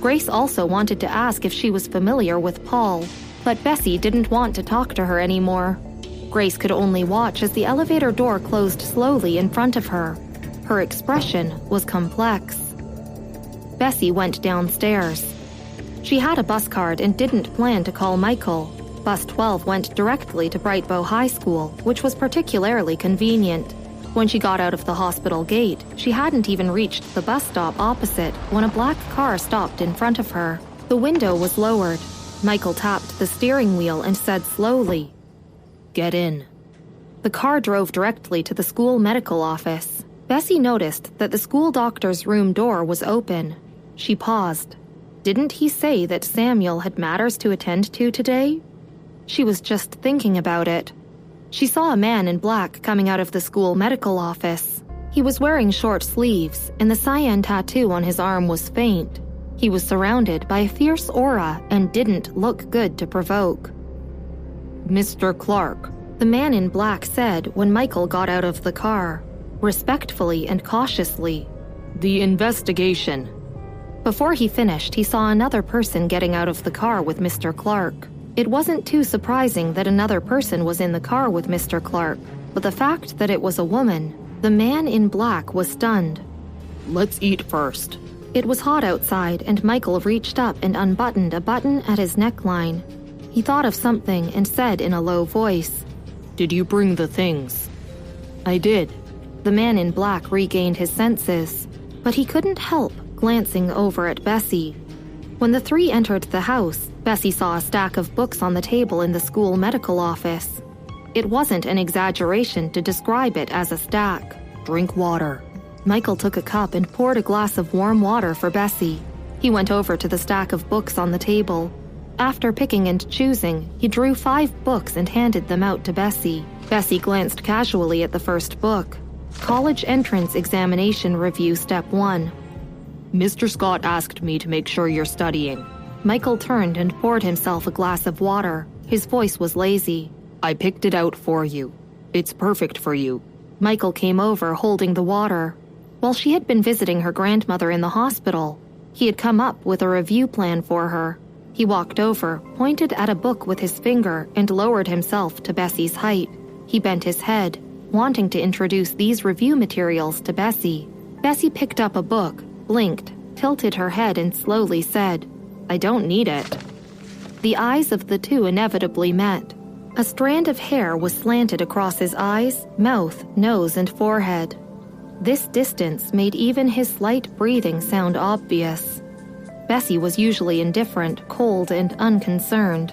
Grace also wanted to ask if she was familiar with Paul, but Bessie didn't want to talk to her anymore. Grace could only watch as the elevator door closed slowly in front of her. Her expression was complex. Bessie went downstairs. She had a bus card and didn't plan to call Michael. Bus 12 went directly to Brightbow High School, which was particularly convenient. When she got out of the hospital gate, she hadn't even reached the bus stop opposite when a black car stopped in front of her. The window was lowered. Michael tapped the steering wheel and said slowly, "Get in." The car drove directly to the school medical office. Bessie noticed that the school doctor's room door was open. She paused. Didn't he say that Samuel had matters to attend to today? She was just thinking about it. She saw a man in black coming out of the school medical office. He was wearing short sleeves, and the cyan tattoo on his arm was faint. He was surrounded by a fierce aura and didn't look good to provoke. "Mr. Clark," the man in black said when Michael got out of the car, respectfully and cautiously. "The investigation." Before he finished, he saw another person getting out of the car with Mr. Clark. It wasn't too surprising that another person was in the car with Mr. Clark, but the fact that it was a woman, the man in black was stunned. "Let's eat first." It was hot outside, and Michael reached up and unbuttoned a button at his neckline. He thought of something and said in a low voice, "Did you bring the things?" "I did." The man in black regained his senses, but he couldn't help glancing over at Bessie. When the three entered the house, Bessie saw a stack of books on the table in the school medical office. It wasn't an exaggeration to describe it as a stack. "Drink water." Michael took a cup and poured a glass of warm water for Bessie. He went over to the stack of books on the table. After picking and choosing, he drew 5 books and handed them out to Bessie. Bessie glanced casually at the first book. College Entrance Examination Review Step 1. "Mr. Scott asked me to make sure you're studying." Michael turned and poured himself a glass of water. His voice was lazy. "I picked it out for you. It's perfect for you." Michael came over holding the water. While she had been visiting her grandmother in the hospital, he had come up with a review plan for her. He walked over, pointed at a book with his finger, and lowered himself to Bessie's height. He bent his head, wanting to introduce these review materials to Bessie. Bessie picked up a book, blinked, tilted her head, and slowly said, "I don't need it." The eyes of the two inevitably met. A strand of hair was slanted across his eyes, mouth, nose, and forehead. This distance made even his slight breathing sound obvious. Bessie was usually indifferent, cold, and unconcerned.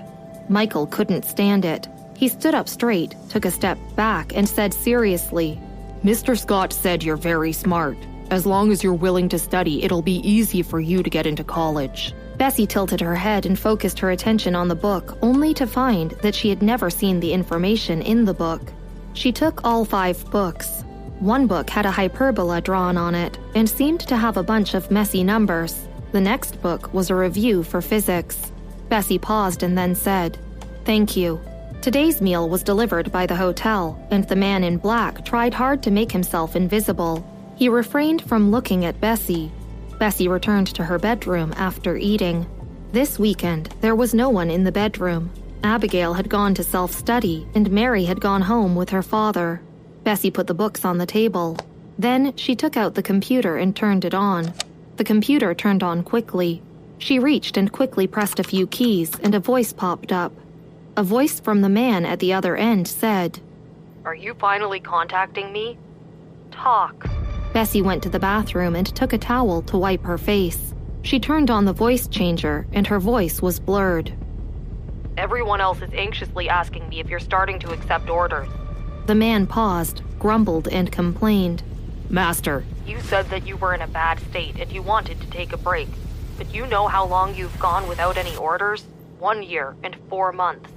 Michael couldn't stand it. He stood up straight, took a step back, and said seriously, "Mr. Scott said you're very smart. As long as you're willing to study, it'll be easy for you to get into college." Bessie tilted her head and focused her attention on the book, only to find that she had never seen the information in the book. She took all 5 books. One book had a hyperbola drawn on it and seemed to have a bunch of messy numbers. The next book was a review for physics. Bessie paused and then said, "Thank you." Today's meal was delivered by the hotel, and the man in black tried hard to make himself invisible. He refrained from looking at Bessie. Bessie returned to her bedroom after eating. This weekend, there was no one in the bedroom. Abigail had gone to self-study, and Mary had gone home with her father. Bessie put the books on the table. Then she took out the computer and turned it on. The computer turned on quickly. She reached and quickly pressed a few keys, and a voice popped up. A voice from the man at the other end said, "Are you finally contacting me? Talk." Bessie went to the bathroom and took a towel to wipe her face. She turned on the voice changer, and her voice was blurred. "Everyone else is anxiously asking me if you're starting to accept orders." The man paused, grumbled, and complained. "Master, you said that you were in a bad state and you wanted to take a break. But you know how long you've gone without any orders? 1 year and 4 months.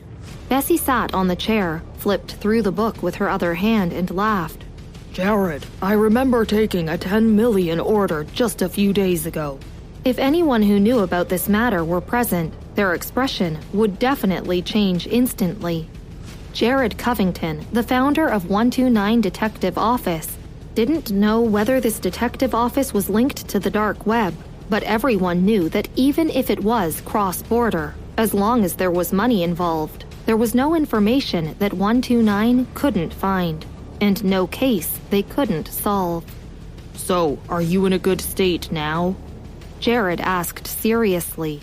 Bessie sat on the chair, flipped through the book with her other hand, and laughed. "Jared, I remember taking a 10 million order just a few days ago." If anyone who knew about this matter were present, their expression would definitely change instantly. Jared Covington, the founder of 129 Detective Office, didn't know whether this detective office was linked to the dark web, but everyone knew that even if it was cross-border, as long as there was money involved, there was no information that 129 couldn't find, and no case they couldn't solve. "So, are you in a good state now?" Jared asked seriously.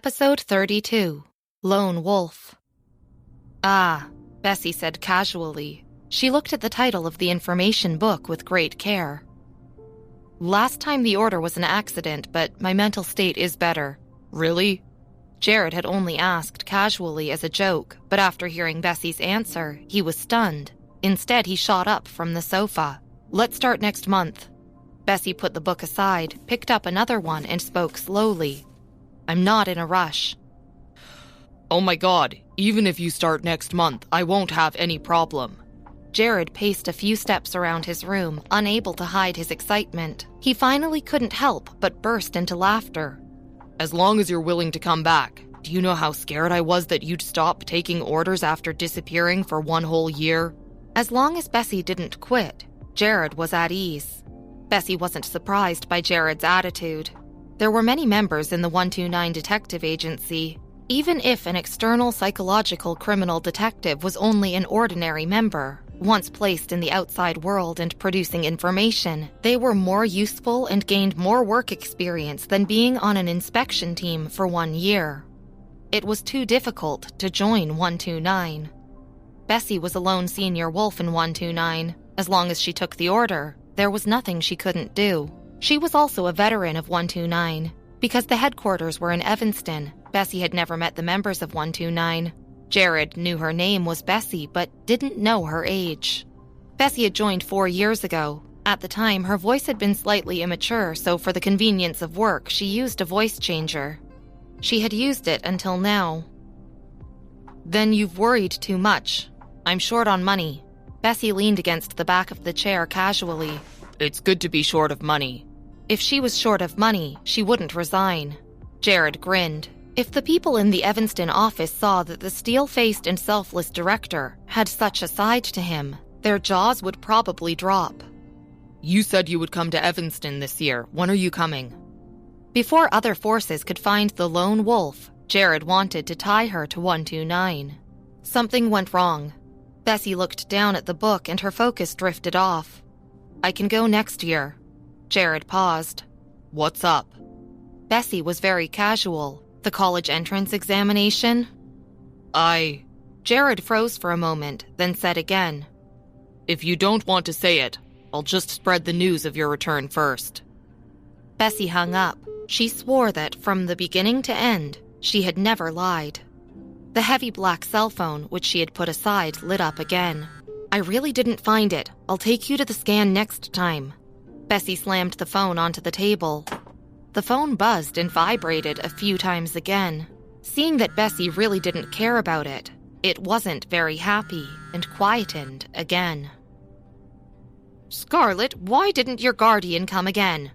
Episode 32, Lone Wolf. Ah, Bessie said casually. She looked at the title of the information book with great care. Last time the order was an accident, but my mental state is better. Really? Jared had only asked casually as a joke, but after hearing Bessie's answer, he was stunned. Instead, he shot up from the sofa. Let's start next month. Bessie put the book aside, picked up another one, and spoke slowly. I'm not in a rush. Oh my god, even if you start next month, I won't have any problem. Jared paced a few steps around his room, unable to hide his excitement. He finally couldn't help but burst into laughter. As long as you're willing to come back. Do you know how scared I was that you'd stop taking orders after disappearing for 1 whole year? As long as Bessie didn't quit, Jared was at ease. Bessie wasn't surprised by Jared's attitude. There were many members in the 129 Detective Agency. Even if an external psychological criminal detective was only an ordinary member, once placed in the outside world and producing information, they were more useful and gained more work experience than being on an inspection team for 1 year. It was too difficult to join 129. Bessie was a lone senior wolf in 129. As long as she took the order, there was nothing she couldn't do. She was also a veteran of 129. Because the headquarters were in Evanston, Bessie had never met the members of 129. Jared knew her name was Bessie, but didn't know her age. Bessie had joined 4 years ago. At the time, her voice had been slightly immature, so for the convenience of work, she used a voice changer. She had used it until now. Then you've worried too much. I'm short on money. Bessie leaned against the back of the chair casually. It's good to be short of money. If she was short of money, she wouldn't resign. Jared grinned. If the people in the Evanston office saw that the steel-faced and selfless director had such a side to him, their jaws would probably drop. You said you would come to Evanston this year. When are you coming? Before other forces could find the lone wolf, Jared wanted to tie her to 129. Something went wrong. Bessie looked down at the book and her focus drifted off. I can go next year. Jared paused. What's up? Bessie was very casual. The college entrance examination? Jared froze for a moment, then said again. If you don't want to say it, I'll just spread the news of your return first. Bessie hung up. She swore that, from the beginning to end, she had never lied. The heavy black cell phone, which she had put aside, lit up again. I really didn't find it. I'll take you to the scan next time. Bessie slammed the phone onto the table. The phone buzzed and vibrated a few times again. Seeing that Bessie really didn't care about it, it wasn't very happy and quietened again. Scarlett, why didn't your guardian come again?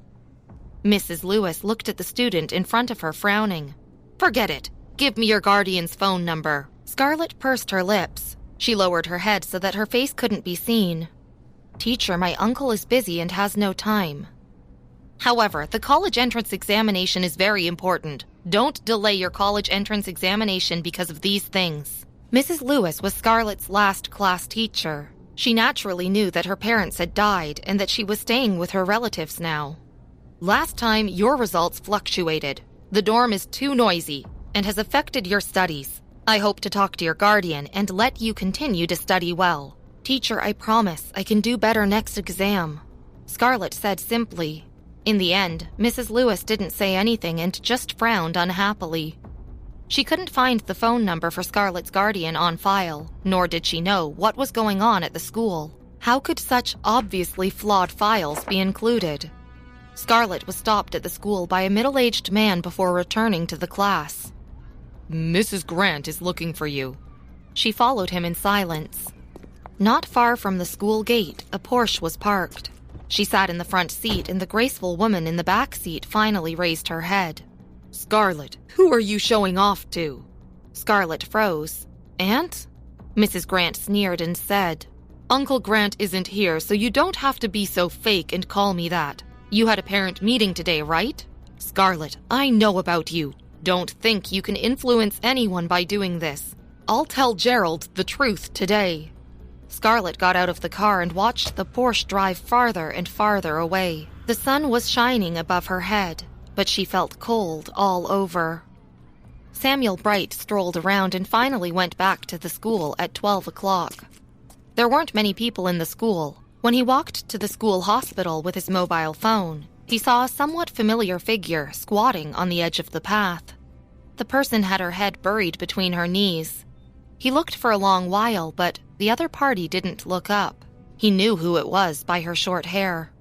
Mrs. Lewis looked at the student in front of her, frowning. Forget it. Give me your guardian's phone number. Scarlett pursed her lips. She lowered her head so that her face couldn't be seen. Teacher, my uncle is busy and has no time. However, the college entrance examination is very important. Don't delay your college entrance examination because of these things. Mrs. Lewis was Scarlett's last class teacher. She naturally knew that her parents had died and that she was staying with her relatives now. Last time, your results fluctuated. The dorm is too noisy and has affected your studies. I hope to talk to your guardian and let you continue to study well. Teacher, I promise I can do better next exam. Scarlett said simply. In the end, Mrs. Lewis didn't say anything and just frowned unhappily. She couldn't find the phone number for Scarlett's guardian on file, nor did she know what was going on at the school. How could such obviously flawed files be included? Scarlett was stopped at the school by a middle-aged man before returning to the class. Mrs. Grant is looking for you. She followed him in silence. Not far from the school gate, a Porsche was parked. She sat in the front seat and the graceful woman in the back seat finally raised her head. Scarlett, who are you showing off to? Scarlett froze. Aunt? Mrs. Grant sneered and said, Uncle Grant isn't here, so you don't have to be so fake and call me that. You had a parent meeting today, right? Scarlett, I know about you. Don't think you can influence anyone by doing this. I'll tell Gerald the truth today. Scarlett got out of the car and watched the Porsche drive farther and farther away. The sun was shining above her head, but she felt cold all over. Samuel Bright strolled around and finally went back to the school at 12 o'clock. There weren't many people in the school. When he walked to the school hospital with his mobile phone, he saw a somewhat familiar figure squatting on the edge of the path. The person had her head buried between her knees. He looked for a long while, but the other party didn't look up. He knew who it was by her short hair.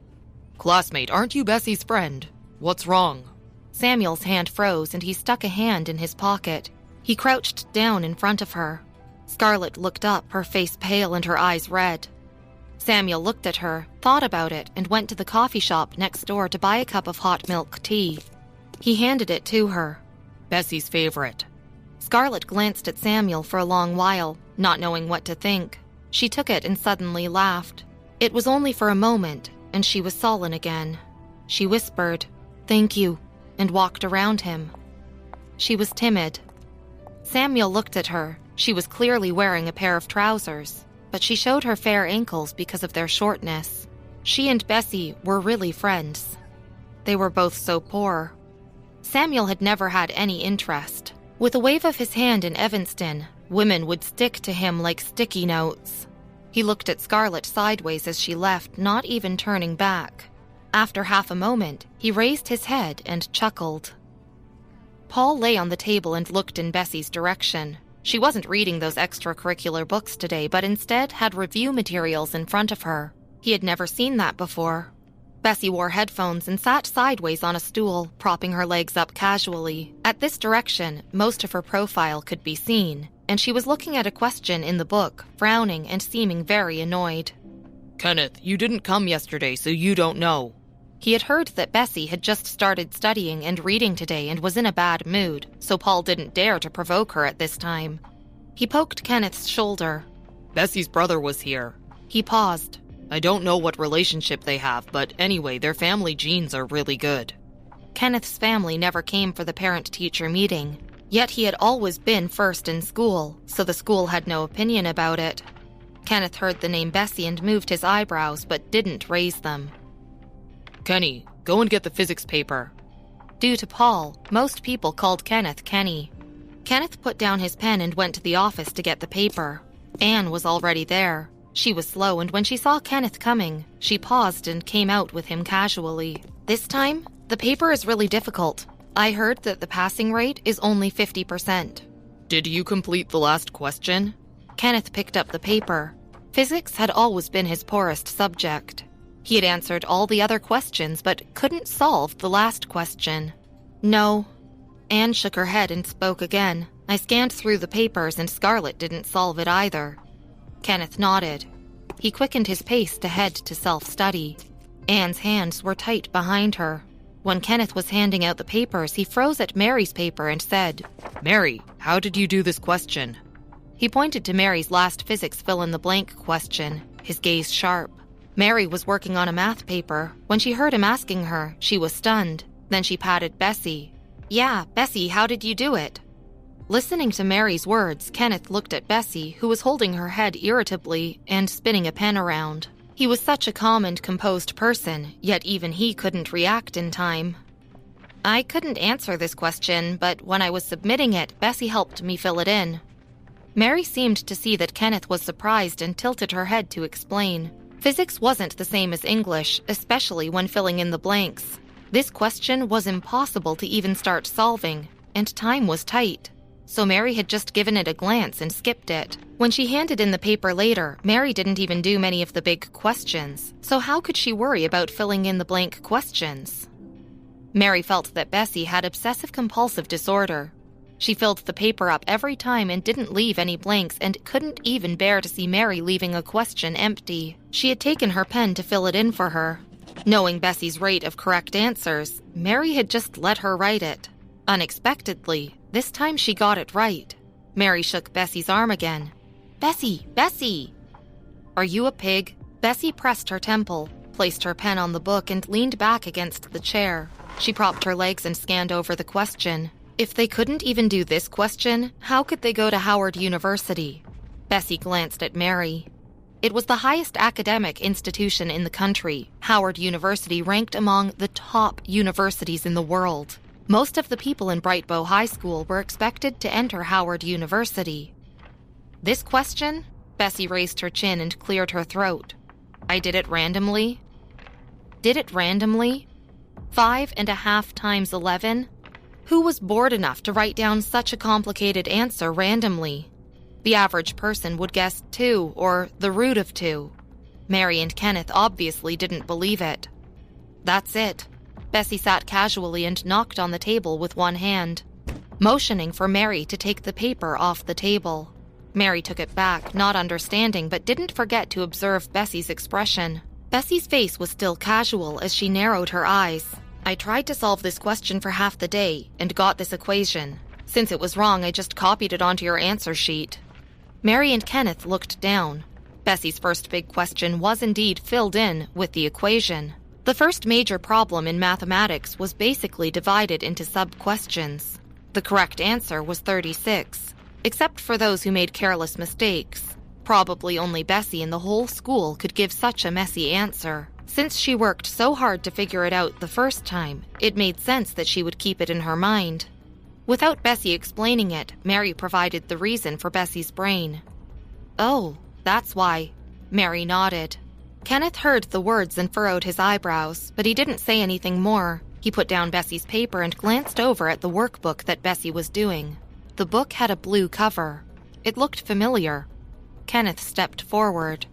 "Classmate, aren't you Bessie's friend? What's wrong?" Samuel's hand froze and he stuck a hand in his pocket. He crouched down in front of her. Scarlett looked up, her face pale and her eyes red. Samuel looked at her, thought about it, and went to the coffee shop next door to buy a cup of hot milk tea. He handed it to her. "Bessie's favorite." Scarlett glanced at Samuel for a long while, not knowing what to think. She took it and suddenly laughed. It was only for a moment, and she was sullen again. She whispered, "Thank you," and walked around him. She was timid. Samuel looked at her. She was clearly wearing a pair of trousers, but she showed her fair ankles because of their shortness. She and Bessie were really friends. They were both so poor. Samuel had never had any interest. With a wave of his hand in Evanston, women would stick to him like sticky notes. He looked at Scarlett sideways as she left, not even turning back. After half a moment, he raised his head and chuckled. Paul lay on the table and looked in Bessie's direction. She wasn't reading those extracurricular books today, but instead had review materials in front of her. He had never seen that before. Bessie wore headphones and sat sideways on a stool, propping her legs up casually. At this direction, most of her profile could be seen, and she was looking at a question in the book, frowning and seeming very annoyed. "Kenneth, you didn't come yesterday, so you don't know." He had heard that Bessie had just started studying and reading today and was in a bad mood, so Paul didn't dare to provoke her at this time. He poked Kenneth's shoulder. "Bessie's brother was here." He paused. "I don't know what relationship they have, but anyway, their family genes are really good." Kenneth's family never came for the parent-teacher meeting, yet he had always been first in school, so the school had no opinion about it. Kenneth heard the name Bessie and moved his eyebrows, but didn't raise them. "Kenny, go and get the physics paper." Due to Paul, most people called Kenneth Kenny. Kenneth put down his pen and went to the office to get the paper. Anne was already there. She was slow, and when she saw Kenneth coming, she paused and came out with him casually. "This time, the paper is really difficult. I heard that the passing rate is only 50%. "Did you complete the last question?" Kenneth picked up the paper. Physics had always been his poorest subject. He had answered all the other questions, but couldn't solve the last question. "No." Anne shook her head and spoke again. "I scanned through the papers and Scarlett didn't solve it either." Kenneth nodded. He quickened his pace to head to self-study. Anne's hands were tight behind her. When Kenneth was handing out the papers, he froze at Mary's paper and said, "Mary, how did you do this question?" He pointed to Mary's last physics fill-in-the-blank question, his gaze sharp. Mary was working on a math paper. When she heard him asking her, she was stunned. Then she patted Bessie. "Yeah, Bessie, how did you do it?" Listening to Mary's words, Kenneth looked at Bessie, who was holding her head irritably and spinning a pen around. He was such a calm and composed person, yet even he couldn't react in time. "I couldn't answer this question, but when I was submitting it, Bessie helped me fill it in." Mary seemed to see that Kenneth was surprised and tilted her head to explain. Physics wasn't the same as English, especially when filling in the blanks. This question was impossible to even start solving, and time was tight. So Mary had just given it a glance and skipped it. When she handed in the paper later, Mary didn't even do many of the big questions, so how could she worry about filling in the blank questions? Mary felt that Bessie had obsessive-compulsive disorder. She filled the paper up every time and didn't leave any blanks and couldn't even bear to see Mary leaving a question empty. She had taken her pen to fill it in for her. Knowing Bessie's rate of correct answers, Mary had just let her write it. Unexpectedly, this time she got it right. Mary shook Bessie's arm again. "Bessie! Bessie!" "Are you a pig?" Bessie pressed her temple, placed her pen on the book, and leaned back against the chair. She propped her legs and scanned over the question. If they couldn't even do this question, how could they go to Howard University? Bessie glanced at Mary. It was the highest academic institution in the country. Howard University ranked among the top universities in the world. Most of the people in Bright Bow High School were expected to enter Howard University. This question? Bessie raised her chin and cleared her throat. I did it randomly? Did it randomly? 5.5 times 11? Who was bored enough to write down such a complicated answer randomly? The average person would guess 2 or the root of 2. Mary and Kenneth obviously didn't believe it. That's it. Bessie sat casually and knocked on the table with one hand, motioning for Mary to take the paper off the table. Mary took it back, not understanding, but didn't forget to observe Bessie's expression. Bessie's face was still casual as she narrowed her eyes. I tried to solve this question for half the day and got this equation. Since it was wrong, I just copied it onto your answer sheet. Mary and Kenneth looked down. Bessie's first big question was indeed filled in with the equation. The first major problem in mathematics was basically divided into sub-questions. The correct answer was 36, except for those who made careless mistakes. Probably only Bessie in the whole school could give such a messy answer. Since she worked so hard to figure it out the first time, it made sense that she would keep it in her mind. Without Bessie explaining it, Mary provided the reason for Bessie's brain. Oh, that's why. Mary nodded. Kenneth heard the words and furrowed his eyebrows, but he didn't say anything more. He put down Bessie's paper and glanced over at the workbook that Bessie was doing. The book had a blue cover. It looked familiar. Kenneth stepped forward.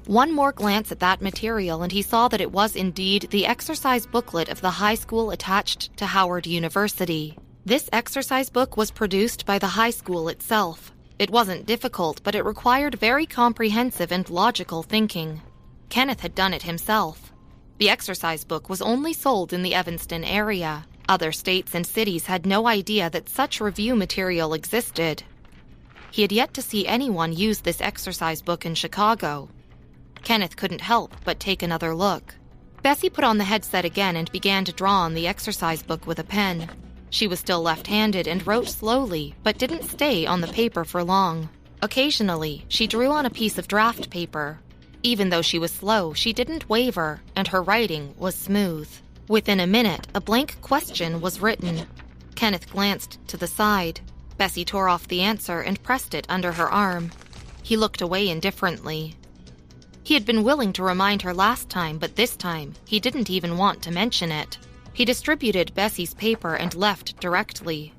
One more glance at that material and he saw that it was indeed the exercise booklet of the high school attached to Howard University. This exercise book was produced by the high school itself. It wasn't difficult, but it required very comprehensive and logical thinking. Kenneth had done it himself. The exercise book was only sold in the Evanston area. Other states and cities had no idea that such review material existed. He had yet to see anyone use this exercise book in Chicago. Kenneth couldn't help but take another look. Bessie put on the headset again and began to draw on the exercise book with a pen. She was still left-handed and wrote slowly, but didn't stay on the paper for long. Occasionally, she drew on a piece of draft paper. Even though she was slow, she didn't waver, and her writing was smooth. Within a minute, a blank question was written. Kenneth glanced to the side. Bessie tore off the answer and pressed it under her arm. He looked away indifferently. He had been willing to remind her last time, but this time, he didn't even want to mention it. He distributed Bessie's paper and left directly.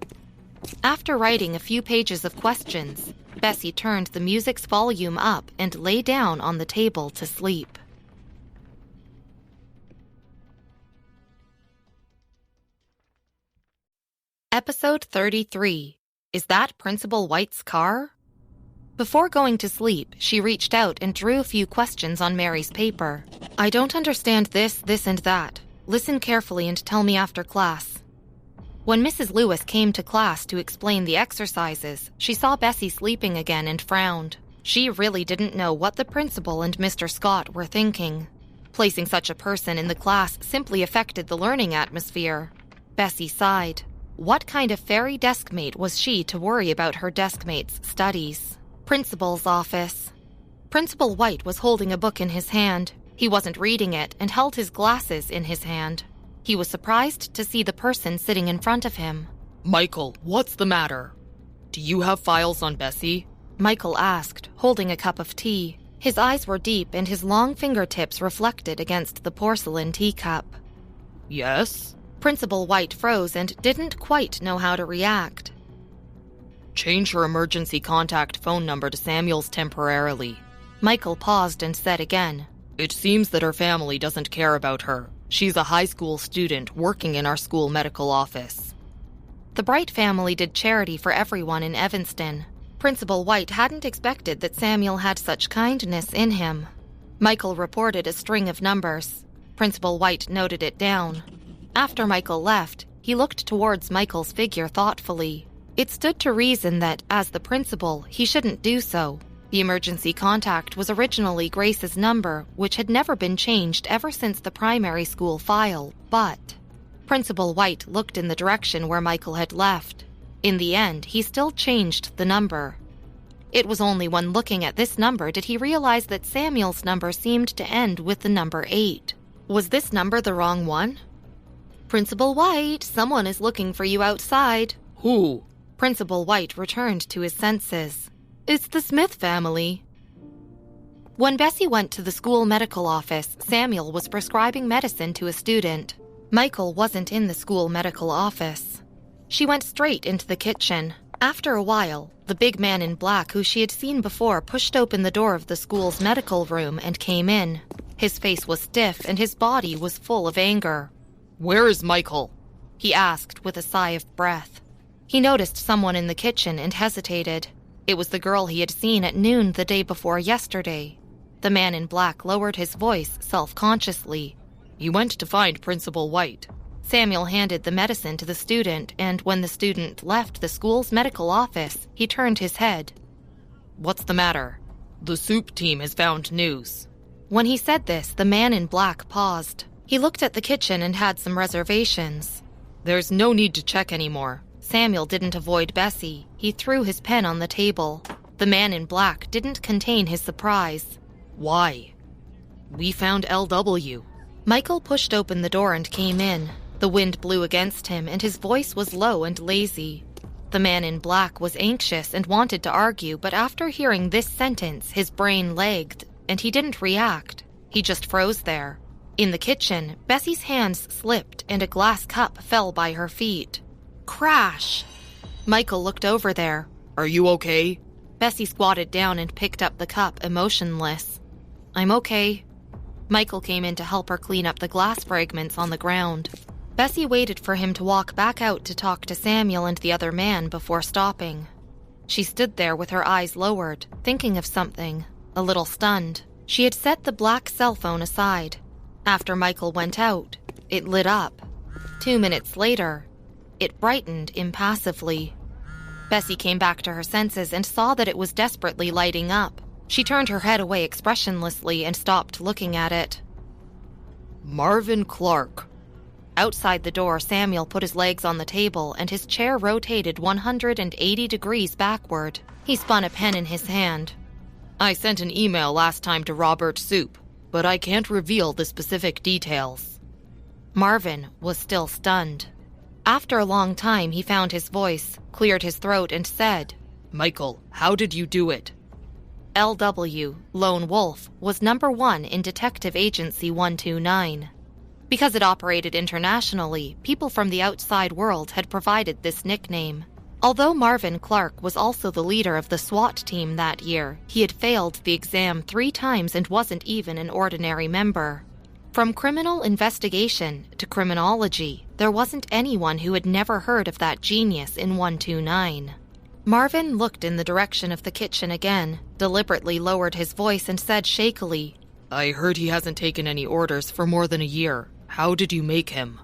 After writing a few pages of questions, Bessie turned the music's volume up and lay down on the table to sleep. Episode 33. Is that Principal White's car? Before going to sleep, she reached out and drew a few questions on Mary's paper. I don't understand this, and that. Listen carefully and tell me after class. When Mrs. Lewis came to class to explain the exercises, she saw Bessie sleeping again and frowned. She really didn't know what the principal and Mr. Scott were thinking. Placing such a person in the class simply affected the learning atmosphere. Bessie sighed. What kind of fairy deskmate was she to worry about her deskmate's studies? Principal's office. Principal White was holding a book in his hand. He wasn't reading it and held his glasses in his hand. He was surprised to see the person sitting in front of him. Michael, what's the matter? Do you have files on Bessie? Michael asked, holding a cup of tea. His eyes were deep and his long fingertips reflected against the porcelain teacup. Yes? Principal White froze and didn't quite know how to react. Change her emergency contact phone number to Samuel's temporarily. Michael paused and said again. It seems that her family doesn't care about her. She's a high school student working in our school medical office. The Bright family did charity for everyone in Evanston. Principal White hadn't expected that Samuel had such kindness in him. Michael reported a string of numbers. Principal White noted it down. After Michael left, he looked towards Michael's figure thoughtfully. It stood to reason that, as the principal, he shouldn't do so. The emergency contact was originally Grace's number, which had never been changed ever since the primary school file, but... Principal White looked in the direction where Michael had left. In the end, he still changed the number. It was only when looking at this number did he realize that Samuel's number seemed to end with the number 8. Was this number the wrong one? Principal White, someone is looking for you outside. Who? Principal White returned to his senses. It's the Smith family. When Bessie went to the school medical office, Samuel was prescribing medicine to a student. Michael wasn't in the school medical office. She went straight into the kitchen. After a while, the big man in black who she had seen before pushed open the door of the school's medical room and came in. His face was stiff and his body was full of anger. Where is Michael? He asked with a sigh of breath. He noticed someone in the kitchen and hesitated. It was the girl he had seen at noon the day before yesterday. The man in black lowered his voice self-consciously. You went to find Principal White. Samuel handed the medicine to the student, and when the student left the school's medical office, he turned his head. What's the matter? The soup team has found news. When he said this, the man in black paused. He looked at the kitchen and had some reservations. There's no need to check anymore. Samuel didn't avoid Bessie. He threw his pen on the table. The man in black didn't contain his surprise. Why? We found LW. Michael pushed open the door and came in. The wind blew against him, and his voice was low and lazy. The man in black was anxious and wanted to argue, but after hearing this sentence, his brain lagged, and he didn't react. He just froze there. In the kitchen, Bessie's hands slipped, and a glass cup fell by her feet. Crash! Michael looked over there. Are you okay? Bessie squatted down and picked up the cup, emotionless. I'm okay. Michael came in to help her clean up the glass fragments on the ground. Bessie waited for him to walk back out to talk to Samuel and the other man before stopping. She stood there with her eyes lowered, thinking of something, a little stunned. She had set the black cell phone aside. After Michael went out, it lit up. 2 minutes later, it brightened impassively. Bessie came back to her senses and saw that it was desperately lighting up. She turned her head away expressionlessly and stopped looking at it. Marvin Clark. Outside the door, Samuel put his legs on the table and his chair rotated 180 degrees backward. He spun a pen in his hand. I sent an email last time to Robert Soup, but I can't reveal the specific details. Marvin was still stunned. After a long time, he found his voice, cleared his throat, and said, Michael, how did you do it? LW, Lone Wolf, was number 1 in Detective Agency 129. Because it operated internationally, people from the outside world had provided this nickname. Although Marvin Clark was also the leader of the SWAT team that year, he had failed the exam 3 times and wasn't even an ordinary member. From criminal investigation to criminology, there wasn't anyone who had never heard of that genius in 129. Marvin looked in the direction of the kitchen again, deliberately lowered his voice and said shakily, I heard he hasn't taken any orders for more than a year. How did you make him?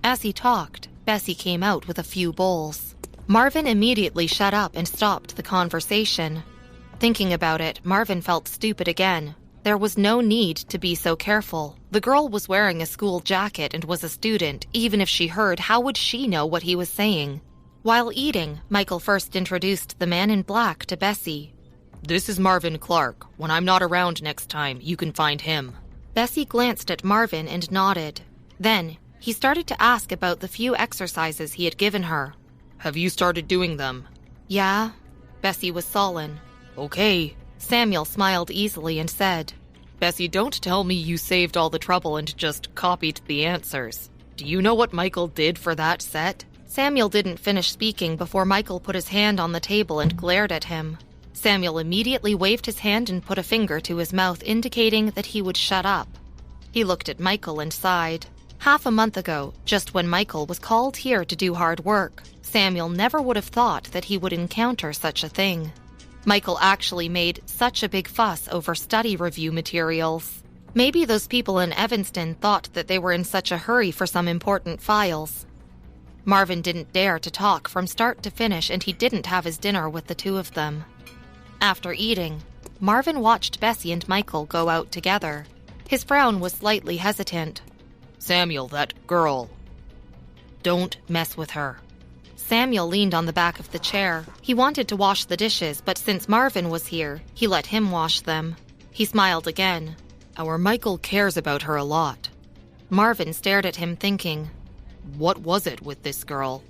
As he talked, Bessie came out with a few bowls. Marvin immediately shut up and stopped the conversation. Thinking about it, Marvin felt stupid again. There was no need to be so careful. The girl was wearing a school jacket and was a student. Even if she heard, how would she know what he was saying? While eating, Michael first introduced the man in black to Bessie. This is Marvin Clark. When I'm not around next time, you can find him. Bessie glanced at Marvin and nodded. Then, he started to ask about the few exercises he had given her. Have you started doing them? Yeah. Bessie was sullen. Okay. Samuel smiled easily and said, Bessie, don't tell me you saved all the trouble and just copied the answers. Do you know what Michael did for that set? Samuel didn't finish speaking before Michael put his hand on the table and glared at him. Samuel immediately waved his hand and put a finger to his mouth, indicating that he would shut up. He looked at Michael and sighed. Half a month ago, just when Michael was called here to do hard work, Samuel never would have thought that he would encounter such a thing. Michael actually made such a big fuss over study review materials. Maybe those people in Evanston thought that they were in such a hurry for some important files. Marvin didn't dare to talk from start to finish, and he didn't have his dinner with the two of them. After eating, Marvin watched Bessie and Michael go out together. His frown was slightly hesitant. Samuel, that girl. Don't mess with her. Samuel leaned on the back of the chair. He wanted to wash the dishes, but since Marvin was here, he let him wash them. He smiled again. Our Michael cares about her a lot. Marvin stared at him thinking. What was it with this girl?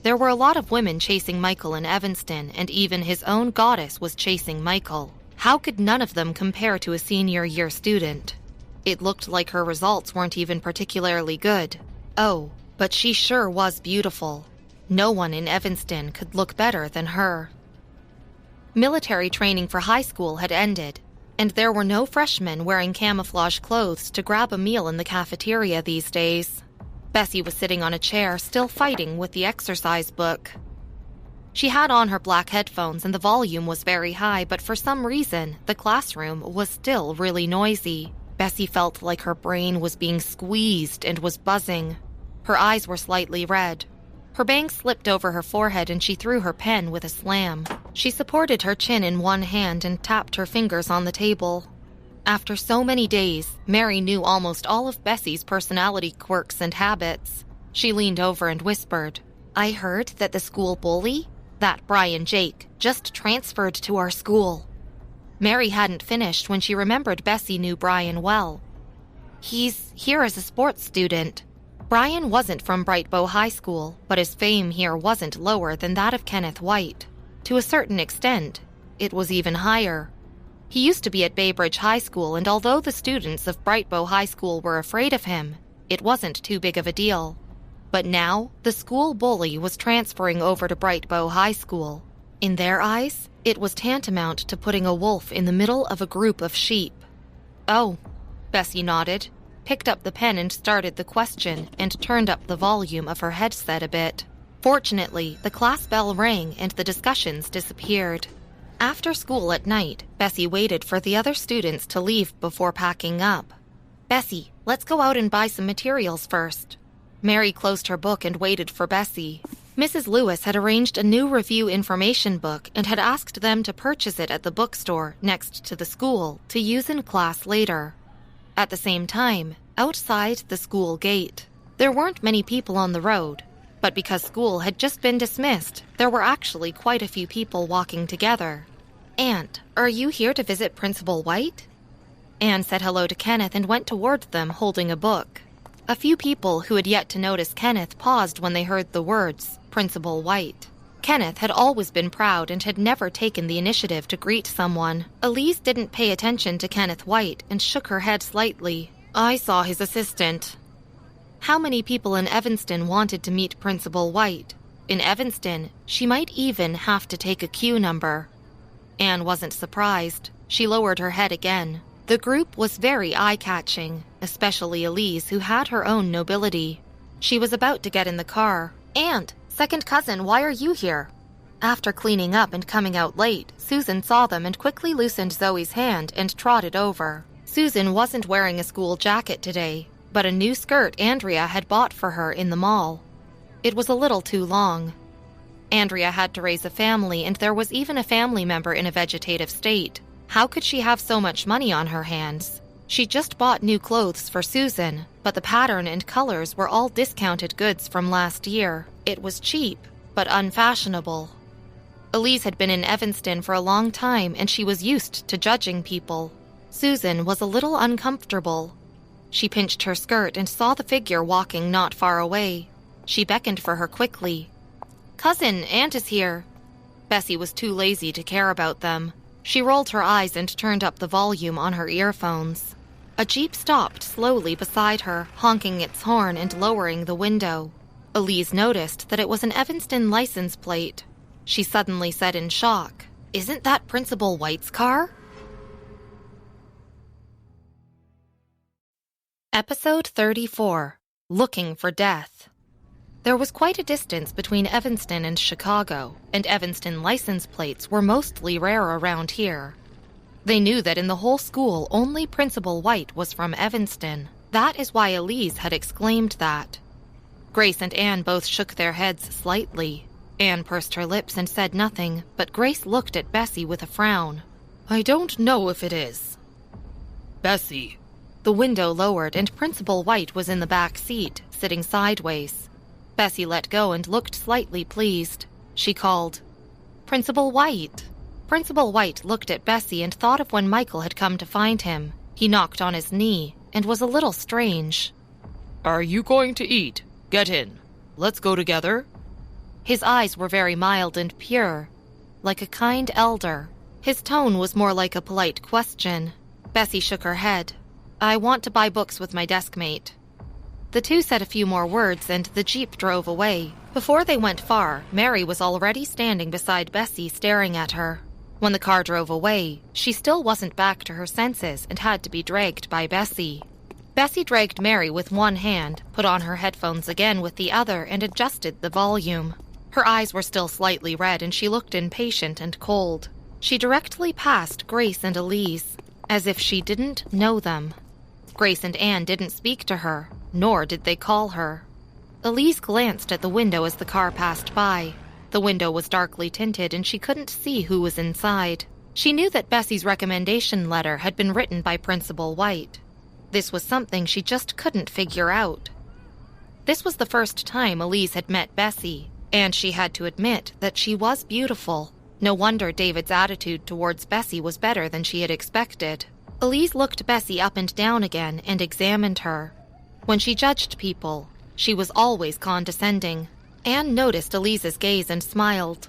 There were a lot of women chasing Michael in Evanston, and even his own goddess was chasing Michael. How could none of them compare to a senior year student? It looked like her results weren't even particularly good. Oh, but she sure was beautiful. No one in Evanston could look better than her. Military training for high school had ended, and there were no freshmen wearing camouflage clothes to grab a meal in the cafeteria these days. Bessie was sitting on a chair, still fighting with the exercise book. She had on her black headphones and the volume was very high, but for some reason, the classroom was still really noisy. Bessie felt like her brain was being squeezed and was buzzing. Her eyes were slightly red. Her bangs slipped over her forehead and she threw her pen with a slam. She supported her chin in one hand and tapped her fingers on the table. After so many days, Mary knew almost all of Bessie's personality quirks and habits. She leaned over and whispered, "I heard that the school bully, that Brian Jake, just transferred to our school." Mary hadn't finished when she remembered Bessie knew Brian well. "He's here as a sports student." Brian wasn't from Brightbow High School, but his fame here wasn't lower than that of Kenneth White. To a certain extent, it was even higher. He used to be at Baybridge High School, and although the students of Brightbow High School were afraid of him, it wasn't too big of a deal. But now, the school bully was transferring over to Brightbow High School. In their eyes, it was tantamount to putting a wolf in the middle of a group of sheep. "Oh," Bessie nodded, picked up the pen and started the question, and turned up the volume of her headset a bit. Fortunately, the class bell rang and the discussions disappeared. After school at night, Bessie waited for the other students to leave before packing up. "Bessie, let's go out and buy some materials first." Mary closed her book and waited for Bessie. Mrs. Lewis had arranged a new review information book and had asked them to purchase it at the bookstore next to the school to use in class later. At the same time, outside the school gate, there weren't many people on the road, but because school had just been dismissed, there were actually quite a few people walking together. "Aunt, are you here to visit Principal White?" Anne said hello to Kenneth and went toward them holding a book. A few people who had yet to notice Kenneth paused when they heard the words, Principal White. Kenneth had always been proud and had never taken the initiative to greet someone. Elise didn't pay attention to Kenneth White and shook her head slightly. "I saw his assistant." How many people in Evanston wanted to meet Principal White? In Evanston, she might even have to take a queue number. Anne wasn't surprised. She lowered her head again. The group was very eye-catching, especially Elise, who had her own nobility. She was about to get in the car. "Aunt, second cousin, why are you here?" After cleaning up and coming out late, Susan saw them and quickly loosened Zoe's hand and trotted over. Susan wasn't wearing a school jacket today, but a new skirt Andrea had bought for her in the mall. It was a little too long. Andrea had to raise a family, and there was even a family member in a vegetative state. How could she have so much money on her hands? She just bought new clothes for Susan, but the pattern and colors were all discounted goods from last year. It was cheap, but unfashionable. Elise had been in Evanston for a long time, and she was used to judging people. Susan was a little uncomfortable. She pinched her skirt and saw the figure walking not far away. She beckoned for her quickly. "Cousin, Aunt is here." Bessie was too lazy to care about them. She rolled her eyes and turned up the volume on her earphones. A jeep stopped slowly beside her, honking its horn and lowering the window. Elise noticed that it was an Evanston license plate. She suddenly said in shock, "Isn't that Principal White's car?" Episode 34, Looking for Death. There was quite a distance between Evanston and Chicago, and Evanston license plates were mostly rare around here. They knew that in the whole school only Principal White was from Evanston. That is why Elise had exclaimed that. Grace and Anne both shook their heads slightly. Anne pursed her lips and said nothing, but Grace looked at Bessie with a frown. "I don't know if it is." "Bessie." The window lowered and Principal White was in the back seat, sitting sideways. Bessie let go and looked slightly pleased. She called, "Principal White." Principal White looked at Bessie and thought of when Michael had come to find him. He knocked on his knee and was a little strange. "Are you going to eat?" Get in. Let's go together. His eyes were very mild and pure, like a kind elder. His tone was more like a polite question. Bessie shook her head. I want to buy books with my desk mate. The two said a few more words and the jeep drove away. Before they went far, Mary was already standing beside Bessie staring at her. When the car drove away, she still wasn't back to her senses and had to be dragged by Bessie. Bessie dragged Mary with one hand, put on her headphones again with the other, and adjusted the volume. Her eyes were still slightly red and she looked impatient and cold. She directly passed Grace and Elise, as if she didn't know them. Grace and Anne didn't speak to her, nor did they call her. Elise glanced at the window as the car passed by. The window was darkly tinted and she couldn't see who was inside. She knew that Bessie's recommendation letter had been written by Principal White. This was something she just couldn't figure out. This was the first time Elise had met Bessie, and she had to admit that she was beautiful. No wonder David's attitude towards Bessie was better than she had expected. Elise looked Bessie up and down again and examined her. When she judged people, she was always condescending. Anne noticed Elise's gaze and smiled.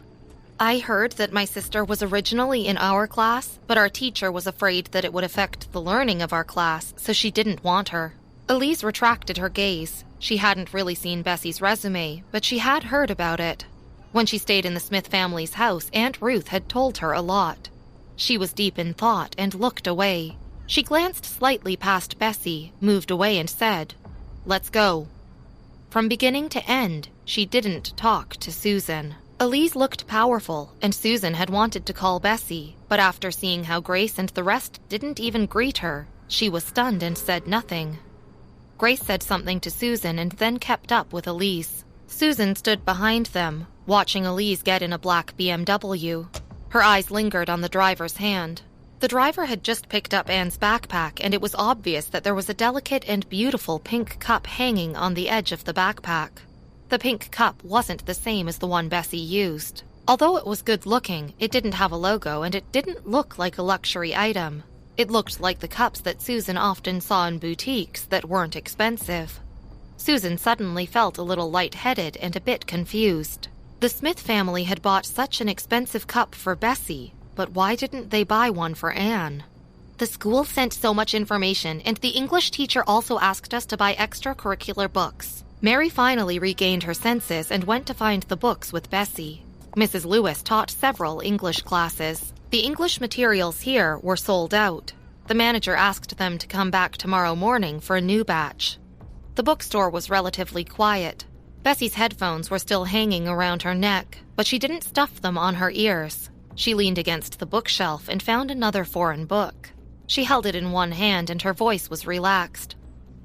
I heard that my sister was originally in our class, but our teacher was afraid that it would affect the learning of our class, so she didn't want her. Elise retracted her gaze. She hadn't really seen Bessie's resume, but she had heard about it. When she stayed in the Smith family's house, Aunt Ruth had told her a lot. She was deep in thought and looked away. She glanced slightly past Bessie, moved away and said, "Let's go." From beginning to end, she didn't talk to Susan. Elise looked powerful, and Susan had wanted to call Bessie, but after seeing how Grace and the rest didn't even greet her, she was stunned and said nothing. Grace said something to Susan and then kept up with Elise. Susan stood behind them, watching Elise get in a black BMW. Her eyes lingered on the driver's hand. The driver had just picked up Anne's backpack, and it was obvious that there was a delicate and beautiful pink cup hanging on the edge of the backpack. The pink cup wasn't the same as the one Bessie used. Although it was good-looking, it didn't have a logo and it didn't look like a luxury item. It looked like the cups that Susan often saw in boutiques that weren't expensive. Susan suddenly felt a little lightheaded and a bit confused. The Smith family had bought such an expensive cup for Bessie, but why didn't they buy one for Anne? The school sent so much information, and the English teacher also asked us to buy extracurricular books. Mary finally regained her senses and went to find the books with Bessie. Mrs. Lewis taught several English classes. The English materials here were sold out. The manager asked them to come back tomorrow morning for a new batch. The bookstore was relatively quiet. Bessie's headphones were still hanging around her neck, but she didn't stuff them on her ears. She leaned against the bookshelf and found another foreign book. She held it in one hand and her voice was relaxed.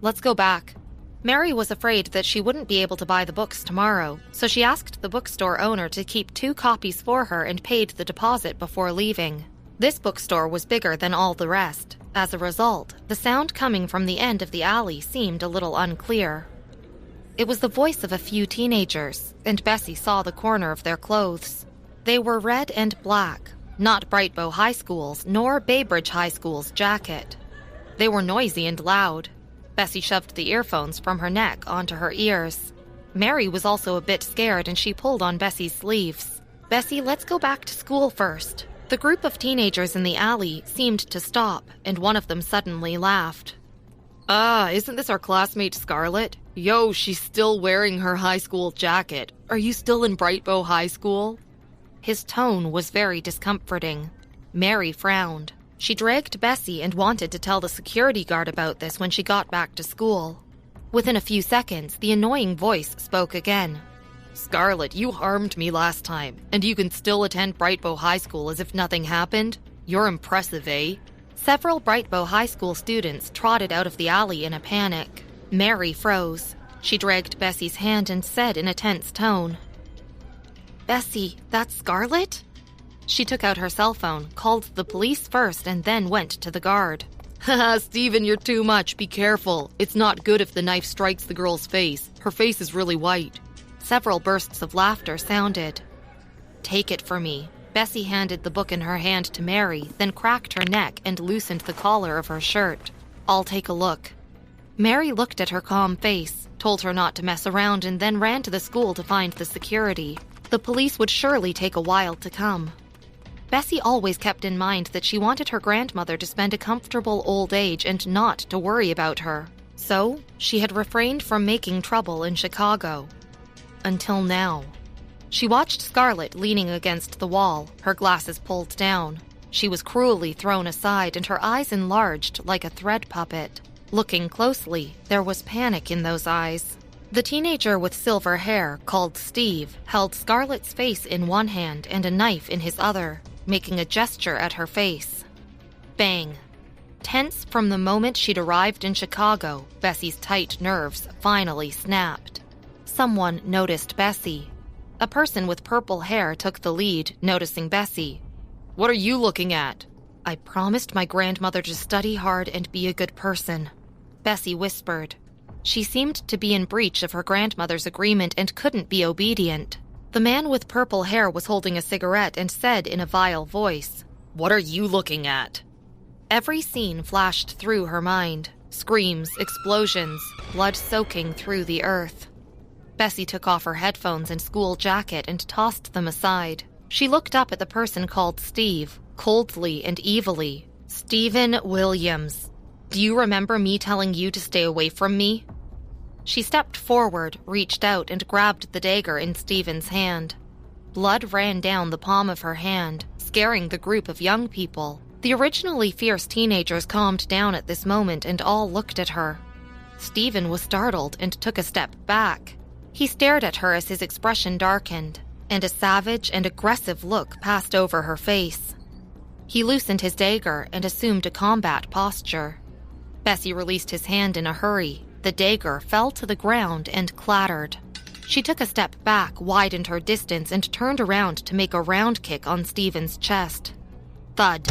Let's go back. Mary was afraid that she wouldn't be able to buy the books tomorrow, so she asked the bookstore owner to keep 2 copies for her and paid the deposit before leaving. This bookstore was bigger than all the rest. As a result, the sound coming from the end of the alley seemed a little unclear. It was the voice of a few teenagers, and Bessie saw the corner of their clothes. They were red and black, not Brightbow High School's nor Baybridge High School's jacket. They were noisy and loud. Bessie shoved the earphones from her neck onto her ears. Mary was also a bit scared and she pulled on Bessie's sleeves. Bessie, let's go back to school first. The group of teenagers in the alley seemed to stop, and one of them suddenly laughed. Isn't this our classmate Scarlett? Yo, she's still wearing her high school jacket. Are you still in Brightbow High School? His tone was very discomforting. Mary frowned. She dragged Bessie and wanted to tell the security guard about this when she got back to school. Within a few seconds, the annoying voice spoke again. Scarlett, you harmed me last time, and you can still attend Brightbow High School as if nothing happened? You're impressive, eh? Several Brightbow High School students trotted out of the alley in a panic. Mary froze. She dragged Bessie's hand and said in a tense tone, Bessie, that's Scarlett? She took out her cell phone, called the police first, and then went to the guard. Haha, Steven, you're too much. Be careful. It's not good if the knife strikes the girl's face. Her face is really white. Several bursts of laughter sounded. Take it for me. Bessie handed the book in her hand to Mary, then cracked her neck and loosened the collar of her shirt. I'll take a look. Mary looked at her calm face. told her not to mess around, and then ran to the school to find the security. The police would surely take a while to come. Bessie always kept in mind that she wanted her grandmother to spend a comfortable old age and not to worry about her. So, she had refrained from making trouble in Chicago. Until now. She watched Scarlett leaning against the wall, her glasses pulled down. She was cruelly thrown aside and her eyes enlarged like a thread puppet. Looking closely, there was panic in those eyes. The teenager with silver hair, called Steve, held Scarlett's face in one hand and a knife in his other, making a gesture at her face. Bang. Tense from the moment she'd arrived in Chicago, Bessie's tight nerves finally snapped. Someone noticed Bessie. A person with purple hair took the lead, noticing Bessie. "What are you looking at?" "I promised my grandmother to study hard and be a good person," Bessie whispered. She seemed to be in breach of her grandmother's agreement and couldn't be obedient. The man with purple hair was holding a cigarette and said in a vile voice, "What are you looking at?" Every scene flashed through her mind. Screams, explosions, blood soaking through the earth. Bessie took off her headphones and school jacket and tossed them aside. She looked up at the person called Steve, coldly and evilly. "Stephen Williams. Do you remember me telling you to stay away from me?" She stepped forward, reached out, and grabbed the dagger in Stephen's hand. Blood ran down the palm of her hand, scaring the group of young people. The originally fierce teenagers calmed down at this moment and all looked at her. Stephen was startled and took a step back. He stared at her as his expression darkened, and a savage and aggressive look passed over her face. He loosened his dagger and assumed a combat posture. Bessie released his hand in a hurry. The dagger fell to the ground and clattered. She took a step back, widened her distance, and turned around to make a round kick on Stephen's chest. Thud.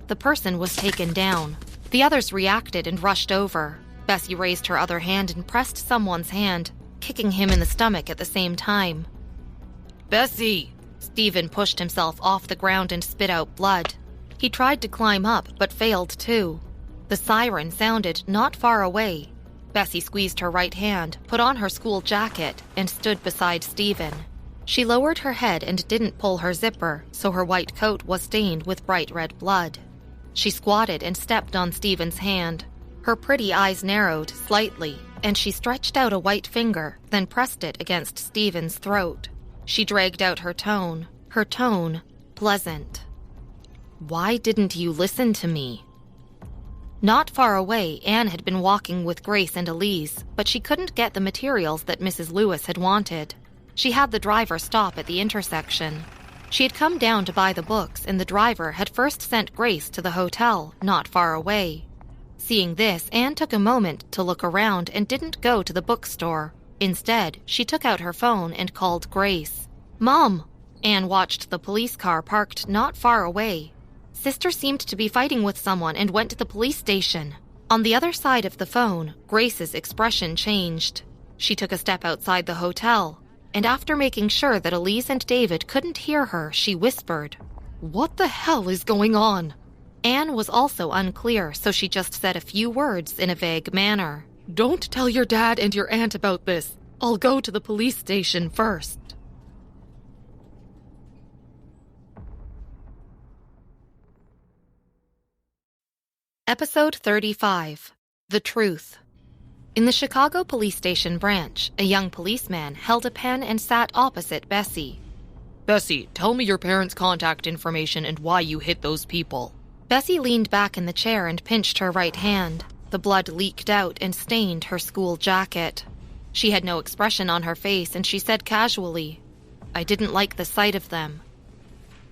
The person was taken down. The others reacted and rushed over. Bessie raised her other hand and pressed someone's hand, kicking him in the stomach at the same time. "Bessie!" Stephen pushed himself off the ground and spit out blood. He tried to climb up, but failed too. The siren sounded not far away. Bessie squeezed her right hand, put on her school jacket, and stood beside Stephen. She lowered her head and didn't pull her zipper, so her white coat was stained with bright red blood. She squatted and stepped on Stephen's hand. Her pretty eyes narrowed slightly, and she stretched out a white finger, then pressed it against Stephen's throat. She dragged out her tone pleasant. "Why didn't you listen to me?" Not far away, Anne had been walking with Grace and Elise, but she couldn't get the materials that Mrs. Lewis had wanted. She had the driver stop at the intersection. She had come down to buy the books, and the driver had first sent Grace to the hotel, not far away. Seeing this, Anne took a moment to look around and didn't go to the bookstore. Instead, she took out her phone and called Grace. "Mom!" Anne watched the police car parked not far away. Sister seemed to be fighting with someone and went to the police station. On the other side of the phone, Grace's expression changed. She took a step outside the hotel, and after making sure that Elise and David couldn't hear her, she whispered, "What the hell is going on?" Anne was also unclear, so she just said a few words in a vague manner. "Don't tell your dad and your aunt about this. I'll go to the police station first." Episode 35. The Truth. In the Chicago police station branch, a young policeman held a pen and sat opposite Bessie. "Bessie, tell me your parents' contact information and why you hit those people." Bessie leaned back in the chair and pinched her right hand. The blood leaked out and stained her school jacket. She had no expression on her face, and she said casually, "I didn't like the sight of them."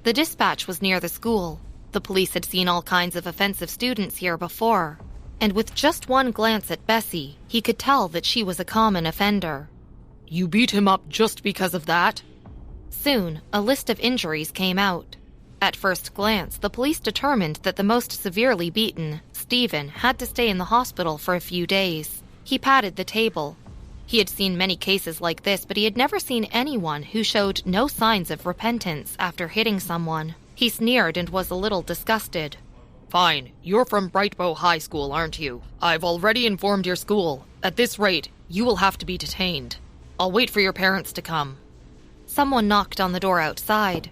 The dispatch was near the school. The police had seen all kinds of offensive students here before, and with just one glance at Bessie, he could tell that she was a common offender. "You beat him up just because of that?" Soon, a list of injuries came out. At first glance, the police determined that the most severely beaten, Stephen, had to stay in the hospital for a few days. He patted the table. He had seen many cases like this, but he had never seen anyone who showed no signs of repentance after hitting someone. He sneered and was a little disgusted. Fine. You're from Brightbow High School, aren't you? I've already informed your school. At this rate, you will have to be detained. I'll wait for your parents to come. Someone knocked on the door outside.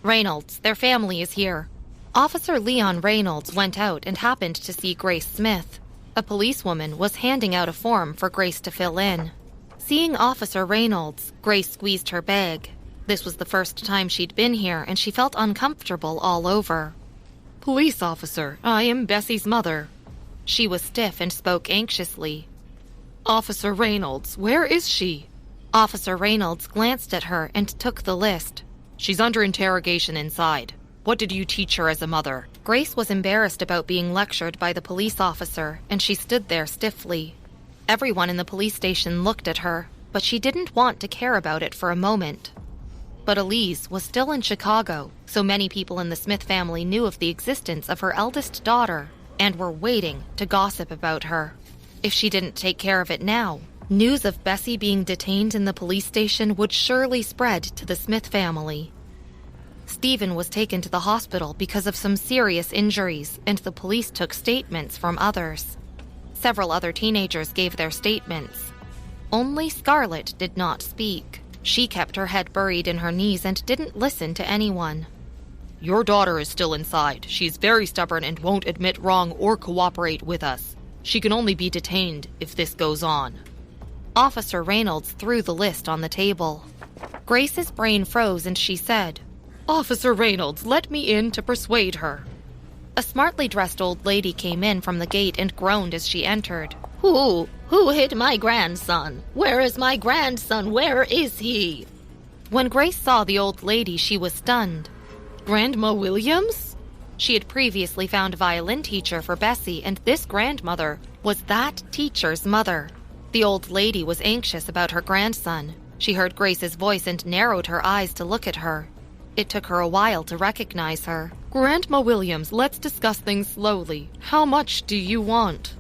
Reynolds, their family is here. Officer Leon Reynolds went out and happened to see Grace Smith. A policewoman was handing out a form for Grace to fill in. Seeing Officer Reynolds, Grace squeezed her bag. This was the first time she'd been here, and she felt uncomfortable all over. Police officer, I am Bessie's mother. She was stiff and spoke anxiously. Officer Reynolds, where is she? Officer Reynolds glanced at her and took the list. She's under interrogation inside. What did you teach her as a mother? Grace was embarrassed about being lectured by the police officer, and she stood there stiffly. Everyone in the police station looked at her, but she didn't want to care about it for a moment. But Elise was still in Chicago, so many people in the Smith family knew of the existence of her eldest daughter and were waiting to gossip about her. If she didn't take care of it now, news of Bessie being detained in the police station would surely spread to the Smith family. Stephen was taken to the hospital because of some serious injuries, and the police took statements from others. Several other teenagers gave their statements. Only Scarlett did not speak. She kept her head buried in her knees and didn't listen to anyone. Your daughter is still inside. She's very stubborn and won't admit wrong or cooperate with us. She can only be detained if this goes on. Officer Reynolds threw the list on the table. Grace's brain froze and she said, Officer Reynolds, let me in to persuade her. A smartly dressed old lady came in from the gate and groaned as she entered. Who hit my grandson? Where is my grandson? Where is he? When Grace saw the old lady, she was stunned. Grandma Williams? She had previously found a violin teacher for Bessie, and this grandmother was that teacher's mother. The old lady was anxious about her grandson. She heard Grace's voice and narrowed her eyes to look at her. It took her a while to recognize her. Grandma Williams, let's discuss things slowly. How much do you want?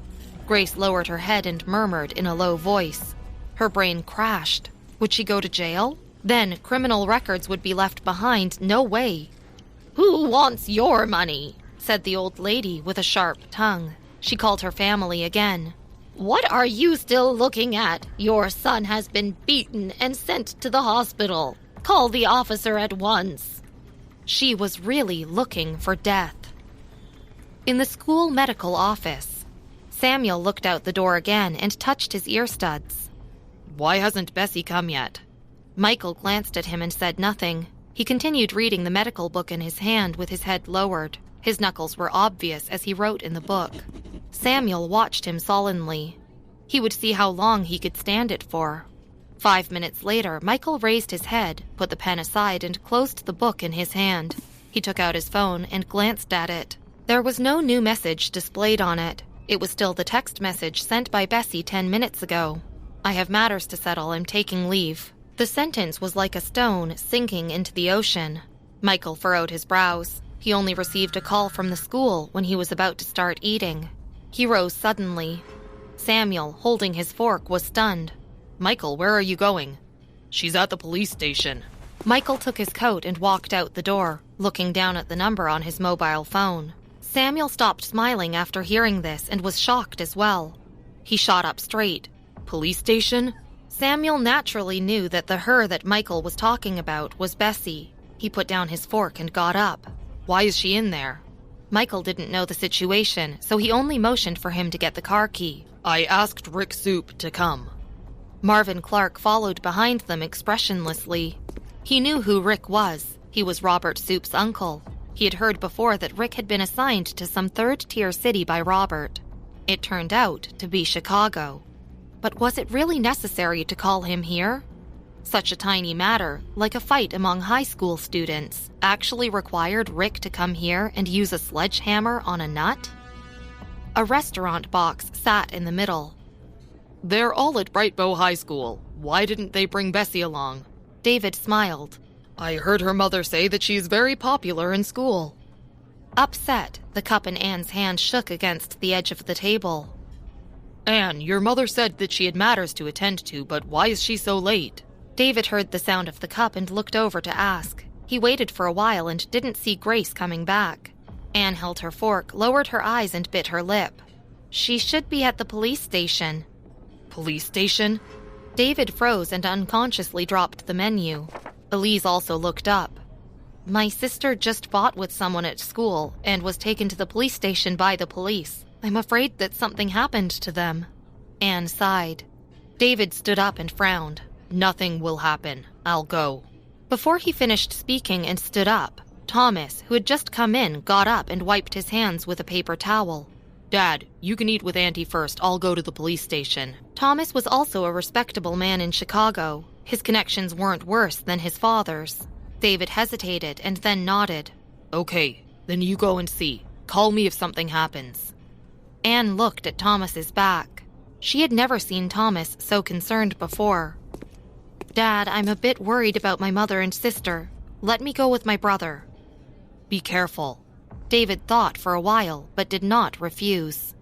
Grace lowered her head and murmured in a low voice. Her brain crashed. Would she go to jail? Then criminal records would be left behind. No way. Who wants your money? Said the old lady with a sharp tongue. She called her family again. What are you still looking at? Your son has been beaten and sent to the hospital. Call the officer at once. She was really looking for death. In the school medical office, Samuel looked out the door again and touched his ear studs. Why hasn't Bessie come yet? Michael glanced at him and said nothing. He continued reading the medical book in his hand with his head lowered. His knuckles were obvious as he wrote in the book. Samuel watched him sullenly. He would see how long he could stand it for. 5 minutes later, Michael raised his head, put the pen aside, and closed the book in his hand. He took out his phone and glanced at it. There was no new message displayed on it. It was still the text message sent by Bessie 10 minutes ago. I have matters to settle. I'm taking leave. The sentence was like a stone sinking into the ocean. Michael furrowed his brows. He only received a call from the school when he was about to start eating. He rose suddenly. Samuel, holding his fork, was stunned. Michael, where are you going? She's at the police station. Michael took his coat and walked out the door, looking down at the number on his mobile phone. Samuel stopped smiling after hearing this and was shocked as well. He shot up straight. Police station? Samuel naturally knew that the her that Michael was talking about was Bessie. He put down his fork and got up. Why is she in there? Michael didn't know the situation, so he only motioned for him to get the car key. I asked Rick Soup to come. Marvin Clark followed behind them expressionlessly. He knew who Rick was. He was Robert Soup's uncle. He had heard before that Rick had been assigned to some third-tier city by Robert. It turned out to be Chicago. But was it really necessary to call him here? Such a tiny matter, like a fight among high school students, actually required Rick to come here and use a sledgehammer on a nut? A restaurant box sat in the middle. They're all at Brightbow High School. Why didn't they bring Bessie along? David smiled. I heard her mother say that she's very popular in school. Upset, the cup in Anne's hand shook against the edge of the table. Anne, your mother said that she had matters to attend to, but why is she so late? David heard the sound of the cup and looked over to ask. He waited for a while and didn't see Grace coming back. Anne held her fork, lowered her eyes, and bit her lip. She should be at the police station. Police station? David froze and unconsciously dropped the menu. Elise also looked up. My sister just fought with someone at school and was taken to the police station by the police. I'm afraid that something happened to them. Anne sighed. David stood up and frowned. Nothing will happen. I'll go. Before he finished speaking and stood up, Thomas, who had just come in, got up and wiped his hands with a paper towel. Dad, you can eat with Auntie first. I'll go to the police station. Thomas was also a respectable man in Chicago. His connections weren't worse than his father's. David hesitated and then nodded. Okay, then you go and see. Call me if something happens. Anne looked at Thomas's back. She had never seen Thomas so concerned before. Dad, I'm a bit worried about my mother and sister. Let me go with my brother. Be careful. David thought for a while, but did not refuse.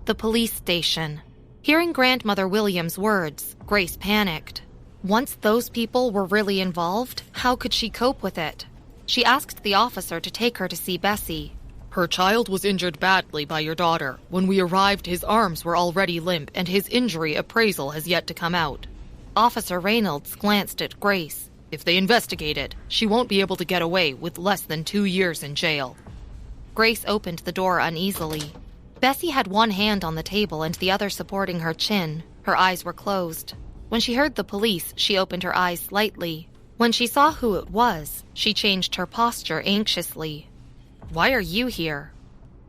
The police station. Hearing Grandmother Williams' words, Grace panicked. Once those people were really involved, how could she cope with it? She asked the officer to take her to see Bessie. Her child was injured badly by your daughter. When we arrived, his arms were already limp, and his injury appraisal has yet to come out. Officer Reynolds glanced at Grace. If they investigate it, she won't be able to get away with less than 2 years in jail. Grace opened the door uneasily. Bessie had one hand on the table and the other supporting her chin. Her eyes were closed. When she heard the police, she opened her eyes slightly. When she saw who it was, she changed her posture anxiously. Why are you here?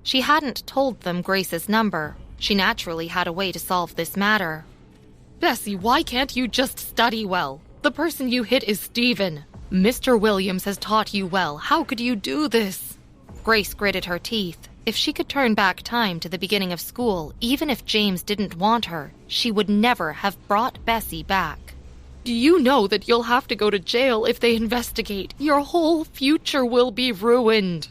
She hadn't told them Grace's number. She naturally had a way to solve this matter. Bessie, why can't you just study well? The person you hit is Stephen. Mr. Williams has taught you well. How could you do this? Grace gritted her teeth. If she could turn back time to the beginning of school, even if James didn't want her, she would never have brought Bessie back. Do you know that you'll have to go to jail if they investigate? Your whole future will be ruined.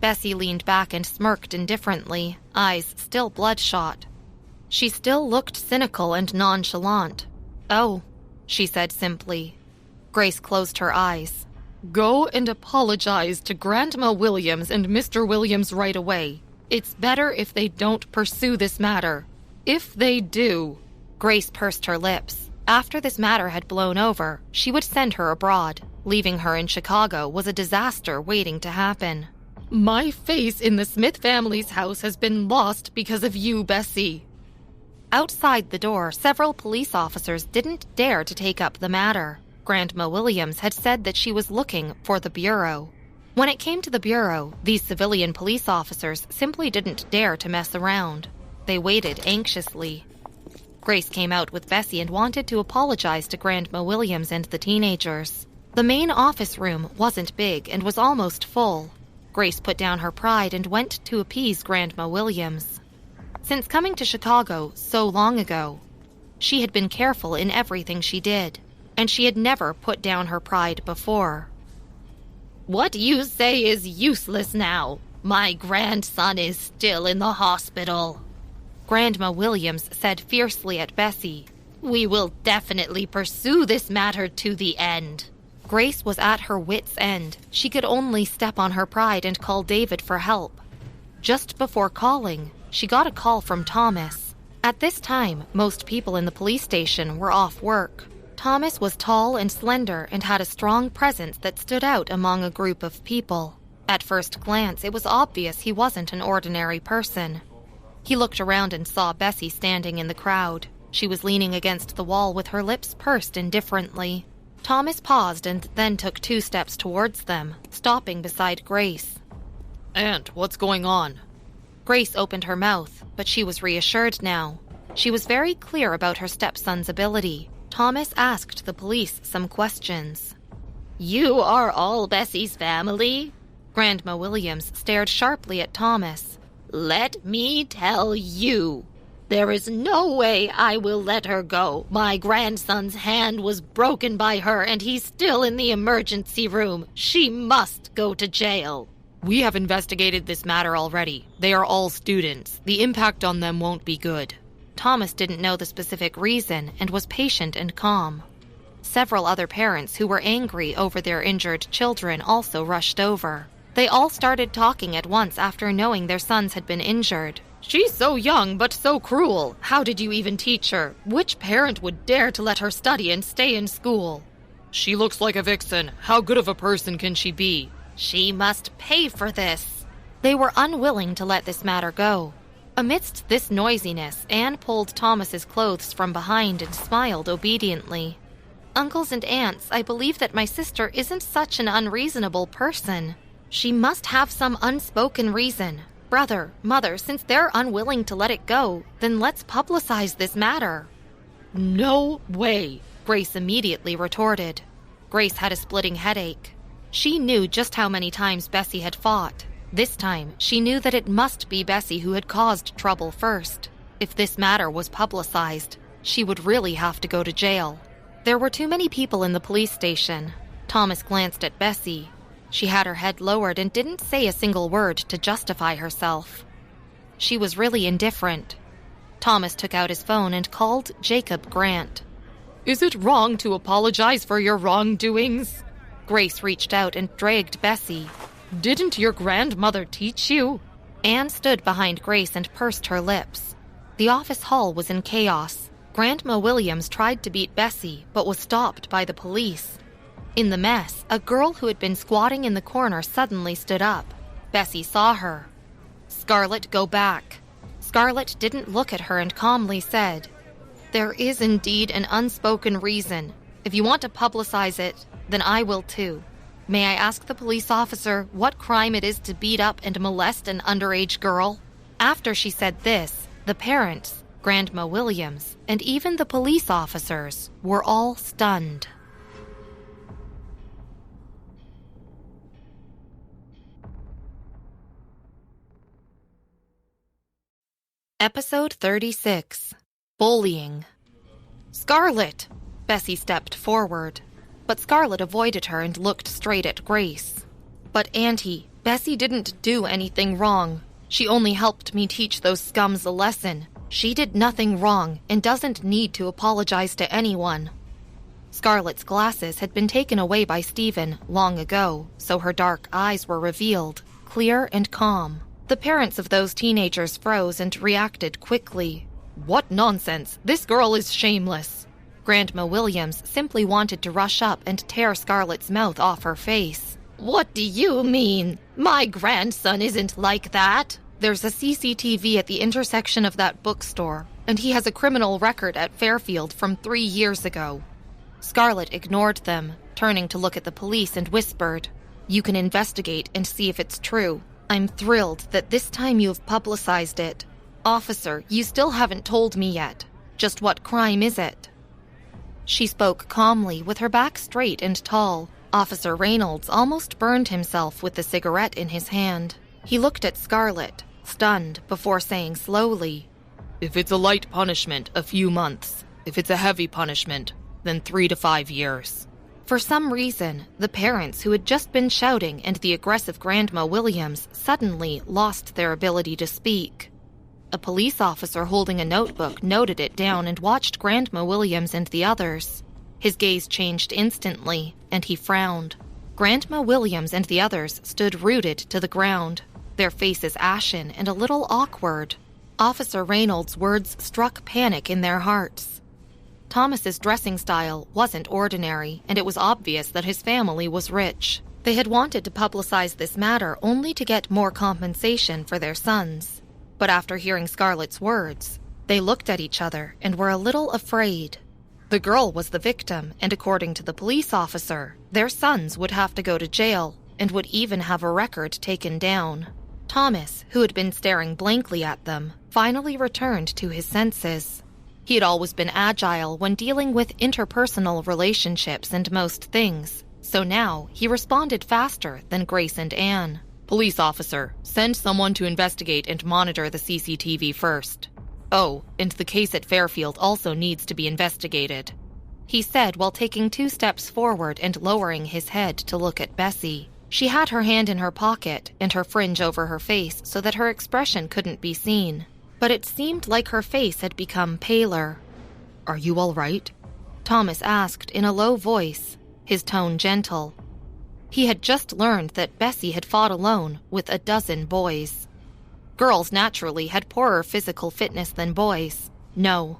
Bessie leaned back and smirked indifferently, eyes still bloodshot. She still looked cynical and nonchalant. Oh, she said simply. Grace closed her eyes. Go and apologize to Grandma Williams and Mr. Williams right away. It's better if they don't pursue this matter. If they do... Grace pursed her lips. After this matter had blown over, she would send her abroad. Leaving her in Chicago was a disaster waiting to happen. My face in the Smith family's house has been lost because of you, Bessie. Outside the door, several police officers didn't dare to take up the matter. Grandma Williams had said that she was looking for the Bureau. When it came to the Bureau, these civilian police officers simply didn't dare to mess around. They waited anxiously. Grace came out with Bessie and wanted to apologize to Grandma Williams and the teenagers. The main office room wasn't big and was almost full. Grace put down her pride and went to appease Grandma Williams. Since coming to Chicago so long ago, she had been careful in everything she did, and she had never put down her pride before. What you say is useless now. My grandson is still in the hospital. Grandma Williams said fiercely at Bessie. We will definitely pursue this matter to the end. Grace was at her wit's end. She could only step on her pride and call David for help. Just before calling, she got a call from Thomas. At this time, most people in the police station were off work. Thomas was tall and slender and had a strong presence that stood out among a group of people. At first glance, it was obvious he wasn't an ordinary person. He looked around and saw Bessie standing in the crowd. She was leaning against the wall with her lips pursed indifferently. Thomas paused and then took 2 steps towards them, stopping beside Grace. Aunt, what's going on? Grace opened her mouth, but she was reassured now. She was very clear about her stepson's ability. Thomas asked the police some questions. You are all Bessie's family? Grandma Williams stared sharply at Thomas. Let me tell you, there is no way I will let her go. My grandson's hand was broken by her and he's still in the emergency room. She must go to jail. We have investigated this matter already. They are all students. The impact on them won't be good. Thomas didn't know the specific reason and was patient and calm. Several other parents who were angry over their injured children also rushed over. They all started talking at once after knowing their sons had been injured. She's so young, but so cruel. How did you even teach her? Which parent would dare to let her study and stay in school? She looks like a vixen. How good of a person can she be? She must pay for this. They were unwilling to let this matter go. Amidst this noisiness, Anne pulled Thomas's clothes from behind and smiled obediently. Uncles and aunts, I believe that my sister isn't such an unreasonable person. She must have some unspoken reason. Brother, mother, since they're unwilling to let it go, then let's publicize this matter. No way, Grace immediately retorted. Grace had a splitting headache. She knew just how many times Bessie had fought. This time, she knew that it must be Bessie who had caused trouble first. If this matter was publicized, she would really have to go to jail. There were too many people in the police station. Thomas glanced at Bessie. She had her head lowered and didn't say a single word to justify herself. She was really indifferent. Thomas took out his phone and called Jacob Grant. Is it wrong to apologize for your wrongdoings? Grace reached out and dragged Bessie. Didn't your grandmother teach you? Anne stood behind Grace and pursed her lips. The office hall was in chaos. Grandma Williams tried to beat Bessie, but was stopped by the police. In the mess, a girl who had been squatting in the corner suddenly stood up. Bessie saw her. Scarlett, go back. Scarlett didn't look at her and calmly said, There is indeed an unspoken reason. If you want to publicize it, then I will too. May I ask the police officer what crime it is to beat up and molest an underage girl? After she said this, the parents, Grandma Williams, and even the police officers were all stunned. Episode 36. Bullying. Scarlett! Bessie stepped forward. But Scarlett avoided her and looked straight at Grace. But Auntie, Bessie didn't do anything wrong. She only helped me teach those scums a lesson. She did nothing wrong and doesn't need to apologize to anyone. Scarlett's glasses had been taken away by Stephen long ago, so her dark eyes were revealed, clear and calm. The parents of those teenagers froze and reacted quickly. What nonsense! This girl is shameless! Grandma Williams simply wanted to rush up and tear Scarlett's mouth off her face. What do you mean? My grandson isn't like that. There's a CCTV at the intersection of that bookstore, and he has a criminal record at Fairfield from 3 years ago. Scarlett ignored them, turning to look at the police and whispered, You can investigate and see if it's true. I'm thrilled that this time you've publicized it. Officer, you still haven't told me yet. Just what crime is it? She spoke calmly, with her back straight and tall. Officer Reynolds almost burned himself with the cigarette in his hand. He looked at Scarlett, stunned, before saying slowly, If it's a light punishment, a few months. If it's a heavy punishment, then 3 to 5 years. For some reason, the parents who had just been shouting and the aggressive Grandma Williams suddenly lost their ability to speak. A police officer holding a notebook noted it down and watched Grandma Williams and the others. His gaze changed instantly, and he frowned. Grandma Williams and the others stood rooted to the ground, their faces ashen and a little awkward. Officer Reynolds' words struck panic in their hearts. Thomas's dressing style wasn't ordinary, and it was obvious that his family was rich. They had wanted to publicize this matter only to get more compensation for their sons. But after hearing Scarlett's words, they looked at each other and were a little afraid. The girl was the victim, and according to the police officer, their sons would have to go to jail and would even have a record taken down. Thomas, who had been staring blankly at them, finally returned to his senses. He had always been agile when dealing with interpersonal relationships and most things, so now he responded faster than Grace and Anne. Police officer, send someone to investigate and monitor the CCTV first. Oh, and the case at Fairfield also needs to be investigated, he said while taking 2 steps forward and lowering his head to look at Bessie. She had her hand in her pocket and her fringe over her face so that her expression couldn't be seen. But it seemed like her face had become paler. Are you all right? Thomas asked in a low voice, his tone gentle. He had just learned that Bessie had fought alone with a dozen boys. Girls naturally had poorer physical fitness than boys. No.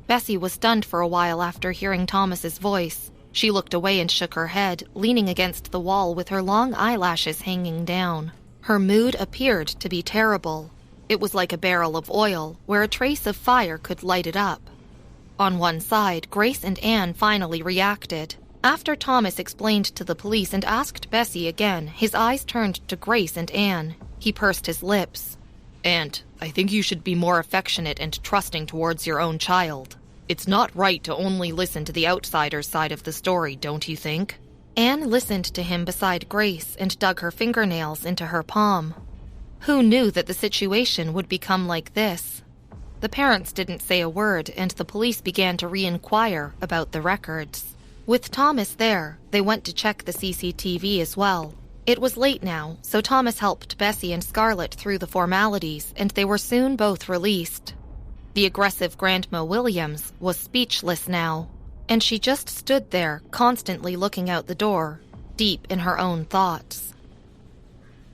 Bessie was stunned for a while after hearing Thomas's voice. She looked away and shook her head, leaning against the wall with her long eyelashes hanging down. Her mood appeared to be terrible. It was like a barrel of oil, where a trace of fire could light it up. On one side, Grace and Anne finally reacted. After Thomas explained to the police and asked Bessie again, his eyes turned to Grace and Anne. He pursed his lips. "Aunt, I think you should be more affectionate and trusting towards your own child. It's not right to only listen to the outsider's side of the story, don't you think?" Anne listened to him beside Grace and dug her fingernails into her palm. Who knew that the situation would become like this? The parents didn't say a word, and the police began to re-inquire about the records. With Thomas there, they went to check the CCTV as well. It was late now, so Thomas helped Bessie and Scarlett through the formalities, and they were soon both released. The aggressive Grandma Williams was speechless now, and she just stood there, constantly looking out the door, deep in her own thoughts.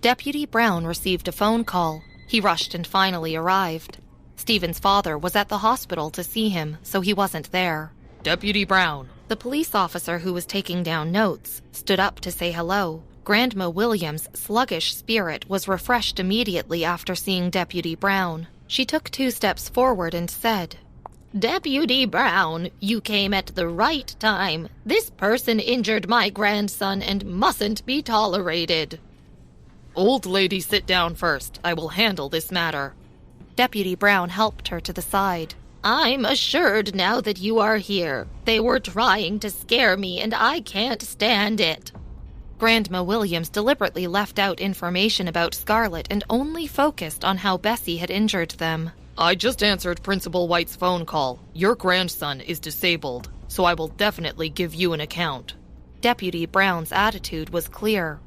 Deputy Brown received a phone call. He rushed and finally arrived. Stephen's father was at the hospital to see him, so he wasn't there. "Deputy Brown." The police officer who was taking down notes stood up to say hello. Grandma Williams' sluggish spirit was refreshed immediately after seeing Deputy Brown. She took 2 steps forward and said, "Deputy Brown, you came at the right time. This person injured my grandson and mustn't be tolerated." "Old lady, sit down first. I will handle this matter." Deputy Brown helped her to the side. "I'm assured now that you are here. They were trying to scare me and I can't stand it." Grandma Williams deliberately left out information about Scarlett and only focused on how Bessie had injured them. "I just answered Principal White's phone call. Your grandson is disabled, so I will definitely give you an account." Deputy Brown's attitude was clear.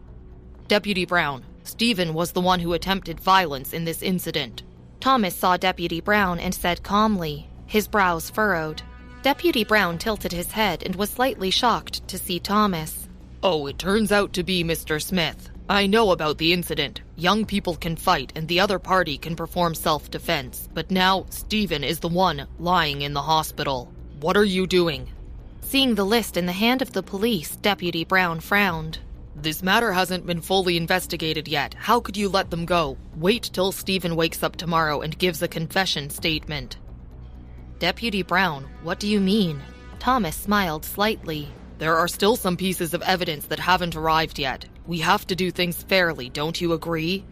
"Deputy Brown, Stephen was the one who attempted violence in this incident." Thomas saw Deputy Brown and said calmly, his brows furrowed. Deputy Brown tilted his head and was slightly shocked to see Thomas. "Oh, it turns out to be Mr. Smith. I know about the incident. Young people can fight and the other party can perform self-defense, but now Stephen is the one lying in the hospital. What are you doing?" Seeing the list in the hand of the police, Deputy Brown frowned. "This matter hasn't been fully investigated yet. How could you let them go? Wait till Stephen wakes up tomorrow and gives a confession statement." "Deputy Brown, what do you mean?" Thomas smiled slightly. "There are still some pieces of evidence that haven't arrived yet. We have to do things fairly, don't you agree?"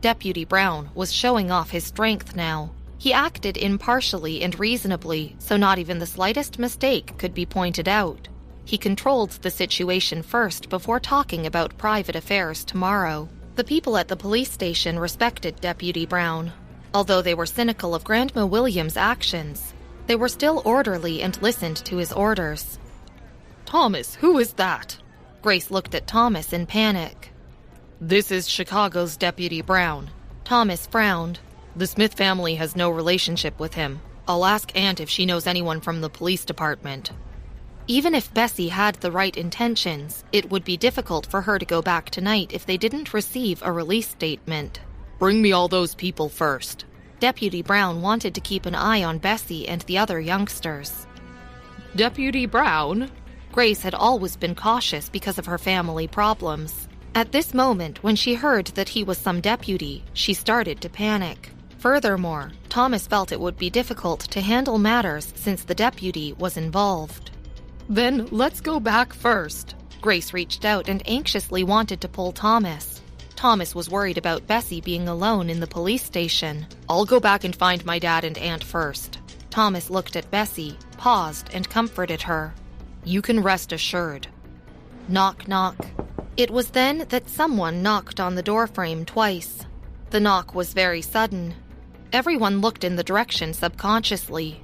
Deputy Brown was showing off his strength now. He acted impartially and reasonably, so not even the slightest mistake could be pointed out. He controlled the situation first before talking about private affairs tomorrow. The people at the police station respected Deputy Brown. Although they were cynical of Grandma Williams' actions, they were still orderly and listened to his orders. "Thomas, who is that?" Grace looked at Thomas in panic. "This is Chicago's Deputy Brown." Thomas frowned. "The Smith family has no relationship with him. I'll ask Aunt if she knows anyone from the police department." Even if Bessie had the right intentions, it would be difficult for her to go back tonight if they didn't receive a release statement. "Bring me all those people first." Deputy Brown wanted to keep an eye on Bessie and the other youngsters. "Deputy Brown?" Grace had always been cautious because of her family problems. At this moment, when she heard that he was some deputy, she started to panic. Furthermore, Thomas felt it would be difficult to handle matters since the deputy was involved. "Then let's go back first." Grace reached out and anxiously wanted to pull Thomas. Thomas was worried about Bessie being alone in the police station. "I'll go back and find my dad and aunt first." Thomas looked at Bessie, paused, and comforted her. "You can rest assured." Knock, knock. It was then that someone knocked on the doorframe twice. The knock was very sudden. Everyone looked in the direction subconsciously.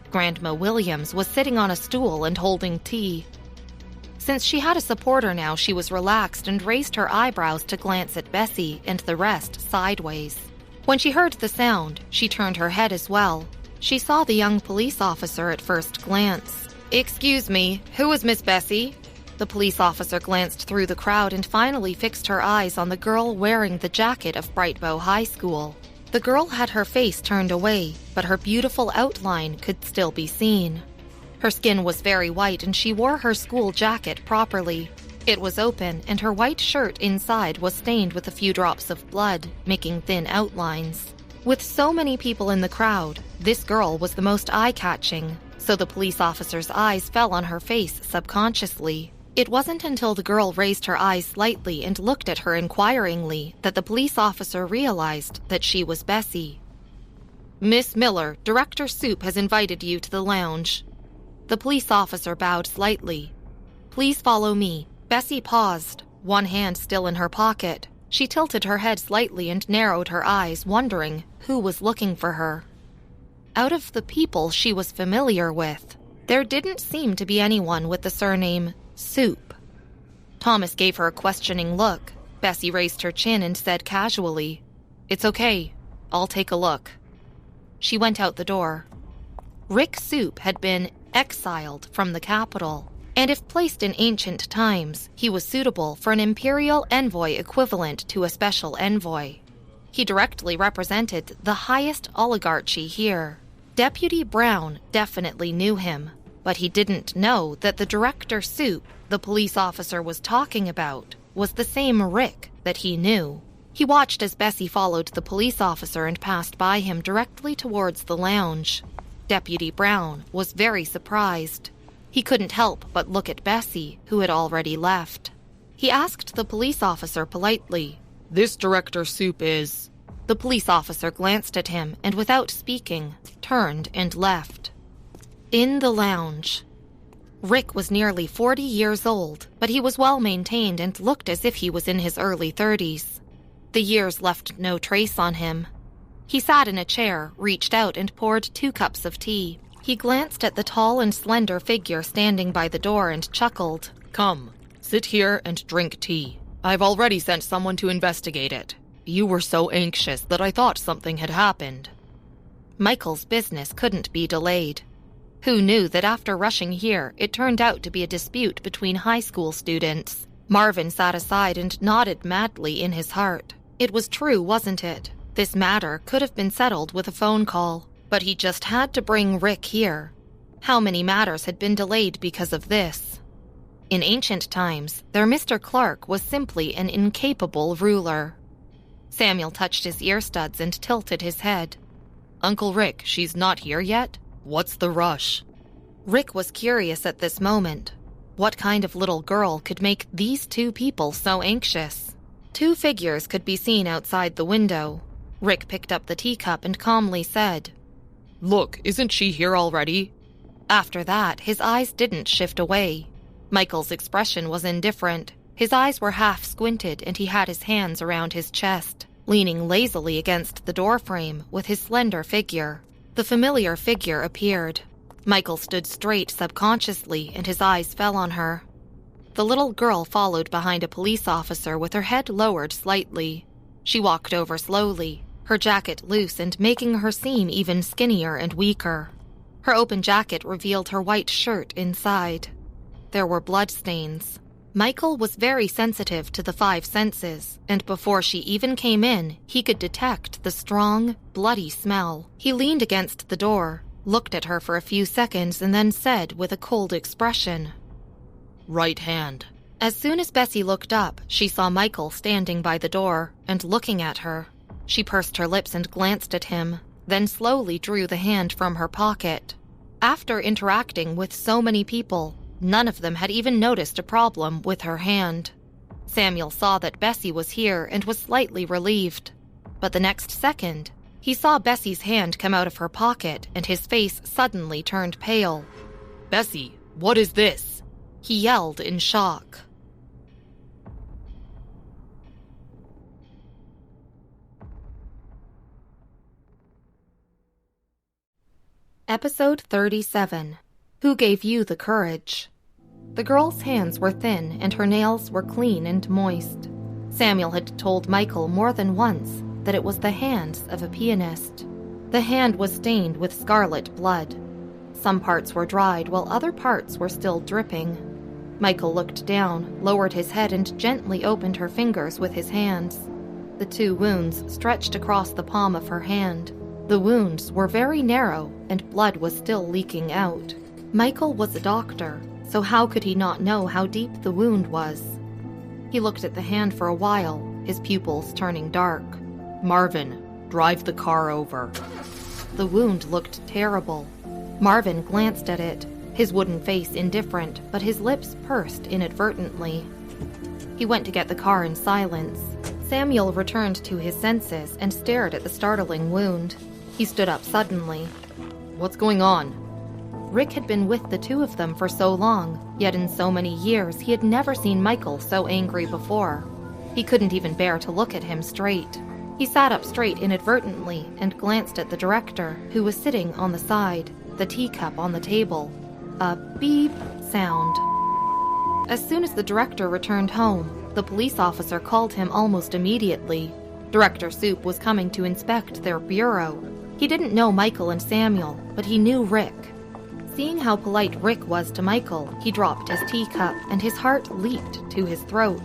Grandma Williams was sitting on a stool and holding tea. Since she had a supporter now, she was relaxed and raised her eyebrows to glance at Bessie and the rest sideways. When she heard the sound, she turned her head as well. She saw the young police officer at first glance. "Excuse me, who is Miss Bessie?" The police officer glanced through the crowd and finally fixed her eyes on the girl wearing the jacket of Brightbow High School. The girl had her face turned away, but her beautiful outline could still be seen. Her skin was very white and she wore her school jacket properly. It was open and her white shirt inside was stained with a few drops of blood, making thin outlines. With so many people in the crowd, this girl was the most eye-catching, so the police officer's eyes fell on her face subconsciously. It wasn't until the girl raised her eyes slightly and looked at her inquiringly that the police officer realized that she was Bessie. "Miss Miller, Director Soup has invited you to the lounge." The police officer bowed slightly. "Please follow me." Bessie paused, one hand still in her pocket. She tilted her head slightly and narrowed her eyes, wondering who was looking for her. Out of the people she was familiar with, there didn't seem to be anyone with the surname Soup. Thomas gave her a questioning look. Bessie raised her chin and said casually, "It's okay. I'll take a look." She went out the door. Rick Soup had been exiled from the capital, and if placed in ancient times, he was suitable for an imperial envoy equivalent to a special envoy. He directly represented the highest oligarchy here. Deputy Brown definitely knew him, but he didn't know that the Director Soup the police officer was talking about was the same Rick that he knew. He watched as Bessie followed the police officer and passed by him directly towards the lounge. Deputy Brown was very surprised. He couldn't help but look at Bessie, who had already left. He asked the police officer politely, "This Director Soup is..." The police officer glanced at him and without speaking, turned and left. In the lounge. Rick was nearly 40 years old, but he was well maintained and looked as if he was in his early 30s. The years left no trace on him. He sat in a chair, reached out and poured 2 cups of tea. He glanced at the tall and slender figure standing by the door and chuckled. "Come, sit here and drink tea. I've already sent someone to investigate it. You were so anxious that I thought something had happened." Michael's business couldn't be delayed. Who knew that after rushing here, it turned out to be a dispute between high school students? Marvin sat aside and nodded madly in his heart. It was true, wasn't it? This matter could have been settled with a phone call, but he just had to bring Rick here. How many matters had been delayed because of this? In ancient times, their Mr. Clark was simply an incapable ruler. Samuel touched his ear studs and tilted his head. "Uncle Rick, she's not here yet? What's the rush?" Rick was curious at this moment. What kind of little girl could make these 2 people so anxious? 2 figures could be seen outside the window. Rick picked up the teacup and calmly said, "Look, isn't she here already?" After that, his eyes didn't shift away. Michael's expression was indifferent. His eyes were half squinted and he had his hands around his chest, leaning lazily against the doorframe with his slender figure. The familiar figure appeared. Michael stood straight subconsciously and his eyes fell on her. The little girl followed behind a police officer with her head lowered slightly. She walked over slowly, her jacket loose and making her seem even skinnier and weaker. Her open jacket revealed her white shirt inside. There were bloodstains. Michael was very sensitive to the 5 senses, and before she even came in, he could detect the strong, bloody smell. He leaned against the door, looked at her for a few seconds, and then said with a cold expression, "Right hand." As soon as Bessie looked up, she saw Michael standing by the door and looking at her. She pursed her lips and glanced at him, then slowly drew the hand from her pocket. After interacting with so many people, none of them had even noticed a problem with her hand. Samuel saw that Bessie was here and was slightly relieved. But the next second, he saw Bessie's hand come out of her pocket and his face suddenly turned pale. "Bessie, what is this?" he yelled in shock. Episode 37. Who Gave You the Courage? The girl's hands were thin and her nails were clean and moist. Samuel had told Michael more than once that it was the hands of a pianist. The hand was stained with scarlet blood. Some parts were dried while other parts were still dripping. Michael looked down, lowered his head, and gently opened her fingers with his hands. The 2 wounds stretched across the palm of her hand. The wounds were very narrow, and blood was still leaking out. Michael was a doctor, so how could he not know how deep the wound was? He looked at the hand for a while, his pupils turning dark. Marvin, drive the car over. The wound looked terrible. Marvin glanced at it, his wooden face indifferent, but his lips pursed inadvertently. He went to get the car in silence. Samuel returned to his senses and stared at the startling wound. He stood up suddenly. What's going on? Rick had been with the 2 of them for so long, yet in so many years he had never seen Michael so angry before. He couldn't even bear to look at him straight. He sat up straight inadvertently and glanced at the director, who was sitting on the side, the teacup on the table. A beep sound. As soon as the director returned home, the police officer called him almost immediately. Director Soup was coming to inspect their bureau. He didn't know Michael and Samuel, but he knew Rick. Seeing how polite Rick was to Michael, he dropped his teacup and his heart leaped to his throat.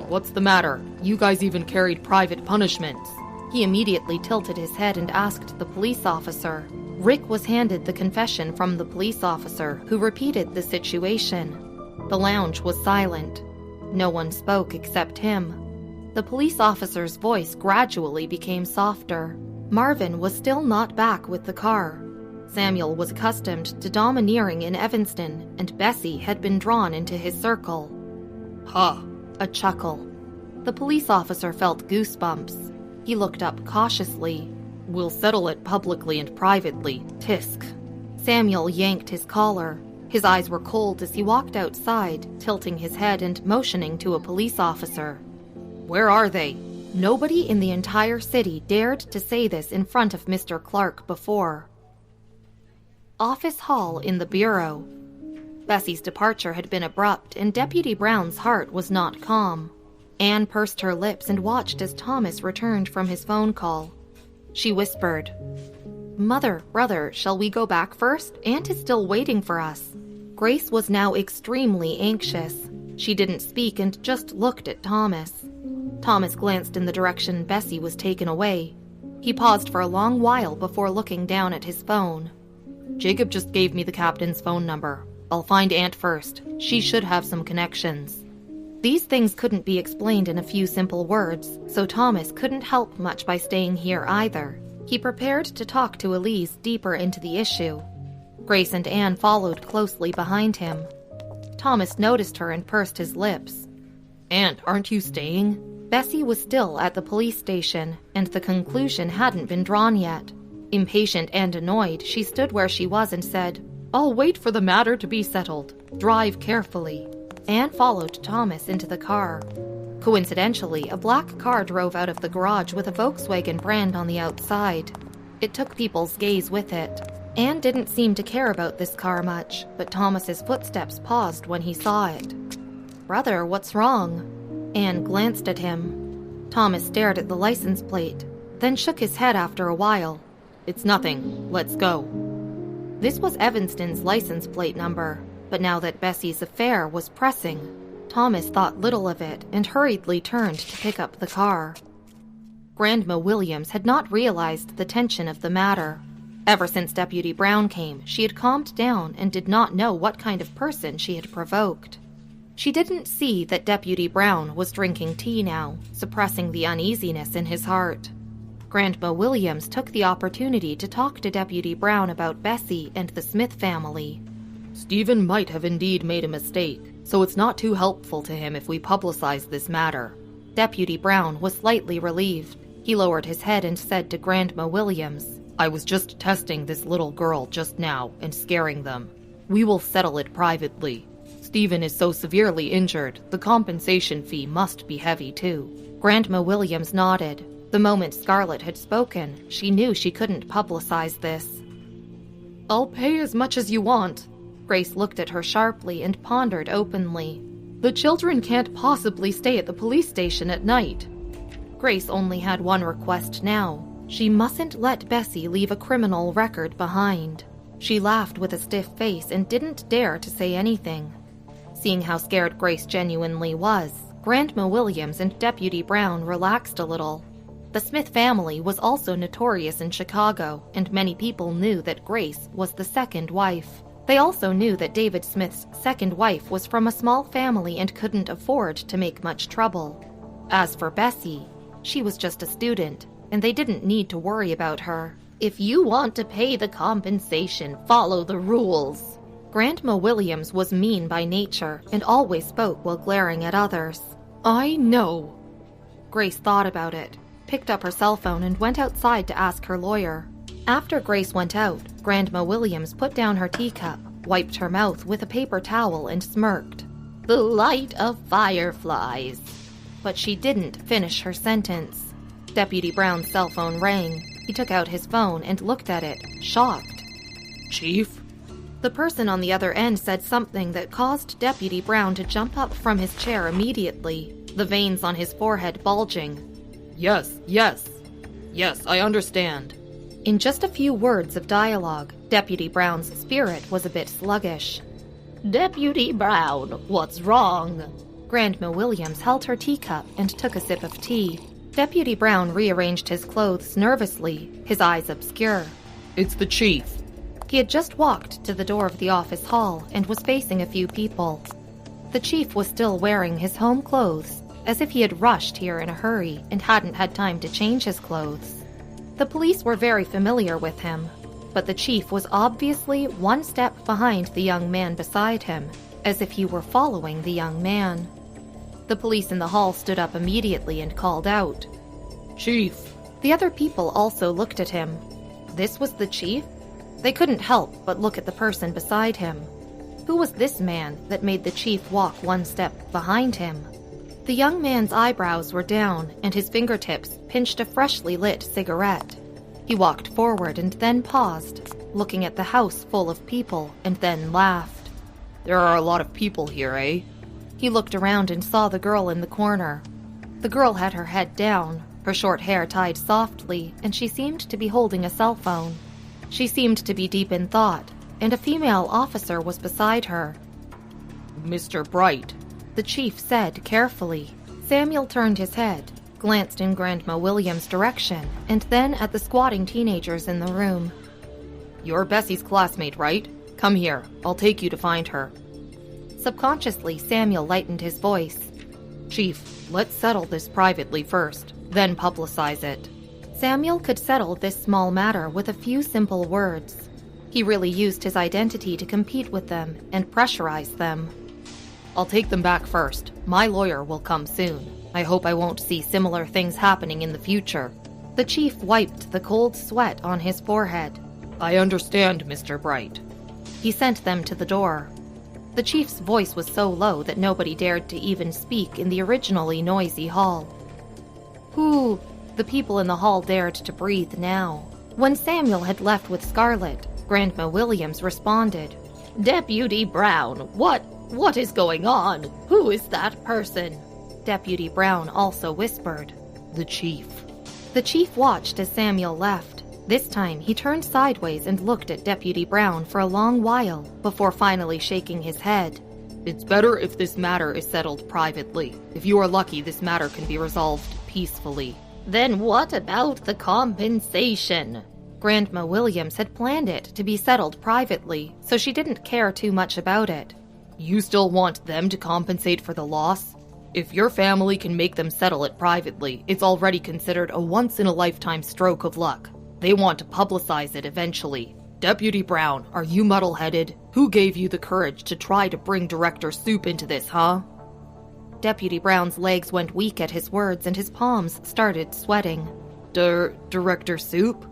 What's the matter? You guys even carried private punishments. He immediately tilted his head and asked the police officer. Rick was handed the confession from the police officer, who repeated the situation. The lounge was silent. No one spoke except him. The police officer's voice gradually became softer. Marvin was still not back with the car. Samuel was accustomed to domineering in Evanston, and Bessie had been drawn into his circle. Huh. A chuckle. The police officer felt goosebumps. He looked up cautiously. We'll settle it publicly and privately, Tisk. Samuel yanked his collar. His eyes were cold as he walked outside, tilting his head and motioning to a police officer. Where are they? Nobody in the entire city dared to say this in front of Mr. Clark before. Office Hall in the Bureau. Bessie's departure had been abrupt, and Deputy Brown's heart was not calm. Anne pursed her lips and watched as Thomas returned from his phone call. She whispered, "Mother, brother, shall we go back first? Aunt is still waiting for us." Grace was now extremely anxious. She didn't speak and just looked at Thomas. Thomas glanced in the direction Bessie was taken away. He paused for a long while before looking down at his phone. Jacob just gave me the captain's phone number. I'll find Aunt first. She should have some connections. These things couldn't be explained in a few simple words, so Thomas couldn't help much by staying here either. He prepared to talk to Elise deeper into the issue. Grace and Anne followed closely behind him. Thomas noticed her and pursed his lips. Aunt, aren't you staying? Bessie was still at the police station, and the conclusion hadn't been drawn yet. Impatient and annoyed, she stood where she was and said, I'll wait for the matter to be settled. Drive carefully. Anne followed Thomas into the car. Coincidentally, a black car drove out of the garage with a Volkswagen brand on the outside. It took people's gaze with it. Anne didn't seem to care about this car much, but Thomas's footsteps paused when he saw it. "Brother, what's wrong?" Anne glanced at him. Thomas stared at the license plate, then shook his head after a while. "It's nothing. Let's go." This was Evanston's license plate number, but now that Bessie's affair was pressing, Thomas thought little of it and hurriedly turned to pick up the car. Grandma Williams had not realized the tension of the matter. Ever since Deputy Brown came, she had calmed down and did not know what kind of person she had provoked. She didn't see that Deputy Brown was drinking tea now, suppressing the uneasiness in his heart. Grandma Williams took the opportunity to talk to Deputy Brown about Bessie and the Smith family. Stephen might have indeed made a mistake, so it's not too helpful to him if we publicize this matter. Deputy Brown was slightly relieved. He lowered his head and said to Grandma Williams, I was just testing this little girl just now and scaring them. We will settle it privately. Stephen is so severely injured, the compensation fee must be heavy too. Grandma Williams nodded. The moment Scarlett had spoken, she knew she couldn't publicize this. I'll pay as much as you want. Grace looked at her sharply and pondered openly. The children can't possibly stay at the police station at night. Grace only had one request now. She mustn't let Bessie leave a criminal record behind. She laughed with a stiff face and didn't dare to say anything. Seeing how scared Grace genuinely was, Grandma Williams and Deputy Brown relaxed a little. The Smith family was also notorious in Chicago, and many people knew that Grace was the second wife. They also knew that David Smith's second wife was from a small family and couldn't afford to make much trouble. As for Bessie, she was just a student, and they didn't need to worry about her. If you want to pay the compensation, follow the rules. Grandma Williams was mean by nature and always spoke while glaring at others. I know. Grace thought about it, picked up her cell phone and went outside to ask her lawyer. After Grace went out, Grandma Williams put down her teacup, wiped her mouth with a paper towel and smirked. The light of fireflies. But she didn't finish her sentence. Deputy Brown's cell phone rang. He took out his phone and looked at it, shocked. Chief? The person on the other end said something that caused Deputy Brown to jump up from his chair immediately, the veins on his forehead bulging. Yes, I understand. In just a few words of dialogue, Deputy Brown's spirit was a bit sluggish. Deputy Brown, what's wrong? Grandma Williams held her teacup and took a sip of tea. Deputy Brown rearranged his clothes nervously, his eyes obscure. It's the chief. He had just walked to the door of the office hall and was facing a few people. The chief was still wearing his home clothes, as if he had rushed here in a hurry and hadn't had time to change his clothes. The police were very familiar with him, but the chief was obviously one step behind the young man beside him, as if he were following the young man. The police in the hall stood up immediately and called out, Chief! The other people also looked at him. This was the chief? They couldn't help but look at the person beside him. Who was this man that made the chief walk one step behind him? The young man's eyebrows were down, and his fingertips pinched a freshly lit cigarette. He walked forward and then paused, looking at the house full of people, and then laughed. There are a lot of people here, eh? He looked around and saw the girl in the corner. The girl had her head down, her short hair tied softly, and she seemed to be holding a cell phone. She seemed to be deep in thought, and a female officer was beside her. Mr. Bright, the chief said carefully. Samuel turned his head, glanced in Grandma Williams' direction, and then at the squatting teenagers in the room. You're Bessie's classmate, right? Come here, I'll take you to find her. Subconsciously, Samuel lightened his voice. Chief, let's settle this privately first, then publicize it. Samuel could settle this small matter with a few simple words. He really used his identity to compete with them and pressurize them. I'll take them back first. My lawyer will come soon. I hope I won't see similar things happening in the future. The chief wiped the cold sweat on his forehead. I understand, Mr. Bright. He sent them to the door. The chief's voice was so low that nobody dared to even speak in the originally noisy hall. Who? The people in the hall dared to breathe now. When Samuel had left with Scarlett, Grandma Williams responded. Deputy Brown, what is going on? Who is that person? Deputy Brown also whispered. The chief. The chief watched as Samuel left. This time, he turned sideways and looked at Deputy Brown for a long while before finally shaking his head. It's better if this matter is settled privately. If you are lucky, this matter can be resolved peacefully. Then what about the compensation? Grandma Williams had planned it to be settled privately, so she didn't care too much about it. You still want them to compensate for the loss? If your family can make them settle it privately, it's already considered a once-in-a-lifetime stroke of luck. They want to publicize it eventually. Deputy Brown, are you muddle-headed? Who gave you the courage to try to bring Director Soup into this, huh? Deputy Brown's legs went weak at his words and his palms started sweating. Director Soup?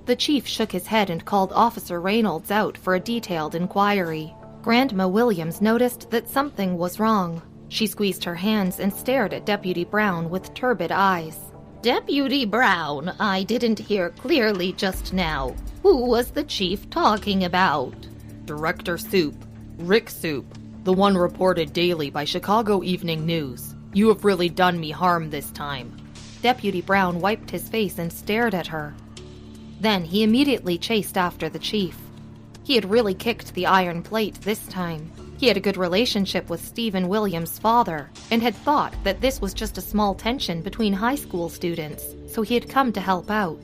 The chief shook his head and called Officer Reynolds out for a detailed inquiry. Grandma Williams noticed that something was wrong. She squeezed her hands and stared at Deputy Brown with turbid eyes. Deputy Brown, I didn't hear clearly just now. Who was the chief talking about? Director Soup. Rick Soup. The one reported daily by Chicago Evening News. You have really done me harm this time. Deputy Brown wiped his face and stared at her. Then he immediately chased after the chief. He had really kicked the iron plate this time. He had a good relationship with Stephen Williams' father and had thought that this was just a small tension between high school students, so he had come to help out.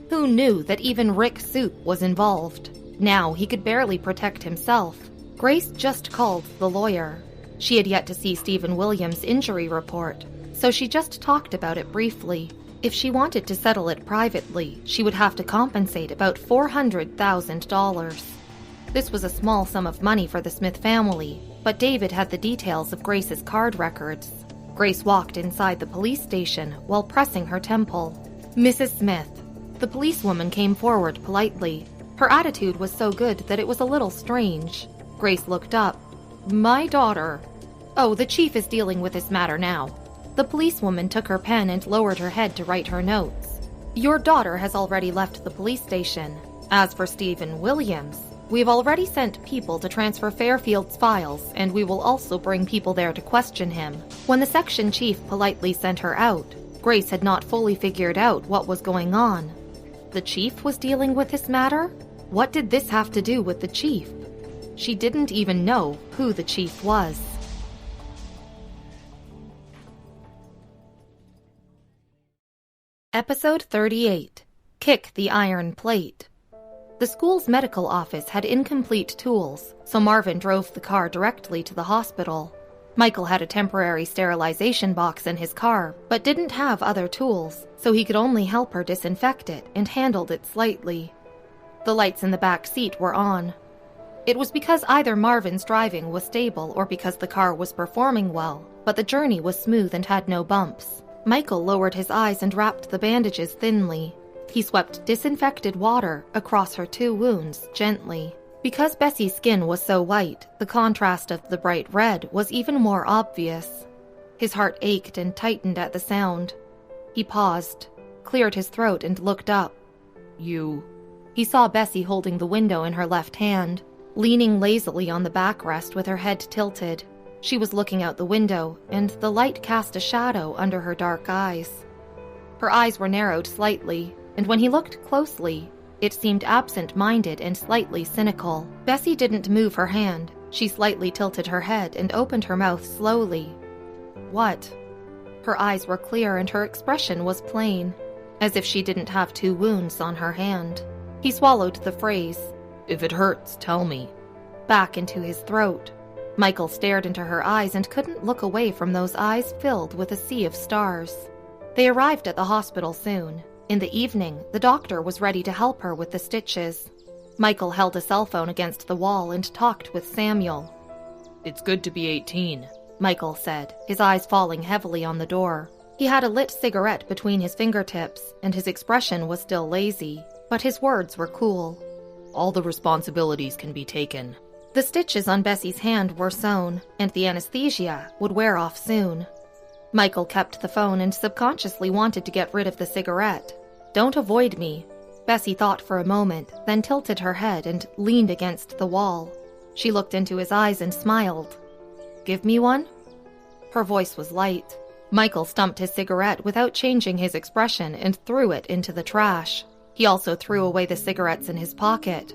Who knew that even Rick Soup was involved? Now he could barely protect himself. Grace just called the lawyer. She had yet to see Stephen Williams' injury report, so she just talked about it briefly. If she wanted to settle it privately, she would have to compensate about $400,000. This was a small sum of money for the Smith family, but David had the details of Grace's card records. Grace walked inside the police station while pressing her temple. "Mrs. Smith." The policewoman came forward politely. Her attitude was so good that it was a little strange. Grace looked up. "My daughter." "Oh, the chief is dealing with this matter now." The policewoman took her pen and lowered her head to write her notes. "Your daughter has already left the police station. As for Stephen Williams, we've already sent people to transfer Fairfield's files, and we will also bring people there to question him." When the section chief politely sent her out, Grace had not fully figured out what was going on. The chief was dealing with this matter? What did this have to do with the chief? She didn't even know who the chief was. Episode 38. Kick the Iron Plate. The school's medical office had incomplete tools, so Marvin drove the car directly to the hospital. Michael had a temporary sterilization box in his car, but didn't have other tools, so he could only help her disinfect it and handled it slightly. The lights in the back seat were on. It was because either Marvin's driving was stable or because the car was performing well, but the journey was smooth and had no bumps. Michael lowered his eyes and wrapped the bandages thinly. He swept disinfected water across her 2 wounds gently. Because Bessie's skin was so white, the contrast of the bright red was even more obvious. His heart ached and tightened at the sound. He paused, cleared his throat and looked up. "You..." He saw Bessie holding the window in her left hand, leaning lazily on the backrest with her head tilted. She was looking out the window, and the light cast a shadow under her dark eyes. Her eyes were narrowed slightly, and when he looked closely, it seemed absent-minded and slightly cynical. Bessie didn't move her hand. She slightly tilted her head and opened her mouth slowly. "What?" Her eyes were clear and her expression was plain, as if she didn't have 2 wounds on her hand. He swallowed the phrase, "If it hurts, tell me," back into his throat. Michael stared into her eyes and couldn't look away from those eyes filled with a sea of stars. They arrived at the hospital soon. In the evening, the doctor was ready to help her with the stitches. Michael held a cell phone against the wall and talked with Samuel. "It's good to be 18, Michael said, his eyes falling heavily on the door. He had a lit cigarette between his fingertips, and his expression was still lazy, but his words were cool. "All the responsibilities can be taken." The stitches on Bessie's hand were sewn, and the anesthesia would wear off soon. Michael kept the phone and subconsciously wanted to get rid of the cigarette. "Don't avoid me." Bessie thought for a moment, then tilted her head and leaned against the wall. She looked into his eyes and smiled. "Give me one?" Her voice was light. Michael stumped his cigarette without changing his expression and threw it into the trash. He also threw away the cigarettes in his pocket.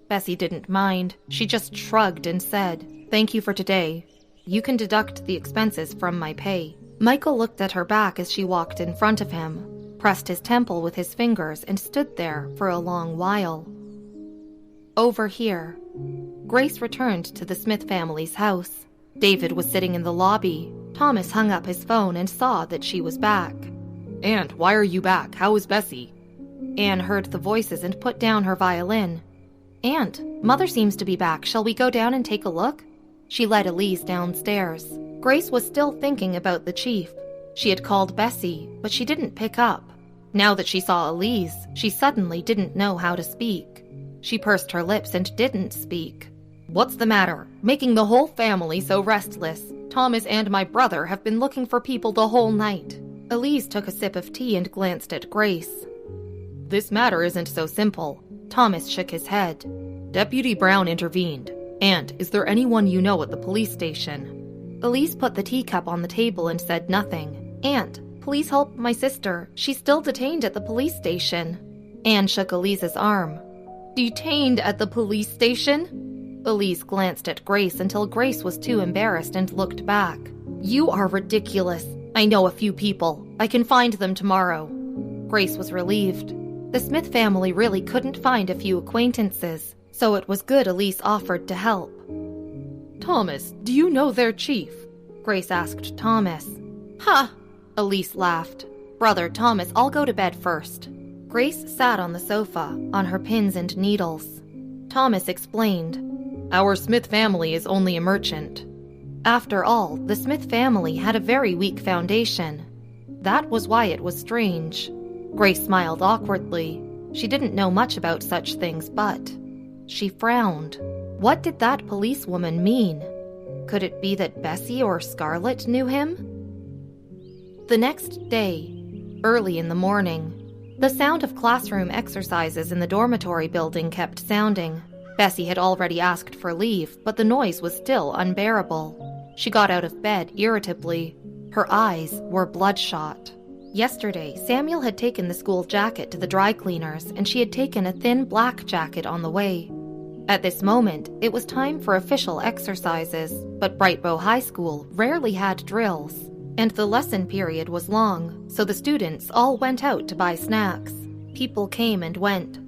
Bessie didn't mind. She just shrugged and said, "Thank you for today. You can deduct the expenses from my pay." Michael looked at her back as she walked in front of him, pressed his temple with his fingers, and stood there for a long while. Over here. Grace returned to the Smith family's house. David was sitting in the lobby. Thomas hung up his phone and saw that she was back. "Aunt, why are you back? How is Bessie?" Anne heard the voices and put down her violin. "Aunt, Mother seems to be back. Shall we go down and take a look?" She led Elise downstairs. Grace was still thinking about the chief. She had called Bessie, but she didn't pick up. Now that she saw Elise, she suddenly didn't know how to speak. She pursed her lips and didn't speak. "What's the matter? Making the whole family so restless. Thomas and my brother have been looking for people the whole night." Elise took a sip of tea and glanced at Grace. "This matter isn't so simple." Thomas shook his head. "Deputy Brown intervened. Aunt, is there anyone you know at the police station?" Elise put the teacup on the table and said nothing. "Aunt, please help my sister. She's still detained at the police station." Anne shook Elise's arm. "Detained at the police station?" Elise glanced at Grace until Grace was too embarrassed and looked back. "You are ridiculous. I know a few people. I can find them tomorrow." Grace was relieved. The Smith family really couldn't find a few acquaintances, so it was good Elise offered to help. "Thomas, do you know their chief?" Grace asked Thomas. "Huh," Elise laughed. "Brother Thomas, I'll go to bed first." Grace sat on the sofa, on her pins and needles. Thomas explained, "Our Smith family is only a merchant." After all, the Smith family had a very weak foundation. That was why it was strange. Grace smiled awkwardly. She didn't know much about such things, but she frowned. What did that policewoman mean? Could it be that Bessie or Scarlett knew him? The next day, early in the morning, the sound of classroom exercises in the dormitory building kept sounding. Bessie had already asked for leave, but the noise was still unbearable. She got out of bed irritably. Her eyes were bloodshot. Yesterday, Samuel had taken the school jacket to the dry cleaners, and she had taken a thin black jacket on the way. At this moment, it was time for official exercises, but Brightbow High School rarely had drills, and the lesson period was long, so the students all went out to buy snacks. People came and went.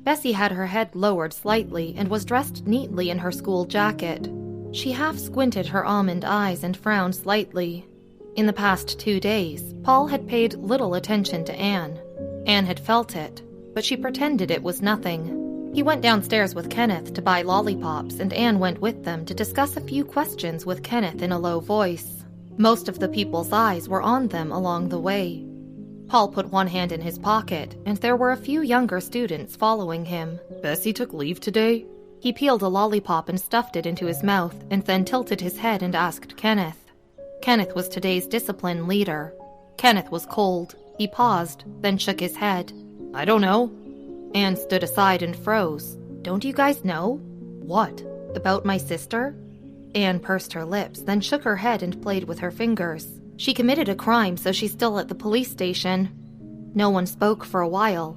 Bessie had her head lowered slightly and was dressed neatly in her school jacket. She half squinted her almond eyes and frowned slightly. In the past 2 days, Paul had paid little attention to Anne. Anne had felt it, but she pretended it was nothing. He went downstairs with Kenneth to buy lollipops, and Anne went with them to discuss a few questions with Kenneth in a low voice. Most of the people's eyes were on them along the way. Paul put one hand in his pocket, and there were a few younger students following him. "Bessie took leave today?" He peeled a lollipop and stuffed it into his mouth, and then tilted his head and asked Kenneth. Kenneth was today's discipline leader. Kenneth was cold. He paused, then shook his head. "I don't know." Anne stood aside and froze. "Don't you guys know?" "What?" "About my sister?" Anne pursed her lips, then shook her head and played with her fingers. "She committed a crime, so she's still at the police station." No one spoke for a while.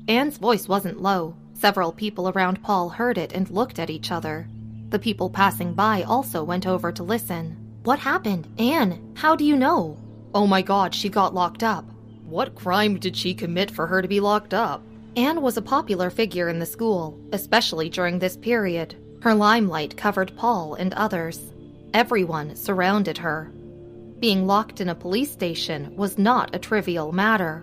Anne's voice wasn't low. Several people around Paul heard it and looked at each other. The people passing by also went over to listen. "What happened? Anne, how do you know?" "Oh my God, she got locked up." "What crime did she commit for her to be locked up?" Anne was a popular figure in the school, especially during this period. Her limelight covered Paul and others. Everyone surrounded her. Being locked in a police station was not a trivial matter.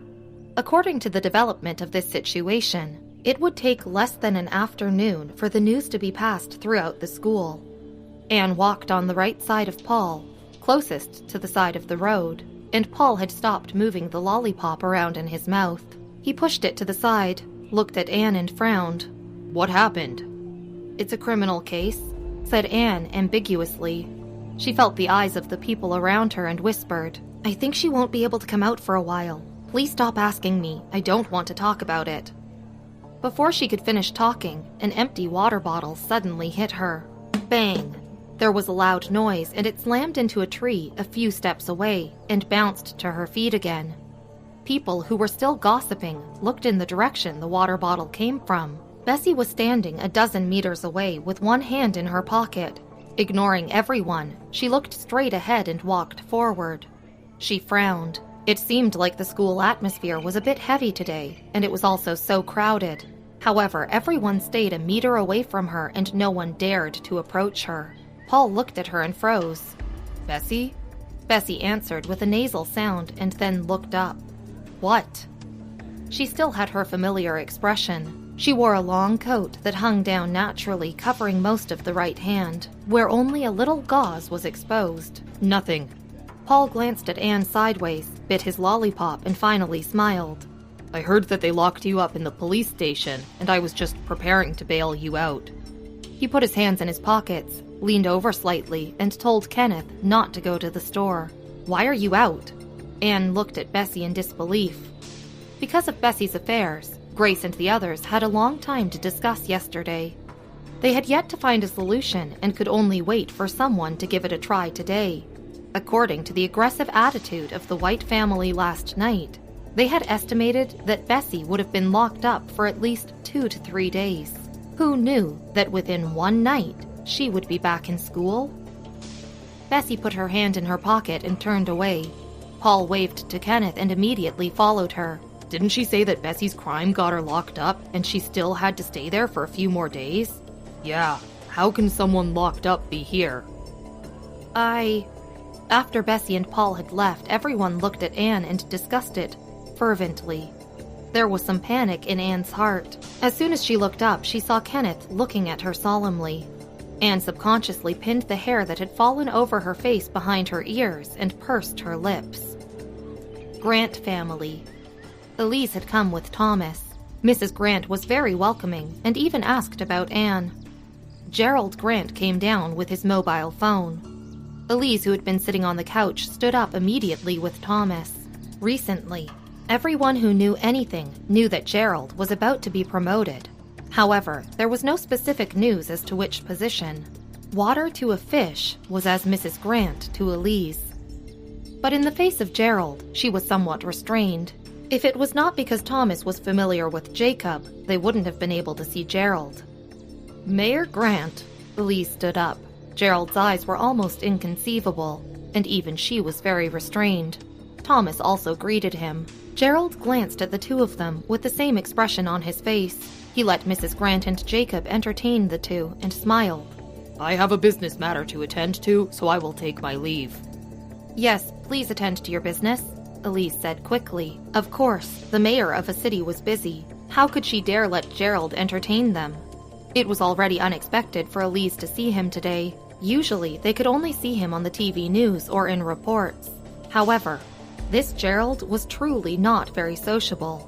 According to the development of this situation, it would take less than an afternoon for the news to be passed throughout the school. Anne walked on the right side of Paul, closest to the side of the road, and Paul had stopped moving the lollipop around in his mouth. He pushed it to the side, looked at Anne and frowned. "What happened?" "It's a criminal case," said Anne ambiguously. She felt the eyes of the people around her and whispered, "I think she won't be able to come out for a while. Please stop asking me. I don't want to talk about it." Before she could finish talking, an empty water bottle suddenly hit her. Bang! There was a loud noise, and it slammed into a tree a few steps away and bounced to her feet again. People who were still gossiping looked in the direction the water bottle came from. Bessie was standing a dozen meters away with one hand in her pocket. Ignoring everyone, she looked straight ahead and walked forward. She frowned. It seemed like the school atmosphere was a bit heavy today, and it was also so crowded. However, everyone stayed a meter away from her and no one dared to approach her. Paul looked at her and froze. "Bessie?" Bessie answered with a nasal sound and then looked up. "What?" She still had her familiar expression. She wore a long coat that hung down naturally, covering most of the right hand, where only a little gauze was exposed. "Nothing." Paul glanced at Anne sideways, bit his lollipop, and finally smiled. "I heard that they locked you up in the police station, and I was just preparing to bail you out." He put his hands in his pockets, leaned over slightly, and told Kenneth not to go to the store. "Why are you out?" Anne looked at Bessie in disbelief. Because of Bessie's affairs, Grace and the others had a long time to discuss yesterday. They had yet to find a solution and could only wait for someone to give it a try today. According to the aggressive attitude of the White family last night, they had estimated that Bessie would have been locked up for at least 2 to 3 days. Who knew that within one night, she would be back in school? Bessie put her hand in her pocket and turned away. Paul waved to Kenneth and immediately followed her. Didn't she say that Bessie's crime got her locked up and she still had to stay there for a few more days? Yeah, how can someone locked up be here? After Bessie and Paul had left, everyone looked at Anne and discussed it fervently. There was some panic in Anne's heart. As soon as she looked up, she saw Kenneth looking at her solemnly. Anne subconsciously pinned the hair that had fallen over her face behind her ears and pursed her lips. Grant family. Elise had come with Thomas. Mrs. Grant was very welcoming and even asked about Anne. Gerald Grant came down with his mobile phone. Elise, who had been sitting on the couch, stood up immediately with Thomas. Recently, everyone who knew anything knew that Gerald was about to be promoted. However, there was no specific news as to which position. Water to a fish was as Mrs. Grant to Elise. But in the face of Gerald, she was somewhat restrained. If it was not because Thomas was familiar with Jacob, they wouldn't have been able to see Gerald. Mayor Grant. Elise stood up. Gerald's eyes were almost inconceivable, and even she was very restrained. Thomas also greeted him. Gerald glanced at the two of them with the same expression on his face. He let Mrs. Grant and Jacob entertain the two and smiled. I have a business matter to attend to, so I will take my leave. Yes, please attend to your business, Elise said quickly. Of course, the mayor of a city was busy. How could she dare let Gerald entertain them? It was already unexpected for Elise to see him today. Usually, they could only see him on the TV news or in reports. However, this Gerald was truly not very sociable.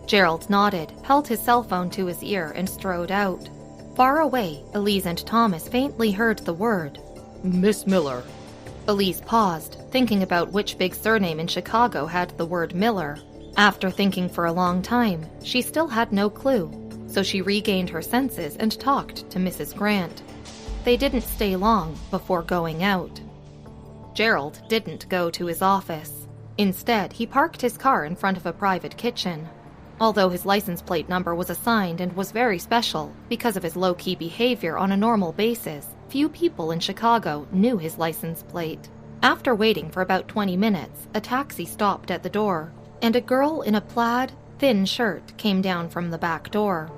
Gerald nodded, held his cell phone to his ear, and strode out. Far away, Elise and Thomas faintly heard the word, Miss Miller. Elise paused, thinking about which big surname in Chicago had the word Miller. After thinking for a long time, she still had no clue, so she regained her senses and talked to Mrs. Grant. They didn't stay long before going out. Gerald didn't go to his office. Instead, he parked his car in front of a private kitchen. Although his license plate number was assigned and was very special because of his low-key behavior on a normal basis, few people in Chicago knew his license plate. After waiting for about 20 minutes, a taxi stopped at the door, and a girl in a plaid, thin shirt came down from the back door.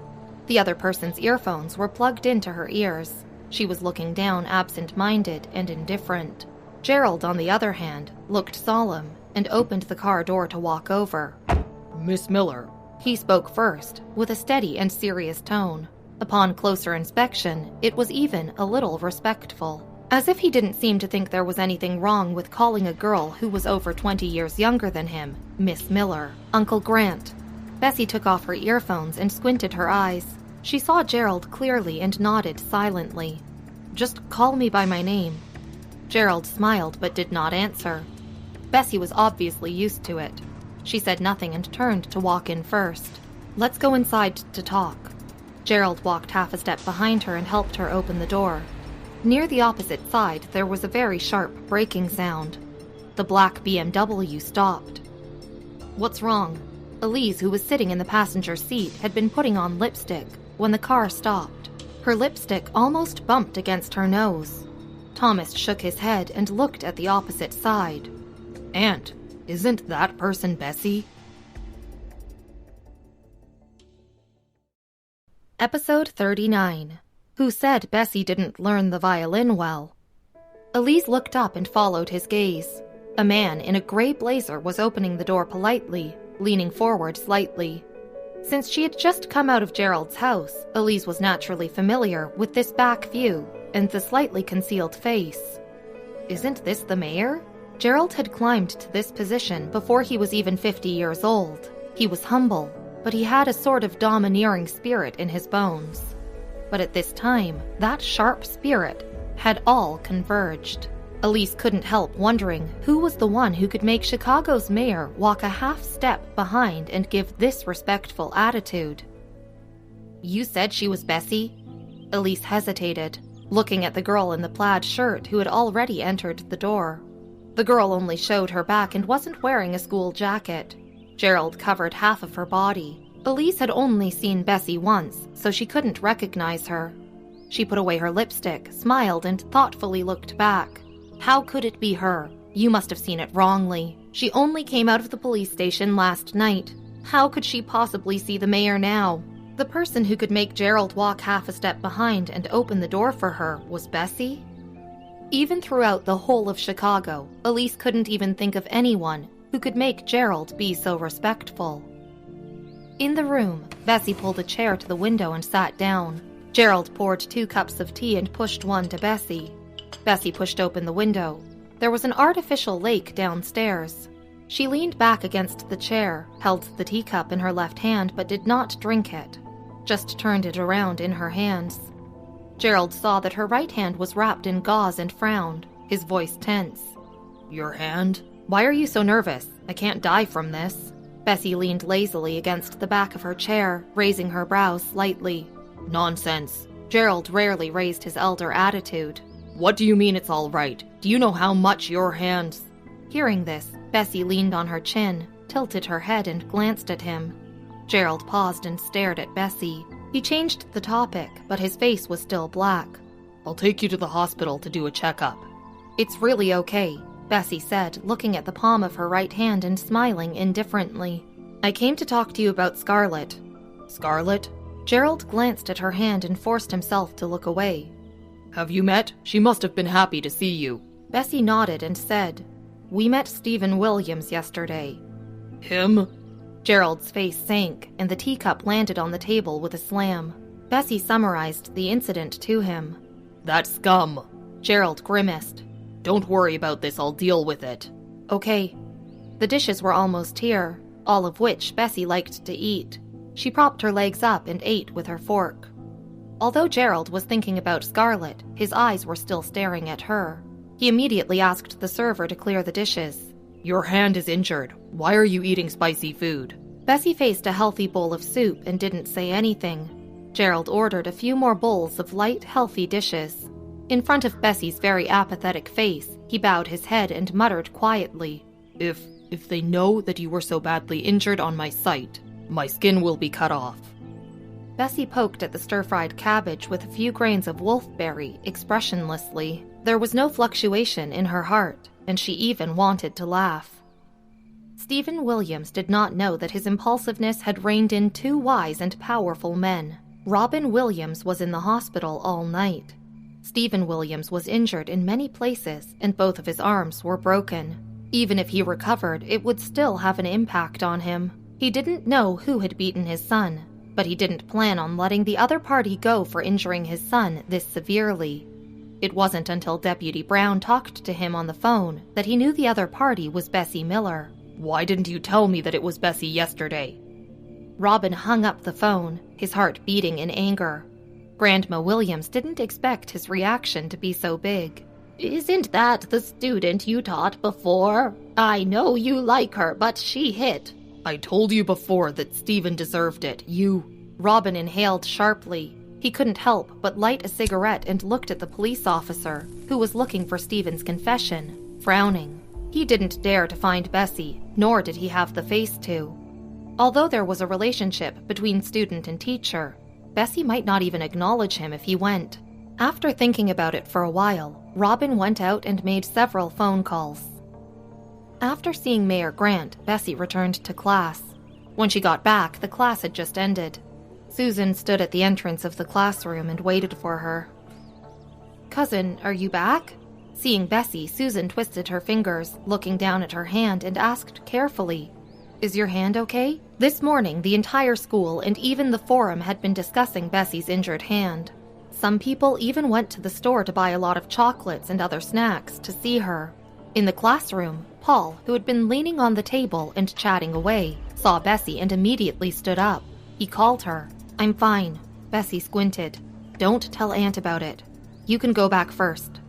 The other person's earphones were plugged into her ears. She was looking down absent-minded and indifferent. Gerald, on the other hand, looked solemn and opened the car door to walk over. Miss Miller. He spoke first, with a steady and serious tone. Upon closer inspection, it was even a little respectful. As if he didn't seem to think there was anything wrong with calling a girl who was over 20 years younger than him, Miss Miller. Uncle Grant. Bessie took off her earphones and squinted her eyes. She saw Gerald clearly and nodded silently. Just call me by my name. Gerald smiled but did not answer. Bessie was obviously used to it. She said nothing and turned to walk in first. Let's go inside to talk. Gerald walked half a step behind her and helped her open the door. Near the opposite side, there was a very sharp braking sound. The black BMW stopped. What's wrong? Elise, who was sitting in the passenger seat, had been putting on lipstick when the car stopped. Her lipstick almost bumped against her nose. Thomas shook his head and looked at the opposite side. Aunt, isn't that person Bessie? Episode 39. Who said Bessie didn't learn the violin well? Elise looked up and followed his gaze. A man in a gray blazer was opening the door politely, leaning forward slightly. Since she had just come out of Gerald's house, Elise was naturally familiar with this back view and the slightly concealed face. Isn't this the mayor? Gerald had climbed to this position before he was even 50 years old. He was humble, but he had a sort of domineering spirit in his bones. But at this time, that sharp spirit had all converged. Elise couldn't help wondering who was the one who could make Chicago's mayor walk a half step behind and give this respectful attitude. You said she was Bessie? Elise hesitated, looking at the girl in the plaid shirt who had already entered the door. The girl only showed her back and wasn't wearing a school jacket. Gerald covered half of her body. Elise had only seen Bessie once, so she couldn't recognize her. She put away her lipstick, smiled, and thoughtfully looked back. How could it be her? You must have seen it wrongly. She only came out of the police station last night. How could she possibly see the mayor now? The person who could make Gerald walk half a step behind and open the door for her was Bessie? Even throughout the whole of Chicago, Elise couldn't even think of anyone who could make Gerald be so respectful. In the room, Bessie pulled a chair to the window and sat down. Gerald poured 2 cups of tea and pushed one to Bessie. Bessie pushed open the window. There was an artificial lake downstairs. She leaned back against the chair, held the teacup in her left hand but did not drink it, just turned it around in her hands. Gerald saw that her right hand was wrapped in gauze and frowned, his voice tense. Your hand? Why are you so nervous? I can't die from this. Bessie leaned lazily against the back of her chair, raising her brows slightly. Nonsense. Gerald rarely raised his elder attitude. What do you mean it's all right? Do you know how much your hands... Hearing this, Bessie leaned on her chin, tilted her head and glanced at him. Gerald paused and stared at Bessie. He changed the topic, but his face was still black. I'll take you to the hospital to do a checkup. It's really okay, Bessie said, looking at the palm of her right hand and smiling indifferently. I came to talk to you about Scarlett. Scarlett? Gerald glanced at her hand and forced himself to look away. Have you met? She must have been happy to see you. Bessie nodded and said, We met Stephen Williams yesterday. Him? Gerald's face sank, and the teacup landed on the table with a slam. Bessie summarized the incident to him. That scum. Gerald grimaced. Don't worry about this, I'll deal with it. Okay. The dishes were almost here, all of which Bessie liked to eat. She propped her legs up and ate with her fork. Although Gerald was thinking about Scarlett, his eyes were still staring at her. He immediately asked the server to clear the dishes. Your hand is injured. Why are you eating spicy food? Bessie faced a healthy bowl of soup and didn't say anything. Gerald ordered a few more bowls of light, healthy dishes. In front of Bessie's very apathetic face, he bowed his head and muttered quietly, If they know that you were so badly injured on my sight, my skin will be cut off. Bessie poked at the stir-fried cabbage with a few grains of wolfberry, expressionlessly. There was no fluctuation in her heart, and she even wanted to laugh. Stephen Williams did not know that his impulsiveness had reined in 2 wise and powerful men. Robin Williams was in the hospital all night. Stephen Williams was injured in many places, and both of his arms were broken. Even if he recovered, it would still have an impact on him. He didn't know who had beaten his son, but he didn't plan on letting the other party go for injuring his son this severely. It wasn't until Deputy Brown talked to him on the phone that he knew the other party was Bessie Miller. Why didn't you tell me that it was Bessie yesterday? Robin hung up the phone, his heart beating in anger. Grandma Williams didn't expect his reaction to be so big. Isn't that the student you taught before? I know you like her, but she hit. I told you before that Stephen deserved it. Robin inhaled sharply. He couldn't help but light a cigarette and looked at the police officer, who was looking for Stephen's confession, frowning. He didn't dare to find Bessie, nor did he have the face to. Although there was a relationship between student and teacher, Bessie might not even acknowledge him if he went. After thinking about it for a while, Robin went out and made several phone calls. After seeing Mayor Grant, Bessie returned to class. When she got back, the class had just ended. Susan stood at the entrance of the classroom and waited for her. "Cousin, are you back?" Seeing Bessie, Susan twisted her fingers, looking down at her hand, and asked carefully, "Is your hand okay?" This morning, the entire school and even the forum had been discussing Bessie's injured hand. Some people even went to the store to buy a lot of chocolates and other snacks to see her. In the classroom, Paul, who had been leaning on the table and chatting away, saw Bessie and immediately stood up. He called her. "I'm fine." Bessie squinted. "Don't tell Aunt about it. You can go back first."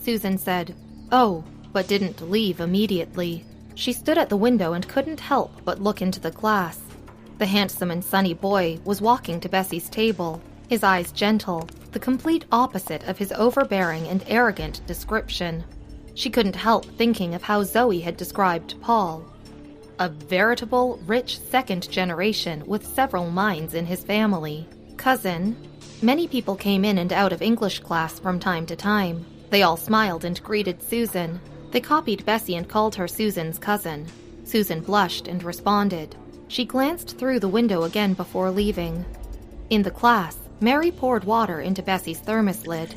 Susan said, "Oh," but didn't leave immediately. She stood at the window and couldn't help but look into the class. The handsome and sunny boy was walking to Bessie's table, his eyes gentle, the complete opposite of his overbearing and arrogant description. She couldn't help thinking of how Zoe had described Paul. A veritable, rich second generation with several minds in his family. Cousin. Many people came in and out of English class from time to time. They all smiled and greeted Susan. They copied Bessie and called her Susan's cousin. Susan blushed and responded. She glanced through the window again before leaving. In the class, Mary poured water into Bessie's thermos lid.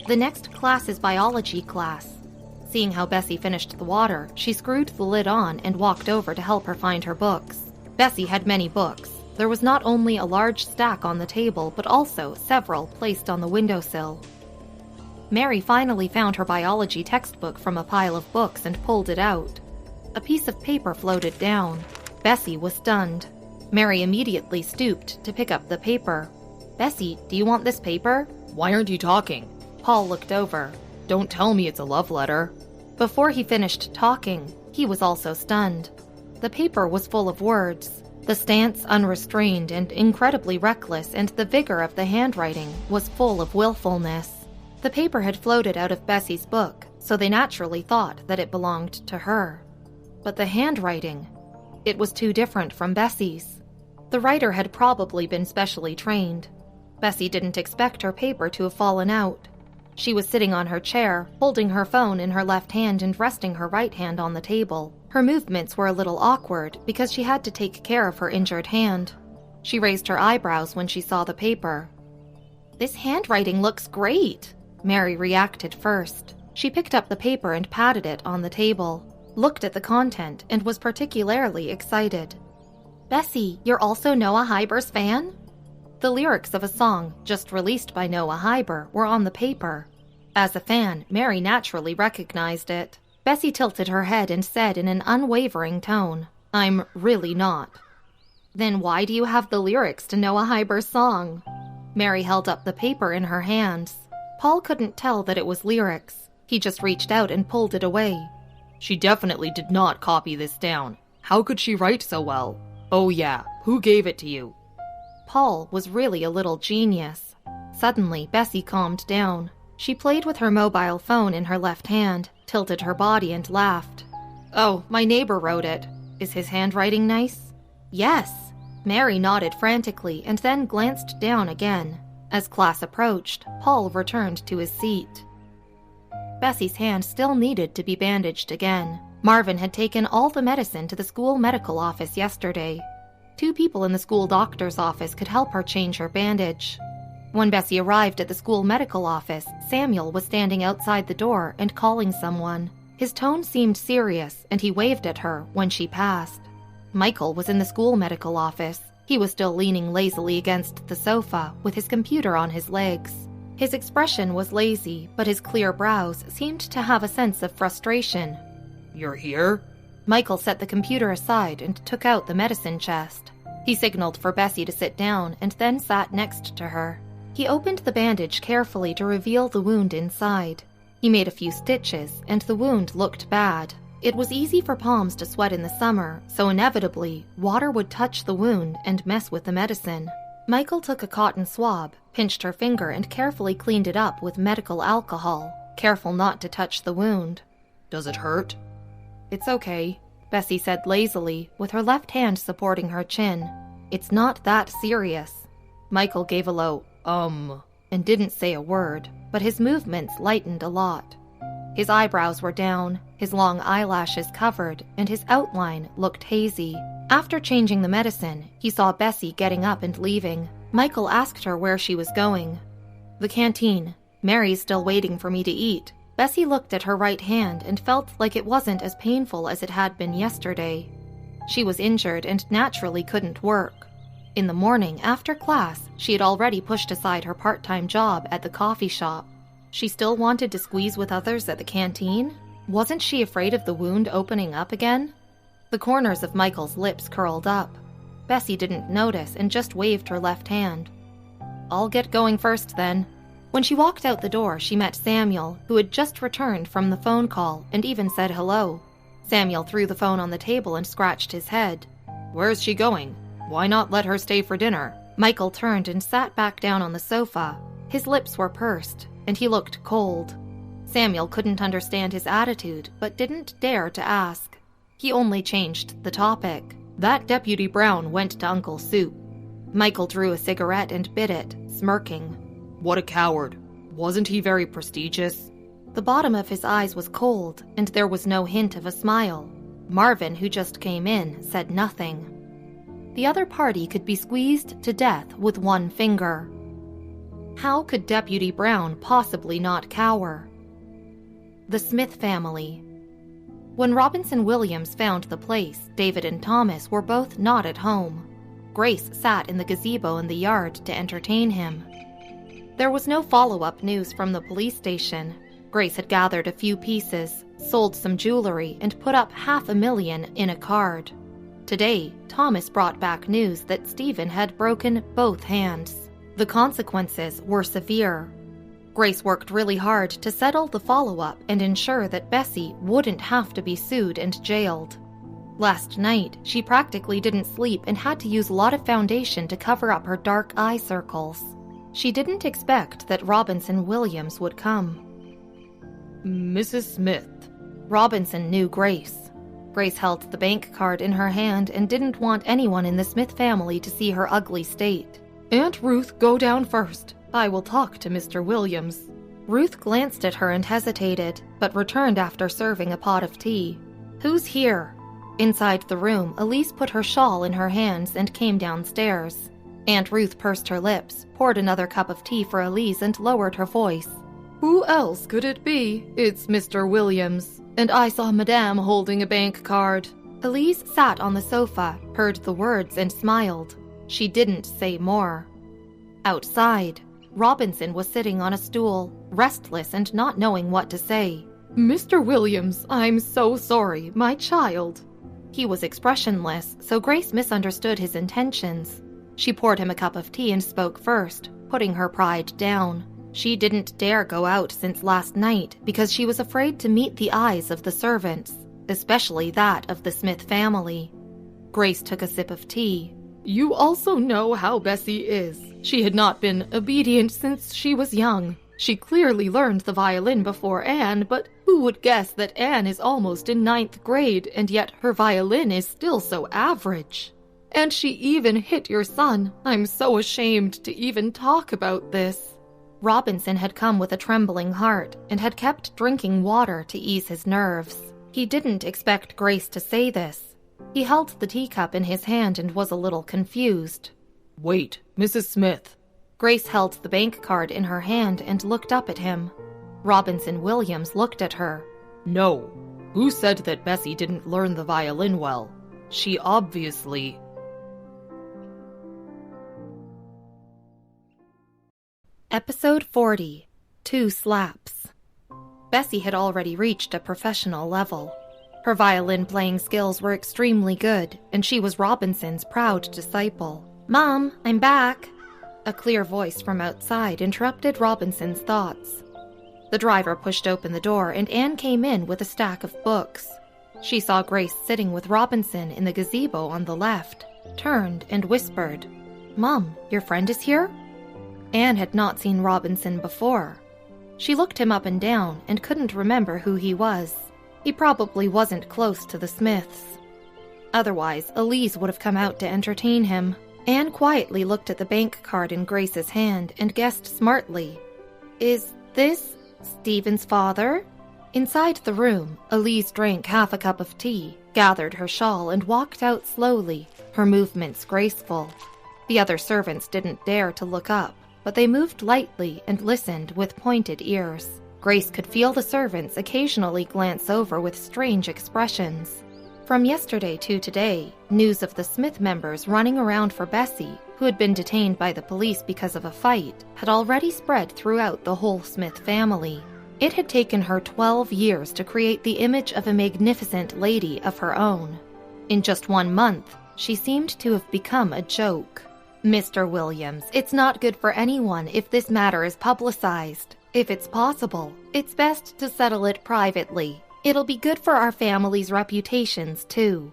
The next class is biology class. Seeing how Bessie finished the water, she screwed the lid on and walked over to help her find her books. Bessie had many books. There was not only a large stack on the table, but also several placed on the windowsill. Mary finally found her biology textbook from a pile of books and pulled it out. A piece of paper floated down. Bessie was stunned. Mary immediately stooped to pick up the paper. "Bessie, do you want this paper?" Why aren't you talking? Paul looked over. Don't tell me it's a love letter. Before he finished talking, he was also stunned. The paper was full of words. The stance unrestrained and incredibly reckless, and the vigor of the handwriting was full of willfulness. The paper had floated out of Bessie's book, so they naturally thought that it belonged to her. But the handwriting, it was too different from Bessie's. The writer had probably been specially trained. Bessie didn't expect her paper to have fallen out. She was sitting on her chair, holding her phone in her left hand and resting her right hand on the table. Her movements were a little awkward because she had to take care of her injured hand. She raised her eyebrows when she saw the paper. "This handwriting looks great," Mary reacted first. She picked up the paper and patted it on the table, looked at the content, and was particularly excited. "Bessie, you're also Noah Hyber's fan?" The lyrics of a song just released by Noah Hyber were on the paper. As a fan, Mary naturally recognized it. Bessie tilted her head and said in an unwavering tone, "I'm really not." "Then why do you have the lyrics to Noah Hyber's song?" Mary held up the paper in her hands. Paul couldn't tell that it was lyrics. He just reached out and pulled it away. She definitely did not copy this down. How could she write so well? Oh yeah, who gave it to you? Paul was really a little genius. Suddenly, Bessie calmed down. She played with her mobile phone in her left hand, tilted her body, and laughed. "Oh, my neighbor wrote it. Is his handwriting nice?" "Yes." Mary nodded frantically and then glanced down again. As class approached, Paul returned to his seat. Bessie's hand still needed to be bandaged again. Marvin had taken all the medicine to the school medical office yesterday. 2 people in the school doctor's office could help her change her bandage. When Bessie arrived at the school medical office, Samuel was standing outside the door and calling someone. His tone seemed serious, and he waved at her when she passed. Michael was in the school medical office. He was still leaning lazily against the sofa, with his computer on his legs. His expression was lazy, but his clear brows seemed to have a sense of frustration. "You're here?" Michael set the computer aside and took out the medicine chest. He signaled for Bessie to sit down and then sat next to her. He opened the bandage carefully to reveal the wound inside. He made a few stitches, and the wound looked bad. It was easy for palms to sweat in the summer, so inevitably, water would touch the wound and mess with the medicine. Michael took a cotton swab, pinched her finger, and carefully cleaned it up with medical alcohol, careful not to touch the wound. "Does it hurt?" "It's okay," Bessie said lazily, with her left hand supporting her chin. "It's not that serious." Michael gave a low, and didn't say a word, but his movements lightened a lot. His eyebrows were down, his long eyelashes covered, and his outline looked hazy. After changing the medicine, he saw Bessie getting up and leaving. Michael asked her where she was going. "The canteen. Mary's still waiting for me to eat." Bessie looked at her right hand and felt like it wasn't as painful as it had been yesterday. She was injured and naturally couldn't work. In the morning, after class, she had already pushed aside her part-time job at the coffee shop. She still wanted to squeeze with others at the canteen? Wasn't she afraid of the wound opening up again? The corners of Michael's lips curled up. Bessie didn't notice and just waved her left hand. "I'll get going first, then." When she walked out the door, she met Samuel, who had just returned from the phone call and even said hello. Samuel threw the phone on the table and scratched his head. "Where's she going? Why not let her stay for dinner?" Michael turned and sat back down on the sofa. His lips were pursed, and he looked cold. Samuel couldn't understand his attitude, but didn't dare to ask. He only changed the topic. "That Deputy Brown went to Uncle Soup." Michael drew a cigarette and bit it, smirking. What a coward. Wasn't he very prestigious? The bottom of his eyes was cold, and there was no hint of a smile. Marvin, who just came in, said nothing. The other party could be squeezed to death with one finger. How could Deputy Brown possibly not cower? The Smith family. When Robinson Williams found the place, David and Thomas were both not at home. Grace sat in the gazebo in the yard to entertain him. There was no follow-up news from the police station. Grace had gathered a few pieces, sold some jewelry, and put up $500,000 in a card. Today, Thomas brought back news that Stephen had broken both hands. The consequences were severe. Grace worked really hard to settle the follow-up and ensure that Bessie wouldn't have to be sued and jailed. Last night, she practically didn't sleep and had to use a lot of foundation to cover up her dark eye circles. She didn't expect that Robinson Williams would come. Mrs. Smith. Robinson knew Grace. Grace held the bank card in her hand and didn't want anyone in the Smith family to see her ugly state. Aunt Ruth, go down first. I will talk to Mr. Williams. Ruth glanced at her and hesitated, but returned after serving a pot of tea. Who's here? Inside the room, Elise put her shawl in her hands and came downstairs. Aunt Ruth pursed her lips, poured another cup of tea for Elise, and lowered her voice. Who else could it be? It's Mr. Williams. And I saw Madame holding a bank card. Elise sat on the sofa, heard the words, and smiled. She didn't say more. Outside, Robinson was sitting on a stool, restless and not knowing what to say. Mr. Williams, I'm so sorry, my child. He was expressionless, so Grace misunderstood his intentions. She poured him a cup of tea and spoke first, putting her pride down. She didn't dare go out since last night because she was afraid to meet the eyes of the servants, especially that of the Smith family. Grace took a sip of tea. You also know how Bessie is. She had not been obedient since she was young. She clearly learned the violin before Anne, but who would guess that Anne is almost in 9th grade, and yet her violin is still so average? And she even hit your son. I'm so ashamed to even talk about this. Robinson had come with a trembling heart and had kept drinking water to ease his nerves. He didn't expect Grace to say this. He held the teacup in his hand and was a little confused. Wait, Mrs. Smith. Grace held the bank card in her hand and looked up at him. Robinson Williams looked at her. No. Who said that Bessie didn't learn the violin well? She obviously... Episode 40. 2 Slaps. Bessie had already reached a professional level. Her violin playing skills were extremely good, and she was Robinson's proud disciple. "Mom, I'm back." A clear voice from outside interrupted Robinson's thoughts. The driver pushed open the door, and Anne came in with a stack of books. She saw Grace sitting with Robinson in the gazebo on the left, turned and whispered, "Mom, your friend is here?" Anne had not seen Robinson before. She looked him up and down and couldn't remember who he was. He probably wasn't close to the Smiths. Otherwise, Elise would have come out to entertain him. Anne quietly looked at the bank card in Grace's hand and guessed smartly, "Is this Stephen's father?" Inside the room, Elise drank half a cup of tea, gathered her shawl, and walked out slowly, her movements graceful. The other servants didn't dare to look up, but they moved lightly and listened with pointed ears. Grace could feel the servants occasionally glance over with strange expressions. From yesterday to today, news of the Smith members running around for Bessie, who had been detained by the police because of a fight, had already spread throughout the whole Smith family. It had taken her 12 years to create the image of a magnificent lady of her own. In just 1 month, she seemed to have become a joke. "Mr. Williams, it's not good for anyone if this matter is publicized. If it's possible, it's best to settle it privately. It'll be good for our family's reputations, too,"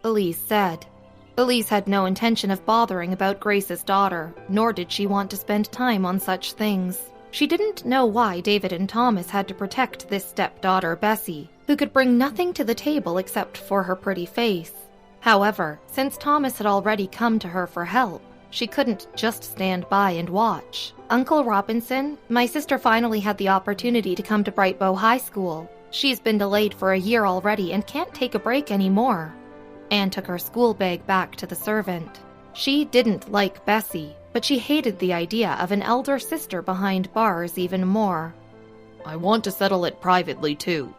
Elise said. Elise had no intention of bothering about Grace's daughter, nor did she want to spend time on such things. She didn't know why David and Thomas had to protect this stepdaughter, Bessie, who could bring nothing to the table except for her pretty face. However, since Thomas had already come to her for help, She couldn't just stand by and watch. Uncle Robinson, my sister finally had the opportunity to come to Bright Bow High School. She's been delayed for a year already and can't take a break anymore. Anne took her school bag back to the servant. She didn't like Bessie, but she hated the idea of an elder sister behind bars even more. I want to settle it privately, too.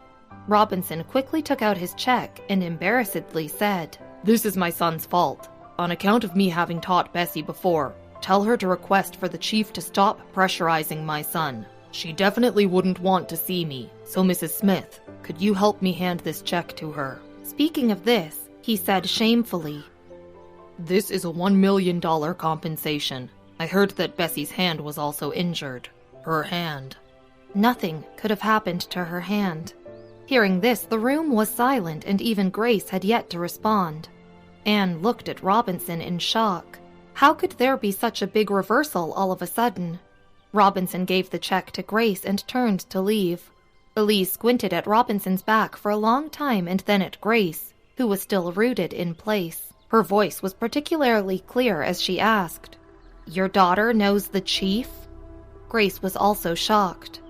Robinson quickly took out his check and embarrassedly said, This is my son's fault. On account of me having taught Bessie before, tell her to request for the chief to stop pressurizing my son. She definitely wouldn't want to see me, so Mrs. Smith, could you help me hand this check to her? Speaking of this, he said shamefully, This is a $1 million compensation. I heard that Bessie's hand was also injured. Her hand. Nothing could have happened to her hand. Hearing this, the room was silent and even Grace had yet to respond. Anne looked at Robinson in shock. How could there be such a big reversal all of a sudden? Robinson gave the check to Grace and turned to leave. Elise squinted at Robinson's back for a long time and then at Grace, who was still rooted in place. Her voice was particularly clear as she asked, Your daughter knows the chief? Grace was also shocked.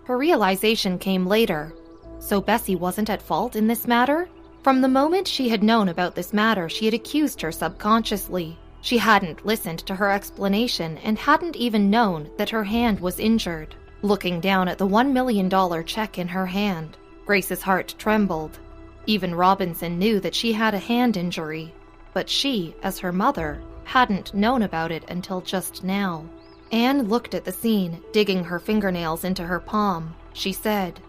Her realization came later. So Bessie wasn't at fault in this matter? From the moment she had known about this matter, she had accused her subconsciously. She hadn't listened to her explanation and hadn't even known that her hand was injured. Looking down at the $1 million check in her hand, Grace's heart trembled. Even Robinson knew that she had a hand injury, but she, as her mother, hadn't known about it until just now. Anne looked at the scene, digging her fingernails into her palm. She said,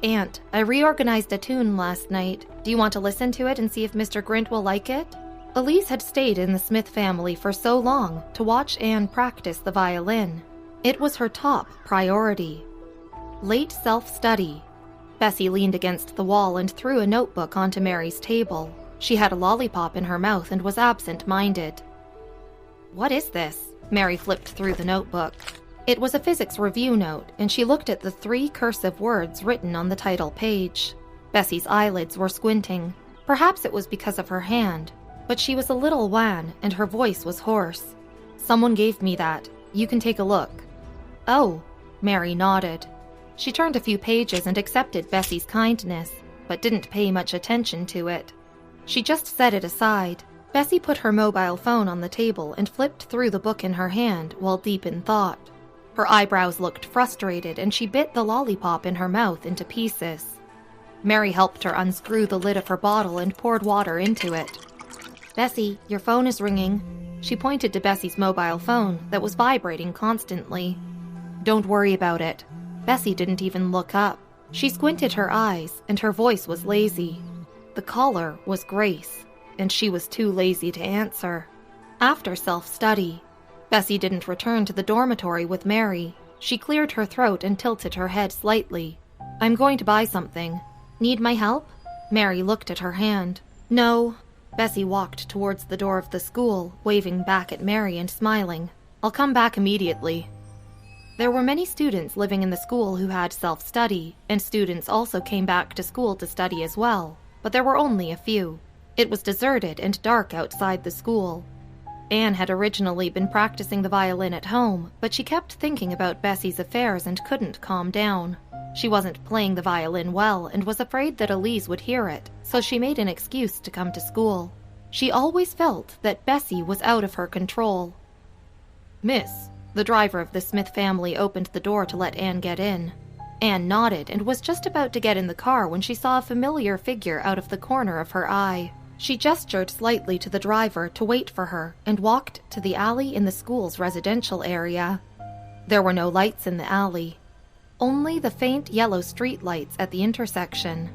Aunt, I reorganized a tune last night. Do you want to listen to it and see if Mr. Grint will like it? Elise had stayed in the Smith family for so long to watch Anne practice the violin. It was her top priority. Late self-study. Bessie leaned against the wall and threw a notebook onto Mary's table. She had a lollipop in her mouth and was absent-minded. What is this? Mary flipped through the notebook. It was a physics review note, and she looked at the 3 cursive words written on the title page. Bessie's eyelids were squinting. Perhaps it was because of her hand, but she was a little wan and her voice was hoarse. Someone gave me that. You can take a look. Oh, Mary nodded. She turned a few pages and accepted Bessie's kindness, but didn't pay much attention to it. She just set it aside. Bessie put her mobile phone on the table and flipped through the book in her hand while deep in thought. Her eyebrows looked frustrated and she bit the lollipop in her mouth into pieces. Mary helped her unscrew the lid of her bottle and poured water into it. Bessie, your phone is ringing. She pointed to Bessie's mobile phone that was vibrating constantly. Don't worry about it. Bessie didn't even look up. She squinted her eyes and her voice was lazy. The caller was Grace, and she was too lazy to answer. After self-study, Bessie didn't return to the dormitory with Mary. She cleared her throat and tilted her head slightly. I'm going to buy something. Need my help? Mary looked at her hand. No. Bessie walked towards the door of the school, waving back at Mary and smiling. I'll come back immediately. There were many students living in the school who had self-study, and students also came back to school to study as well, but there were only a few. It was deserted and dark outside the school. Anne had originally been practicing the violin at home, but she kept thinking about Bessie's affairs and couldn't calm down. She wasn't playing the violin well and was afraid that Elise would hear it, so she made an excuse to come to school. She always felt that Bessie was out of her control. Miss, the driver of the Smith family opened the door to let Anne get in. Anne nodded and was just about to get in the car when she saw a familiar figure out of the corner of her eye. She gestured slightly to the driver to wait for her and walked to the alley in the school's residential area. There were no lights in the alley, only the faint yellow street lights at the intersection.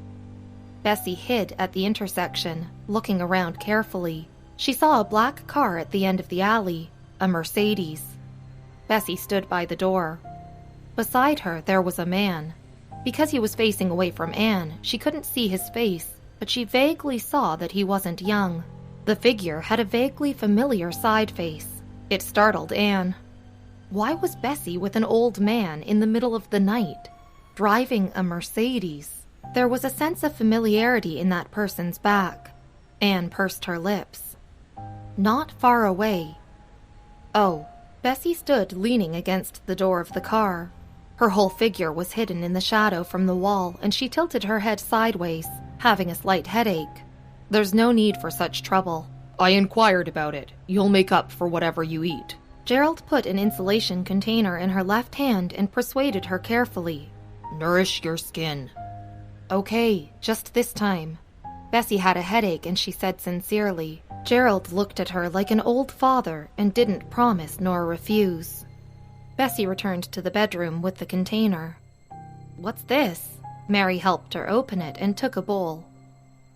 Bessie hid at the intersection, looking around carefully. She saw a black car at the end of the alley, a Mercedes. Bessie stood by the door. Beside her, there was a man. Because he was facing away from Anne, she couldn't see his face, but she vaguely saw that he wasn't young. The figure had a vaguely familiar side face. It startled Anne. Why was Bessie with an old man in the middle of the night, driving a Mercedes? There was a sense of familiarity in that person's back. Anne pursed her lips. Not far away. Oh, Bessie stood leaning against the door of the car. Her whole figure was hidden in the shadow from the wall, and she tilted her head sideways, having a slight headache. There's no need for such trouble. I inquired about it. You'll make up for whatever you eat. Gerald put an insulation container in her left hand and persuaded her carefully. Nourish your skin. Okay, just this time. Bessie had a headache and she said sincerely. Gerald looked at her like an old father and didn't promise nor refuse. Bessie returned to the bedroom with the container. What's this? Mary helped her open it and took a bowl.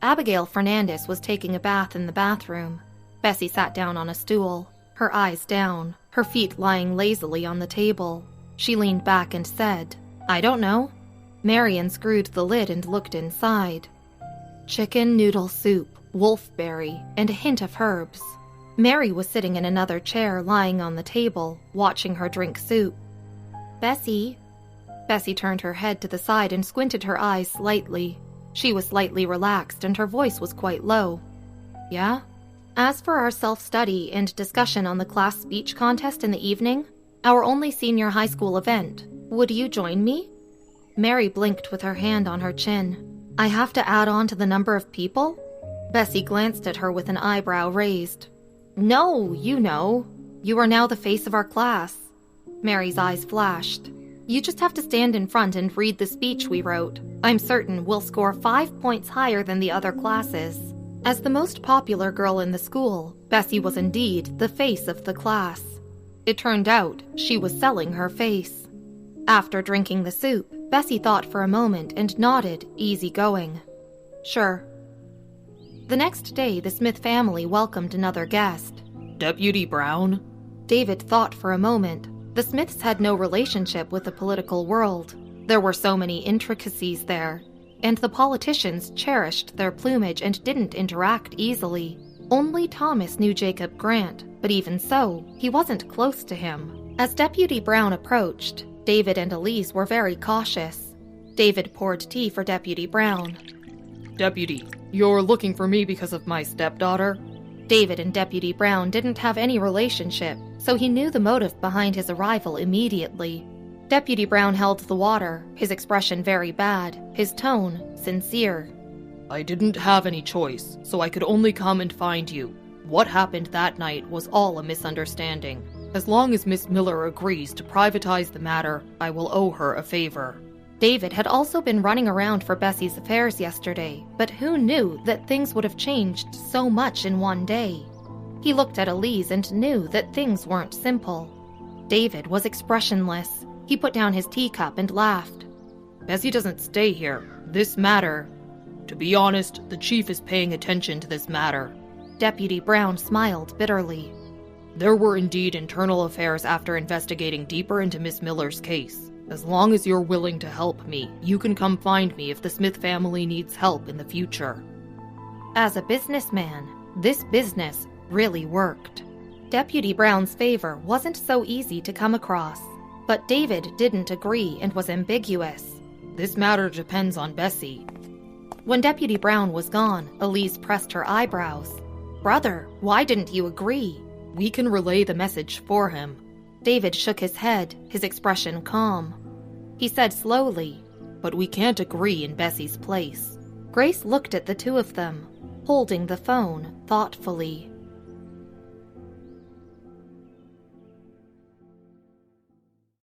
Abigail Fernandez was taking a bath in the bathroom. Bessie sat down on a stool, her eyes down, her feet lying lazily on the table. She leaned back and said, I don't know. Mary unscrewed the lid and looked inside. Chicken noodle soup, wolfberry, and a hint of herbs. Mary was sitting in another chair lying on the table, watching her drink soup. Bessie? Bessie turned her head to the side and squinted her eyes slightly. She was slightly relaxed and her voice was quite low. Yeah? As for our self-study and discussion on the class speech contest in the evening, our only senior high school event, would you join me? Mary blinked with her hand on her chin. I have to add on to the number of people? Bessie glanced at her with an eyebrow raised. No, you know. You are now the face of our class. Mary's eyes flashed. You just have to stand in front and read the speech we wrote. I'm certain we'll score 5 points higher than the other classes. As the most popular girl in the school, Bessie was indeed the face of the class. It turned out she was selling her face. After drinking the soup, Bessie thought for a moment and nodded, easygoing. Sure. The next day, the Smith family welcomed another guest. Deputy Brown? David thought for a moment. The Smiths had no relationship with the political world. There were so many intricacies there, and the politicians cherished their plumage and didn't interact easily. Only Thomas knew Jacob Grant, but even so, he wasn't close to him. As Deputy Brown approached, David and Elise were very cautious. David poured tea for Deputy Brown. Deputy, you're looking for me because of my stepdaughter? David and Deputy Brown didn't have any relationship, so he knew the motive behind his arrival immediately. Deputy Brown held the water, his expression very bad, his tone sincere. I didn't have any choice, so I could only come and find you. What happened that night was all a misunderstanding. As long as Miss Miller agrees to privatize the matter, I will owe her a favor. David had also been running around for Bessie's affairs yesterday, but who knew that things would have changed so much in one day? He looked at Elise and knew that things weren't simple. David was expressionless. He put down his teacup and laughed. Bessie doesn't stay here. This matter... To be honest, the chief is paying attention to this matter. Deputy Brown smiled bitterly. There were indeed internal affairs after investigating deeper into Miss Miller's case. As long as you're willing to help me, you can come find me if the Smith family needs help in the future. As a businessman, this business really worked. Deputy Brown's favor wasn't so easy to come across, but David didn't agree and was ambiguous. This matter depends on Bessie. When Deputy Brown was gone, Elise pressed her eyebrows. Brother, why didn't you agree? We can relay the message for him. David shook his head, his expression calm. He said slowly, but we can't agree in Bessie's place. Grace looked at the two of them, holding the phone thoughtfully.